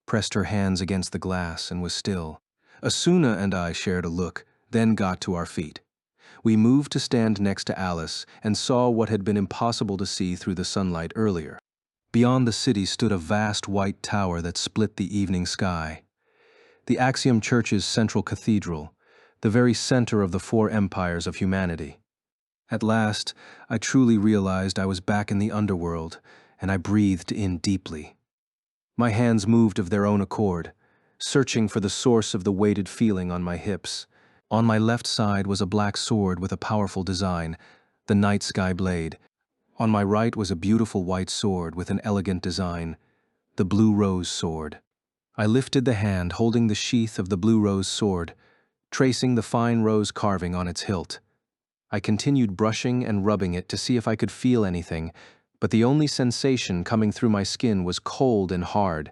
pressed her hands against the glass and was still. Asuna and I shared a look, then got to our feet. We moved to stand next to Alice and saw what had been impossible to see through the sunlight earlier. Beyond the city stood a vast white tower that split the evening sky. The Axiom Church's central cathedral, the very center of the 4 empires of humanity. At last, I truly realized I was back in the underworld, and I breathed in deeply. My hands moved of their own accord, searching for the source of the weighted feeling on my hips. On my left side was a black sword with a powerful design, the Night Sky Blade. On my right was a beautiful white sword with an elegant design, the Blue Rose Sword. I lifted the hand holding the sheath of the Blue Rose Sword, tracing the fine rose carving on its hilt. I continued brushing and rubbing it to see if I could feel anything, but the only sensation coming through my skin was cold and hard.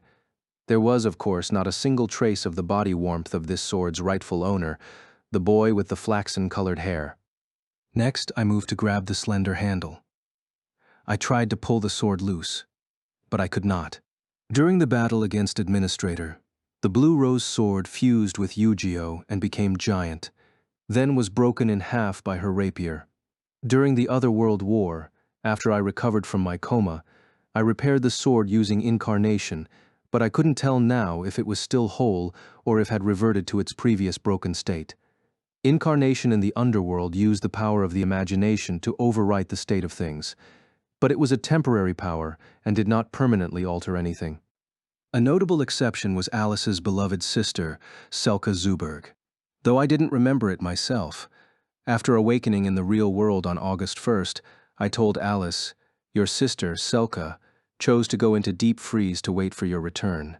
There was, of course, not a single trace of the body warmth of this sword's rightful owner, the boy with the flaxen-colored hair. Next, I moved to grab the slender handle. I tried to pull the sword loose, but I could not. During the battle against Administrator, the Blue Rose Sword fused with Yu-Gi-Oh and became giant, then was broken in half by her rapier. During the Other World War, after I recovered from my coma, I repaired the sword using Incarnation, but I couldn't tell now if it was still whole or if it had reverted to its previous broken state. Incarnation in the underworld used the power of the imagination to overwrite the state of things, but it was a temporary power and did not permanently alter anything. A notable exception was Alice's beloved sister, Selka Zuberg. Though I didn't remember it myself, after awakening in the real world on August 1st, I told Alice, "Your sister, Selka, chose to go into deep freeze to wait for your return.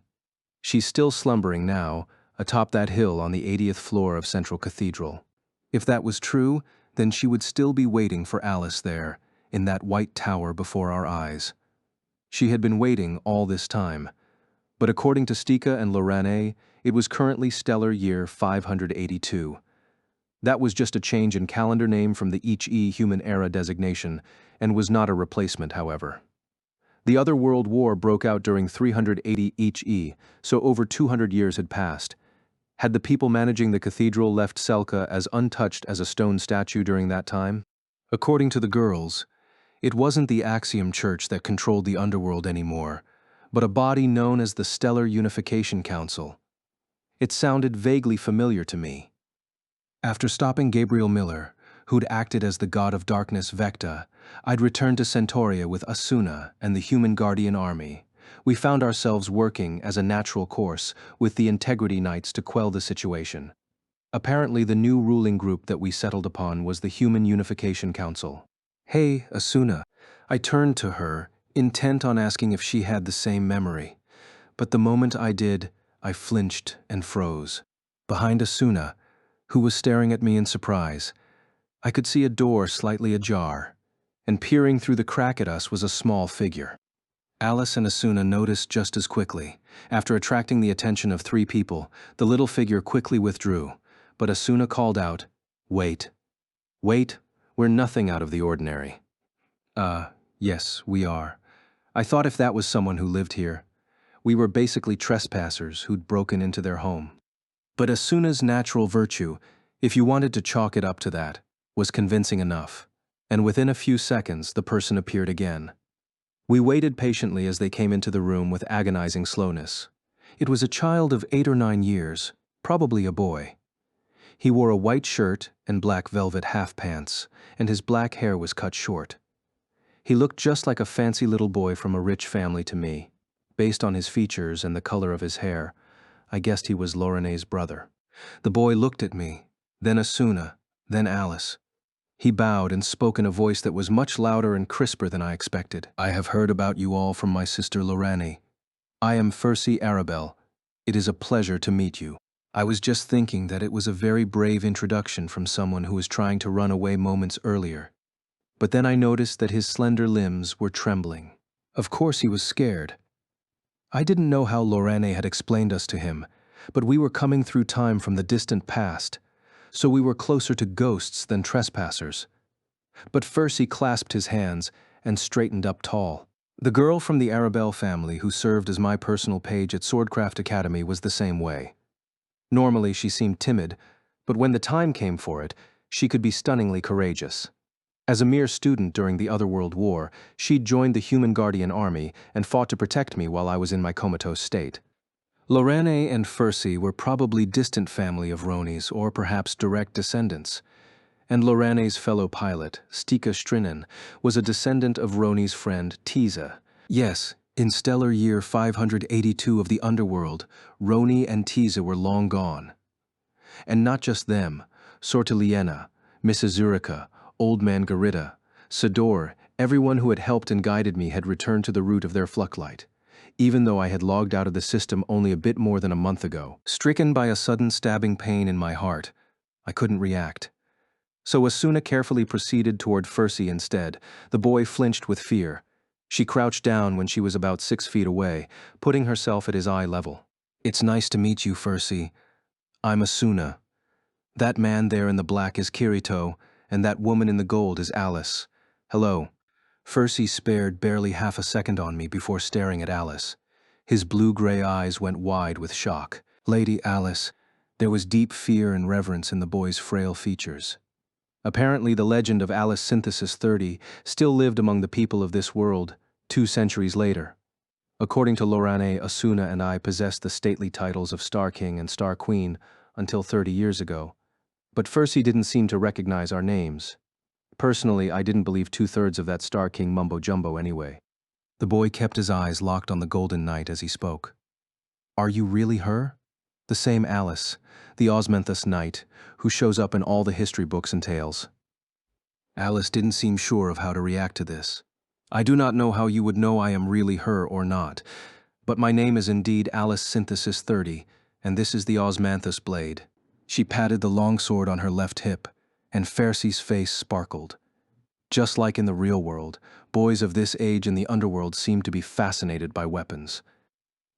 She's still slumbering now, atop that hill on the 80th floor of Central Cathedral." If that was true, then she would still be waiting for Alice there, in that white tower before our eyes. She had been waiting all this time, but according to Stika and Lorane, it was currently stellar year 582. That was just a change in calendar name from the Ichi Human Era designation, and was not a replacement, however. The Other World War broke out during 380 Ichi, so over 200 years had passed. Had the people managing the cathedral left Selka as untouched as a stone statue during that time? According to the girls, it wasn't the Axiom Church that controlled the underworld anymore, but a body known as the Stellar Unification Council. It sounded vaguely familiar to me. After stopping Gabriel Miller, who'd acted as the god of darkness Vecta, I'd returned to Centauria with Asuna and the Human Guardian Army. We found ourselves working as a natural course with the Integrity Knights to quell the situation. Apparently, the new ruling group that we settled upon was the Human Unification Council. Hey, Asuna. I turned to her, intent on asking if she had the same memory. But the moment I did, I flinched and froze. Behind Asuna, who was staring at me in surprise, I could see a door slightly ajar, and peering through the crack at us was a small figure. Alice and Asuna noticed just as quickly. After attracting the attention of 3 people, the little figure quickly withdrew, but Asuna called out, "Wait. Wait, we're nothing out of the ordinary." Yes, we are. I thought if that was someone who lived here. We were basically trespassers who'd broken into their home. But Asuna's natural virtue, if you wanted to chalk it up to that, was convincing enough. And within a few seconds, the person appeared again. We waited patiently as they came into the room with agonizing slowness. It was a child of 8 or 9 years, probably a boy. He wore a white shirt and black velvet half pants, and his black hair was cut short. He looked just like a fancy little boy from a rich family to me. Based on his features and the color of his hair, I guessed he was Lorene's brother. The boy looked at me, then Asuna, then Alice. He bowed and spoke in a voice that was much louder and crisper than I expected. "I have heard about you all from my sister Lorene. I am Fercy Arabelle. It is a pleasure to meet you." I was just thinking that it was a very brave introduction from someone who was trying to run away moments earlier. But then I noticed that his slender limbs were trembling. Of course he was scared. I didn't know how Lorene had explained us to him, but we were coming through time from the distant past, so we were closer to ghosts than trespassers. But Fercy clasped his hands and straightened up tall. The girl from the Arabelle family who served as my personal page at Swordcraft Academy was the same way. Normally she seemed timid, but when the time came for it, she could be stunningly courageous. As a mere student during the Otherworld War, she'd joined the Human Guardian Army and fought to protect me while I was in my comatose state. Lorene and Fercy were probably distant family of Roni's or perhaps direct descendants. And Lorene's fellow pilot, Stika Strinen, was a descendant of Roni's friend Tiza. Yes, in stellar year 582 of the Underworld, Roni and Tiza were long gone. And not just them, Sortiliena, Miss Azurica, Old Man Garita, Sador, everyone who had helped and guided me had returned to the root of their Flucklight, even though I had logged out of the system only a bit more than a month ago. Stricken by a sudden stabbing pain in my heart, I couldn't react. So Asuna carefully proceeded toward Fercy instead. The boy flinched with fear. She crouched down when she was about 6 feet away, putting herself at his eye level. "It's nice to meet you, Fercy. I'm Asuna. That man there in the black is Kirito, and that woman in the gold is Alice. Hello." Fercy spared barely half a second on me before staring at Alice. His blue-gray eyes went wide with shock. "Lady Alice." There was deep fear and reverence in the boy's frail features. Apparently the legend of Alice Synthesis 30 still lived among the people of this world 2 centuries later. According to Lorene, Asuna and I possessed the stately titles of Star King and Star Queen until 30 years ago. But Fercy didn't seem to recognize our names. Personally, I didn't believe 2/3 of that Star King mumbo-jumbo anyway. The boy kept his eyes locked on the Golden Knight as he spoke. "Are you really her? The same Alice, the Osmanthus Knight, who shows up in all the history books and tales?" Alice didn't seem sure of how to react to this. "I do not know how you would know I am really her or not, but my name is indeed Alice Synthesis 30, and this is the Osmanthus blade." She patted the longsword on her left hip, and Fercy's face sparkled. Just like in the real world, boys of this age in the underworld seemed to be fascinated by weapons.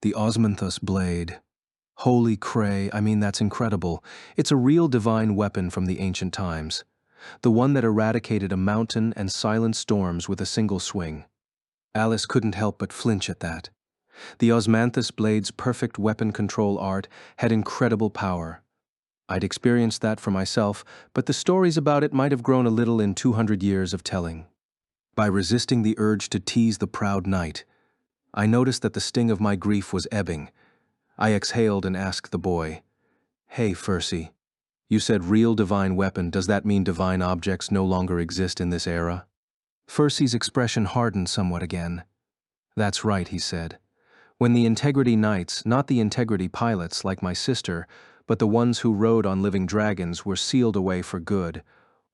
The Osmanthus blade. Holy cray, I mean that's incredible. It's a real divine weapon from the ancient times. The one that eradicated a mountain and silent storms with a single swing. Alice couldn't help but flinch at that. The Osmanthus blade's perfect weapon control art had incredible power. I'd experienced that for myself, but the stories about it might have grown a little in 200 years of telling. By resisting the urge to tease the proud knight, I noticed that the sting of my grief was ebbing. I exhaled and asked the boy, "Hey, Fercy, you said real divine weapon. Does that mean divine objects no longer exist in this era?" Fercy's expression hardened somewhat again. "That's right," he said. "When the Integrity Knights, not the Integrity Pilots like my sister, but the ones who rode on living dragons were sealed away for good.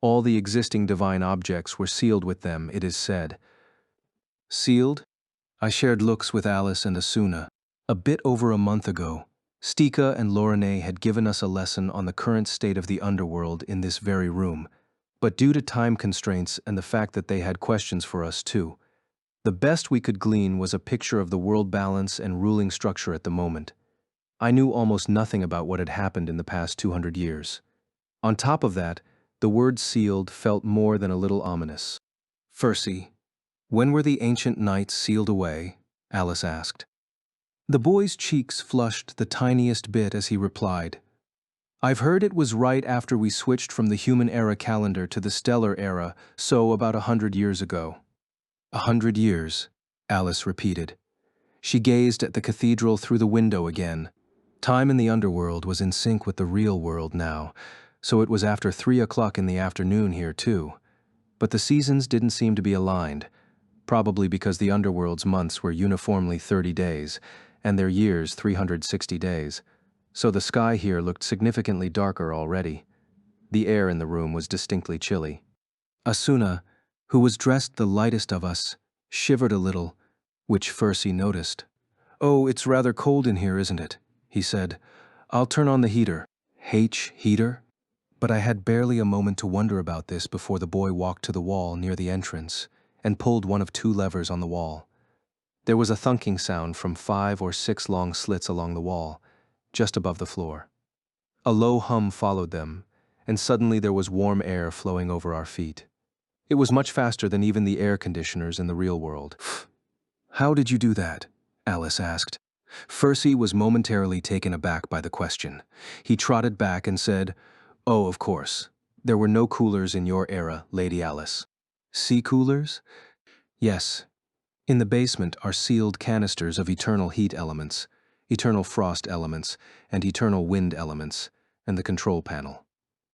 All the existing divine objects were sealed with them, it is said. Sealed? I shared looks with Alice and Asuna. A bit over a month ago, Stika and Lorene had given us a lesson on the current state of the underworld in this very room, but due to time constraints and the fact that they had questions for us too, the best we could glean was a picture of the world balance and ruling structure at the moment. I knew almost nothing about what had happened in the past 200 years. On top of that, the word sealed felt more than a little ominous. Fercy, when were the ancient knights sealed away? Alice asked. The boy's cheeks flushed the tiniest bit as he replied, I've heard it was right after we switched from the human era calendar to the stellar era, so about 100 years ago. 100 years, Alice repeated. She gazed at the cathedral through the window again. Time in the underworld was in sync with the real world now, so it was after 3 o'clock in the afternoon here too. But the seasons didn't seem to be aligned, probably because the underworld's months were uniformly 30 days, and their years 360 days. So the sky here looked significantly darker already. The air in the room was distinctly chilly. Asuna, who was dressed the lightest of us, shivered a little, which Fercy noticed. Oh, it's rather cold in here, isn't it? He said. I'll turn on the heater. Heater? But I had barely a moment to wonder about this before the boy walked to the wall near the entrance and pulled one of 2 levers on the wall. There was a thunking sound from 5 or 6 long slits along the wall, just above the floor. A low hum followed them, and suddenly there was warm air flowing over our feet. It was much faster than even the air conditioners in the real world. How did you do that? Alice asked. Fercy was momentarily taken aback by the question. He trotted back and said, Oh, of course. There were no coolers in your era, Lady Alice. Sea coolers? Yes. In the basement are sealed canisters of eternal heat elements, eternal frost elements, and eternal wind elements, and the control panel.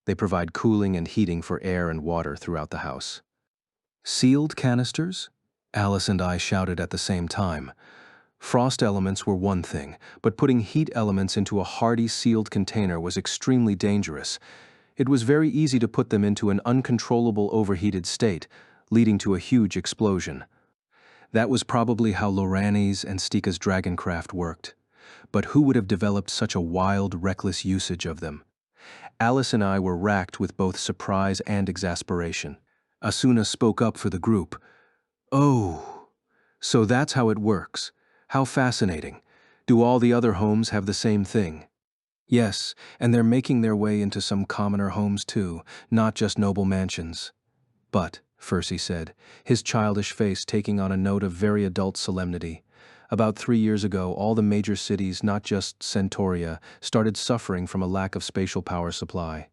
They provide cooling and heating for air and water throughout the house. Sealed canisters? Alice and I shouted at the same time. Frost elements were one thing, but putting heat elements into a hardy sealed container was extremely dangerous. It was very easy to put them into an uncontrollable overheated state, leading to a huge explosion. That was probably how Lorane's and Stika's dragoncraft worked. But who would have developed such a wild, reckless usage of them? Alice and I were racked with both surprise and exasperation. Asuna spoke up for the group. Oh, so that's how it works. How fascinating. Do all the other homes have the same thing? Yes, and they're making their way into some commoner homes too, not just noble mansions. But, Fercy said, his childish face taking on a note of very adult solemnity, about 3 years ago all the major cities, not just Centauria, started suffering from a lack of spatial power supply.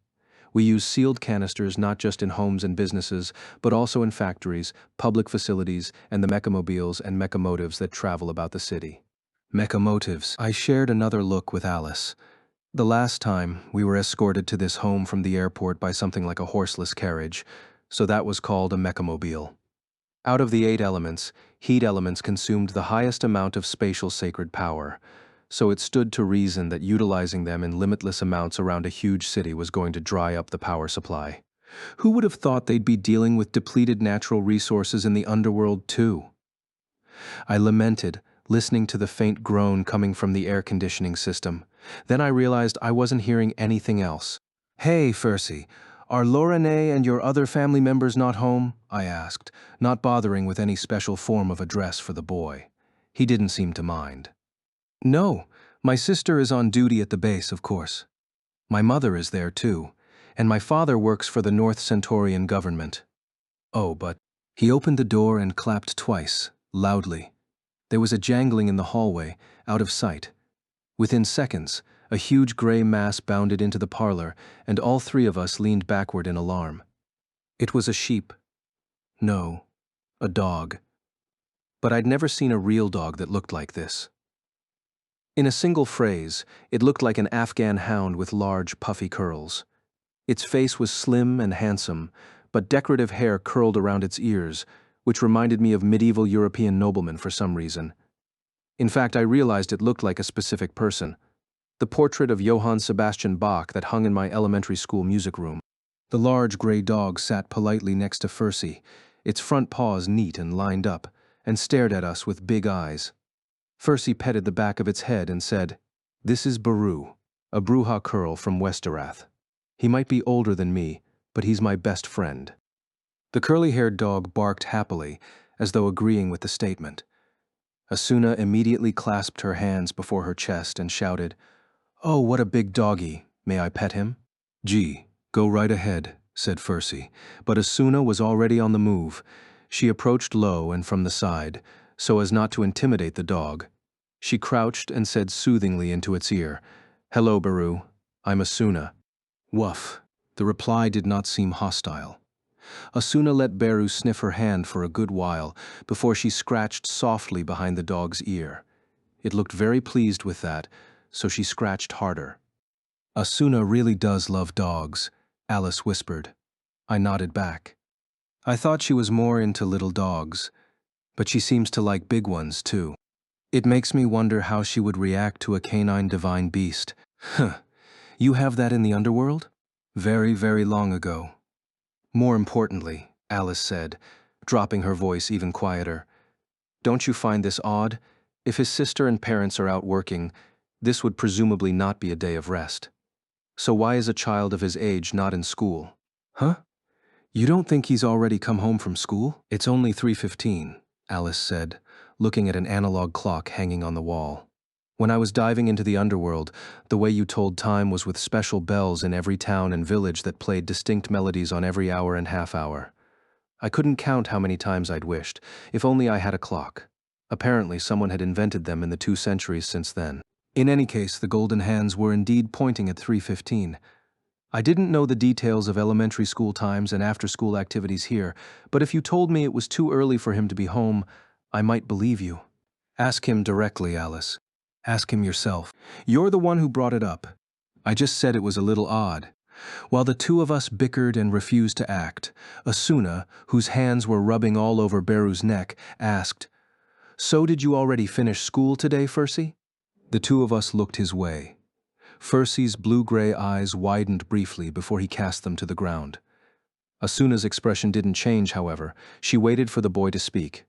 We use sealed canisters not just in homes and businesses, but also in factories, public facilities, and the mechamobiles and mechamotives that travel about the city. Mechamotives. I shared another look with Alice. The last time, we were escorted to this home from the airport by something like a horseless carriage, so that was called a mechamobile. Out of the 8 elements, heat elements consumed the highest amount of spatial sacred power, so it stood to reason that utilizing them in limitless amounts around a huge city was going to dry up the power supply. Who would have thought they'd be dealing with depleted natural resources in the underworld too? I lamented, listening to the faint groan coming from the air conditioning system. Then I realized I wasn't hearing anything else. Hey, Fercy, are Lorene and your other family members not home? I asked, not bothering with any special form of address for the boy. He didn't seem to mind. No, my sister is on duty at the base, of course. My mother is there too, and my father works for the North Centaurian government. Oh, but he opened the door and clapped twice, loudly. There was a jangling in the hallway, out of sight. Within seconds, a huge gray mass bounded into the parlor, and all 3 of us leaned backward in alarm. It was a sheep. No, a dog. But I'd never seen a real dog that looked like this. In a single phrase, it looked like an Afghan hound with large, puffy curls. Its face was slim and handsome, but decorative hair curled around its ears, which reminded me of medieval European noblemen for some reason. In fact, I realized it looked like a specific person. the portrait of Johann Sebastian Bach that hung in my elementary school music room. The large gray dog sat politely next to Fursy, its front paws neat and lined up, and stared at us with big eyes. Fursy petted the back of its head and said, "This is Baru, a Bruja Curl from Westerath. He might be older than me, but he's my best friend." The curly-haired dog barked happily, as though agreeing with the statement. Asuna immediately clasped her hands before her chest and shouted, "Oh, what a big doggy. May I pet him?" "Gee, go right ahead," said Fursy, but Asuna was already on the move. She approached low and from the side, so as not to intimidate the dog. She crouched and said soothingly into its ear, "Hello, Baru. I'm Asuna." Woof. The reply did not seem hostile. Asuna let Beru sniff her hand for a good while before she scratched softly behind the dog's ear. It looked very pleased with that, so she scratched harder. "Asuna really does love dogs," Alice whispered. I nodded back. I thought she was more into little dogs, but she seems to like big ones too. It makes me wonder how she would react to a canine divine beast. Huh. You have that in the underworld? Very, very long ago. More importantly, Alice said, dropping her voice even quieter, don't you find this odd? If his sister and parents are out working, this would presumably not be a day of rest. So why is a child of his age not in school? Huh? You don't think he's already come home from school? It's only 3:15, Alice said, looking at an analog clock hanging on the wall. When I was diving into the underworld, the way you told time was with special bells in every town and village that played distinct melodies on every hour and half hour. I couldn't count how many times I'd wished, if only I had a clock. Apparently someone had invented them in the 2 centuries since then. In any case, the golden hands were indeed pointing at 3:15. I didn't know the details of elementary school times and after-school activities here, but if you told me it was too early for him to be home, I might believe you. Ask him directly, Alice. Ask him yourself. You're the one who brought it up. I just said it was a little odd. While the two of us bickered and refused to act, Asuna, whose hands were rubbing all over Beru's neck, asked, "So did you already finish school today, Fursy?" The two of us looked his way. Fursy's blue-gray eyes widened briefly before he cast them to the ground. Asuna's expression didn't change, however. She waited for the boy to speak.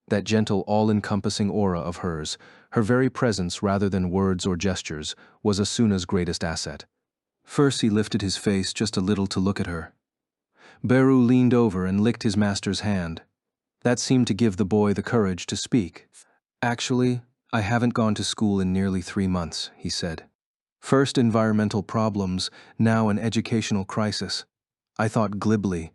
That gentle, all-encompassing aura of hers, her very presence rather than words or gestures, was Asuna's greatest asset. Fursy lifted his face just a little to look at her. Beru leaned over and licked his master's hand. That seemed to give the boy the courage to speak. "Actually, I haven't gone to school in nearly 3 months," he said. "First environmental problems, now an educational crisis." I thought glibly.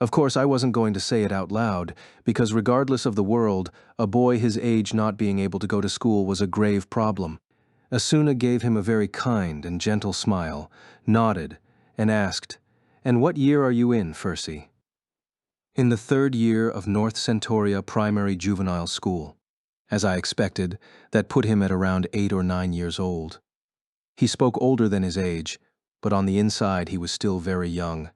Of course, I wasn't going to say it out loud, because regardless of the world, a boy his age not being able to go to school was a grave problem. Asuna gave him a very kind and gentle smile, nodded, and asked, "And what year are you in, Fursy?" "In the 3rd year of North Centauria Primary Juvenile School." As I expected, that put him at around 8 or 9 years old. He spoke older than his age, but on the inside he was still very young.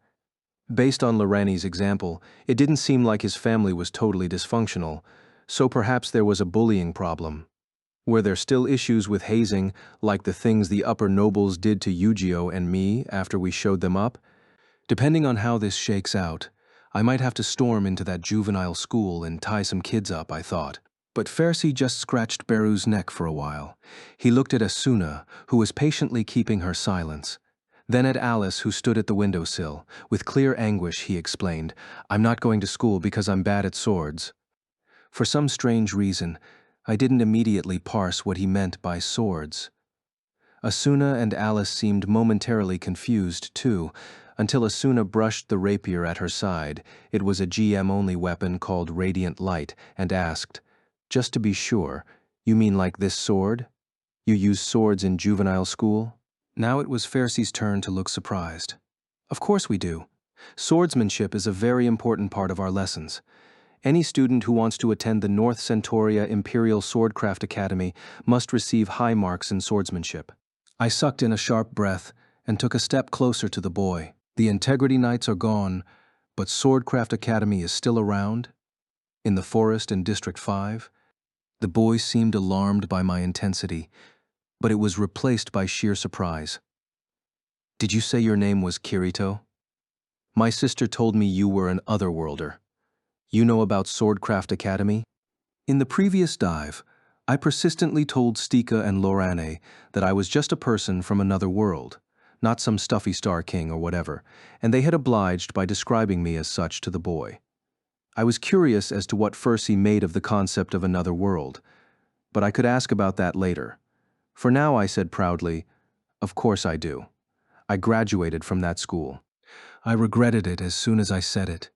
Based on Lorani's example, it didn't seem like his family was totally dysfunctional, so perhaps there was a bullying problem. Were there still issues with hazing, like the things the upper nobles did to Yu-Gi-Oh and me after we showed them up? Depending on how this shakes out, I might have to storm into that juvenile school and tie some kids up, I thought. But Fursy just scratched Beru's neck for a while. He looked at Asuna, who was patiently keeping her silence. Then at Alice, who stood at the windowsill. With clear anguish, he explained, "I'm not going to school because I'm bad at swords." For some strange reason, I didn't immediately parse what he meant by swords. Asuna and Alice seemed momentarily confused, too, until Asuna brushed the rapier at her side. It was a GM-only weapon called Radiant Light, and asked, "Just to be sure, you mean like this sword? You use swords in juvenile school?" Now it was Fursy's turn to look surprised. "Of course we do. Swordsmanship is a very important part of our lessons. Any student who wants to attend the North Centauria Imperial Swordcraft Academy must receive high marks in swordsmanship." I sucked in a sharp breath and took a step closer to the boy. The Integrity Knights are gone, but Swordcraft Academy is still around? In the forest in District 5? The boy seemed alarmed by my intensity. but it was replaced by sheer surprise. Did you say your name was Kirito? My sister told me you were an otherworlder. You know about Swordcraft Academy? In the previous dive, I persistently told Stika and Lorane that I was just a person from another world, not some stuffy Star King or whatever, and they had obliged by describing me as such to the boy. I was curious as to what Fursey made of the concept of another world, but I could ask about that later. For now, I said proudly, of course I do. I graduated from that school. I regretted it as soon as I said it.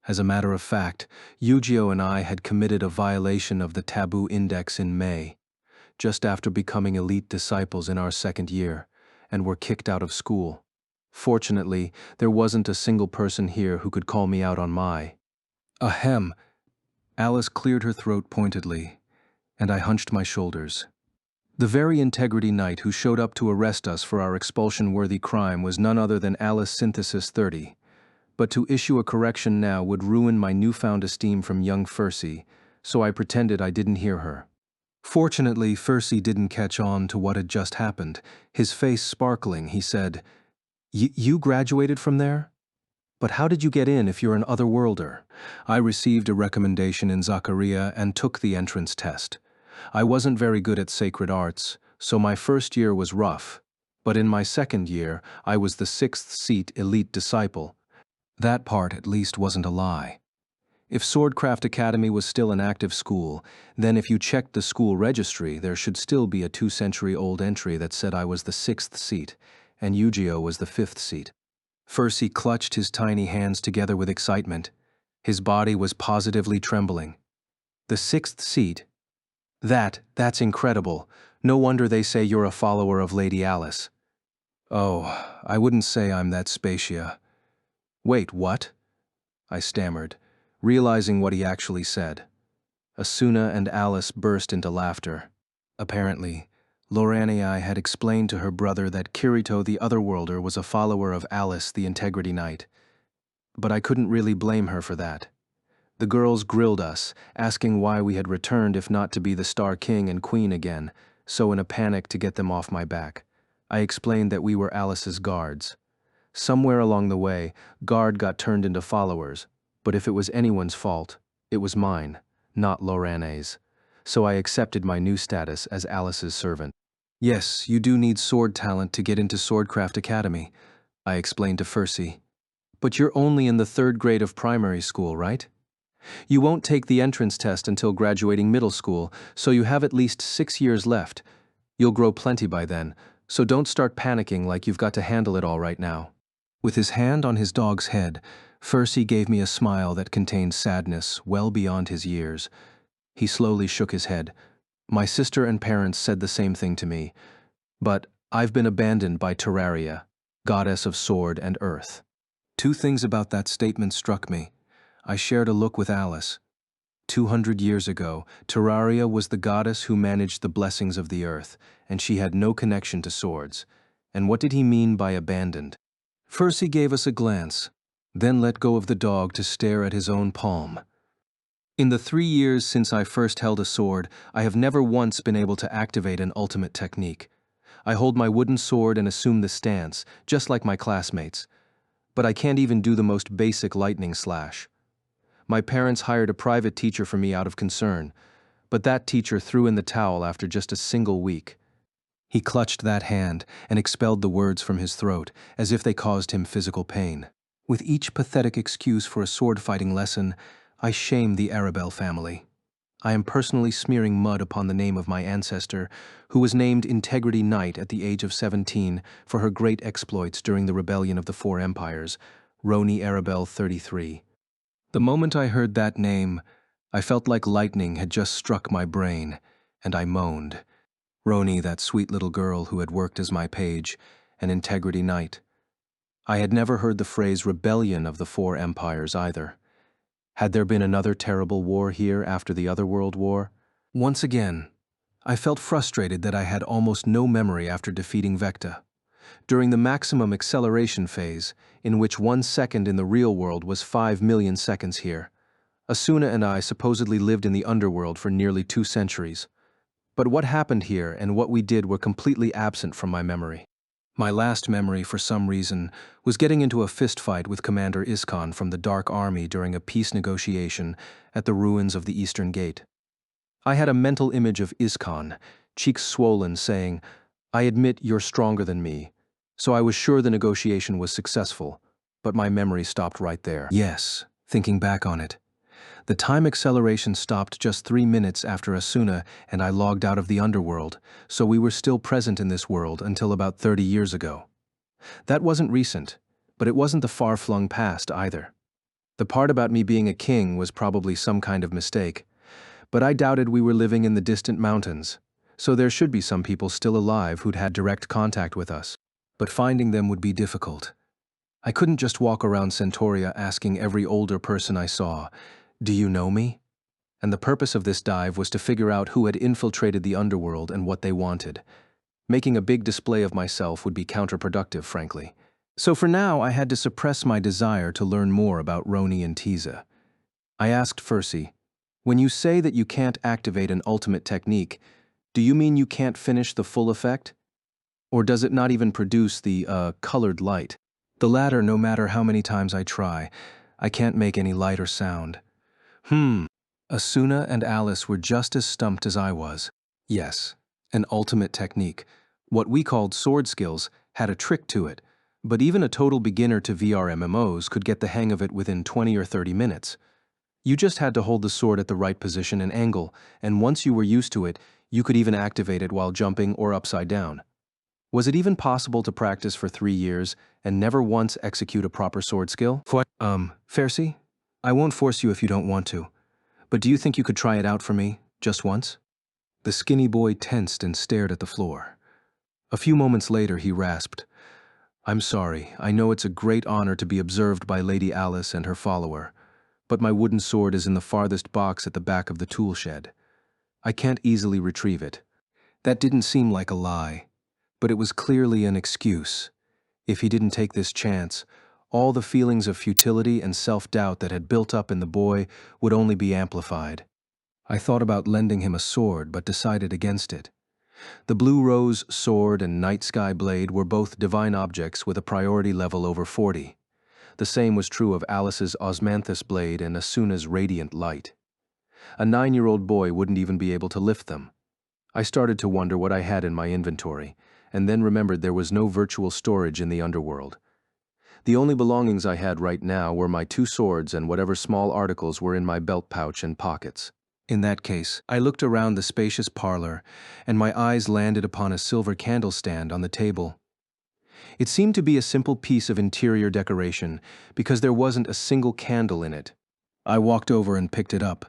As a matter of fact, Yu-Gi-Oh and I had committed a violation of the Taboo Index in May, just after becoming elite disciples in our second year, and were kicked out of school. Fortunately, there wasn't a single person here who could call me out on my. Ahem. Alice cleared her throat pointedly, and I hunched my shoulders. The very Integrity Knight who showed up to arrest us for our expulsion-worthy crime was none other than Alice Synthesis 30. But to issue a correction now would ruin my newfound esteem from young Fursey, so I pretended I didn't hear her. Fortunately, Fursey didn't catch on to what had just happened. His face sparkling, he said, You graduated from there? But how did you get in if you're an otherworlder? I received a recommendation in Zakaria and took the entrance test. I wasn't very good at sacred arts, so my first year was rough. But in my second year, I was the 6th seat elite disciple. That part at least wasn't a lie. If Swordcraft Academy was still an active school, then if you checked the school registry, there should still be a 2-century-old entry that said I was the 6th seat, and Yu-Gi-Oh was the 5th seat. Fursey clutched his tiny hands together with excitement. His body was positively trembling. The 6th seat? That's incredible. No wonder they say you're a follower of Lady Alice. Oh, I wouldn't say I'm that spacia. Wait, what? I stammered, realizing what he actually said. Asuna and Alice burst into laughter. Apparently, Lorane had explained to her brother that Kirito the Otherworlder was a follower of Alice the Integrity Knight. But I couldn't really blame her for that. The girls grilled us, asking why we had returned if not to be the Star King and Queen again, so in a panic to get them off my back, I explained that we were Alice's guards. Somewhere along the way, guard got turned into followers, but if it was anyone's fault, it was mine, not Lorane's. So I accepted my new status as Alice's servant. Yes, you do need sword talent to get into Swordcraft Academy, I explained to Fursey. But you're only in the 3rd grade of primary school, right? You won't take the entrance test until graduating middle school, so you have at least 6 years left. You'll grow plenty by then, so don't start panicking like you've got to handle it all right now. With his hand on his dog's head, Fursey gave me a smile that contained sadness well beyond his years. He slowly shook his head. My sister and parents said the same thing to me, but I've been abandoned by Terraria, goddess of sword and earth. 2 things about that statement struck me. I shared a look with Alice. 200 years ago, Terraria was the goddess who managed the blessings of the earth, and she had no connection to swords. And what did he mean by abandoned? Fursey gave us a glance, then let go of the dog to stare at his own palm. In the 3 years since I first held a sword, I have never once been able to activate an ultimate technique. I hold my wooden sword and assume the stance, just like my classmates. But I can't even do the most basic lightning slash. My parents hired a private teacher for me out of concern, but that teacher threw in the towel after just a single week. He clutched that hand and expelled the words from his throat, as if they caused him physical pain. With each pathetic excuse for a sword-fighting lesson, I shame the Arabelle family. I am personally smearing mud upon the name of my ancestor, who was named Integrity Knight at the age of 17 for her great exploits during the rebellion of the 4 empires, Roni Arabelle 33. The moment I heard that name, I felt like lightning had just struck my brain, and I moaned. Roni, that sweet little girl who had worked as my page, an Integrity Knight. I had never heard the phrase rebellion of the 4 empires either. Had there been another terrible war here after the Otherworld War? Once again, I felt frustrated that I had almost no memory after defeating Vecta. During the maximum acceleration phase, in which 1 second in the real world was 5 million seconds here, Asuna and I supposedly lived in the underworld for nearly 2 centuries. But what happened here and what we did were completely absent from my memory. My last memory, for some reason, was getting into a fistfight with Commander Iskon from the Dark Army during a peace negotiation at the ruins of the Eastern Gate. I had a mental image of Iskon, cheeks swollen, saying, "I admit you're stronger than me," so I was sure the negotiation was successful, but my memory stopped right there. Yes, thinking back on it, the time acceleration stopped just 3 minutes after Asuna and I logged out of the underworld, so we were still present in this world until about 30 years ago. That wasn't recent, but it wasn't the far-flung past either. The part about me being a king was probably some kind of mistake, but I doubted we were living in the distant mountains, so there should be some people still alive who'd had direct contact with us. But finding them would be difficult. I couldn't just walk around Centauria asking every older person I saw, "Do you know me?" And the purpose of this dive was to figure out who had infiltrated the underworld and what they wanted. Making a big display of myself would be counterproductive, frankly. So for now, I had to suppress my desire to learn more about Roni and Tiza. I asked Fersi, "When you say that you can't activate an ultimate technique, do you mean you can't finish the full effect? Or does it not even produce the, colored light?" The latter, no matter how many times I try, I can't make any light or sound. Asuna and Alice were just as stumped as I was. Yes, an ultimate technique. What we called sword skills had a trick to it, but even a total beginner to VR MMOs could get the hang of it within 20 or 30 minutes. You just had to hold the sword at the right position and angle, and once you were used to it, you could even activate it while jumping or upside down. Was it even possible to practice for 3 years and never once execute a proper sword skill? Fersi? I won't force you if you don't want to. But do you think you could try it out for me, just once? The skinny boy tensed and stared at the floor. A few moments later, he rasped, "I'm sorry, I know it's a great honor to be observed by Lady Alice and her follower, but my wooden sword is in the farthest box at the back of the tool shed. I can't easily retrieve it." That didn't seem like a lie, but it was clearly an excuse. If he didn't take this chance, all the feelings of futility and self-doubt that had built up in the boy would only be amplified. I thought about lending him a sword, but decided against it. The Blue Rose sword and Night Sky blade were both divine objects with a priority level over 40. The same was true of Alice's Osmanthus blade and Asuna's Radiant Light. A 9-year-old boy wouldn't even be able to lift them. I started to wonder what I had in my inventory, and then remembered there was no virtual storage in the underworld. The only belongings I had right now were my 2 swords and whatever small articles were in my belt pouch and pockets. In that case, I looked around the spacious parlor, and my eyes landed upon a silver candle stand on the table. It seemed to be a simple piece of interior decoration, because there wasn't a single candle in it. I walked over and picked it up.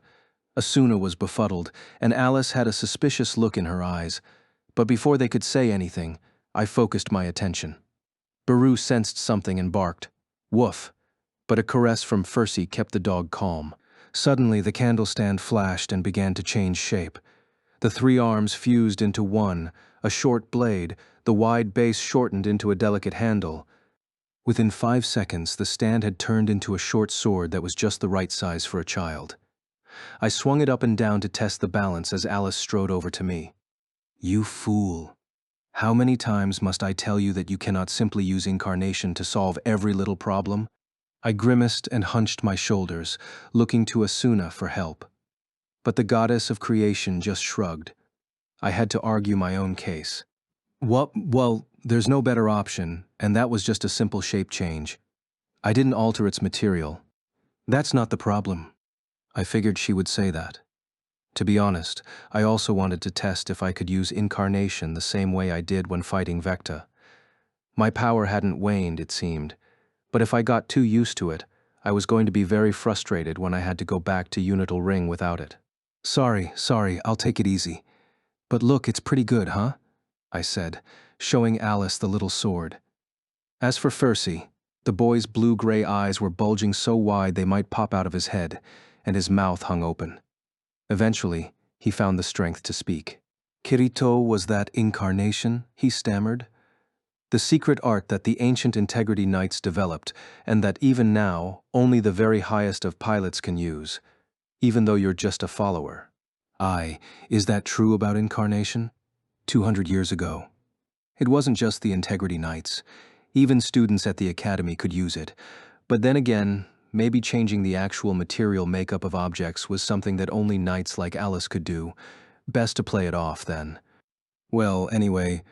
Asuna was befuddled, and Alice had a suspicious look in her eyes. But before they could say anything, I focused my attention. Baru sensed something and barked, "Woof," but a caress from Fersi kept the dog calm. Suddenly, the candlestand flashed and began to change shape. The 3 arms fused into one, a short blade, the wide base shortened into a delicate handle. Within 5 seconds, the stand had turned into a short sword that was just the right size for a child. I swung it up and down to test the balance as Alice strode over to me. "You fool. How many times must I tell you that you cannot simply use incarnation to solve every little problem?" I grimaced and hunched my shoulders, looking to Asuna for help. But the goddess of creation just shrugged. I had to argue my own case. Well, there's no better option, and that was just a simple shape change. I didn't alter its material. That's not the problem. I figured she would say that. To be honest, I also wanted to test if I could use incarnation the same way I did when fighting Vecta. My power hadn't waned, it seemed, but if I got too used to it, I was going to be very frustrated when I had to go back to Unital Ring without it. Sorry, I'll take it easy. But look, it's pretty good, huh?" I said, showing Alice the little sword. As for Fersi, the boy's blue-gray eyes were bulging so wide they might pop out of his head, and his mouth hung open. Eventually, he found the strength to speak. "Kirito was that incarnation," he stammered. "The secret art that the ancient Integrity Knights developed, and that even now, only the very highest of pilots can use, even though you're just a follower." Aye, is that true about incarnation? 200 years ago. It wasn't just the Integrity Knights. Even students at the academy could use it. But then again, maybe changing the actual material makeup of objects was something that only knights like Alice could do. Best to play it off, then. Well, anyway,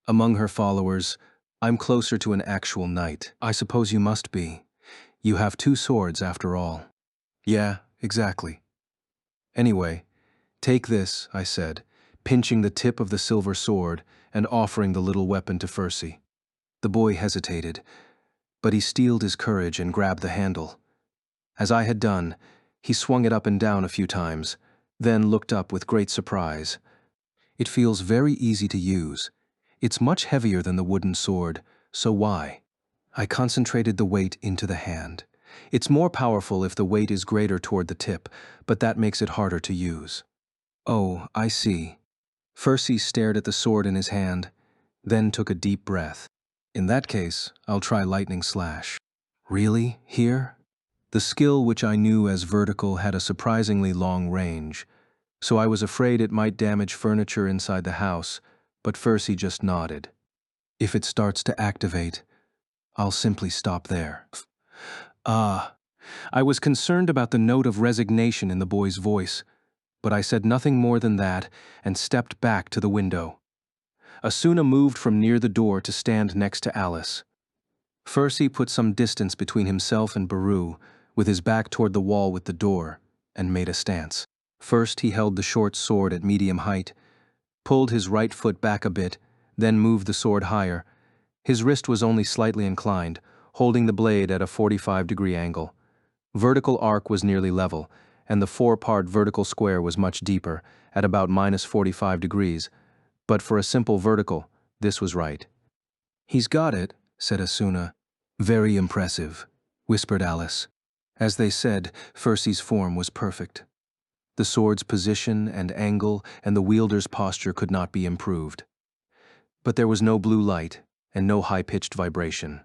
among her followers, I'm closer to an actual knight. I suppose you must be. You have two swords, after all. Yeah, exactly. Anyway, take this, I said, pinching the tip of the silver sword and offering the little weapon to Fercy. The boy hesitated, but he steeled his courage and grabbed the handle. As I had done, he swung it up and down a few times, then looked up with great surprise. It feels very easy to use. It's much heavier than the wooden sword, so why? I concentrated the weight into the hand. It's more powerful if the weight is greater toward the tip, but that makes it harder to use. Oh, I see. Fercy stared at the sword in his hand, then took a deep breath. In that case, I'll try Lightning Slash. Really? Here? The skill which I knew as vertical had a surprisingly long range, so I was afraid it might damage furniture inside the house, but Fercy just nodded. If it starts to activate, I'll simply stop there. Ah, I was concerned about the note of resignation in the boy's voice, but I said nothing more than that and stepped back to the window. Asuna moved from near the door to stand next to Alice. Fercy put some distance between himself and Baru, with his back toward the wall with the door, and made a stance. First he held the short sword at medium height, pulled his right foot back a bit, then moved the sword higher. His wrist was only slightly inclined, holding the blade at a 45-degree angle. Vertical arc was nearly level, and the four-part vertical square was much deeper, at about minus 45 degrees. But for a simple vertical, this was right. He's got it, said Asuna. Very impressive, whispered Alice. As they said, Fercy's form was perfect. The sword's position and angle and the wielder's posture could not be improved. But there was no blue light and no high-pitched vibration.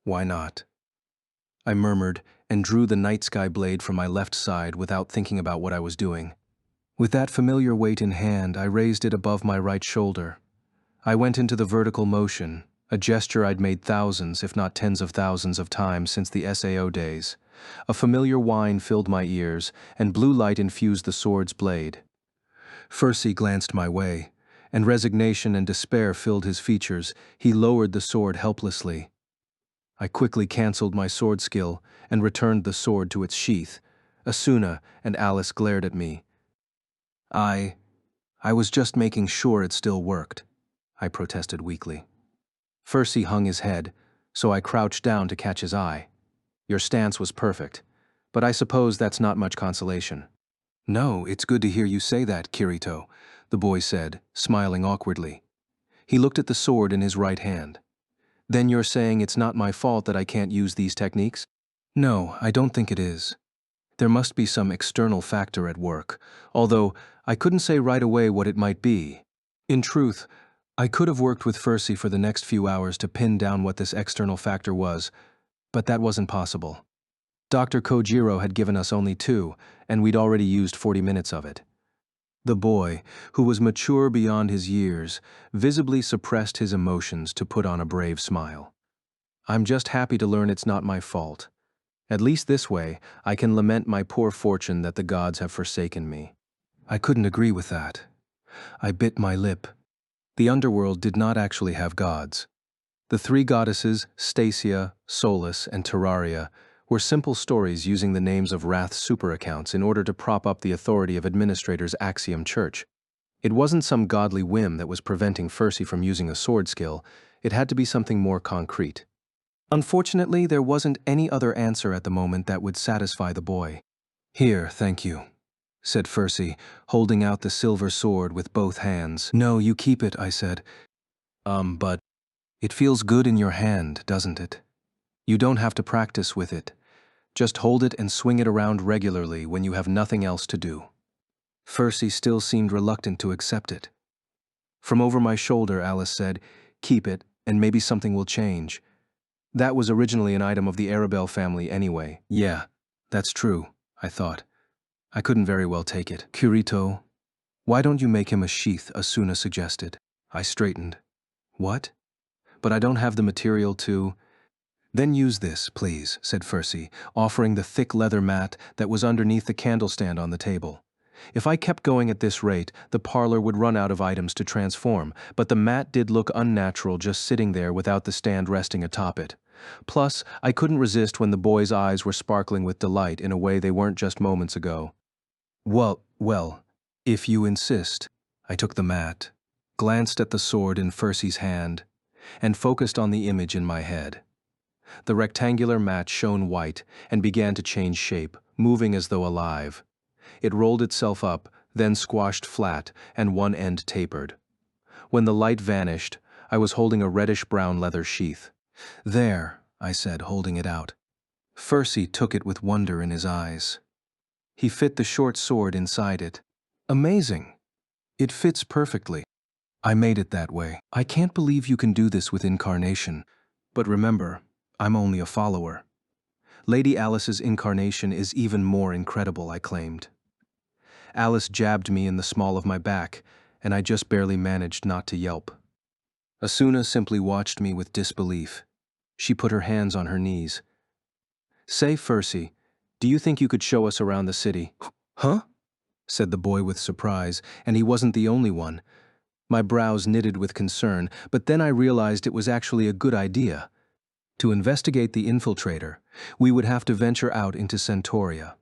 Why not? I murmured and drew the night sky blade from my left side without thinking about what I was doing. With that familiar weight in hand, I raised it above my right shoulder. I went into the vertical motion, a gesture I'd made thousands, if not tens of thousands of times since the SAO days. A familiar whine filled my ears, and blue light infused the sword's blade. Fercy glanced my way, and resignation and despair filled his features. He lowered the sword helplessly. I quickly cancelled my sword skill and returned the sword to its sheath. Asuna and Alice glared at me. I was just making sure it still worked, I protested weakly. Fercy hung his head, so I crouched down to catch his eye. Your stance was perfect, but I suppose that's not much consolation. No, it's good to hear you say that, Kirito, the boy said, smiling awkwardly. He looked at the sword in his right hand. Then you're saying it's not my fault that I can't use these techniques? No, I don't think it is. There must be some external factor at work, although I couldn't say right away what it might be. In truth, I could have worked with Fercy for the next few hours to pin down what this external factor was, but that wasn't possible. Dr. Kojiro had given us only 2, and we'd already used 40 minutes of it. The boy, who was mature beyond his years, visibly suppressed his emotions to put on a brave smile. I'm just happy to learn it's not my fault. At least this way, I can lament my poor fortune that the gods have forsaken me. I couldn't agree with that. I bit my lip. The underworld did not actually have gods. The 3 goddesses, Stacia, Solus, and Terraria, were simple stories using the names of Wrath's super accounts in order to prop up the authority of Administrator's Axiom Church. It wasn't some godly whim that was preventing Fercy from using a sword skill. It had to be something more concrete. Unfortunately, there wasn't any other answer at the moment that would satisfy the boy. Here, thank you, said Fercy, holding out the silver sword with both hands. No, you keep it, I said. But it feels good in your hand, doesn't it? You don't have to practice with it. Just hold it and swing it around regularly when you have nothing else to do. Fercy still seemed reluctant to accept it. From over my shoulder, Alice said, keep it, and maybe something will change. That was originally an item of the Arabelle family anyway. Yeah, that's true, I thought. I couldn't very well take it. Kirito, Why don't you make him a sheath, Asuna suggested. I straightened. What? But I don't have the material to… Then use this, please, said Fercy, offering the thick leather mat that was underneath the candlestand on the table. If I kept going at this rate, the parlor would run out of items to transform, but the mat did look unnatural just sitting there without the stand resting atop it. Plus, I couldn't resist when the boy's eyes were sparkling with delight in a way they weren't just moments ago. Well, if you insist. I took the mat, glanced at the sword in Fercy's hand, and focused on the image in my head. The rectangular mat shone white and began to change shape, moving as though alive. It rolled itself up, then squashed flat, and one end tapered. When the light vanished, I was holding a reddish-brown leather sheath. There, I said, holding it out. Fercy took it with wonder in his eyes. He fit the short sword inside it. Amazing! It fits perfectly. I made it that way. I can't believe you can do this with incarnation. But remember, I'm only a follower. Lady Alice's incarnation is even more incredible, I claimed. Alice jabbed me in the small of my back, and I just barely managed not to yelp. Asuna simply watched me with disbelief. She put her hands on her knees. Say, Fercy, do you think you could show us around the city? Huh? Said the boy with surprise, and he wasn't the only one. My brows knitted with concern, but then I realized it was actually a good idea. To investigate the infiltrator, we would have to venture out into Centauria.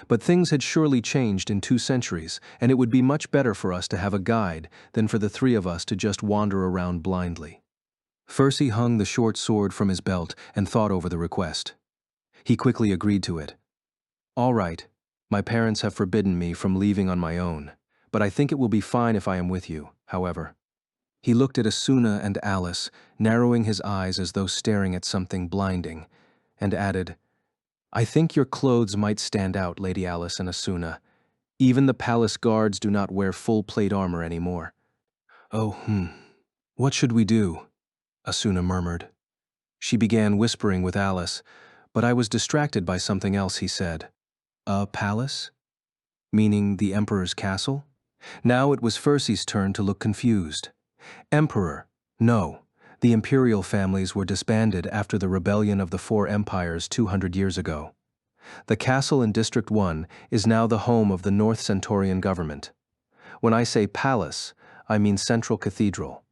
But things had surely changed in 2 centuries, and it would be much better for us to have a guide than for the 3 of us to just wander around blindly. Fercy hung the short sword from his belt and thought over the request. He quickly agreed to it. All right, my parents have forbidden me from leaving on my own, but I think it will be fine if I am with you, however. He looked at Asuna and Alice, narrowing his eyes as though staring at something blinding, and added, I think your clothes might stand out, Lady Alice and Asuna. Even the palace guards do not wear full plate armor anymore. Oh, What should we do? Asuna murmured. She began whispering with Alice, but I was distracted by something else he said. A palace? Meaning the Emperor's castle? Now it was Fercy's turn to look confused. Emperor? No. The imperial families were disbanded after the rebellion of the 4 empires 200 years ago. The castle in District 1 is now the home of the North Centaurian government. When I say palace, I mean central cathedral.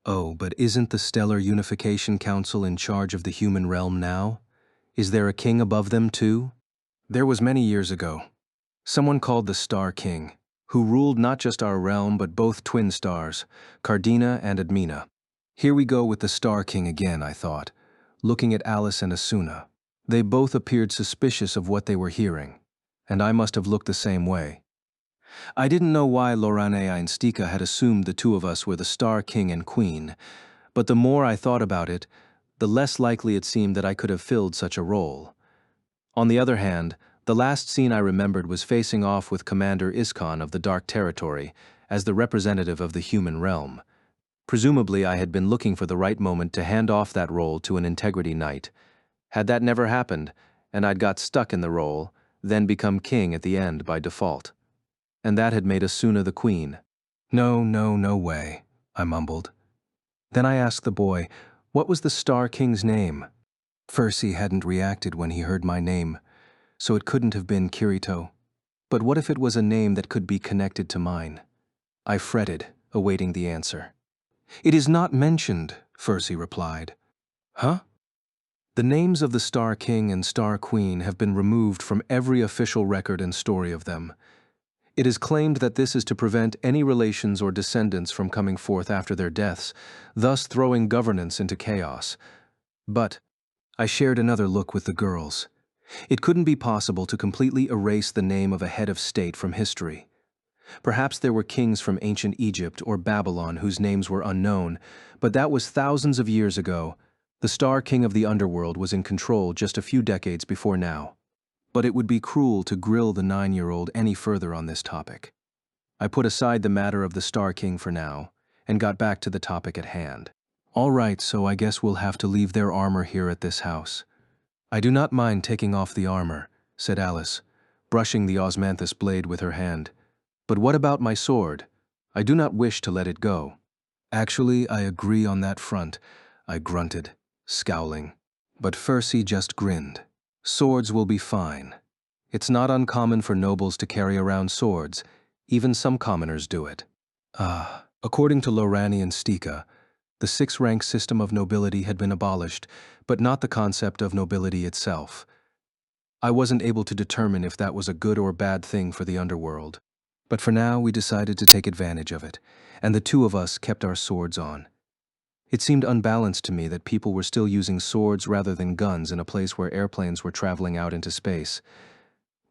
Oh, but isn't the Stellar Unification Council in charge of the human realm now? Is there a king above them too? There was many years ago. Someone called the Star King, who ruled not just our realm but both twin stars, Cardina and Admina. Here we go with the Star King again, I thought, looking at Alice and Asuna. They both appeared suspicious of what they were hearing, and I must have looked the same way. I didn't know why Loranea and Stika had assumed the 2 of us were the Star King and Queen, but the more I thought about it, the less likely it seemed that I could have filled such a role. On the other hand, the last scene I remembered was facing off with Commander Iskon of the Dark Territory as the representative of the human realm. Presumably, I had been looking for the right moment to hand off that role to an Integrity Knight. Had that never happened, and I'd got stuck in the role, then become king at the end by default. And that had made Asuna the queen. No way, I mumbled. Then I asked the boy, what was the Star King's name? Fercy hadn't reacted when he heard my name, so it couldn't have been Kirito. But what if it was a name that could be connected to mine? I fretted, awaiting the answer. It is not mentioned, Fercy replied. Huh? The names of the Star King and Star Queen have been removed from every official record and story of them. It is claimed that this is to prevent any relations or descendants from coming forth after their deaths, thus throwing governance into chaos. But I shared another look with the girls. It couldn't be possible to completely erase the name of a head of state from history. Perhaps there were kings from ancient Egypt or Babylon whose names were unknown, but that was thousands of years ago. The Star King of the underworld was in control just a few decades before now. But it would be cruel to grill the 9-year-old any further on this topic. I put aside the matter of the Star King for now, and got back to the topic at hand. All right, so I guess we'll have to leave their armor here at this house. I do not mind taking off the armor, said Alice, brushing the osmanthus blade with her hand. But what about my sword? I do not wish to let it go. Actually, I agree on that front, I grunted, scowling. But Fercy just grinned. Swords will be fine. It's not uncommon for nobles to carry around swords. Even some commoners do it. According to Lorani and Stika, the six-rank system of nobility had been abolished, but not the concept of nobility itself. I wasn't able to determine if that was a good or bad thing for the underworld. But for now, we decided to take advantage of it, and the two of us kept our swords on. It seemed unbalanced to me that people were still using swords rather than guns in a place where airplanes were traveling out into space.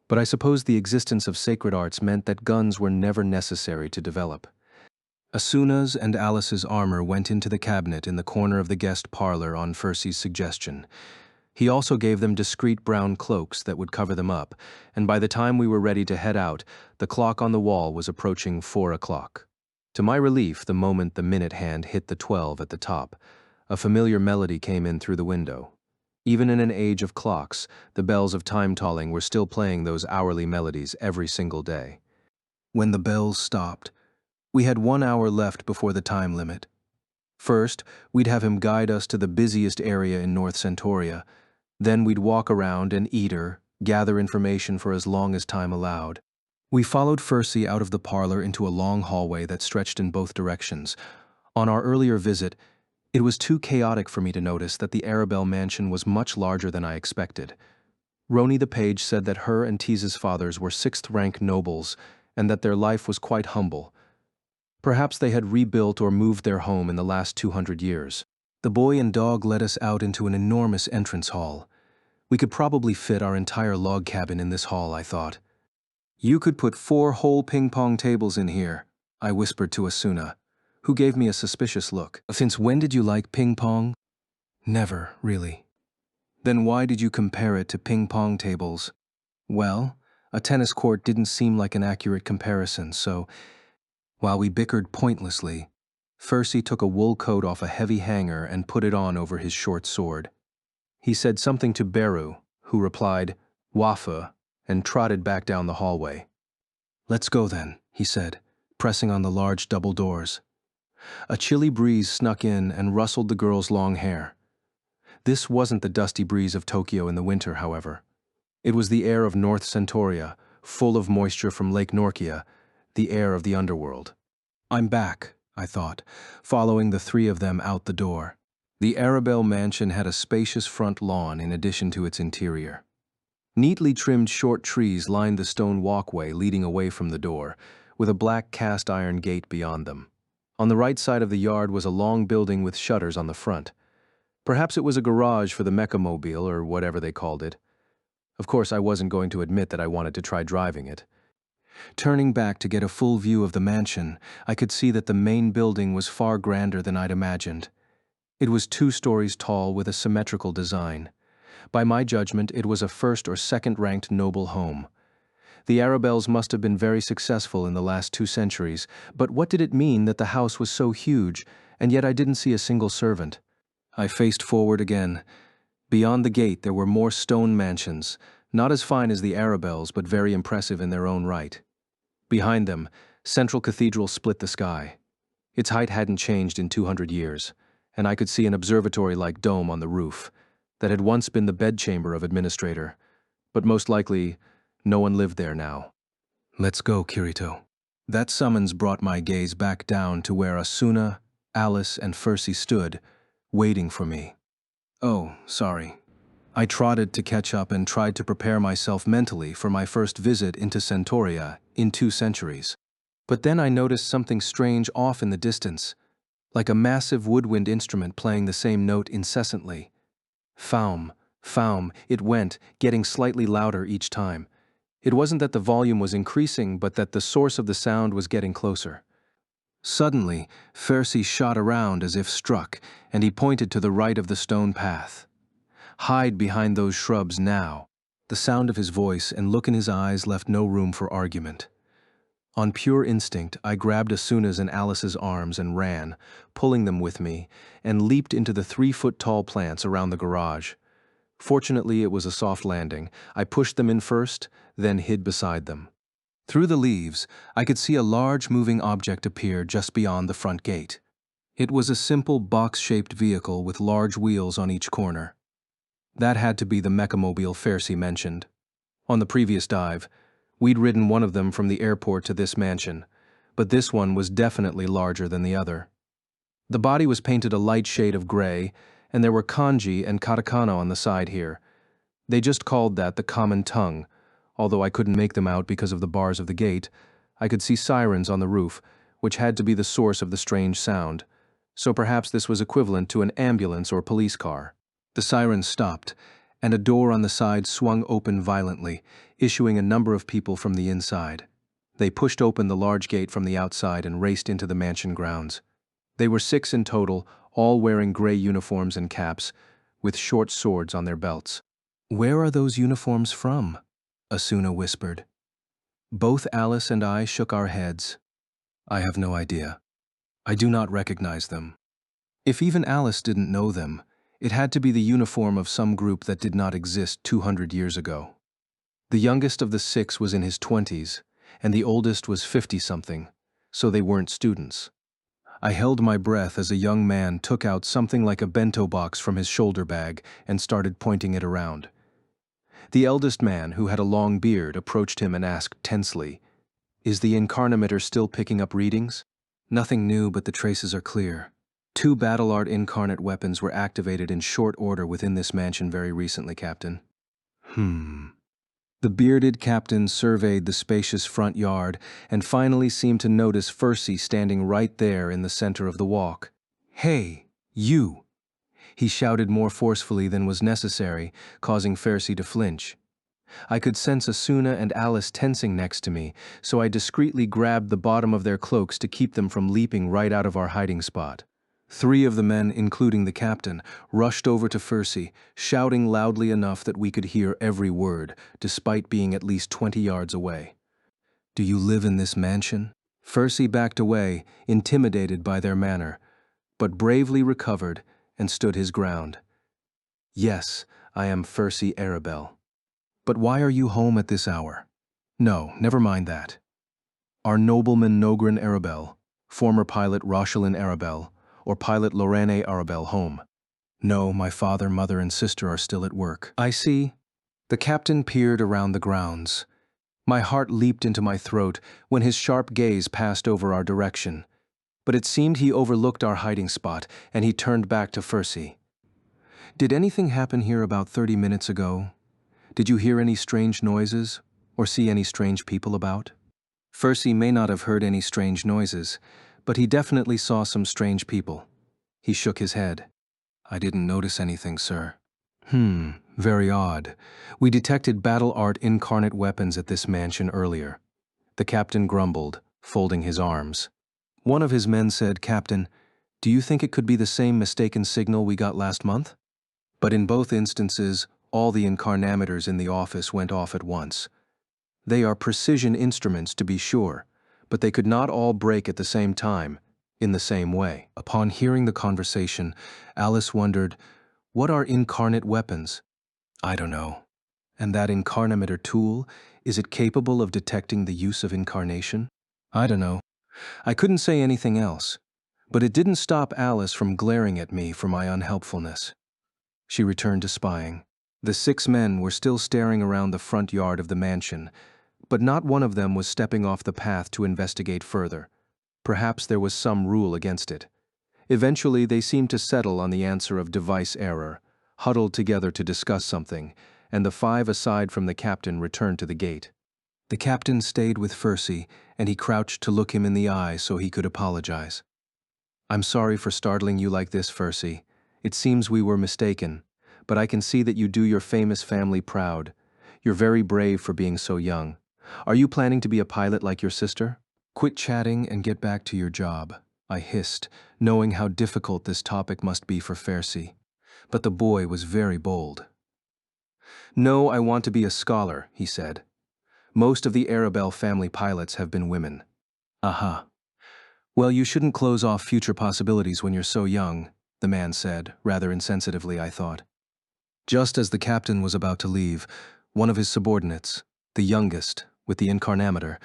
But I suppose the existence of sacred arts meant that guns were never necessary to develop. Asuna's and Alice's armor went into the cabinet in the corner of the guest parlor on Fercy's suggestion. He also gave them discreet brown cloaks that would cover them up, and by the time we were ready to head out, the clock on the wall was approaching 4 o'clock. To my relief, the moment the minute hand hit the 12 at the top, a familiar melody came in through the window. Even in an age of clocks, the bells of time-tolling were still playing those hourly melodies every single day. When the bells stopped, we had 1 hour left before the time limit. First, we'd have him guide us to the busiest area in North Centauria. Then we'd walk around and gather information for as long as time allowed. We followed Fercy out of the parlor into a long hallway that stretched in both directions. On our earlier visit, it was too chaotic for me to notice that the Arabelle mansion was much larger than I expected. Roni the page said that her and Tease's fathers were sixth-rank nobles and that their life was quite humble. Perhaps they had rebuilt or moved their home in the last 200 years. The boy and dog led us out into an enormous entrance hall. We could probably fit our entire log cabin in this hall, I thought. You could put 4 whole ping-pong tables in here, I whispered to Asuna, who gave me a suspicious look. Since when did you like ping-pong? Never, really. Then why did you compare it to ping-pong tables? Well, a tennis court didn't seem like an accurate comparison, so while we bickered pointlessly, Fercy took a wool coat off a heavy hanger and put it on over his short sword. He said something to Beru, who replied, "Wafa," and trotted back down the hallway. "Let's go then," he said, pressing on the large double doors. A chilly breeze snuck in and rustled the girl's long hair. This wasn't the dusty breeze of Tokyo in the winter, however. It was the air of North Centauria, full of moisture from Lake Norcia, the air of the underworld. I'm back, I thought, following the three of them out the door. The Arabelle mansion had a spacious front lawn in addition to its interior. Neatly trimmed short trees lined the stone walkway leading away from the door, with a black cast-iron gate beyond them. On the right side of the yard was a long building with shutters on the front. Perhaps it was a garage for the Mechamobile or whatever they called it. Of course, I wasn't going to admit that I wanted to try driving it. Turning back to get a full view of the mansion, I could see that the main building was far grander than I'd imagined. It was 2 stories tall with a symmetrical design. By my judgment, it was a first- or second-ranked noble home. The Arabelles must have been very successful in the last 2 centuries, but what did it mean that the house was so huge, and yet I didn't see a single servant? I faced forward again. Beyond the gate there were more stone mansions, not as fine as the Arabelles, but very impressive in their own right. Behind them, Central Cathedral split the sky. Its height hadn't changed in 200 years, and I could see an observatory-like dome on the roof that had once been the bedchamber of Administrator, but most likely no one lived there now. Let's go, Kirito. That summons brought my gaze back down to where Asuna, Alice, and Fercy stood, waiting for me. Oh, sorry. I trotted to catch up and tried to prepare myself mentally for my first visit into Centauria in 2 centuries. But then I noticed something strange off in the distance, like a massive woodwind instrument playing the same note incessantly. Faum, faum, it went, getting slightly louder each time. It wasn't that the volume was increasing, but that the source of the sound was getting closer. Suddenly, Fercy shot around as if struck, and he pointed to the right of the stone path. Hide behind those shrubs now. The sound of his voice and look in his eyes left no room for argument. On pure instinct, I grabbed Asuna's and Alice's arms and ran, pulling them with me, and leaped into the 3-foot-tall plants around the garage. Fortunately, it was a soft landing. I pushed them in first, then hid beside them. Through the leaves, I could see a large moving object appear just beyond the front gate. It was a simple box-shaped vehicle with large wheels on each corner. That had to be the mechamobile Pharisee mentioned. On the previous dive, we'd ridden one of them from the airport to this mansion, but this one was definitely larger than the other. The body was painted a light shade of gray, and there were kanji and katakana on the side here. They just called that the common tongue. Although I couldn't make them out because of the bars of the gate, I could see sirens on the roof, which had to be the source of the strange sound. So perhaps this was equivalent to an ambulance or police car. The sirens stopped, and a door on the side swung open violently, issuing a number of people from the inside. They pushed open the large gate from the outside and raced into the mansion grounds. They were 6 in total, all wearing gray uniforms and caps, with short swords on their belts. "Where are those uniforms from?" Asuna whispered. Both Alice and I shook our heads. "I have no idea. I do not recognize them." If even Alice didn't know them, it had to be the uniform of some group that did not exist 200 years ago. The youngest of the 6 was in his 20s, and the oldest was 50-something, so they weren't students. I held my breath as a young man took out something like a bento box from his shoulder bag and started pointing it around. The eldest man, who had a long beard, approached him and asked tensely, "Is the incarnameter still picking up readings?" "Nothing new, but the traces are clear. 2 battle art incarnate weapons were activated in short order within this mansion very recently, Captain." The bearded captain surveyed the spacious front yard and finally seemed to notice Pharisee standing right there in the center of the walk. "Hey, you!" He shouted more forcefully than was necessary, causing Pharisee to flinch. I could sense Asuna and Alice tensing next to me, so I discreetly grabbed the bottom of their cloaks to keep them from leaping right out of our hiding spot. 3 of the men, including the captain, rushed over to Pharisee, shouting loudly enough that we could hear every word, despite being at least 20 yards away. "Do you live in this mansion?" Pharisee backed away, intimidated by their manner, but bravely recovered and stood his ground. "Yes, I am Pharisee Arabelle. But why are you home at this hour?" "No, never mind that. Are nobleman Nogrin Arabelle, former pilot Rochelin Arabelle, or pilot Lorraine Arabelle home?" "No, my father, mother, and sister are still at work." "I see." The captain peered around the grounds. My heart leaped into my throat when his sharp gaze passed over our direction. But it seemed he overlooked our hiding spot, and he turned back to Pharisee. "Did anything happen here about 30 minutes ago? Did you hear any strange noises, or see any strange people about?" Pharisee may not have heard any strange noises, but he definitely saw some strange people. He shook his head. "I didn't notice anything, sir." Very odd. We detected battle art incarnate weapons at this mansion earlier." The captain grumbled, folding his arms. One of his men said, "Captain, do you think it could be the same mistaken signal we got last month?" But in both instances, all the incarnameters in the office went off at once. They are precision instruments, to be sure, but they could not all break at the same time, in the same way. Upon hearing the conversation, Alice wondered, "What are incarnate weapons?" "I don't know. And that incarnameter tool, is it capable of detecting the use of incarnation?" "I don't know." I couldn't say anything else, but it didn't stop Alice from glaring at me for my unhelpfulness. She returned to spying. The 6 men were still staring around the front yard of the mansion, but not one of them was stepping off the path to investigate further. Perhaps there was some rule against it. Eventually, they seemed to settle on the answer of device error, huddled together to discuss something, and the 5 aside from the captain returned to the gate. The captain stayed with Pharisee, and he crouched to look him in the eye so he could apologize. "I'm sorry for startling you like this, Pharisee. It seems we were mistaken, but I can see that you do your famous family proud. You're very brave for being so young. Are you planning to be a pilot like your sister?" "Quit chatting and get back to your job," I hissed, knowing how difficult this topic must be for Pharisee. But the boy was very bold. "No, I want to be a scholar," he said. "Most of the Arabelle family pilots have been women." "Aha. Well, you shouldn't close off future possibilities when you're so young," the man said, rather insensitively, I thought. Just as the captain was about to leave, one of his subordinates, the youngest, with the incarnameter,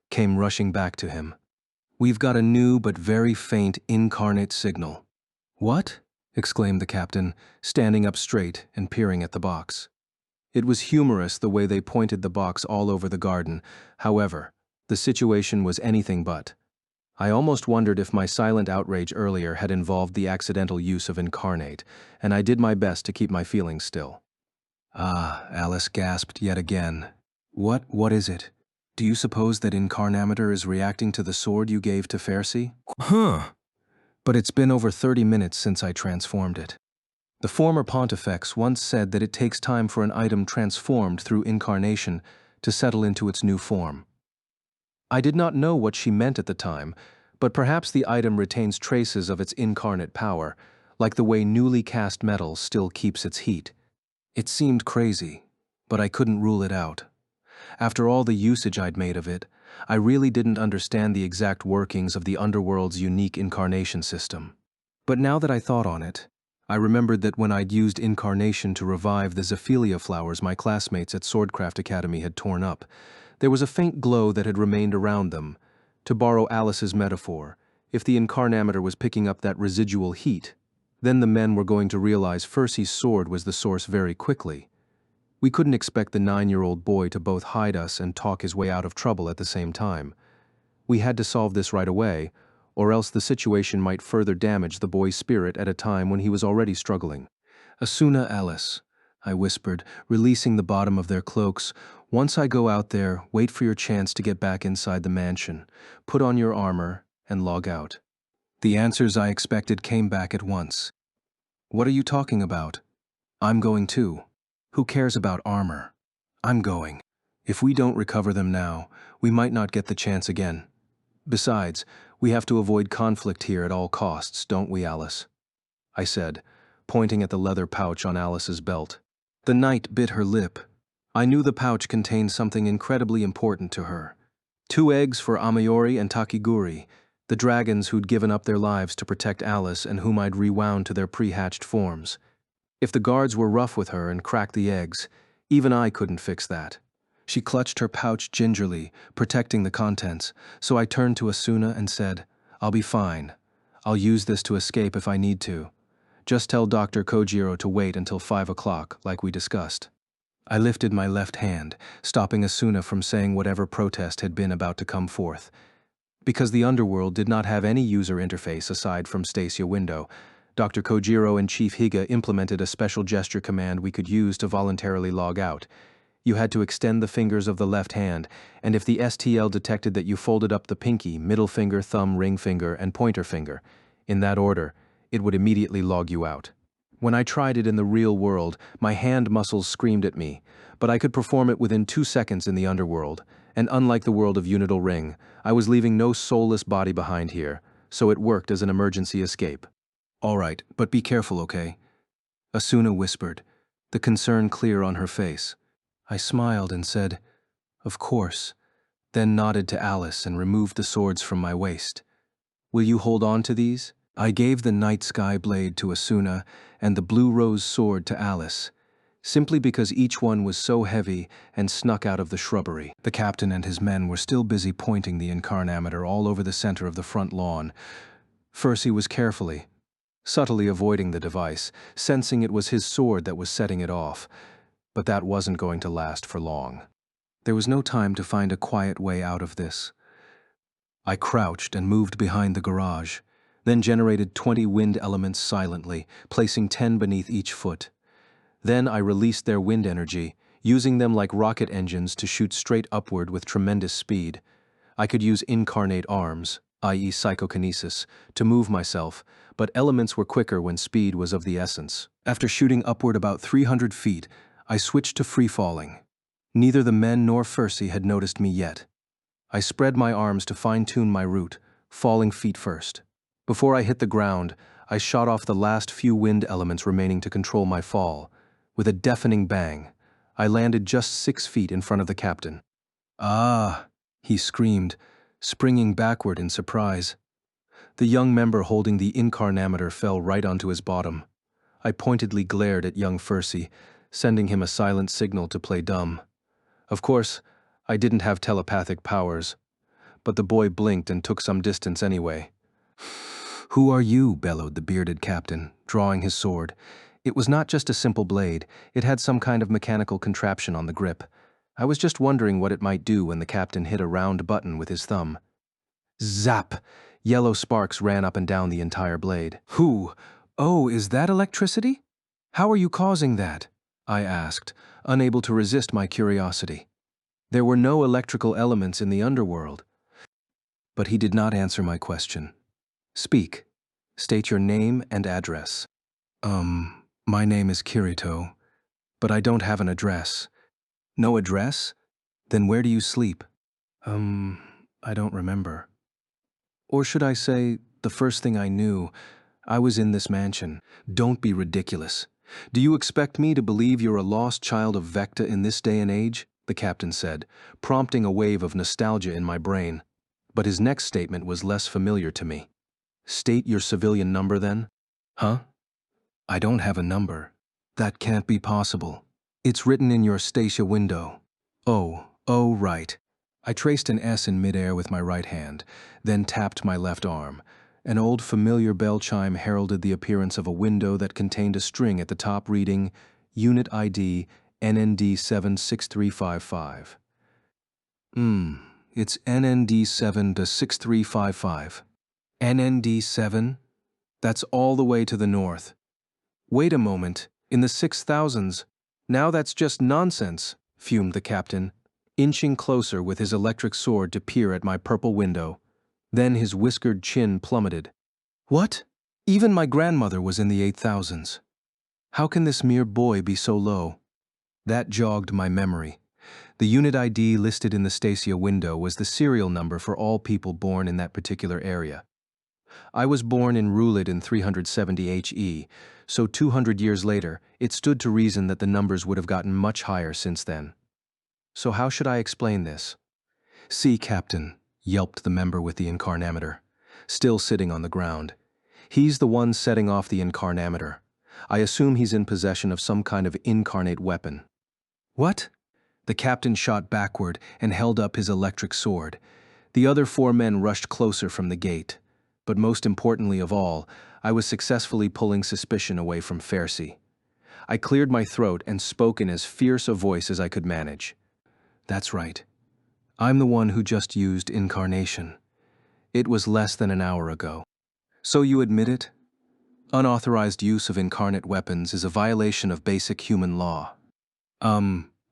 came rushing back to him. "We've got a new but very faint incarnate signal." "What?" exclaimed the captain, standing up straight and peering at the box. It was humorous the way they pointed the box all over the garden. However, the situation was anything but. I almost wondered if my silent outrage earlier had involved the accidental use of incarnate, and I did my best to keep my feelings still. "Ah," Alice gasped yet again. What is it? Do you suppose that incarnameter is reacting to the sword you gave to Fercy?" "Huh. But it's been over 30 minutes since I transformed it. The former pontifex once said that it takes time for an item transformed through incarnation to settle into its new form. I did not know what she meant at the time, but perhaps the item retains traces of its incarnate power, like the way newly cast metal still keeps its heat. It seemed crazy, but I couldn't rule it out. After all the usage I'd made of it, I really didn't understand the exact workings of the underworld's unique incarnation system. But now that I thought on it, I remembered that when I'd used incarnation to revive the Zephelia flowers my classmates at Swordcraft Academy had torn up, there was a faint glow that had remained around them. To borrow Alice's metaphor, if the incarnameter was picking up that residual heat, then the men were going to realize Fercy's sword was the source very quickly. We couldn't expect the 9-year-old boy to both hide us and talk his way out of trouble at the same time. We had to solve this right away, or else the situation might further damage the boy's spirit at a time when he was already struggling. "Asuna, Alice," I whispered, releasing the bottom of their cloaks. "Once I go out there, wait for your chance to get back inside the mansion. Put on your armor and log out." The answers I expected came back at once. "What are you talking about?" "I'm going too." "Who cares about armor?" "I'm going. If we don't recover them now, we might not get the chance again. Besides, we have to avoid conflict here at all costs, don't we, Alice?" I said, pointing at the leather pouch on Alice's belt. The knight bit her lip. I knew the pouch contained something incredibly important to her. 2 eggs for Amayori and Takiguri, the dragons who'd given up their lives to protect Alice and whom I'd rewound to their pre-hatched forms. If the guards were rough with her and cracked the eggs, even I couldn't fix that. She clutched her pouch gingerly, protecting the contents, so I turned to Asuna and said, "I'll be fine. I'll use this to escape if I need to. Just tell Dr. Kojiro to wait until 5 o'clock, like we discussed." I lifted my left hand, stopping Asuna from saying whatever protest had been about to come forth. Because the underworld did not have any user interface aside from Stacia Window, Dr. Kojiro and Chief Higa implemented a special gesture command we could use to voluntarily log out. You had to extend the fingers of the left hand, and if the STL detected that you folded up the pinky, middle finger, thumb, ring finger, and pointer finger, in that order, it would immediately log you out. When I tried it in the real world, my hand muscles screamed at me, but I could perform it within 2 seconds in the underworld, and unlike the world of Unital Ring, I was leaving no soulless body behind here, so it worked as an emergency escape. "All right, but be careful, okay?" Asuna whispered, the concern clear on her face. I smiled and said, "Of course," then nodded to Alice and removed the swords from my waist. "Will you hold on to these?" I gave the night sky blade to Asuna and the blue rose sword to Alice, simply because each one was so heavy and snuck out of the shrubbery. The captain and his men were still busy pointing the incarnameter all over the center of the front lawn. Fercy was subtly avoiding the device, sensing it was his sword that was setting it off, but that wasn't going to last for long. There was no time to find a quiet way out of this. I crouched and moved behind the garage, then generated 20 wind elements silently, placing 10 beneath each foot. Then I released their wind energy, using them like rocket engines to shoot straight upward with tremendous speed. I could use incarnate arms, i.e. psychokinesis, to move myself, but elements were quicker when speed was of the essence. After shooting upward about 300 feet, I switched to free-falling. Neither the men nor Fercy had noticed me yet. I spread my arms to fine-tune my route, falling feet first. Before I hit the ground, I shot off the last few wind elements remaining to control my fall. With a deafening bang, I landed just 6 feet in front of the captain. "Ah!" he screamed, springing backward in surprise. The young member holding the incarnameter fell right onto his bottom. I pointedly glared at young Fercy, sending him a silent signal to play dumb. Of course, I didn't have telepathic powers, but the boy blinked and took some distance anyway. "Who are you?" bellowed the bearded captain, drawing his sword. It was not just a simple blade, it had some kind of mechanical contraption on the grip. I was just wondering what it might do when the captain hit a round button with his thumb. Zap! Yellow sparks ran up and down the entire blade. "Who? Oh, is that electricity? How are you causing that?" I asked, unable to resist my curiosity. There were no electrical elements in the underworld. But he did not answer my question. "Speak. State your name and address." My name is Kirito, but I don't have an address." "No address? Then where do you sleep?" I don't remember. Or should I say, the first thing I knew, I was in this mansion." "Don't be ridiculous. Do you expect me to believe you're a lost child of Vecta in this day and age?" the captain said, prompting a wave of nostalgia in my brain. But his next statement was less familiar to me. "State your civilian number then?" "Huh? I don't have a number." "That can't be possible. It's written in your Stasia window." Oh, right." I traced an S in midair with my right hand, then tapped my left arm. An old familiar bell chime heralded the appearance of a window that contained a string at the top reading, Unit ID NND76355. It's NND7 to 6355. NND7? That's all the way to the north. Wait a moment, in the 6000s. Now that's just nonsense, fumed the captain, inching closer with his electric sword to peer at my purple window. Then his whiskered chin plummeted. "What? Even my grandmother was in the 8000s. How can this mere boy be so low?" That jogged my memory. The unit ID listed in the Stasia window was the serial number for all people born in that particular area. I was born in Rulid in 370 HE, so 200 years later, it stood to reason that the numbers would have gotten much higher since then. So how should I explain this? "See, Captain," yelped the member with the incarnameter, still sitting on the ground. "He's the one setting off the incarnameter. I assume he's in possession of some kind of incarnate weapon." "What?" The captain shot backward and held up his electric sword. The other 4 men rushed closer from the gate. But most importantly of all, I was successfully pulling suspicion away from Phaircy. I cleared my throat and spoke in as fierce a voice as I could manage. "That's right. I'm the one who just used incarnation. It was less than an hour ago." "So you admit it? Unauthorized use of incarnate weapons is a violation of basic human law."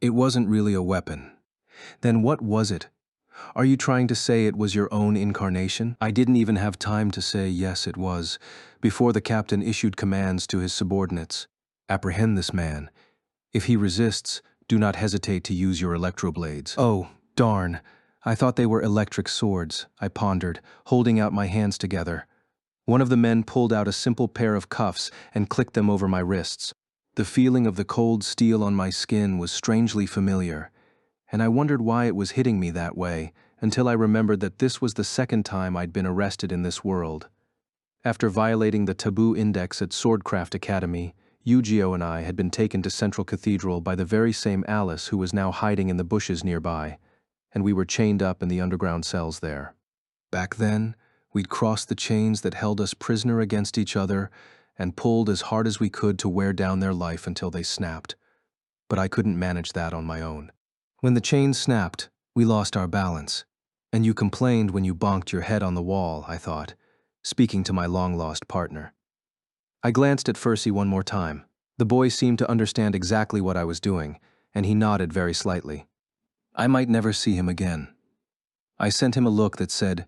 It wasn't really a weapon." "Then what was it? Are you trying to say it was your own incarnation?" I didn't even have time to say yes it was, before the captain issued commands to his subordinates. "Apprehend this man. If he resists, do not hesitate to use your electroblades." "Oh, darn. I thought they were electric swords," I pondered, holding out my hands together. One of the men pulled out a simple pair of cuffs and clicked them over my wrists. The feeling of the cold steel on my skin was strangely familiar, and I wondered why it was hitting me that way, until I remembered that this was the second time I'd been arrested in this world. After violating the taboo index at Swordcraft Academy, Yu-Gi-Oh and I had been taken to Central Cathedral by the very same Alice who was now hiding in the bushes nearby, and we were chained up in the underground cells there. Back then, we'd crossed the chains that held us prisoner against each other and pulled as hard as we could to wear down their life until they snapped. But I couldn't manage that on my own. When the chains snapped, we lost our balance. And you complained when you bonked your head on the wall, I thought, speaking to my long-lost partner. I glanced at Phaircy one more time. The boy seemed to understand exactly what I was doing, and he nodded very slightly. I might never see him again. I sent him a look that said,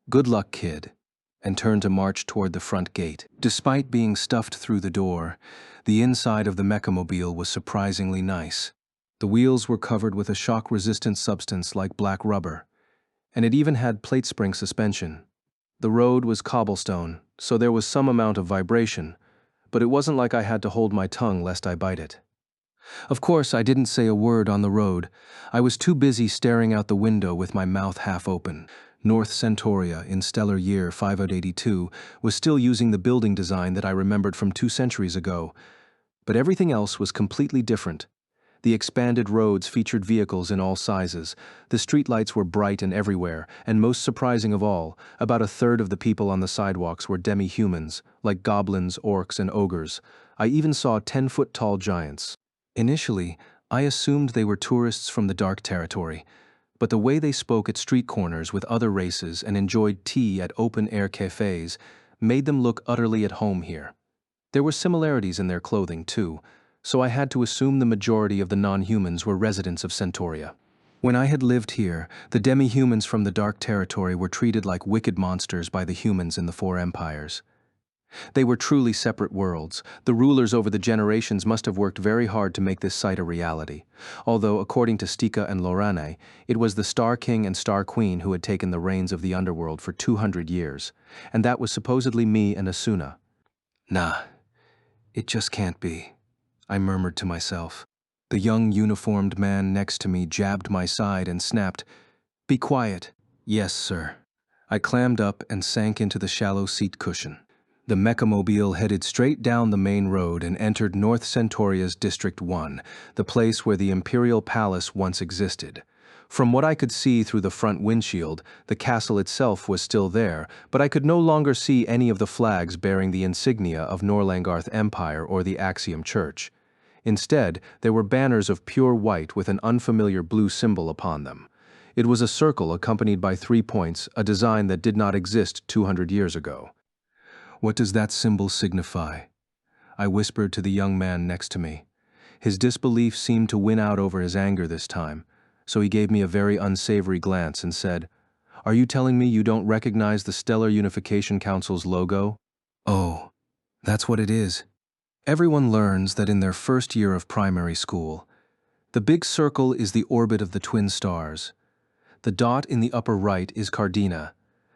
"Good luck, kid," and turned to march toward the front gate. Despite being stuffed through the door, the inside of the mechamobile was surprisingly nice. The wheels were covered with a shock-resistant substance like black rubber, and it even had plate spring suspension. The road was cobblestone, so there was some amount of vibration, but it wasn't like I had to hold my tongue lest I bite it. Of course, I didn't say a word on the road. I was too busy staring out the window with my mouth half open. North Centauria, in stellar year 5882, was still using the building design that I remembered from 2 centuries ago, but everything else was completely different. The expanded roads featured vehicles in all sizes. The streetlights were bright and everywhere, and most surprising of all, about a third of the people on the sidewalks were demi-humans, like goblins, orcs, and ogres. I even saw 10-foot-tall giants. Initially, I assumed they were tourists from the Dark Territory, but the way they spoke at street corners with other races and enjoyed tea at open-air cafes made them look utterly at home here. There were similarities in their clothing, too, so I had to assume the majority of the non-humans were residents of Centauria. When I had lived here, the demi-humans from the Dark Territory were treated like wicked monsters by the humans in the Four Empires. They were truly separate worlds. The rulers over the generations must have worked very hard to make this site a reality, although, according to Stika and Lorane, it was the Star King and Star Queen who had taken the reins of the underworld for 200 years, and that was supposedly me and Asuna. Nah, it just can't be, I murmured to myself. The young uniformed man next to me jabbed my side and snapped, "Be quiet." "Yes, sir." I clammed up and sank into the shallow seat cushion. The mechamobile headed straight down the main road and entered North Centauria's District 1, the place where the Imperial Palace once existed. From what I could see through the front windshield, the castle itself was still there, but I could no longer see any of the flags bearing the insignia of Norlangarth Empire or the Axiom Church. Instead, there were banners of pure white with an unfamiliar blue symbol upon them. It was a circle accompanied by 3 points, a design that did not exist 200 years ago. "What does that symbol signify?" I whispered to the young man next to me. His disbelief seemed to win out over his anger this time, so he gave me a very unsavory glance and said, "Are you telling me you don't recognize the Stellar Unification Council's logo?" "Oh, that's what it is." Everyone learns that in their first year of primary school. The big circle is the orbit of the twin stars. The dot in the upper right is Cardina.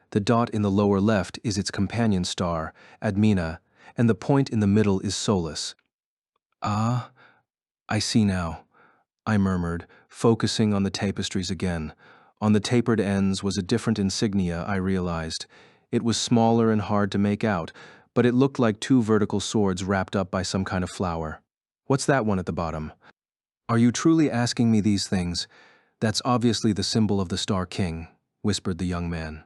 The dot in the lower left is its companion star, Admina, and the point in the middle is Solus. "Ah, I see now," I murmured, focusing on the tapestries again. On the tapered ends was a different insignia, I realized. It was smaller and hard to make out, but it looked like 2 vertical swords wrapped up by some kind of flower. "What's that one at the bottom?" "Are you truly asking me these things? That's obviously the symbol of the Star King," whispered the young man.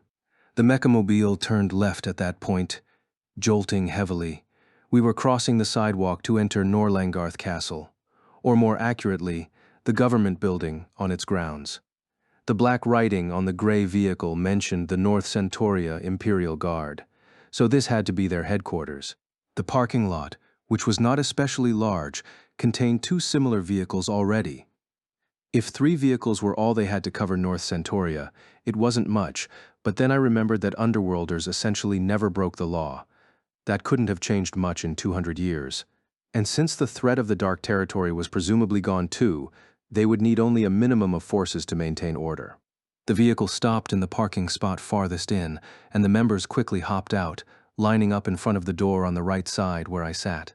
The mechamobile turned left at that point, jolting heavily. We were crossing the sidewalk to enter Norlangarth Castle, or more accurately, the government building on its grounds. The black writing on the gray vehicle mentioned the North Centauria Imperial Guard, so this had to be their headquarters. The parking lot, which was not especially large, contained 2 similar vehicles already. If 3 vehicles were all they had to cover North Centauria, it wasn't much, but then I remembered that underworlders essentially never broke the law. That couldn't have changed much in 200 years. And since the threat of the Dark Territory was presumably gone too, they would need only a minimum of forces to maintain order. The vehicle stopped in the parking spot farthest in, and the members quickly hopped out, lining up in front of the door on the right side where I sat.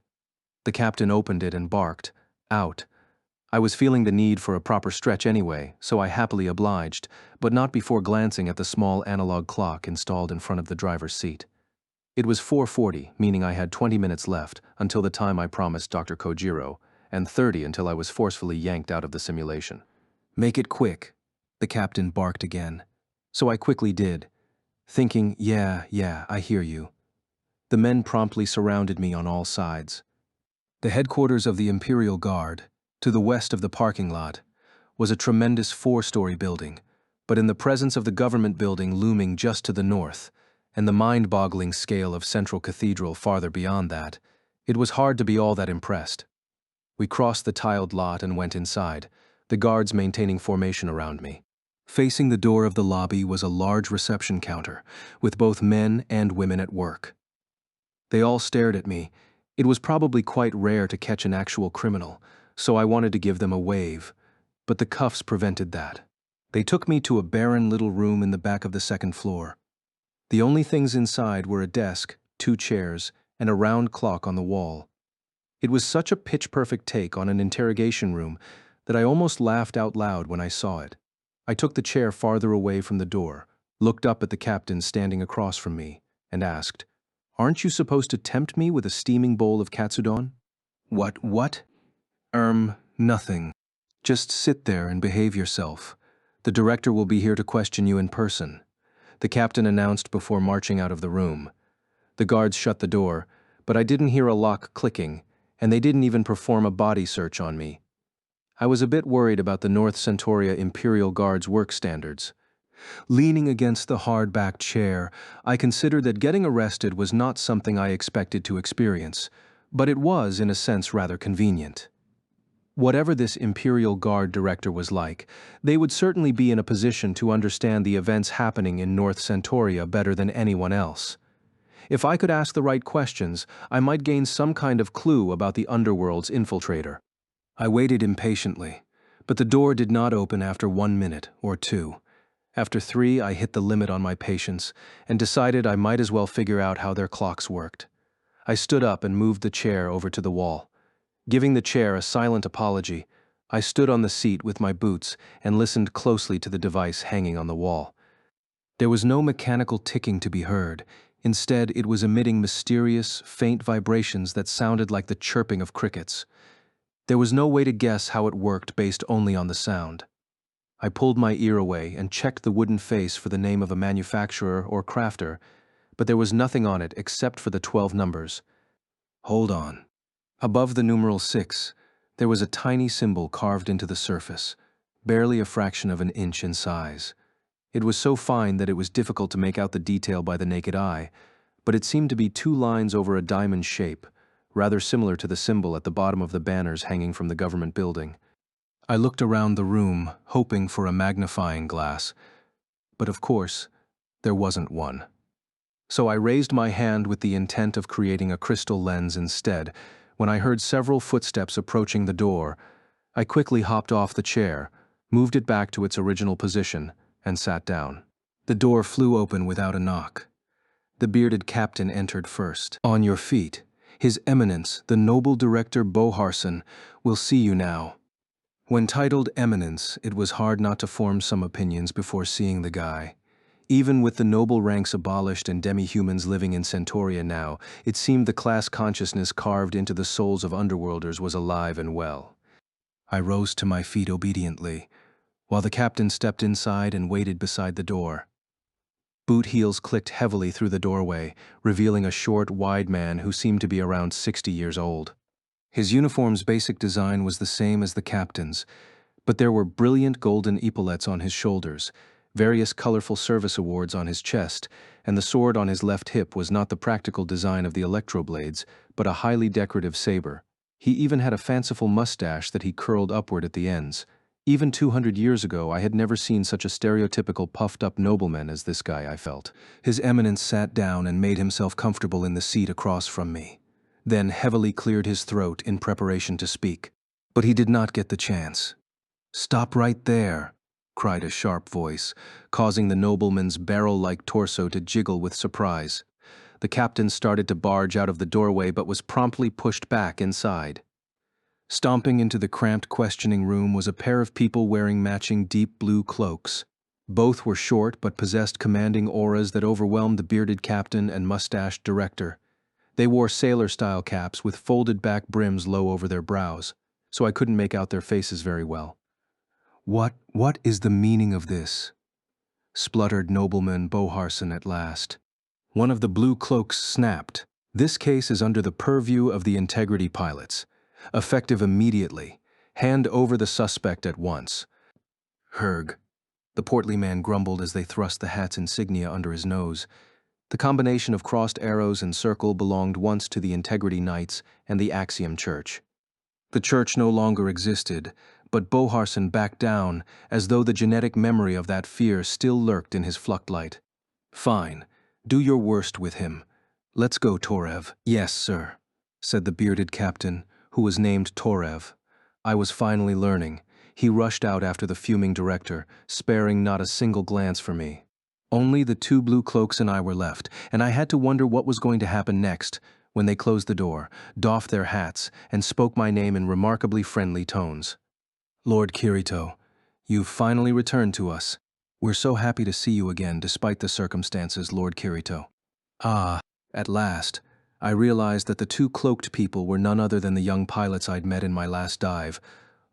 The captain opened it and barked, "Out." I was feeling the need for a proper stretch anyway, so I happily obliged, but not before glancing at the small analog clock installed in front of the driver's seat. It was 4:40, meaning I had 20 minutes left until the time I promised Dr. Kojiro, and 30 until I was forcefully yanked out of the simulation. "Make it quick," the captain barked again. So I quickly did, thinking, yeah, I hear you. The men promptly surrounded me on all sides. The headquarters of the Imperial Guard, to the west of the parking lot, was a tremendous 4-story building, but in the presence of the government building looming just to the north, and the mind-boggling scale of Central Cathedral farther beyond that, it was hard to be all that impressed. We crossed the tiled lot and went inside, the guards maintaining formation around me. Facing the door of the lobby was a large reception counter, with both men and women at work. They all stared at me. It was probably quite rare to catch an actual criminal, so I wanted to give them a wave, but the cuffs prevented that. They took me to a barren little room in the back of the 2nd floor. The only things inside were a desk, 2 chairs, and a round clock on the wall. It was such a pitch-perfect take on an interrogation room that I almost laughed out loud when I saw it. I took the chair farther away from the door, looked up at the captain standing across from me, and asked, "Aren't you supposed to tempt me with a steaming bowl of katsudon?" What? Nothing. Just sit there and behave yourself. The director will be here to question you in person," the captain announced before marching out of the room. The guards shut the door, but I didn't hear a lock clicking, and they didn't even perform a body search on me. I was a bit worried about the North Centauria Imperial Guard's work standards. Leaning against the hard-backed chair, I considered that getting arrested was not something I expected to experience, but it was, in a sense, rather convenient. Whatever this Imperial Guard director was like, they would certainly be in a position to understand the events happening in North Centauria better than anyone else. If I could ask the right questions, I might gain some kind of clue about the underworld's infiltrator. I waited impatiently, but the door did not open after 1 minute or 2. After 3, I hit the limit on my patience and decided I might as well figure out how their clocks worked. I stood up and moved the chair over to the wall. Giving the chair a silent apology, I stood on the seat with my boots and listened closely to the device hanging on the wall. There was no mechanical ticking to be heard. Instead, it was emitting mysterious, faint vibrations that sounded like the chirping of crickets. There was no way to guess how it worked based only on the sound. I pulled my ear away and checked the wooden face for the name of a manufacturer or crafter, but there was nothing on it except for the 12 numbers. Hold on. Above the numeral 6, there was a tiny symbol carved into the surface, barely a fraction of an inch in size. It was so fine that it was difficult to make out the detail by the naked eye, but it seemed to be 2 lines over a diamond shape, rather similar to the symbol at the bottom of the banners hanging from the government building. I looked around the room, hoping for a magnifying glass, but of course, there wasn't one. So I raised my hand with the intent of creating a crystal lens instead. When I heard several footsteps approaching the door, I quickly hopped off the chair, moved it back to its original position, and sat down. The door flew open without a knock. The bearded captain entered first. "On your feet. His Eminence, the noble director Boharson, will see you now." When titled Eminence, it was hard not to form some opinions before seeing the guy. Even with the noble ranks abolished and demi-humans living in Centauria now, it seemed the class consciousness carved into the souls of underworlders was alive and well. I rose to my feet obediently, while the captain stepped inside and waited beside the door. Boot heels clicked heavily through the doorway, revealing a short, wide man who seemed to be around 60 years old. His uniform's basic design was the same as the captain's, but there were brilliant golden epaulettes on his shoulders, various colorful service awards on his chest, and the sword on his left hip was not the practical design of the electroblades, but a highly decorative saber. He even had a fanciful mustache that he curled upward at the ends. Even 200 years ago, I had never seen such a stereotypical puffed-up nobleman as this guy, I felt. His Eminence sat down and made himself comfortable in the seat across from me, then heavily cleared his throat in preparation to speak. But he did not get the chance. "Stop right there," cried a sharp voice, causing the nobleman's barrel-like torso to jiggle with surprise. The captain started to barge out of the doorway but was promptly pushed back inside. Stomping into the cramped questioning room was a pair of people wearing matching deep blue cloaks. Both were short but possessed commanding auras that overwhelmed the bearded captain and mustached director. They wore sailor-style caps with folded-back brims low over their brows, so I couldn't make out their faces very well. What is the meaning of this?" spluttered nobleman Boharson at last. One of the blue cloaks snapped. "This case is under the purview of the integrity pilots. Effective immediately. Hand over the suspect at once." "Herg," the portly man grumbled as they thrust the hat's insignia under his nose. The combination of crossed arrows and circle belonged once to the Integrity Knights and the Axiom Church. The church no longer existed, but Boharson backed down, as though the genetic memory of that fear still lurked in his fluctlight. "Fine. Do your worst with him. Let's go, Torev." "Yes, sir," said the bearded captain, who was named Torev. I was finally learning. He rushed out after the fuming director, sparing not a single glance for me. Only the 2 blue cloaks and I were left, and I had to wonder what was going to happen next when they closed the door, doffed their hats, and spoke my name in remarkably friendly tones. "Lord Kirito, you've finally returned to us. We're so happy to see you again despite the circumstances, Lord Kirito." Ah, at last, I realized that the 2 cloaked people were none other than the young pilots I'd met in my last dive.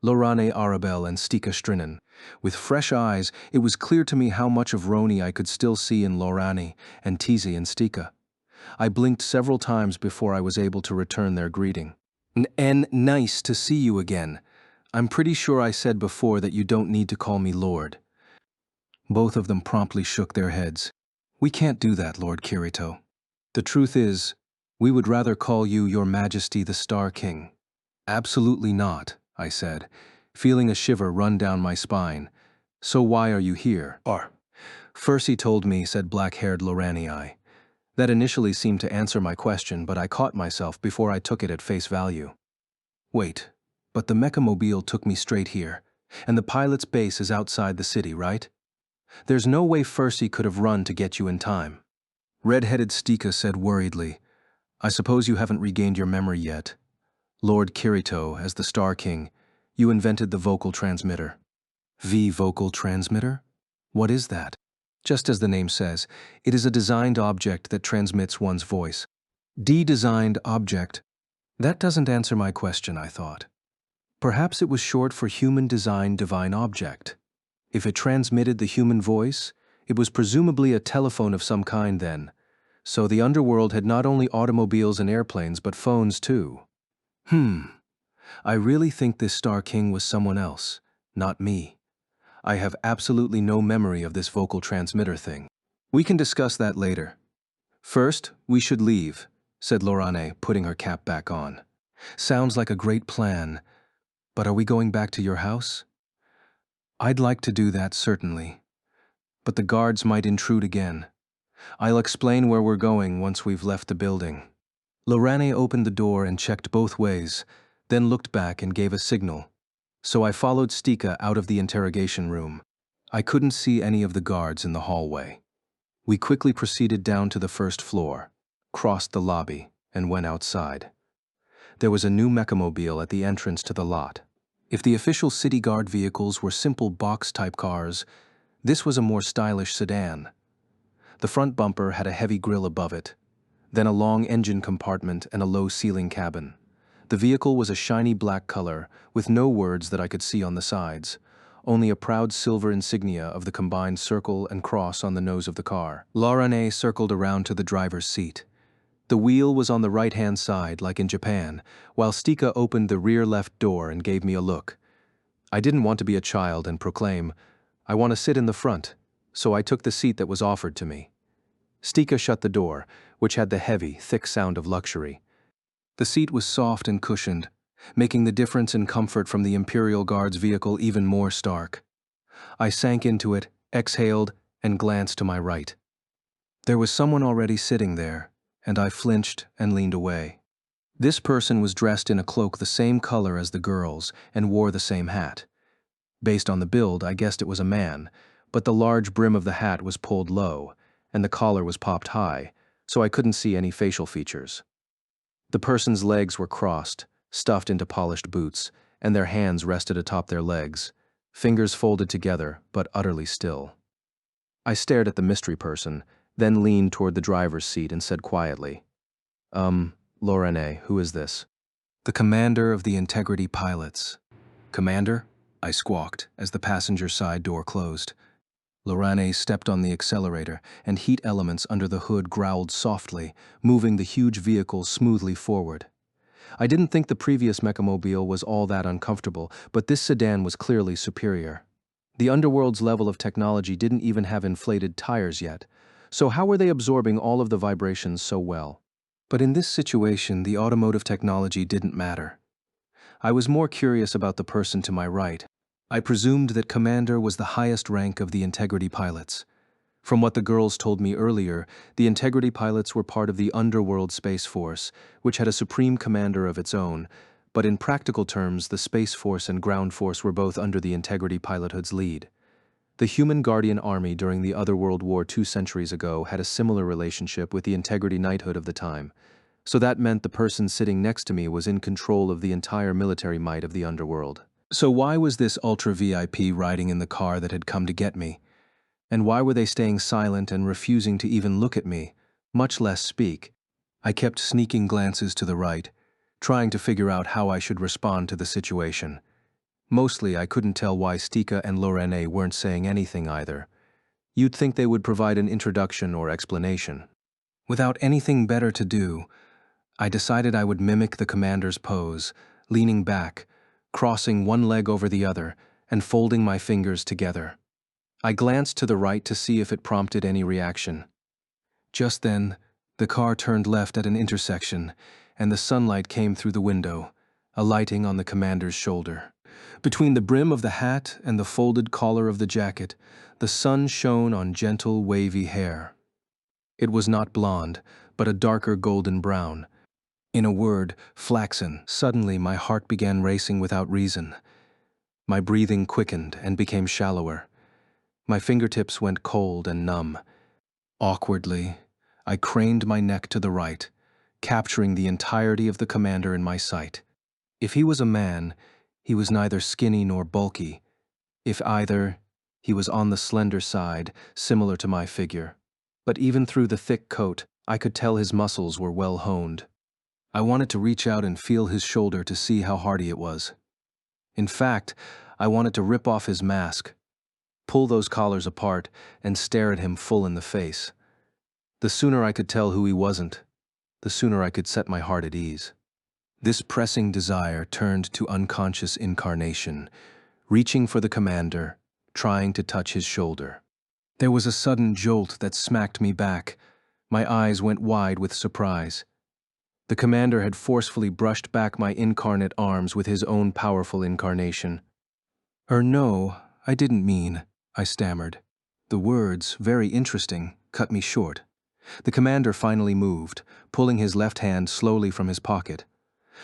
Lorane Arabelle and Stika Strinnen. With fresh eyes, it was clear to me how much of Roni I could still see in Lorane and Tizi and Stika. I blinked several times before I was able to return their greeting. And nice to see you again. I'm pretty sure I said before that you don't need to call me Lord. Both of them promptly shook their heads. We can't do that, Lord Kirito. The truth is, we would rather call you Your Majesty the Star King. Absolutely not, I said, feeling a shiver run down my spine. So why are you here? Fercy told me, said black-haired Loranii. That initially seemed to answer my question, but I caught myself before I took it at face value. Wait, but the mechamobile took me straight here, and the pilot's base is outside the city, right? There's no way Fercy could have run to get you in time. Red-headed Stika said worriedly, I suppose you haven't regained your memory yet. Lord Kirito, as the Star King, you invented the vocal transmitter. Vocal transmitter? What is that? Just as the name says, it is a designed object that transmits one's voice. De-designed object? That doesn't answer my question, I thought. Perhaps it was short for human-designed divine object. If it transmitted the human voice, it was presumably a telephone of some kind then. So the underworld had not only automobiles and airplanes, but phones too. I really think this Star King was someone else, not me. I have absolutely no memory of this vocal transmitter thing. We can discuss that later. First, we should leave, said Lorane, putting her cap back on. Sounds like a great plan, but are we going back to your house? I'd like to do that, certainly. But the guards might intrude again. I'll explain where we're going once we've left the building. Lorane opened the door and checked both ways, then looked back and gave a signal. So I followed Stika out of the interrogation room. I couldn't see any of the guards in the hallway. We quickly proceeded down to the first floor, crossed the lobby, and went outside. There was a new mechamobile at the entrance to the lot. If the official city guard vehicles were simple box-type cars, this was a more stylish sedan. The front bumper had a heavy grille above it, then a long engine compartment and a low-ceiling cabin. The vehicle was a shiny black color, with no words that I could see on the sides, only a proud silver insignia of the combined circle and cross on the nose of the car. Lorane circled around to the driver's seat. The wheel was on the right-hand side, like in Japan, while Stika opened the rear left door and gave me a look. I didn't want to be a child and proclaim, I want to sit in the front, so I took the seat that was offered to me. Stika shut the door, which had the heavy, thick sound of luxury. The seat was soft and cushioned, making the difference in comfort from the Imperial Guard's vehicle even more stark. I sank into it, exhaled, and glanced to my right. There was someone already sitting there, and I flinched and leaned away. This person was dressed in a cloak the same color as the girls and wore the same hat. Based on the build, I guessed it was a man, but the large brim of the hat was pulled low, and the collar was popped high, so I couldn't see any facial features. The person's legs were crossed, stuffed into polished boots, and their hands rested atop their legs, fingers folded together but utterly still. I stared at the mystery person, then leaned toward the driver's seat and said quietly, Lorane, who is this? The commander of the Integrity Pilots. Commander? I squawked as the passenger side door closed. Lorane stepped on the accelerator, and heat elements under the hood growled softly, moving the huge vehicle smoothly forward. I didn't think the previous mechamobile was all that uncomfortable, but this sedan was clearly superior. The underworld's level of technology didn't even have inflated tires yet, so how were they absorbing all of the vibrations so well? But in this situation, the automotive technology didn't matter. I was more curious about the person to my right. I presumed that Commander was the highest rank of the Integrity Pilots. From what the girls told me earlier, the Integrity Pilots were part of the Underworld Space Force, which had a supreme commander of its own, but in practical terms, the Space Force and Ground Force were both under the Integrity Pilothood's lead. The Human Guardian Army during the other World War 2 centuries ago had a similar relationship with the Integrity Knighthood of the time, so that meant the person sitting next to me was in control of the entire military might of the underworld. So why was this ultra VIP riding in the car that had come to get me? And why were they staying silent and refusing to even look at me, much less speak? I kept sneaking glances to the right, trying to figure out how I should respond to the situation. Mostly, I couldn't tell why Stika and Lorene weren't saying anything either. You'd think they would provide an introduction or explanation. Without anything better to do, I decided I would mimic the commander's pose, leaning back, crossing one leg over the other, and folding my fingers together. I glanced to the right to see if it prompted any reaction. Just then, the car turned left at an intersection, and the sunlight came through the window, alighting on the commander's shoulder. Between the brim of the hat and the folded collar of the jacket, the sun shone on gentle, wavy hair. It was not blonde, but a darker golden brown. In a word, flaxen. Suddenly, my heart began racing without reason. My breathing quickened and became shallower. My fingertips went cold and numb. Awkwardly, I craned my neck to the right, capturing the entirety of the commander in my sight. If he was a man, he was neither skinny nor bulky. If either, he was on the slender side, similar to my figure. But even through the thick coat, I could tell his muscles were well honed. I wanted to reach out and feel his shoulder to see how hardy it was. In fact, I wanted to rip off his mask, pull those collars apart, and stare at him full in the face. The sooner I could tell who he wasn't, the sooner I could set my heart at ease. This pressing desire turned to unconscious incarnation, reaching for the commander, trying to touch his shoulder. There was a sudden jolt that smacked me back. My eyes went wide with surprise. The commander had forcefully brushed back my incarnate arms with his own powerful incarnation. No, I didn't mean," I stammered. The words, very interesting, cut me short. The commander finally moved, pulling his left hand slowly from his pocket.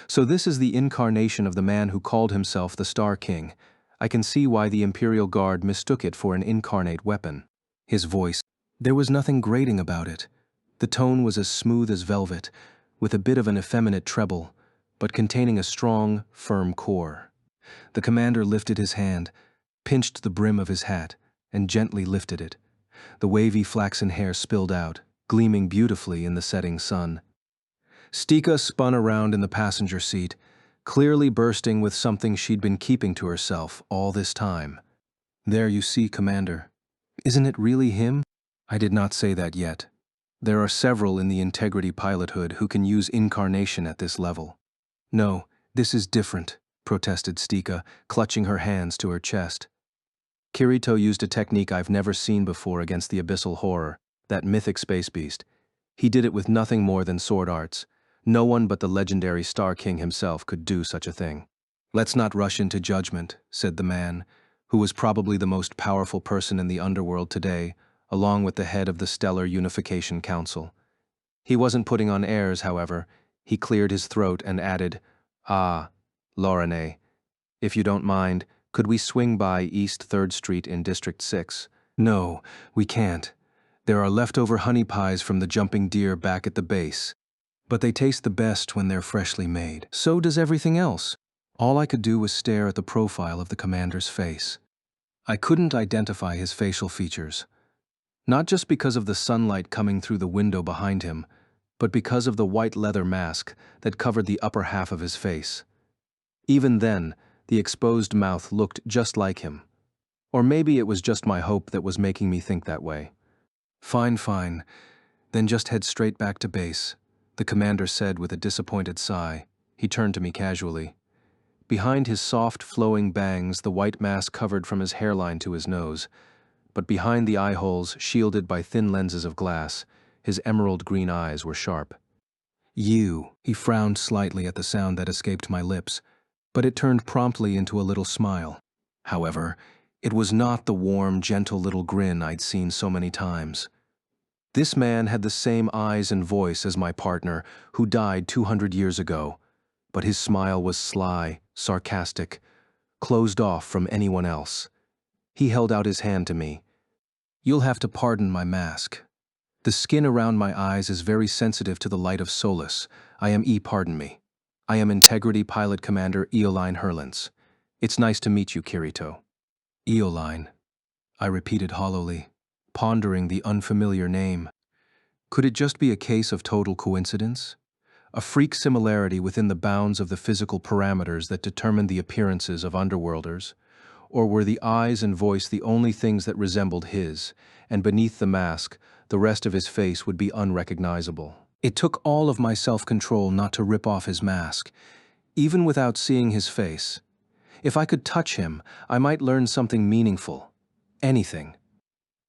"So this is the incarnation of the man who called himself the Star King. I can see why the Imperial Guard mistook it for an incarnate weapon." His voice, there was nothing grating about it. The tone was as smooth as velvet, with a bit of an effeminate treble, but containing a strong, firm core. The commander lifted his hand, pinched the brim of his hat, and gently lifted it. The wavy flaxen hair spilled out, gleaming beautifully in the setting sun. Stika spun around in the passenger seat, clearly bursting with something she'd been keeping to herself all this time. "There you see, Commander. Isn't it really him?" I did not say that yet. There are several in the Integrity pilothood who can use incarnation at this level. "No, this is different," protested Stika, clutching her hands to her chest. Kirito used a technique I've never seen before against the abyssal horror, that mythic space beast. He did it with nothing more than sword arts. No one but the legendary Star King himself could do such a thing. "Let's not rush into judgment," said the man, who was probably the most powerful person in the underworld today, along with the head of the Stellar Unification Council. He wasn't putting on airs, however. He cleared his throat and added, "Ah, Lorene, if you don't mind, could we swing by East 3rd Street in District 6? "No, we can't. There are leftover honey pies from the jumping deer back at the base. But they taste the best when they're freshly made. So does everything else." All I could do was stare at the profile of the commander's face. I couldn't identify his facial features. Not just because of the sunlight coming through the window behind him, but because of the white leather mask that covered the upper half of his face. Even then, the exposed mouth looked just like him. Or maybe it was just my hope that was making me think that way. "Fine, fine. Then just head straight back to base," the commander said with a disappointed sigh. He turned to me casually. Behind his soft, flowing bangs, the white mask covered from his hairline to his nose. But behind the eye holes, shielded by thin lenses of glass, his emerald green eyes were sharp. "You," he frowned slightly at the sound that escaped my lips, but it turned promptly into a little smile. However, it was not the warm, gentle little grin I'd seen so many times. This man had the same eyes and voice as my partner, who died 200 years ago, but his smile was sly, sarcastic, closed off from anyone else. He held out his hand to me. "You'll have to pardon my mask. The skin around my eyes is very sensitive to the light of Solus. Pardon me. I am Integrity Pilot Commander Eoline Herlance. It's nice to meet you, Kirito." "Eoline," I repeated hollowly, pondering the unfamiliar name. Could it just be a case of total coincidence? A freak similarity within the bounds of the physical parameters that determined the appearances of underworlders? Or were the eyes and voice the only things that resembled his, and beneath the mask, the rest of his face would be unrecognizable? It took all of my self-control not to rip off his mask, even without seeing his face. If I could touch him, I might learn something meaningful. Anything.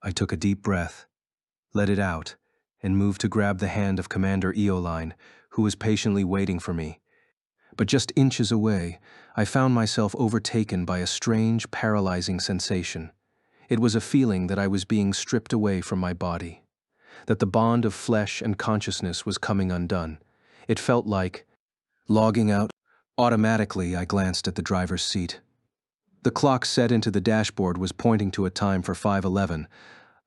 I took a deep breath, let it out, and moved to grab the hand of Commander Eoline, who was patiently waiting for me. But just inches away, I found myself overtaken by a strange, paralyzing sensation. It was a feeling that I was being stripped away from my body, that the bond of flesh and consciousness was coming undone. It felt like logging out. Automatically, I glanced at the driver's seat. The clock set into the dashboard was pointing to a time for 5:11.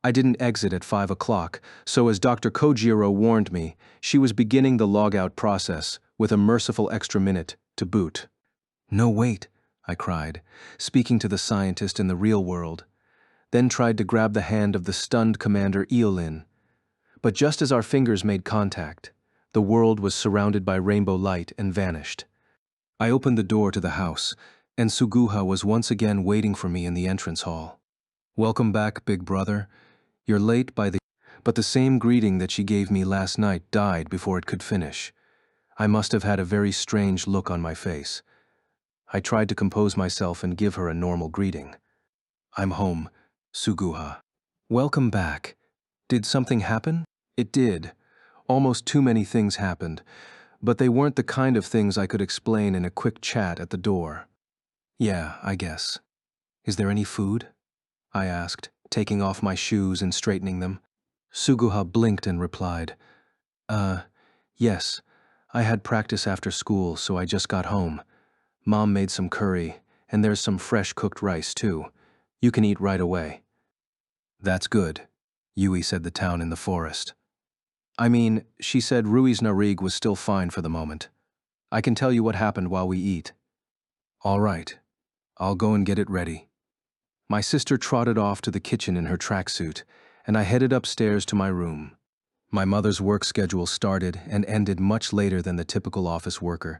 I didn't exit at 5 o'clock, so as Dr. Kojiro warned me, she was beginning the log-out process, with a merciful extra minute to boot. "No, wait," I cried, speaking to the scientist in the real world, then tried to grab the hand of the stunned Commander Eoline. But just as our fingers made contact, the world was surrounded by rainbow light and vanished. I opened the door to the house, and Suguha was once again waiting for me in the entrance hall. "Welcome back, big brother. You're late by the..." But the same greeting that she gave me last night died before it could finish. I must have had a very strange look on my face. I tried to compose myself and give her a normal greeting. "I'm home, Suguha." "Welcome back. Did something happen?" It did. Almost too many things happened, but they weren't the kind of things I could explain in a quick chat at the door. "Yeah, I guess. Is there any food?" I asked, taking off my shoes and straightening them. Suguha blinked and replied, Yes. I had practice after school, so I just got home. Mom made some curry, and there's some fresh cooked rice, too. You can eat right away." "That's good," Yui said the town in the forest. I mean, she said Rui's Narig was still fine for the moment. "I can tell you what happened while we eat." "All right. I'll go and get it ready." My sister trotted off to the kitchen in her tracksuit, and I headed upstairs to my room. My mother's work schedule started and ended much later than the typical office worker,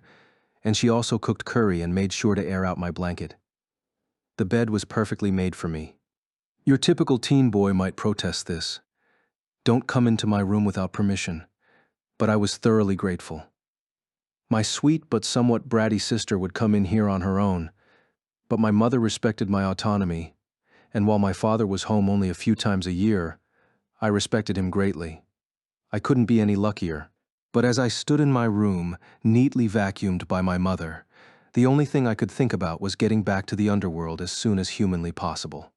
and she also cooked curry and made sure to air out my blanket. The bed was perfectly made for me. Your typical teen boy might protest this. Don't come into my room without permission. But I was thoroughly grateful. My sweet but somewhat bratty sister would come in here on her own, but my mother respected my autonomy, and while my father was home only a few times a year, I respected him greatly. I couldn't be any luckier. But as I stood in my room, neatly vacuumed by my mother, the only thing I could think about was getting back to the underworld as soon as humanly possible.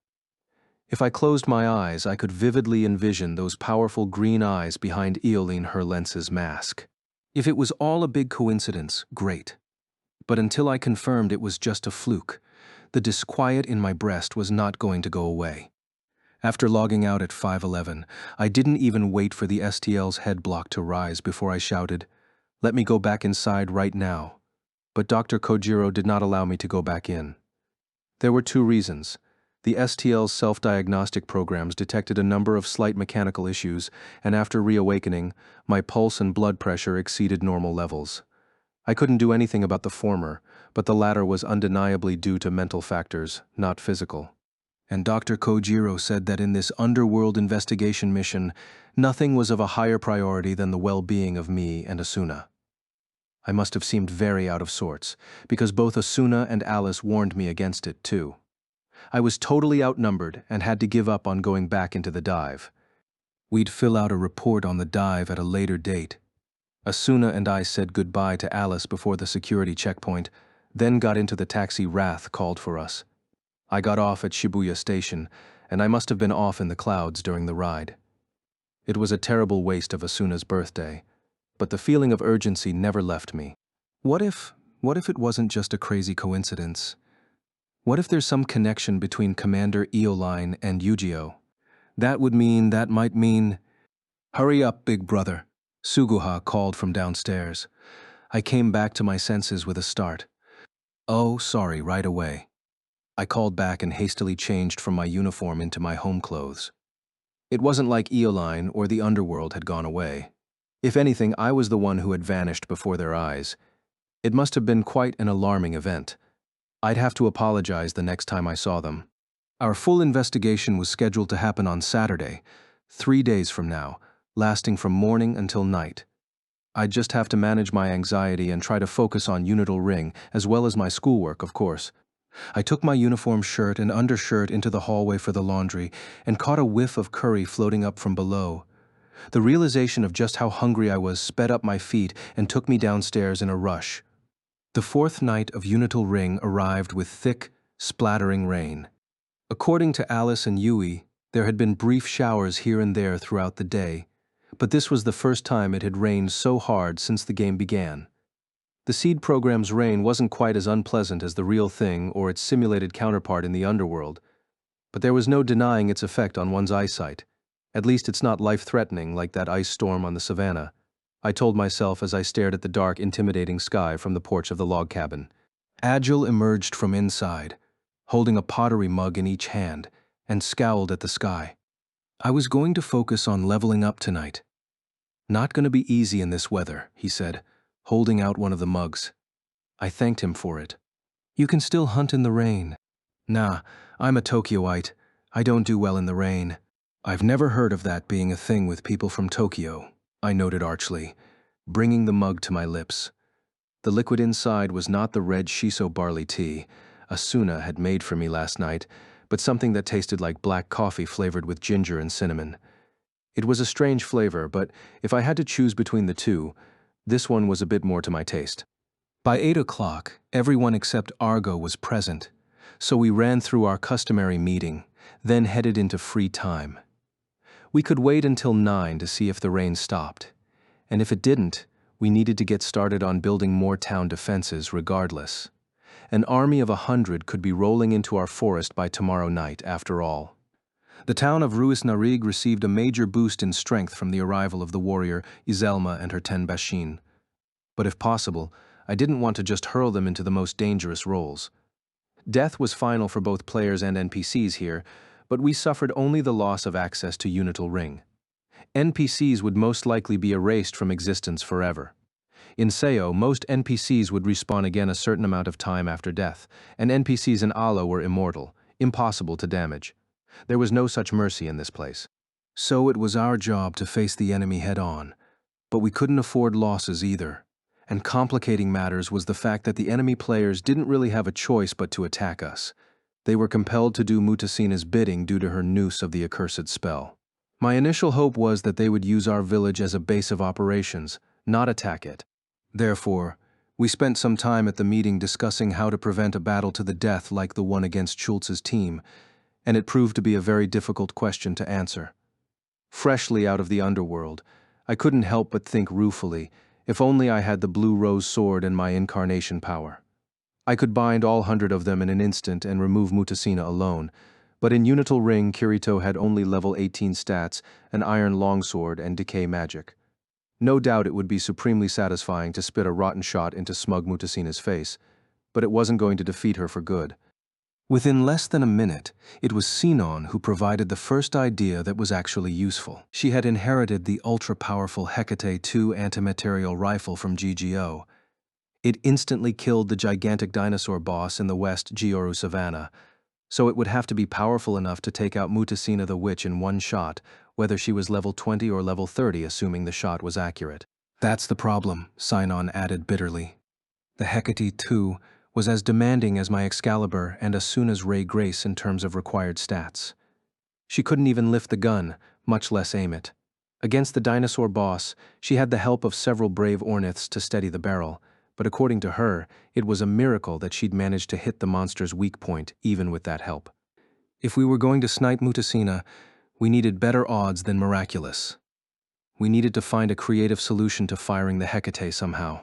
If I closed my eyes, I could vividly envision those powerful green eyes behind Eoline Herlence's mask. If it was all a big coincidence, great. But until I confirmed it was just a fluke, the disquiet in my breast was not going to go away. After logging out at 5:11, I didn't even wait for the STL's head block to rise before I shouted, "Let me go back inside right now." But Dr. Kojiro did not allow me to go back in. There were two reasons. The STL's self-diagnostic programs detected a number of slight mechanical issues, and after reawakening, my pulse and blood pressure exceeded normal levels. I couldn't do anything about the former, but the latter was undeniably due to mental factors, not physical. And Dr. Kojiro said that in this underworld investigation mission, nothing was of a higher priority than the well-being of me and Asuna. I must have seemed very out of sorts, because both Asuna and Alice warned me against it, too. I was totally outnumbered and had to give up on going back into the dive. We'd fill out a report on the dive at a later date. Asuna and I said goodbye to Alice before the security checkpoint, then got into the taxi Wrath called for us. I got off at Shibuya Station, and I must have been off in the clouds during the ride. It was a terrible waste of Asuna's birthday, but the feeling of urgency never left me. What if it wasn't just a crazy coincidence? What if there's some connection between Commander Eoline and Yu-Gi-Oh? That might mean... "Hurry up, big brother," Suguha called from downstairs. I came back to my senses with a start. "Oh, sorry, right away." I called back and hastily changed from my uniform into my home clothes. It wasn't like Eoline or the underworld had gone away. If anything, I was the one who had vanished before their eyes. It must have been quite an alarming event. I'd have to apologize the next time I saw them. Our full investigation was scheduled to happen on Saturday, 3 days from now, lasting from morning until night. I'd just have to manage my anxiety and try to focus on Unital Ring, as well as my schoolwork, of course. I took my uniform shirt and undershirt into the hallway for the laundry and caught a whiff of curry floating up from below. The realization of just how hungry I was sped up my feet and took me downstairs in a rush. The fourth night of Unital Ring arrived with thick, splattering rain. According to Alice and Yui, there had been brief showers here and there throughout the day, but this was the first time it had rained so hard since the game began. The seed program's rain wasn't quite as unpleasant as the real thing or its simulated counterpart in the underworld, but there was no denying its effect on one's eyesight. At least it's not life-threatening like that ice storm on the savannah, I told myself as I stared at the dark, intimidating sky from the porch of the log cabin. Agile emerged from inside, holding a pottery mug in each hand, and scowled at the sky. I was going to focus on leveling up tonight. Not going to be easy in this weather, he said, holding out one of the mugs. I thanked him for it. You can still hunt in the rain. Nah, I'm a Tokyoite. I don't do well in the rain. I've never heard of that being a thing with people from Tokyo, I noted archly, bringing the mug to my lips. The liquid inside was not the red shiso barley tea Asuna had made for me last night, but something that tasted like black coffee flavored with ginger and cinnamon. It was a strange flavor, but if I had to choose between the two, this one was a bit more to my taste. By 8 o'clock, everyone except Argo was present, so we ran through our customary meeting, then headed into free time. We could wait until 9 to see if the rain stopped, and if it didn't, we needed to get started on building more town defenses regardless. An army of 100 could be rolling into our forest by tomorrow night, after all. The town of Ruis Narig received a major boost in strength from the arrival of the warrior Izelma and her 10 Bashin. But if possible, I didn't want to just hurl them into the most dangerous roles. Death was final for both players and NPCs here, but we suffered only the loss of access to Unital Ring. NPCs would most likely be erased from existence forever. In Seo, most NPCs would respawn again a certain amount of time after death, and NPCs in Alo were immortal, impossible to damage. There was no such mercy in this place. So it was our job to face the enemy head-on, but we couldn't afford losses either. And complicating matters was the fact that the enemy players didn't really have a choice but to attack us. They were compelled to do Mutasina's bidding due to her noose of the accursed spell. My initial hope was that they would use our village as a base of operations, not attack it. Therefore, we spent some time at the meeting discussing how to prevent a battle to the death like the one against Schultz's team, and it proved to be a very difficult question to answer. Freshly out of the underworld, I couldn't help but think ruefully, if only I had the blue rose sword and my incarnation power. I could bind all 100 of them in an instant and remove Mutasina alone, but in Unital Ring, Kirito had only level 18 stats, an iron longsword, and decay magic. No doubt it would be supremely satisfying to spit a rotten shot into smug Mutasina's face, but it wasn't going to defeat her for good. Within less than a minute, it was Sinon who provided the first idea that was actually useful. She had inherited the ultra-powerful Hecate II antimaterial rifle from GGO. It instantly killed the gigantic dinosaur boss in the West Gioru Savannah, so it would have to be powerful enough to take out Mutasina the Witch in one shot, whether she was level 20 or level 30, assuming the shot was accurate. That's the problem, Sinon added bitterly. The Hecate II was as demanding as my Excalibur and Asuna's Ray Grace in terms of required stats. She couldn't even lift the gun, much less aim it. Against the dinosaur boss, she had the help of several brave Orniths to steady the barrel, but according to her, it was a miracle that she'd managed to hit the monster's weak point even with that help. If we were going to snipe Mutasina, we needed better odds than miraculous. We needed to find a creative solution to firing the Hecate somehow.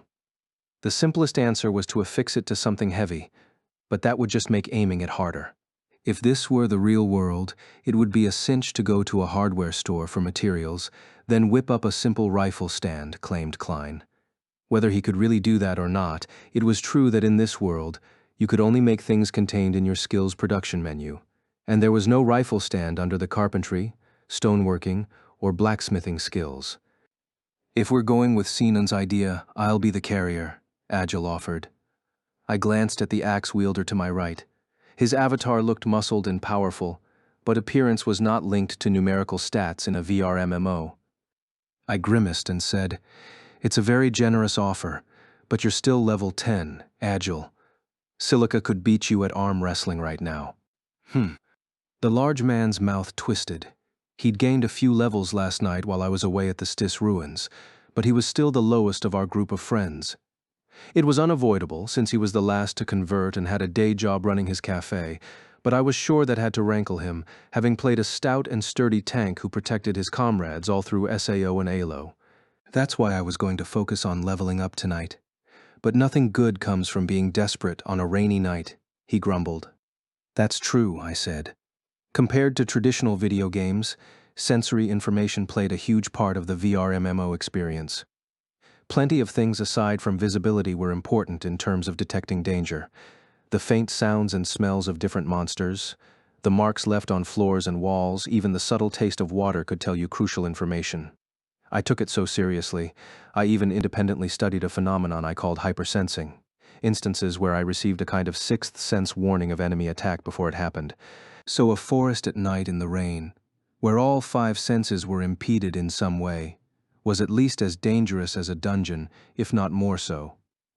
The simplest answer was to affix it to something heavy, but that would just make aiming it harder. If this were the real world, it would be a cinch to go to a hardware store for materials, then whip up a simple rifle stand, claimed Klein. Whether he could really do that or not, it was true that in this world, you could only make things contained in your skills production menu, and there was no rifle stand under the carpentry, stoneworking, or blacksmithing skills. If we're going with Sinan's idea, I'll be the carrier, Agile offered. I glanced at the axe wielder to my right. His avatar looked muscled and powerful, but appearance was not linked to numerical stats in a VR MMO. I grimaced and said, "It's a very generous offer, but you're still level 10, Agile. Silica could beat you at arm wrestling right now." The large man's mouth twisted. He'd gained a few levels last night while I was away at the Stis ruins, but he was still the lowest of our group of friends. It was unavoidable, since he was the last to convert and had a day job running his cafe, but I was sure that had to rankle him, having played a stout and sturdy tank who protected his comrades all through SAO and ALO. That's why I was going to focus on leveling up tonight. But nothing good comes from being desperate on a rainy night, he grumbled. That's true, I said. Compared to traditional video games, sensory information played a huge part of the VR MMO experience. Plenty of things aside from visibility were important in terms of detecting danger. The faint sounds and smells of different monsters, the marks left on floors and walls, even the subtle taste of water could tell you crucial information. I took it so seriously, I even independently studied a phenomenon I called hypersensing, instances where I received a kind of sixth sense warning of enemy attack before it happened. So a forest at night in the rain, where all 5 senses were impeded in some way, was at least as dangerous as a dungeon, if not more so.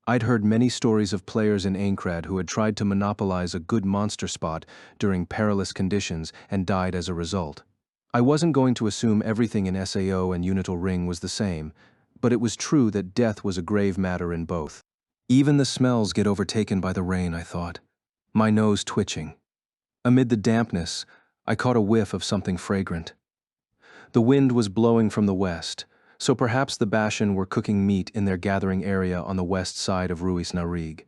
I'd heard many stories of players in Aincrad who had tried to monopolize a good monster spot during perilous conditions and died as a result. I wasn't going to assume everything in SAO and Unital Ring was the same, but it was true that death was a grave matter in both. Even the smells get overtaken by the rain, I thought, my nose twitching. Amid the dampness, I caught a whiff of something fragrant. The wind was blowing from the west, so perhaps the Bashan were cooking meat in their gathering area on the west side of Ruis Narig.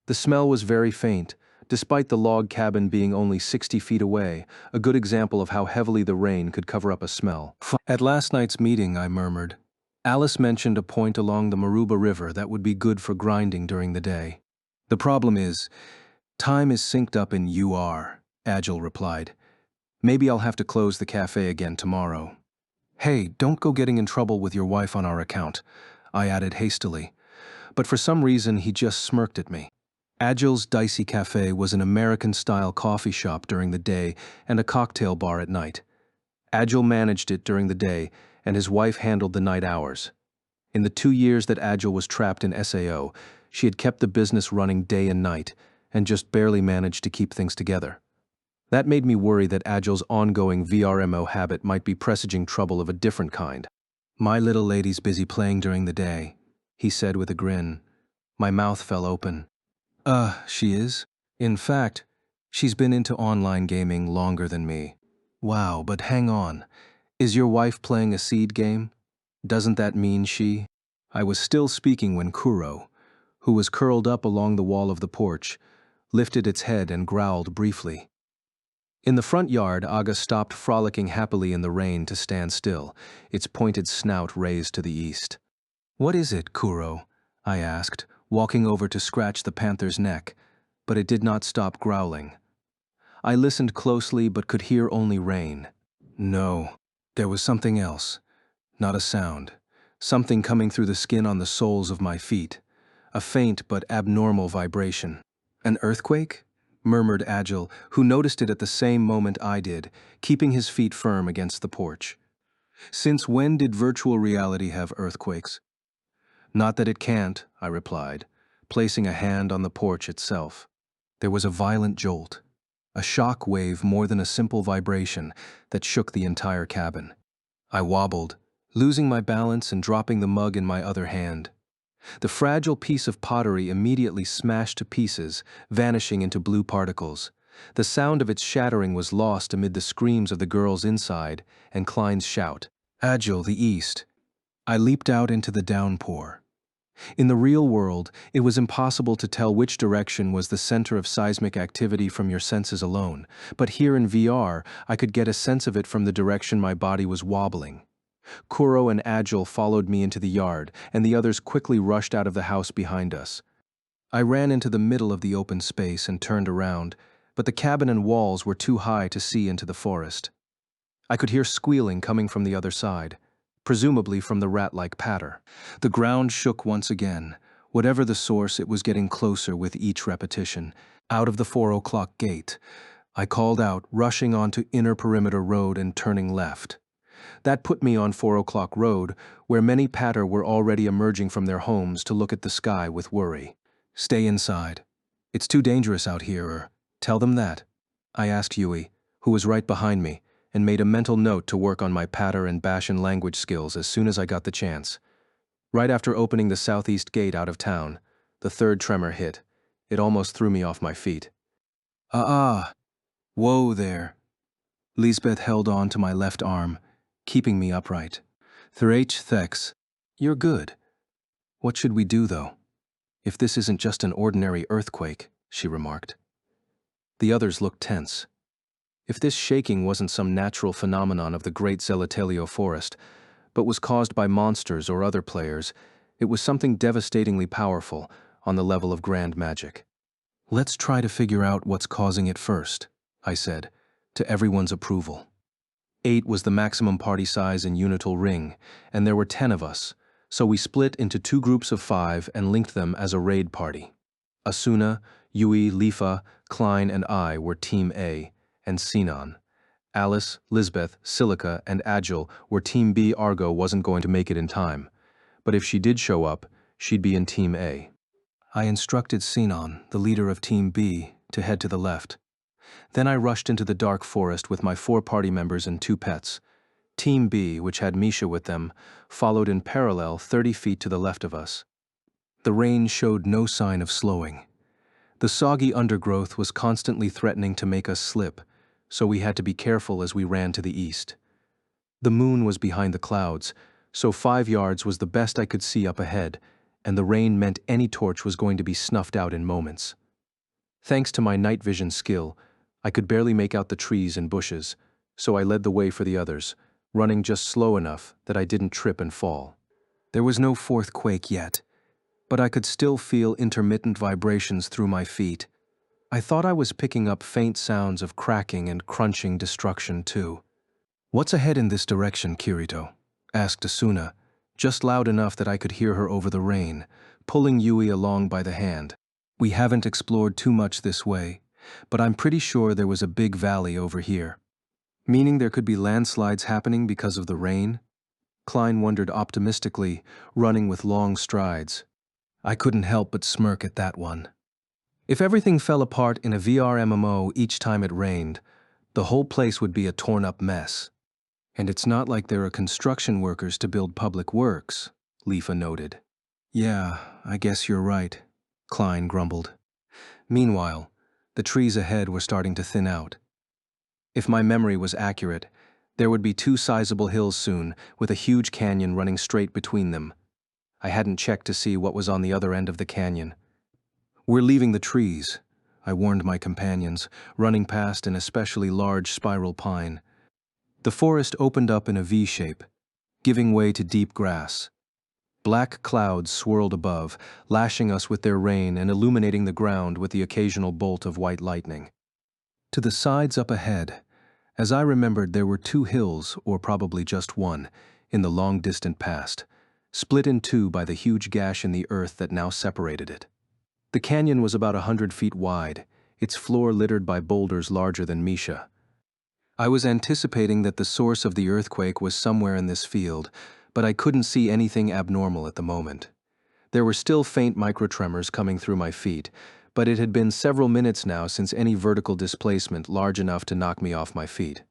The smell was very faint, despite the log cabin being only 60 feet away, a good example of how heavily the rain could cover up a smell. At last night's meeting, I murmured, Alice mentioned a point along the Maruba River that would be good for grinding during the day. The problem is, time is synced up in UR, Agile replied. Maybe I'll have to close the cafe again tomorrow. Hey, don't go getting in trouble with your wife on our account, I added hastily. But for some reason he just smirked at me. Agile's Dicey Cafe was an American-style coffee shop during the day and a cocktail bar at night. Agile managed it during the day, and his wife handled the night hours. In the 2 years that Agile was trapped in SAO, she had kept the business running day and night, and just barely managed to keep things together. That made me worry that Agile's ongoing VRMO habit might be presaging trouble of a different kind. My little lady's busy playing during the day, he said with a grin. My mouth fell open. She is? In fact, she's been into online gaming longer than me. Wow, but hang on. Is your wife playing a seed game? Doesn't that mean she? I was still speaking when Kuro, who was curled up along the wall of the porch, lifted its head and growled briefly. In the front yard, Aga stopped frolicking happily in the rain to stand still, its pointed snout raised to the east. What is it, Kuro? I asked, walking over to scratch the panther's neck, but it did not stop growling. I listened closely but could hear only rain. No, there was something else. Not a sound. Something coming through the skin on the soles of my feet. A faint but abnormal vibration. An earthquake? Murmured Agile, who noticed it at the same moment I did, keeping his feet firm against the porch. Since when did virtual reality have earthquakes? Not that it can't, I replied, placing a hand on the porch itself. There was a violent jolt, a shock wave more than a simple vibration that shook the entire cabin. I wobbled, losing my balance and dropping the mug in my other hand. The fragile piece of pottery immediately smashed to pieces, vanishing into blue particles. The sound of its shattering was lost amid the screams of the girls inside and Klein's shout. Agile, the east. I leaped out into the downpour. In the real world, it was impossible to tell which direction was the center of seismic activity from your senses alone, but here in VR, I could get a sense of it from the direction my body was wobbling. Kuro and Agile followed me into the yard, and the others quickly rushed out of the house behind us. I ran into the middle of the open space and turned around, but the cabin and walls were too high to see into the forest. I could hear squealing coming from the other side. presumably from the rat-like patter. The ground shook once again. Whatever the source, it was getting closer with each repetition. Out of the 4 o'clock gate, I called out, rushing onto Inner Perimeter Road and turning left. That put me on 4 o'clock Road, where many patter were already emerging from their homes to look at the sky with worry. "Stay inside. It's too dangerous out here, or tell them that," I asked Yui, who was right behind me, and made a mental note to work on my patter and Bashan language skills as soon as I got the chance. Right after opening the southeast gate out of town, the third tremor hit. It almost threw me off my feet. Whoa there. Lisbeth held on to my left arm, keeping me upright. "Thrach Thex, you're good. What should we do, though? If this isn't just an ordinary earthquake," she remarked. The others looked tense. If this shaking wasn't some natural phenomenon of the Great Zelatelio forest, but was caused by monsters or other players, it was something devastatingly powerful on the level of grand magic. "Let's try to figure out what's causing it first," I said, to everyone's approval. 8 was the maximum party size in Unital Ring, and there were 10 of us, so we split into 2 groups of 5 and linked them as a raid party. Asuna, Yui, Lifa, Klein, and I were Team A, and Sinon. Alice, Lisbeth, Silica, and Agile were Team B. Argo wasn't going to make it in time, but if she did show up, she'd be in Team A. I instructed Sinon, the leader of Team B, to head to the left. Then I rushed into the dark forest with my 4 party members and 2 pets. Team B, which had Misha with them, followed in parallel 30 feet to the left of us. The rain showed no sign of slowing. The soggy undergrowth was constantly threatening to make us slip, so we had to be careful as we ran to the east. The moon was behind the clouds, so 5 yards was the best I could see up ahead, and the rain meant any torch was going to be snuffed out in moments. Thanks to my night vision skill, I could barely make out the trees and bushes, so I led the way for the others, running just slow enough that I didn't trip and fall. There was no 4th quake yet, but I could still feel intermittent vibrations through my feet. I thought I was picking up faint sounds of cracking and crunching destruction too. "What's ahead in this direction, Kirito?" asked Asuna, just loud enough that I could hear her over the rain, pulling Yui along by the hand. "We haven't explored too much this way, but I'm pretty sure there was a big valley over here." "Meaning there could be landslides happening because of the rain?" Klein wondered optimistically, running with long strides. I couldn't help but smirk at that one. If everything fell apart in a VR MMO each time it rained, the whole place would be a torn-up mess. "And it's not like there are construction workers to build public works," Lifa noted. "Yeah, I guess you're right," Klein grumbled. Meanwhile, the trees ahead were starting to thin out. If my memory was accurate, there would be 2 sizable hills soon, with a huge canyon running straight between them. I hadn't checked to see what was on the other end of the canyon. "We're leaving the trees," I warned my companions, running past an especially large spiral pine. The forest opened up in a V shape, giving way to deep grass. Black clouds swirled above, lashing us with their rain and illuminating the ground with the occasional bolt of white lightning. To the sides up ahead, as I remembered, there were 2 hills, or probably just one, in the long-distant past, split in 2 by the huge gash in the earth that now separated it. The canyon was about 100 feet wide, its floor littered by boulders larger than Misha. I was anticipating that the source of the earthquake was somewhere in this field, but I couldn't see anything abnormal at the moment. There were still faint microtremors coming through my feet, but it had been several minutes now since any vertical displacement large enough to knock me off my feet.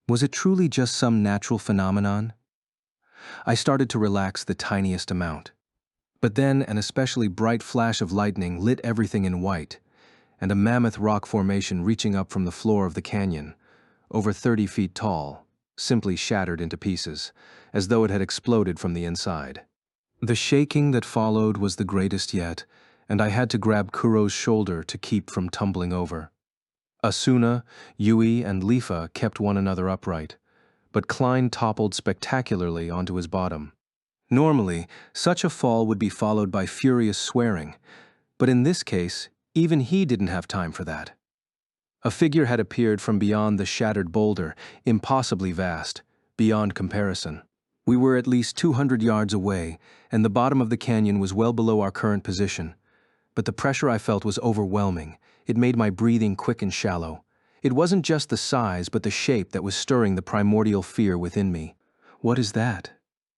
Was it truly just some natural phenomenon? I started to relax the tiniest amount. But then an especially bright flash of lightning lit everything in white, and a mammoth rock formation reaching up from the floor of the canyon, over 30 feet tall, simply shattered into pieces, as though it had exploded from the inside. The shaking that followed was the greatest yet, and I had to grab Kuro's shoulder to keep from tumbling over. Asuna, Yui, and Lifa kept one another upright, but Klein toppled spectacularly onto his bottom. Normally, such a fall would be followed by furious swearing, but in this case, even he didn't have time for that. A figure had appeared from beyond the shattered boulder, impossibly vast, beyond comparison. We were at least 200 yards away, and the bottom of the canyon was well below our current position. But the pressure I felt was overwhelming. It made my breathing quick and shallow. It wasn't just the size, but the shape that was stirring the primordial fear within me. "What is that?"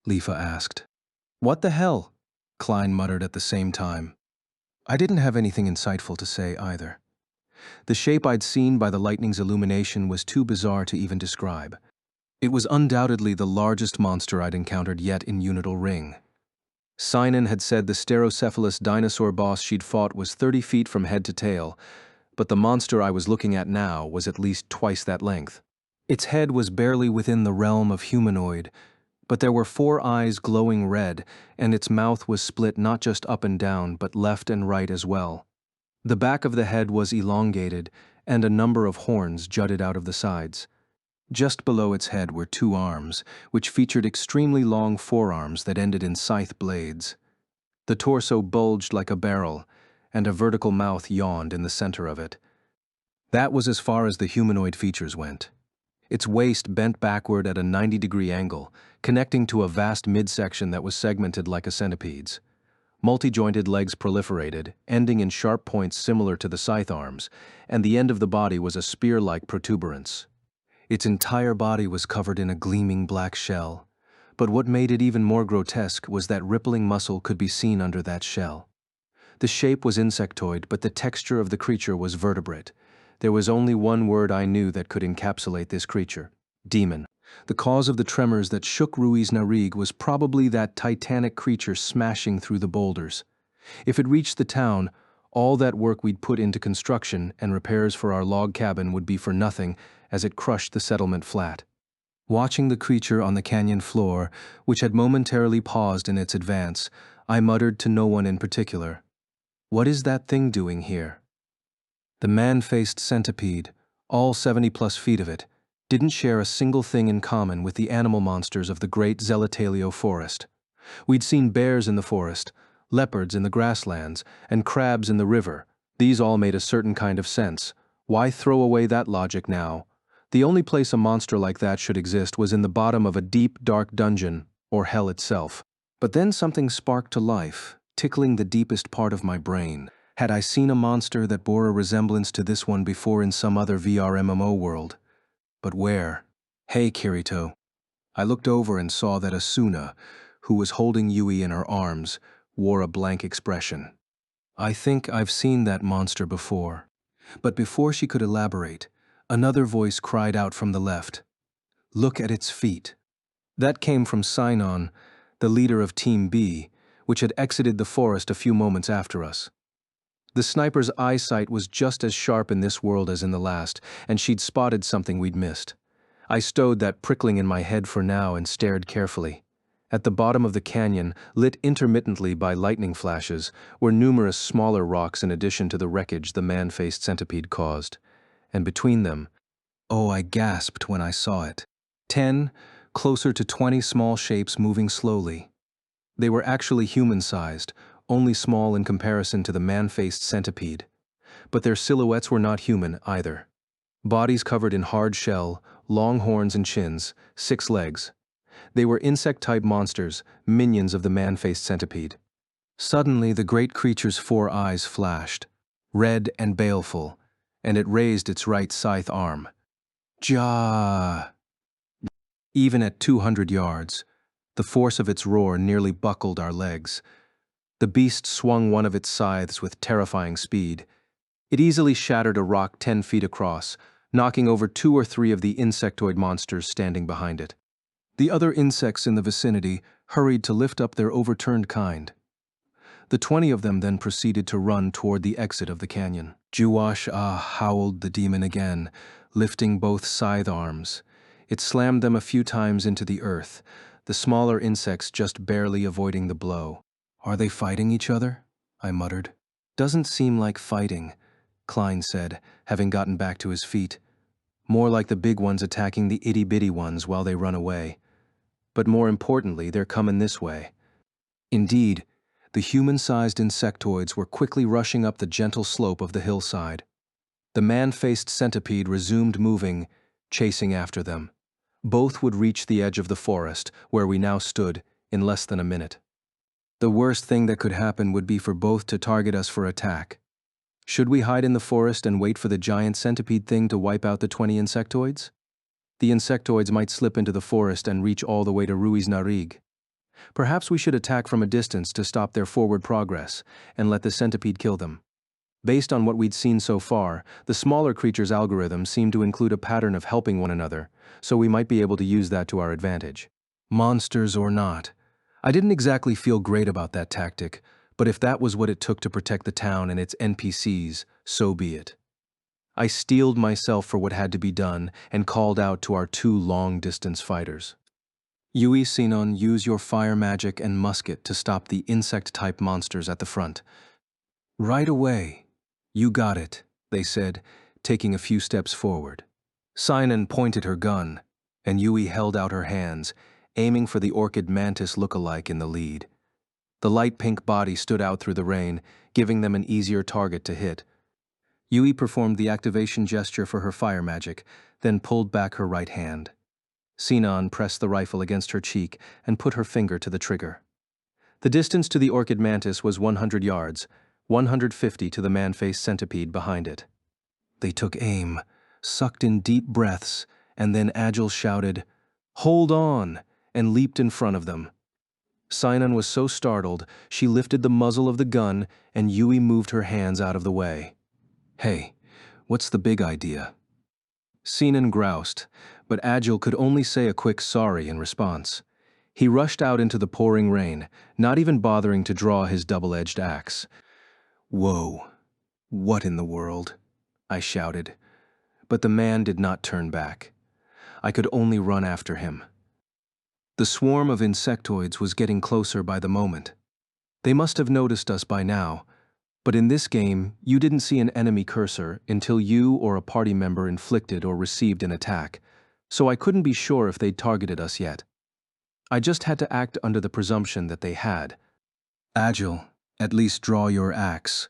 Lifa asked. "What the hell?" Klein muttered at the same time. I didn't have anything insightful to say either. The shape I'd seen by the lightning's illumination was too bizarre to even describe. It was undoubtedly the largest monster I'd encountered yet in Unital Ring. Sinan had said the stereocephalous dinosaur boss she'd fought was 30 feet from head to tail, but the monster I was looking at now was at least twice that length. Its head was barely within the realm of humanoid, but there were 4 eyes glowing red, and its mouth was split not just up and down, but left and right as well. The back of the head was elongated, and a number of horns jutted out of the sides. Just below its head were 2 arms, which featured extremely long forearms that ended in scythe blades. The torso bulged like a barrel, and a vertical mouth yawned in the center of it. That was as far as the humanoid features went. Its waist bent backward at a 90-degree angle, connecting to a vast midsection that was segmented like a centipede's. Multi-jointed legs proliferated, ending in sharp points similar to the scythe arms, and the end of the body was a spear-like protuberance. Its entire body was covered in a gleaming black shell, but what made it even more grotesque was that rippling muscle could be seen under that shell. The shape was insectoid, but the texture of the creature was vertebrate. There was only one word I knew that could encapsulate this creature: demon. The cause of the tremors that shook Ruiz Narig was probably that titanic creature smashing through the boulders. If it reached the town, all that work we'd put into construction and repairs for our log cabin would be for nothing as it crushed the settlement flat. Watching the creature on the canyon floor, which had momentarily paused in its advance, I muttered to no one in particular, "What is that thing doing here?" The man-faced centipede, all 70-plus feet of it, didn't share a single thing in common with the animal monsters of the great Zelatalio forest. We'd seen bears in the forest, leopards in the grasslands, and crabs in the river. These all made a certain kind of sense. Why throw away that logic now? The only place a monster like that should exist was in the bottom of a deep, dark dungeon, or hell itself. But then something sparked to life, tickling the deepest part of my brain. Had I seen a monster that bore a resemblance to this one before in some other VR MMO world? But where? "Hey, Kirito." I looked over and saw that Asuna, who was holding Yui in her arms, wore a blank expression. "I think I've seen that monster before." But before she could elaborate, another voice cried out from the left, "Look at its feet." That came from Sinon, the leader of Team B, which had exited the forest a few moments after us. The sniper's eyesight was just as sharp in this world as in the last, and she'd spotted something we'd missed. I stowed that prickling in my head for now and stared carefully. At the bottom of the canyon, lit intermittently by lightning flashes, were numerous smaller rocks in addition to the wreckage the man-faced centipede caused. And between them, oh, I gasped when I saw it. 10, closer to 20 small shapes moving slowly. They were actually human-sized, only small in comparison to the man-faced centipede. But their silhouettes were not human either. Bodies covered in hard shell, long horns and chins, 6 legs. They were insect-type monsters, minions of the man-faced centipede. Suddenly, the great creature's 4 eyes flashed, red and baleful, and it raised its right scythe arm. Ja! Even at 200 yards, the force of its roar nearly buckled our legs. The beast swung one of its scythes with terrifying speed. It easily shattered a rock 10 feet across, knocking over 2 or 3 of the insectoid monsters standing behind it. The other insects in the vicinity hurried to lift up their overturned kind. The 20 of them then proceeded to run toward the exit of the canyon. Juwash-ah, howled the demon again, lifting both scythe arms. It slammed them a few times into the earth, the smaller insects just barely avoiding the blow. "Are they fighting each other?" I muttered. "Doesn't seem like fighting," Klein said, having gotten back to his feet. "More like the big ones attacking the itty-bitty ones while they run away. But more importantly, they're coming this way." Indeed, the human-sized insectoids were quickly rushing up the gentle slope of the hillside. The man-faced centipede resumed moving, chasing after them. Both would reach the edge of the forest, where we now stood, in less than a minute. The worst thing that could happen would be for both to target us for attack. Should we hide in the forest and wait for the giant centipede thing to wipe out the 20 insectoids? The insectoids might slip into the forest and reach all the way to Ruiz Narig. Perhaps we should attack from a distance to stop their forward progress, and let the centipede kill them. Based on what we'd seen so far, the smaller creature's algorithm seemed to include a pattern of helping one another, so we might be able to use that to our advantage. Monsters or not, I didn't exactly feel great about that tactic, but if that was what it took to protect the town and its NPCs, so be it. I steeled myself for what had to be done and called out to our 2 long-distance fighters. Yui, Sinon, use your fire magic and musket to stop the insect-type monsters at the front. Right away. You got it, they said, taking a few steps forward. Sinon pointed her gun, and Yui held out her hands, aiming for the orchid mantis look-alike in the lead. The light pink body stood out through the rain, giving them an easier target to hit. Yui performed the activation gesture for her fire magic, then pulled back her right hand. Sinon pressed the rifle against her cheek and put her finger to the trigger. The distance to the orchid mantis was 100 yards, 150 to the man-faced centipede behind it. They took aim, sucked in deep breaths, and then Agile shouted, "Hold on!" and leaped in front of them. Sinon was so startled, she lifted the muzzle of the gun and Yui moved her hands out of the way. Hey, what's the big idea? Sinon groused, but Agile could only say a quick sorry in response. He rushed out into the pouring rain, not even bothering to draw his double-edged axe. Whoa, what in the world? I shouted. But the man did not turn back. I could only run after him. The swarm of insectoids was getting closer by the moment. They must have noticed us by now, but in this game, you didn't see an enemy cursor until you or a party member inflicted or received an attack, so I couldn't be sure if they'd targeted us yet. I just had to act under the presumption that they had. Agile, at least draw your axe.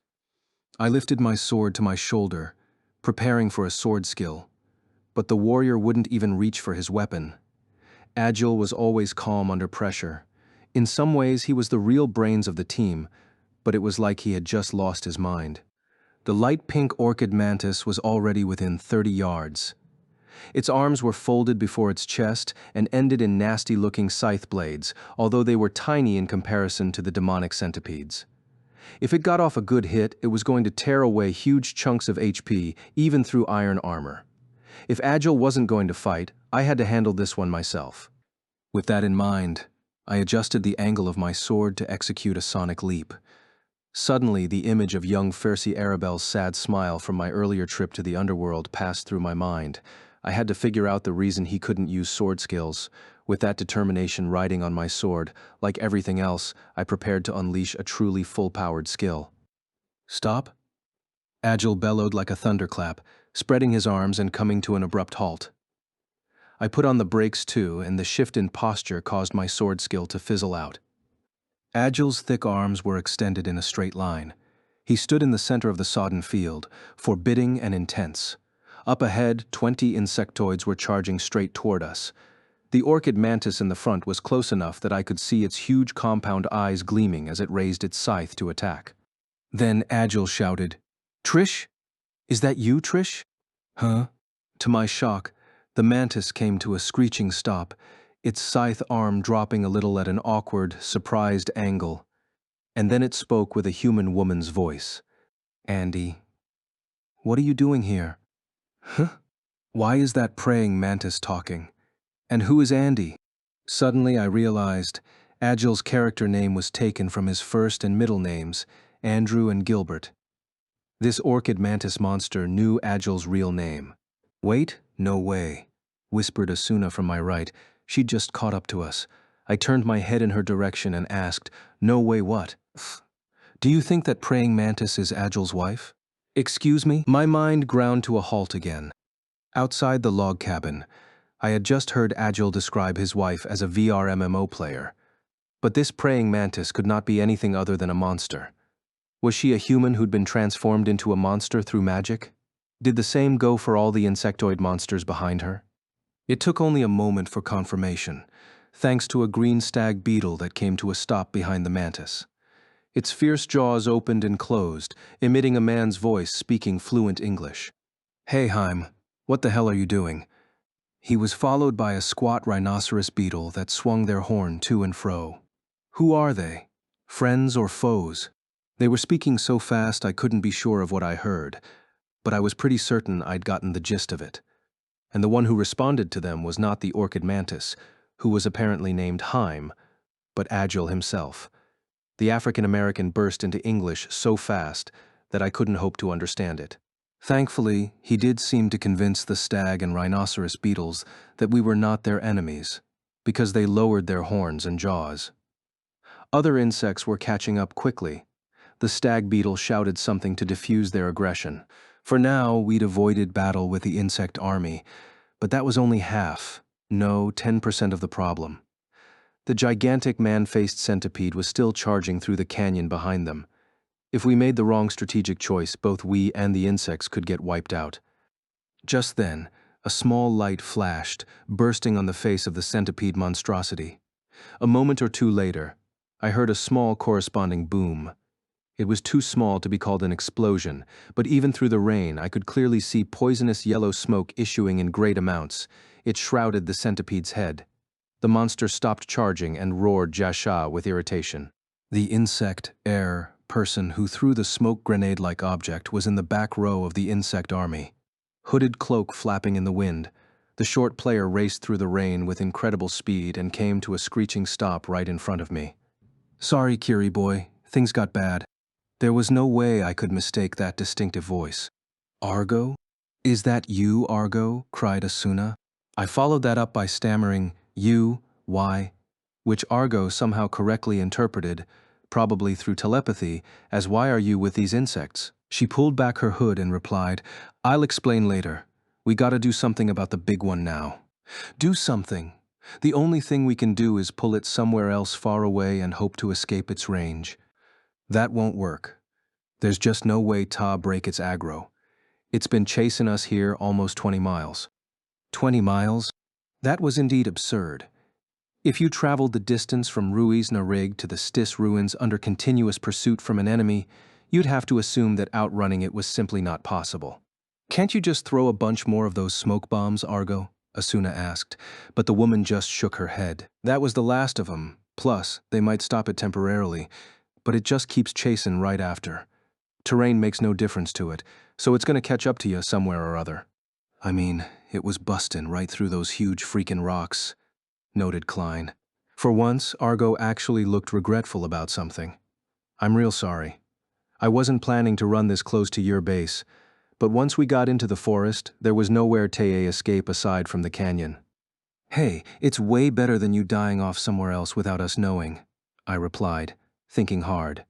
I lifted my sword to my shoulder, preparing for a sword skill, but the warrior wouldn't even reach for his weapon. Agile was always calm under pressure. In some ways, he was the real brains of the team, but it was like he had just lost his mind. The light pink orchid mantis was already within 30 yards. Its arms were folded before its chest and ended in nasty-looking scythe blades, although they were tiny in comparison to the demonic centipedes. If it got off a good hit, it was going to tear away huge chunks of HP, even through iron armor. If Agile wasn't going to fight, I had to handle this one myself. With that in mind, I adjusted the angle of my sword to execute a sonic leap. Suddenly, the image of young Fercy Arabelle's sad smile from my earlier trip to the underworld passed through my mind. I had to figure out the reason he couldn't use sword skills. With that determination riding on my sword, like everything else, I prepared to unleash a truly full-powered skill. Stop? Agile bellowed like a thunderclap, spreading his arms and coming to an abrupt halt. I put on the brakes too, and the shift in posture caused my sword skill to fizzle out. Agile's thick arms were extended in a straight line. He stood in the center of the sodden field, forbidding and intense. Up ahead, 20 insectoids were charging straight toward us. The orchid mantis in the front was close enough that I could see its huge compound eyes gleaming as it raised its scythe to attack. Then Agile shouted, "Trish? Is that you, Trish?" Huh? To my shock, the mantis came to a screeching stop, its scythe arm dropping a little at an awkward, surprised angle. And then it spoke with a human woman's voice. "Andy, what are you doing here?" Huh? Why is that praying mantis talking? And who is Andy? Suddenly I realized Agile's character name was taken from his first and middle names, Andrew and Gilbert. This orchid mantis monster knew Agile's real name. "Wait, no way," whispered Asuna from my right. She'd just caught up to us. I turned my head in her direction and asked, "No way what?" "Do you think that praying mantis is Agile's wife?" "Excuse me?" My mind ground to a halt again. Outside the log cabin, I had just heard Agile describe his wife as a VR MMO player. But this praying mantis could not be anything other than a monster. Was she a human who'd been transformed into a monster through magic? Did the same go for all the insectoid monsters behind her? It took only a moment for confirmation, thanks to a green stag beetle that came to a stop behind the mantis. Its fierce jaws opened and closed, emitting a man's voice speaking fluent English. "Hey, Heim, what the hell are you doing?" He was followed by a squat rhinoceros beetle that swung their horn to and fro. Who are they? Friends or foes? They were speaking so fast I couldn't be sure of what I heard, but I was pretty certain I'd gotten the gist of it. And the one who responded to them was not the orchid mantis, who was apparently named Heim, but Agile himself. The African-American burst into English so fast that I couldn't hope to understand it. Thankfully, he did seem to convince the stag and rhinoceros beetles that we were not their enemies, because they lowered their horns and jaws. Other insects were catching up quickly. The stag beetle shouted something to diffuse their aggression. For now, we'd avoided battle with the insect army, but that was only half, no, 10% of the problem. The gigantic man-faced centipede was still charging through the canyon behind them. If we made the wrong strategic choice, both we and the insects could get wiped out. Just then, a small light flashed, bursting on the face of the centipede monstrosity. A moment or two later, I heard a small corresponding boom. It was too small to be called an explosion, but even through the rain I could clearly see poisonous yellow smoke issuing in great amounts. It shrouded the centipede's head. The monster stopped charging and roared Jasha with irritation. The insect, person who threw the smoke grenade-like object was in the back row of the insect army. Hooded cloak flapping in the wind, the short player raced through the rain with incredible speed and came to a screeching stop right in front of me. "Sorry, Kiri boy, things got bad." There was no way I could mistake that distinctive voice. "Argo? Is that you, Argo?" cried Asuna. I followed that up by stammering, "You, why?" which Argo somehow correctly interpreted, probably through telepathy, as "Why are you with these insects?" She pulled back her hood and replied, "I'll explain later. We gotta do something about the big one now." Do something. The only thing we can do is pull it somewhere else far away and hope to escape its range. That won't work. There's just no way Ta break its aggro. It's been chasing us here almost 20 miles. 20 miles? That was indeed absurd. If you traveled the distance from Ruiz Narig to the Stis ruins under continuous pursuit from an enemy, you'd have to assume that outrunning it was simply not possible. "Can't you just throw a bunch more of those smoke bombs, Argo?" Asuna asked, but the woman just shook her head. "That was the last of them. Plus, they might stop it temporarily, but it just keeps chasing right after. Terrain makes no difference to it, so it's gonna catch up to you somewhere or other." "I mean, it was bustin' right through those huge freaking rocks," noted Klein. For once, Argo actually looked regretful about something. "I'm real sorry. I wasn't planning to run this close to your base, but once we got into the forest, there was nowhere to escape aside from the canyon." "Hey, it's way better than you dying off somewhere else without us knowing," I replied, thinking hard.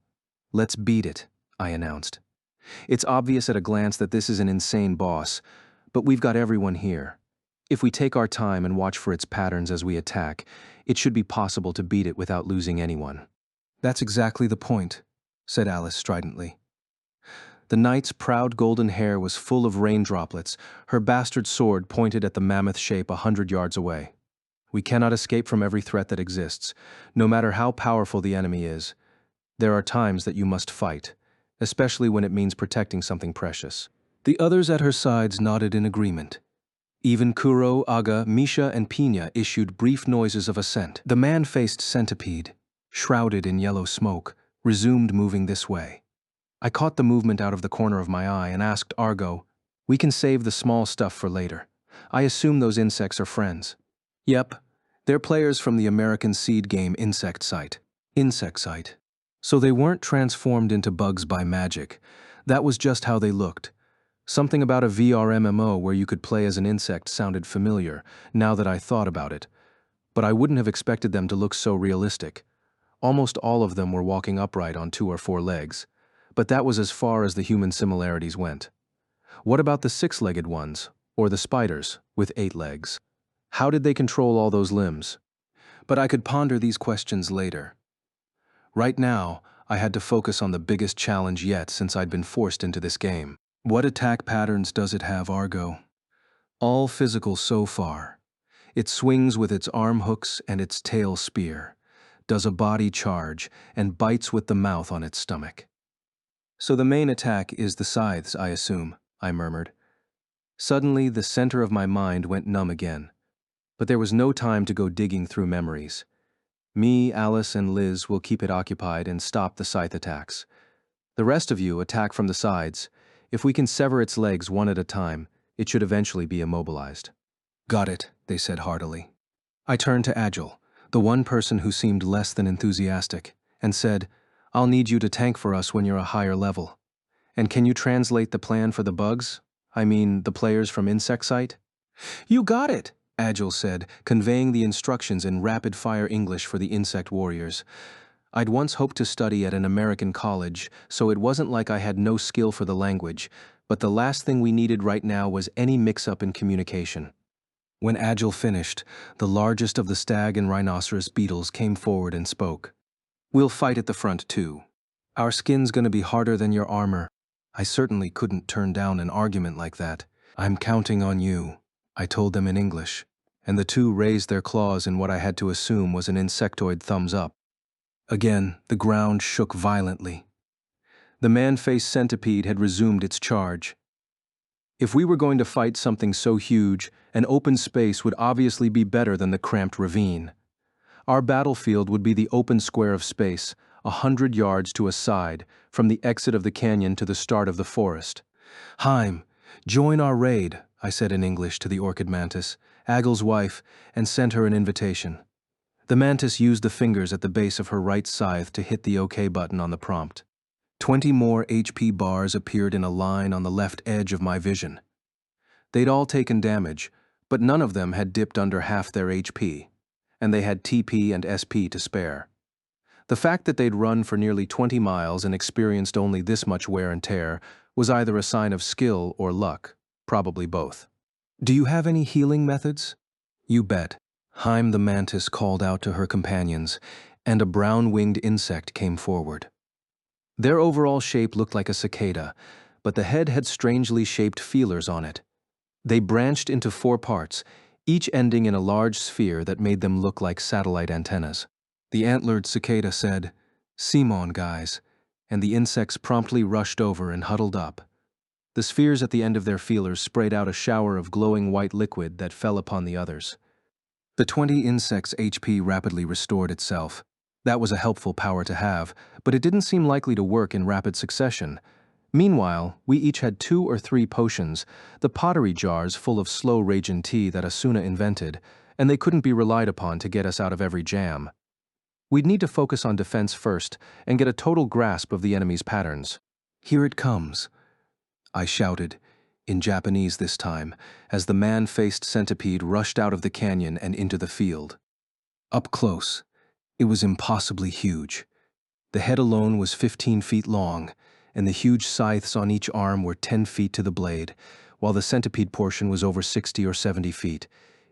"Let's beat it," I announced. "It's obvious at a glance that this is an insane boss, but we've got everyone here. If we take our time and watch for its patterns as we attack, it should be possible to beat it without losing anyone." "That's exactly the point," said Alice stridently. The knight's proud golden hair was full of rain droplets, her bastard sword pointed at the mammoth shape 100 yards away. "We cannot escape from every threat that exists, no matter how powerful the enemy is. There are times that you must fight, especially when it means protecting something precious." The others at her sides nodded in agreement. Even Kuro, Aga, Misha, and Pina issued brief noises of assent. The man-faced centipede, shrouded in yellow smoke, resumed moving this way. I caught the movement out of the corner of my eye and asked Argo, "We can save the small stuff for later. I assume those insects are friends." "Yep, they're players from the American seed game Insect Site." Insect Site. So they weren't transformed into bugs by magic. That was just how they looked. Something about a VR MMO where you could play as an insect sounded familiar, now that I thought about it. But I wouldn't have expected them to look so realistic. Almost all of them were walking upright on 2 or 4 legs. But that was as far as the human similarities went. What about the 6-legged ones, or the spiders, with 8 legs? How did they control all those limbs? But I could ponder these questions later. Right now, I had to focus on the biggest challenge yet since I'd been forced into this game. What attack patterns does it have, Argo? All physical so far. It swings with its arm hooks and its tail spear, does a body charge, and bites with the mouth on its stomach. So the main attack is the scythes, I assume, I murmured. Suddenly, the center of my mind went numb again. But there was no time to go digging through memories. Me, Alice, and Liz will keep it occupied and stop the scythe attacks. The rest of you attack from the sides. If we can sever its legs one at a time, it should eventually be immobilized. Got it, they said heartily. I turned to Agile, the one person who seemed less than enthusiastic, and said, I'll need you to tank for us when you're a higher level. And can you translate the plan for the bugs? I mean, the players from Insect Site? You got it, Agile said, conveying the instructions in rapid-fire English for the insect warriors. I'd once hoped to study at an American college, so it wasn't like I had no skill for the language, but the last thing we needed right now was any mix-up in communication. When Agile finished, the largest of the stag and rhinoceros beetles came forward and spoke. We'll fight at the front, too. Our skin's gonna be harder than your armor. I certainly couldn't turn down an argument like that. I'm counting on you, I told them in English, and the two raised their claws in what I had to assume was an insectoid thumbs up. Again, the ground shook violently. The man-faced centipede had resumed its charge. If we were going to fight something so huge, an open space would obviously be better than the cramped ravine. Our battlefield would be the open square of space, 100 yards to a side, from the exit of the canyon to the start of the forest. Heim, join our raid, I said in English to the orchid mantis, Agil's wife, and sent her an invitation. The mantis used the fingers at the base of her right scythe to hit the OK button on the prompt. 20 more HP bars appeared in a line on the left edge of my vision. They'd all taken damage, but none of them had dipped under half their HP, and they had TP and SP to spare. The fact that they'd run for nearly 20 miles and experienced only this much wear and tear was either a sign of skill or luck, probably both. Do you have any healing methods? You bet. Heim the mantis called out to her companions, and a brown-winged insect came forward. Their overall shape looked like a cicada, but the head had strangely shaped feelers on it. They branched into 4 parts, each ending in a large sphere that made them look like satellite antennas. The antlered cicada said, "Simon, guys," and the insects promptly rushed over and huddled up. The spheres at the end of their feelers sprayed out a shower of glowing white liquid that fell upon the others. The 20 insects' HP rapidly restored itself. That was a helpful power to have, but it didn't seem likely to work in rapid succession. Meanwhile, we each had 2 or 3 potions, the pottery jars full of slow ragin tea that Asuna invented, and they couldn't be relied upon to get us out of every jam. We'd need to focus on defense first and get a total grasp of the enemy's patterns. Here it comes, I shouted, in Japanese this time, as the man-faced centipede rushed out of the canyon and into the field. Up close, it was impossibly huge. The head alone was 15 feet long, and the huge scythes on each arm were 10 feet to the blade, while the centipede portion was over 60 or 70 feet.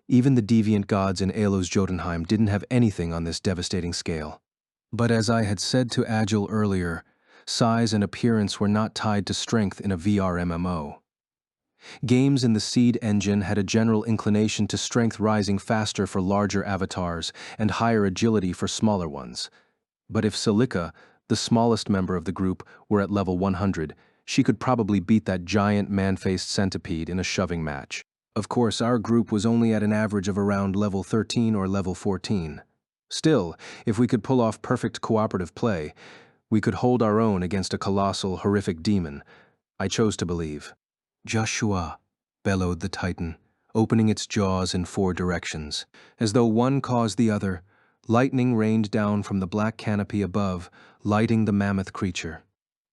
Even the deviant gods in Elo's Jotunheim didn't have anything on this devastating scale. But as I had said to Agile earlier, size and appearance were not tied to strength in a VR MMO. Games in the Seed engine had a general inclination to strength rising faster for larger avatars and higher agility for smaller ones. But if Celica, the smallest member of the group, were at level 100, she could probably beat that giant man-faced centipede in a shoving match. Of course, our group was only at an average of around level 13 or level 14. Still, if we could pull off perfect cooperative play, we could hold our own against a colossal, horrific demon. I chose to believe. Joshua, bellowed the Titan, opening its jaws in 4 directions. As though one caused the other, lightning rained down from the black canopy above, lighting the mammoth creature.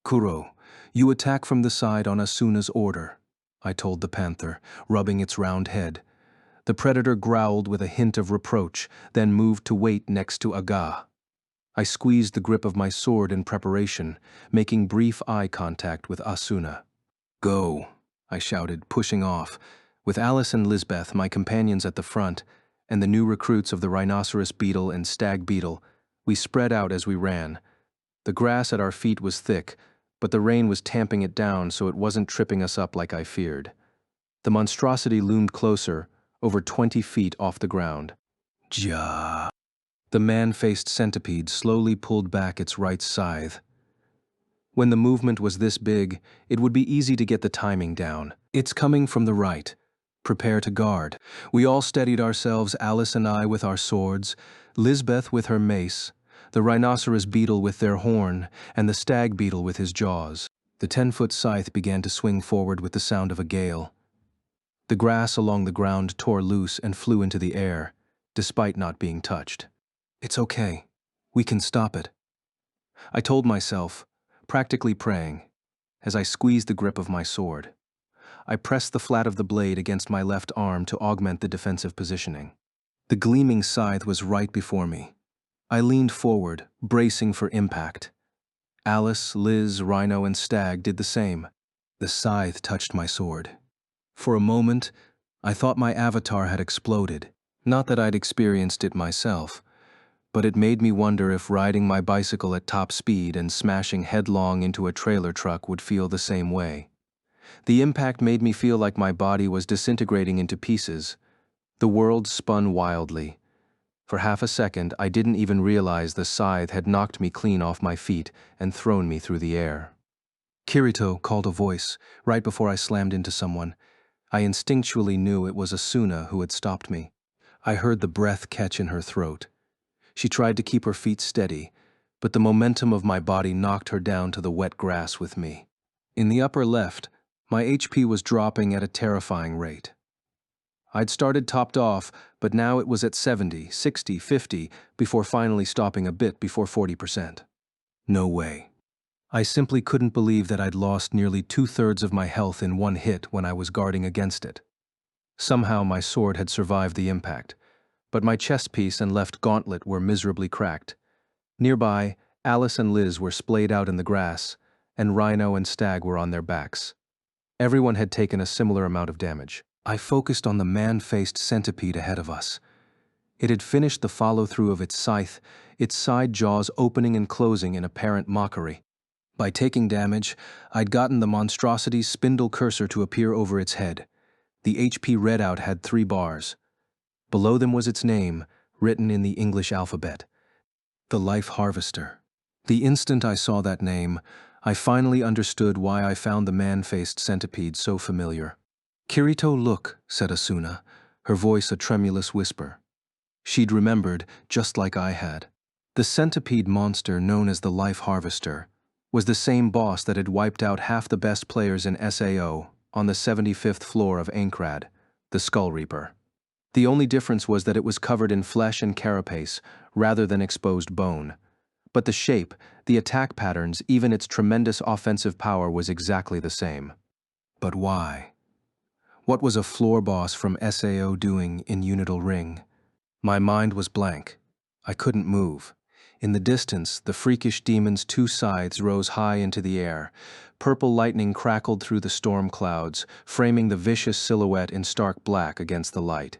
Kuro, you attack from the side on Asuna's order, I told the panther, rubbing its round head. The predator growled with a hint of reproach, then moved to wait next to Aga. I squeezed the grip of my sword in preparation, making brief eye contact with Asuna. Go, I shouted, pushing off, with Alice and Lisbeth, my companions at the front, and the new recruits of the rhinoceros beetle and stag beetle. We spread out as we ran. The grass at our feet was thick, but the rain was tamping it down so it wasn't tripping us up like I feared. The monstrosity loomed closer, over 20 feet off the ground. Ja. The man-faced centipede slowly pulled back its right scythe. When the movement was this big, it would be easy to get the timing down. It's coming from the right. Prepare to guard. We all steadied ourselves, Alice and I with our swords, Lisbeth with her mace, the rhinoceros beetle with their horn, and the stag beetle with his jaws. The 10-foot scythe began to swing forward with the sound of a gale. The grass along the ground tore loose and flew into the air, despite not being touched. It's okay. We can stop it. I told myself, practically praying, as I squeezed the grip of my sword. I pressed the flat of the blade against my left arm to augment the defensive positioning. The gleaming scythe was right before me. I leaned forward, bracing for impact. Alice, Liz, Rhino, and Stag did the same. The scythe touched my sword. For a moment, I thought my avatar had exploded. Not that I'd experienced it myself, but it made me wonder if riding my bicycle at top speed and smashing headlong into a trailer truck would feel the same way. The impact made me feel like my body was disintegrating into pieces. The world spun wildly. For half a second, I didn't even realize the scythe had knocked me clean off my feet and thrown me through the air. Kirito called a voice right before I slammed into someone. I instinctually knew it was Asuna who had stopped me. I heard the breath catch in her throat. She tried to keep her feet steady, but the momentum of my body knocked her down to the wet grass with me. In the upper left, my HP was dropping at a terrifying rate. I'd started topped off, but now it was at 70, 60, 50, before finally stopping a bit before 40%. No way. I simply couldn't believe that I'd lost nearly 2/3 of my health in one hit when I was guarding against it. Somehow my sword had survived the impact, but my chest piece and left gauntlet were miserably cracked. Nearby, Alice and Liz were splayed out in the grass, and Rhino and Stag were on their backs. Everyone had taken a similar amount of damage. I focused on the man-faced centipede ahead of us. It had finished the follow-through of its scythe, its side jaws opening and closing in apparent mockery. By taking damage, I'd gotten the monstrosity's spindle cursor to appear over its head. The HP readout had 3 bars. Below them was its name, written in the English alphabet. The Life Harvester. The instant I saw that name, I finally understood why I found the man-faced centipede so familiar. "Kirito, look," said Asuna, her voice a tremulous whisper. She'd remembered, just like I had. The centipede monster known as the Life Harvester was the same boss that had wiped out half the best players in SAO on the 75th floor of Ainkrad, the Skull Reaper. The only difference was that it was covered in flesh and carapace rather than exposed bone. But the shape, the attack patterns, even its tremendous offensive power was exactly the same. But why? What was a floor boss from SAO doing in Unital Ring? My mind was blank. I couldn't move. In the distance, the freakish demon's 2 scythes rose high into the air. Purple lightning crackled through the storm clouds, framing the vicious silhouette in stark black against the light.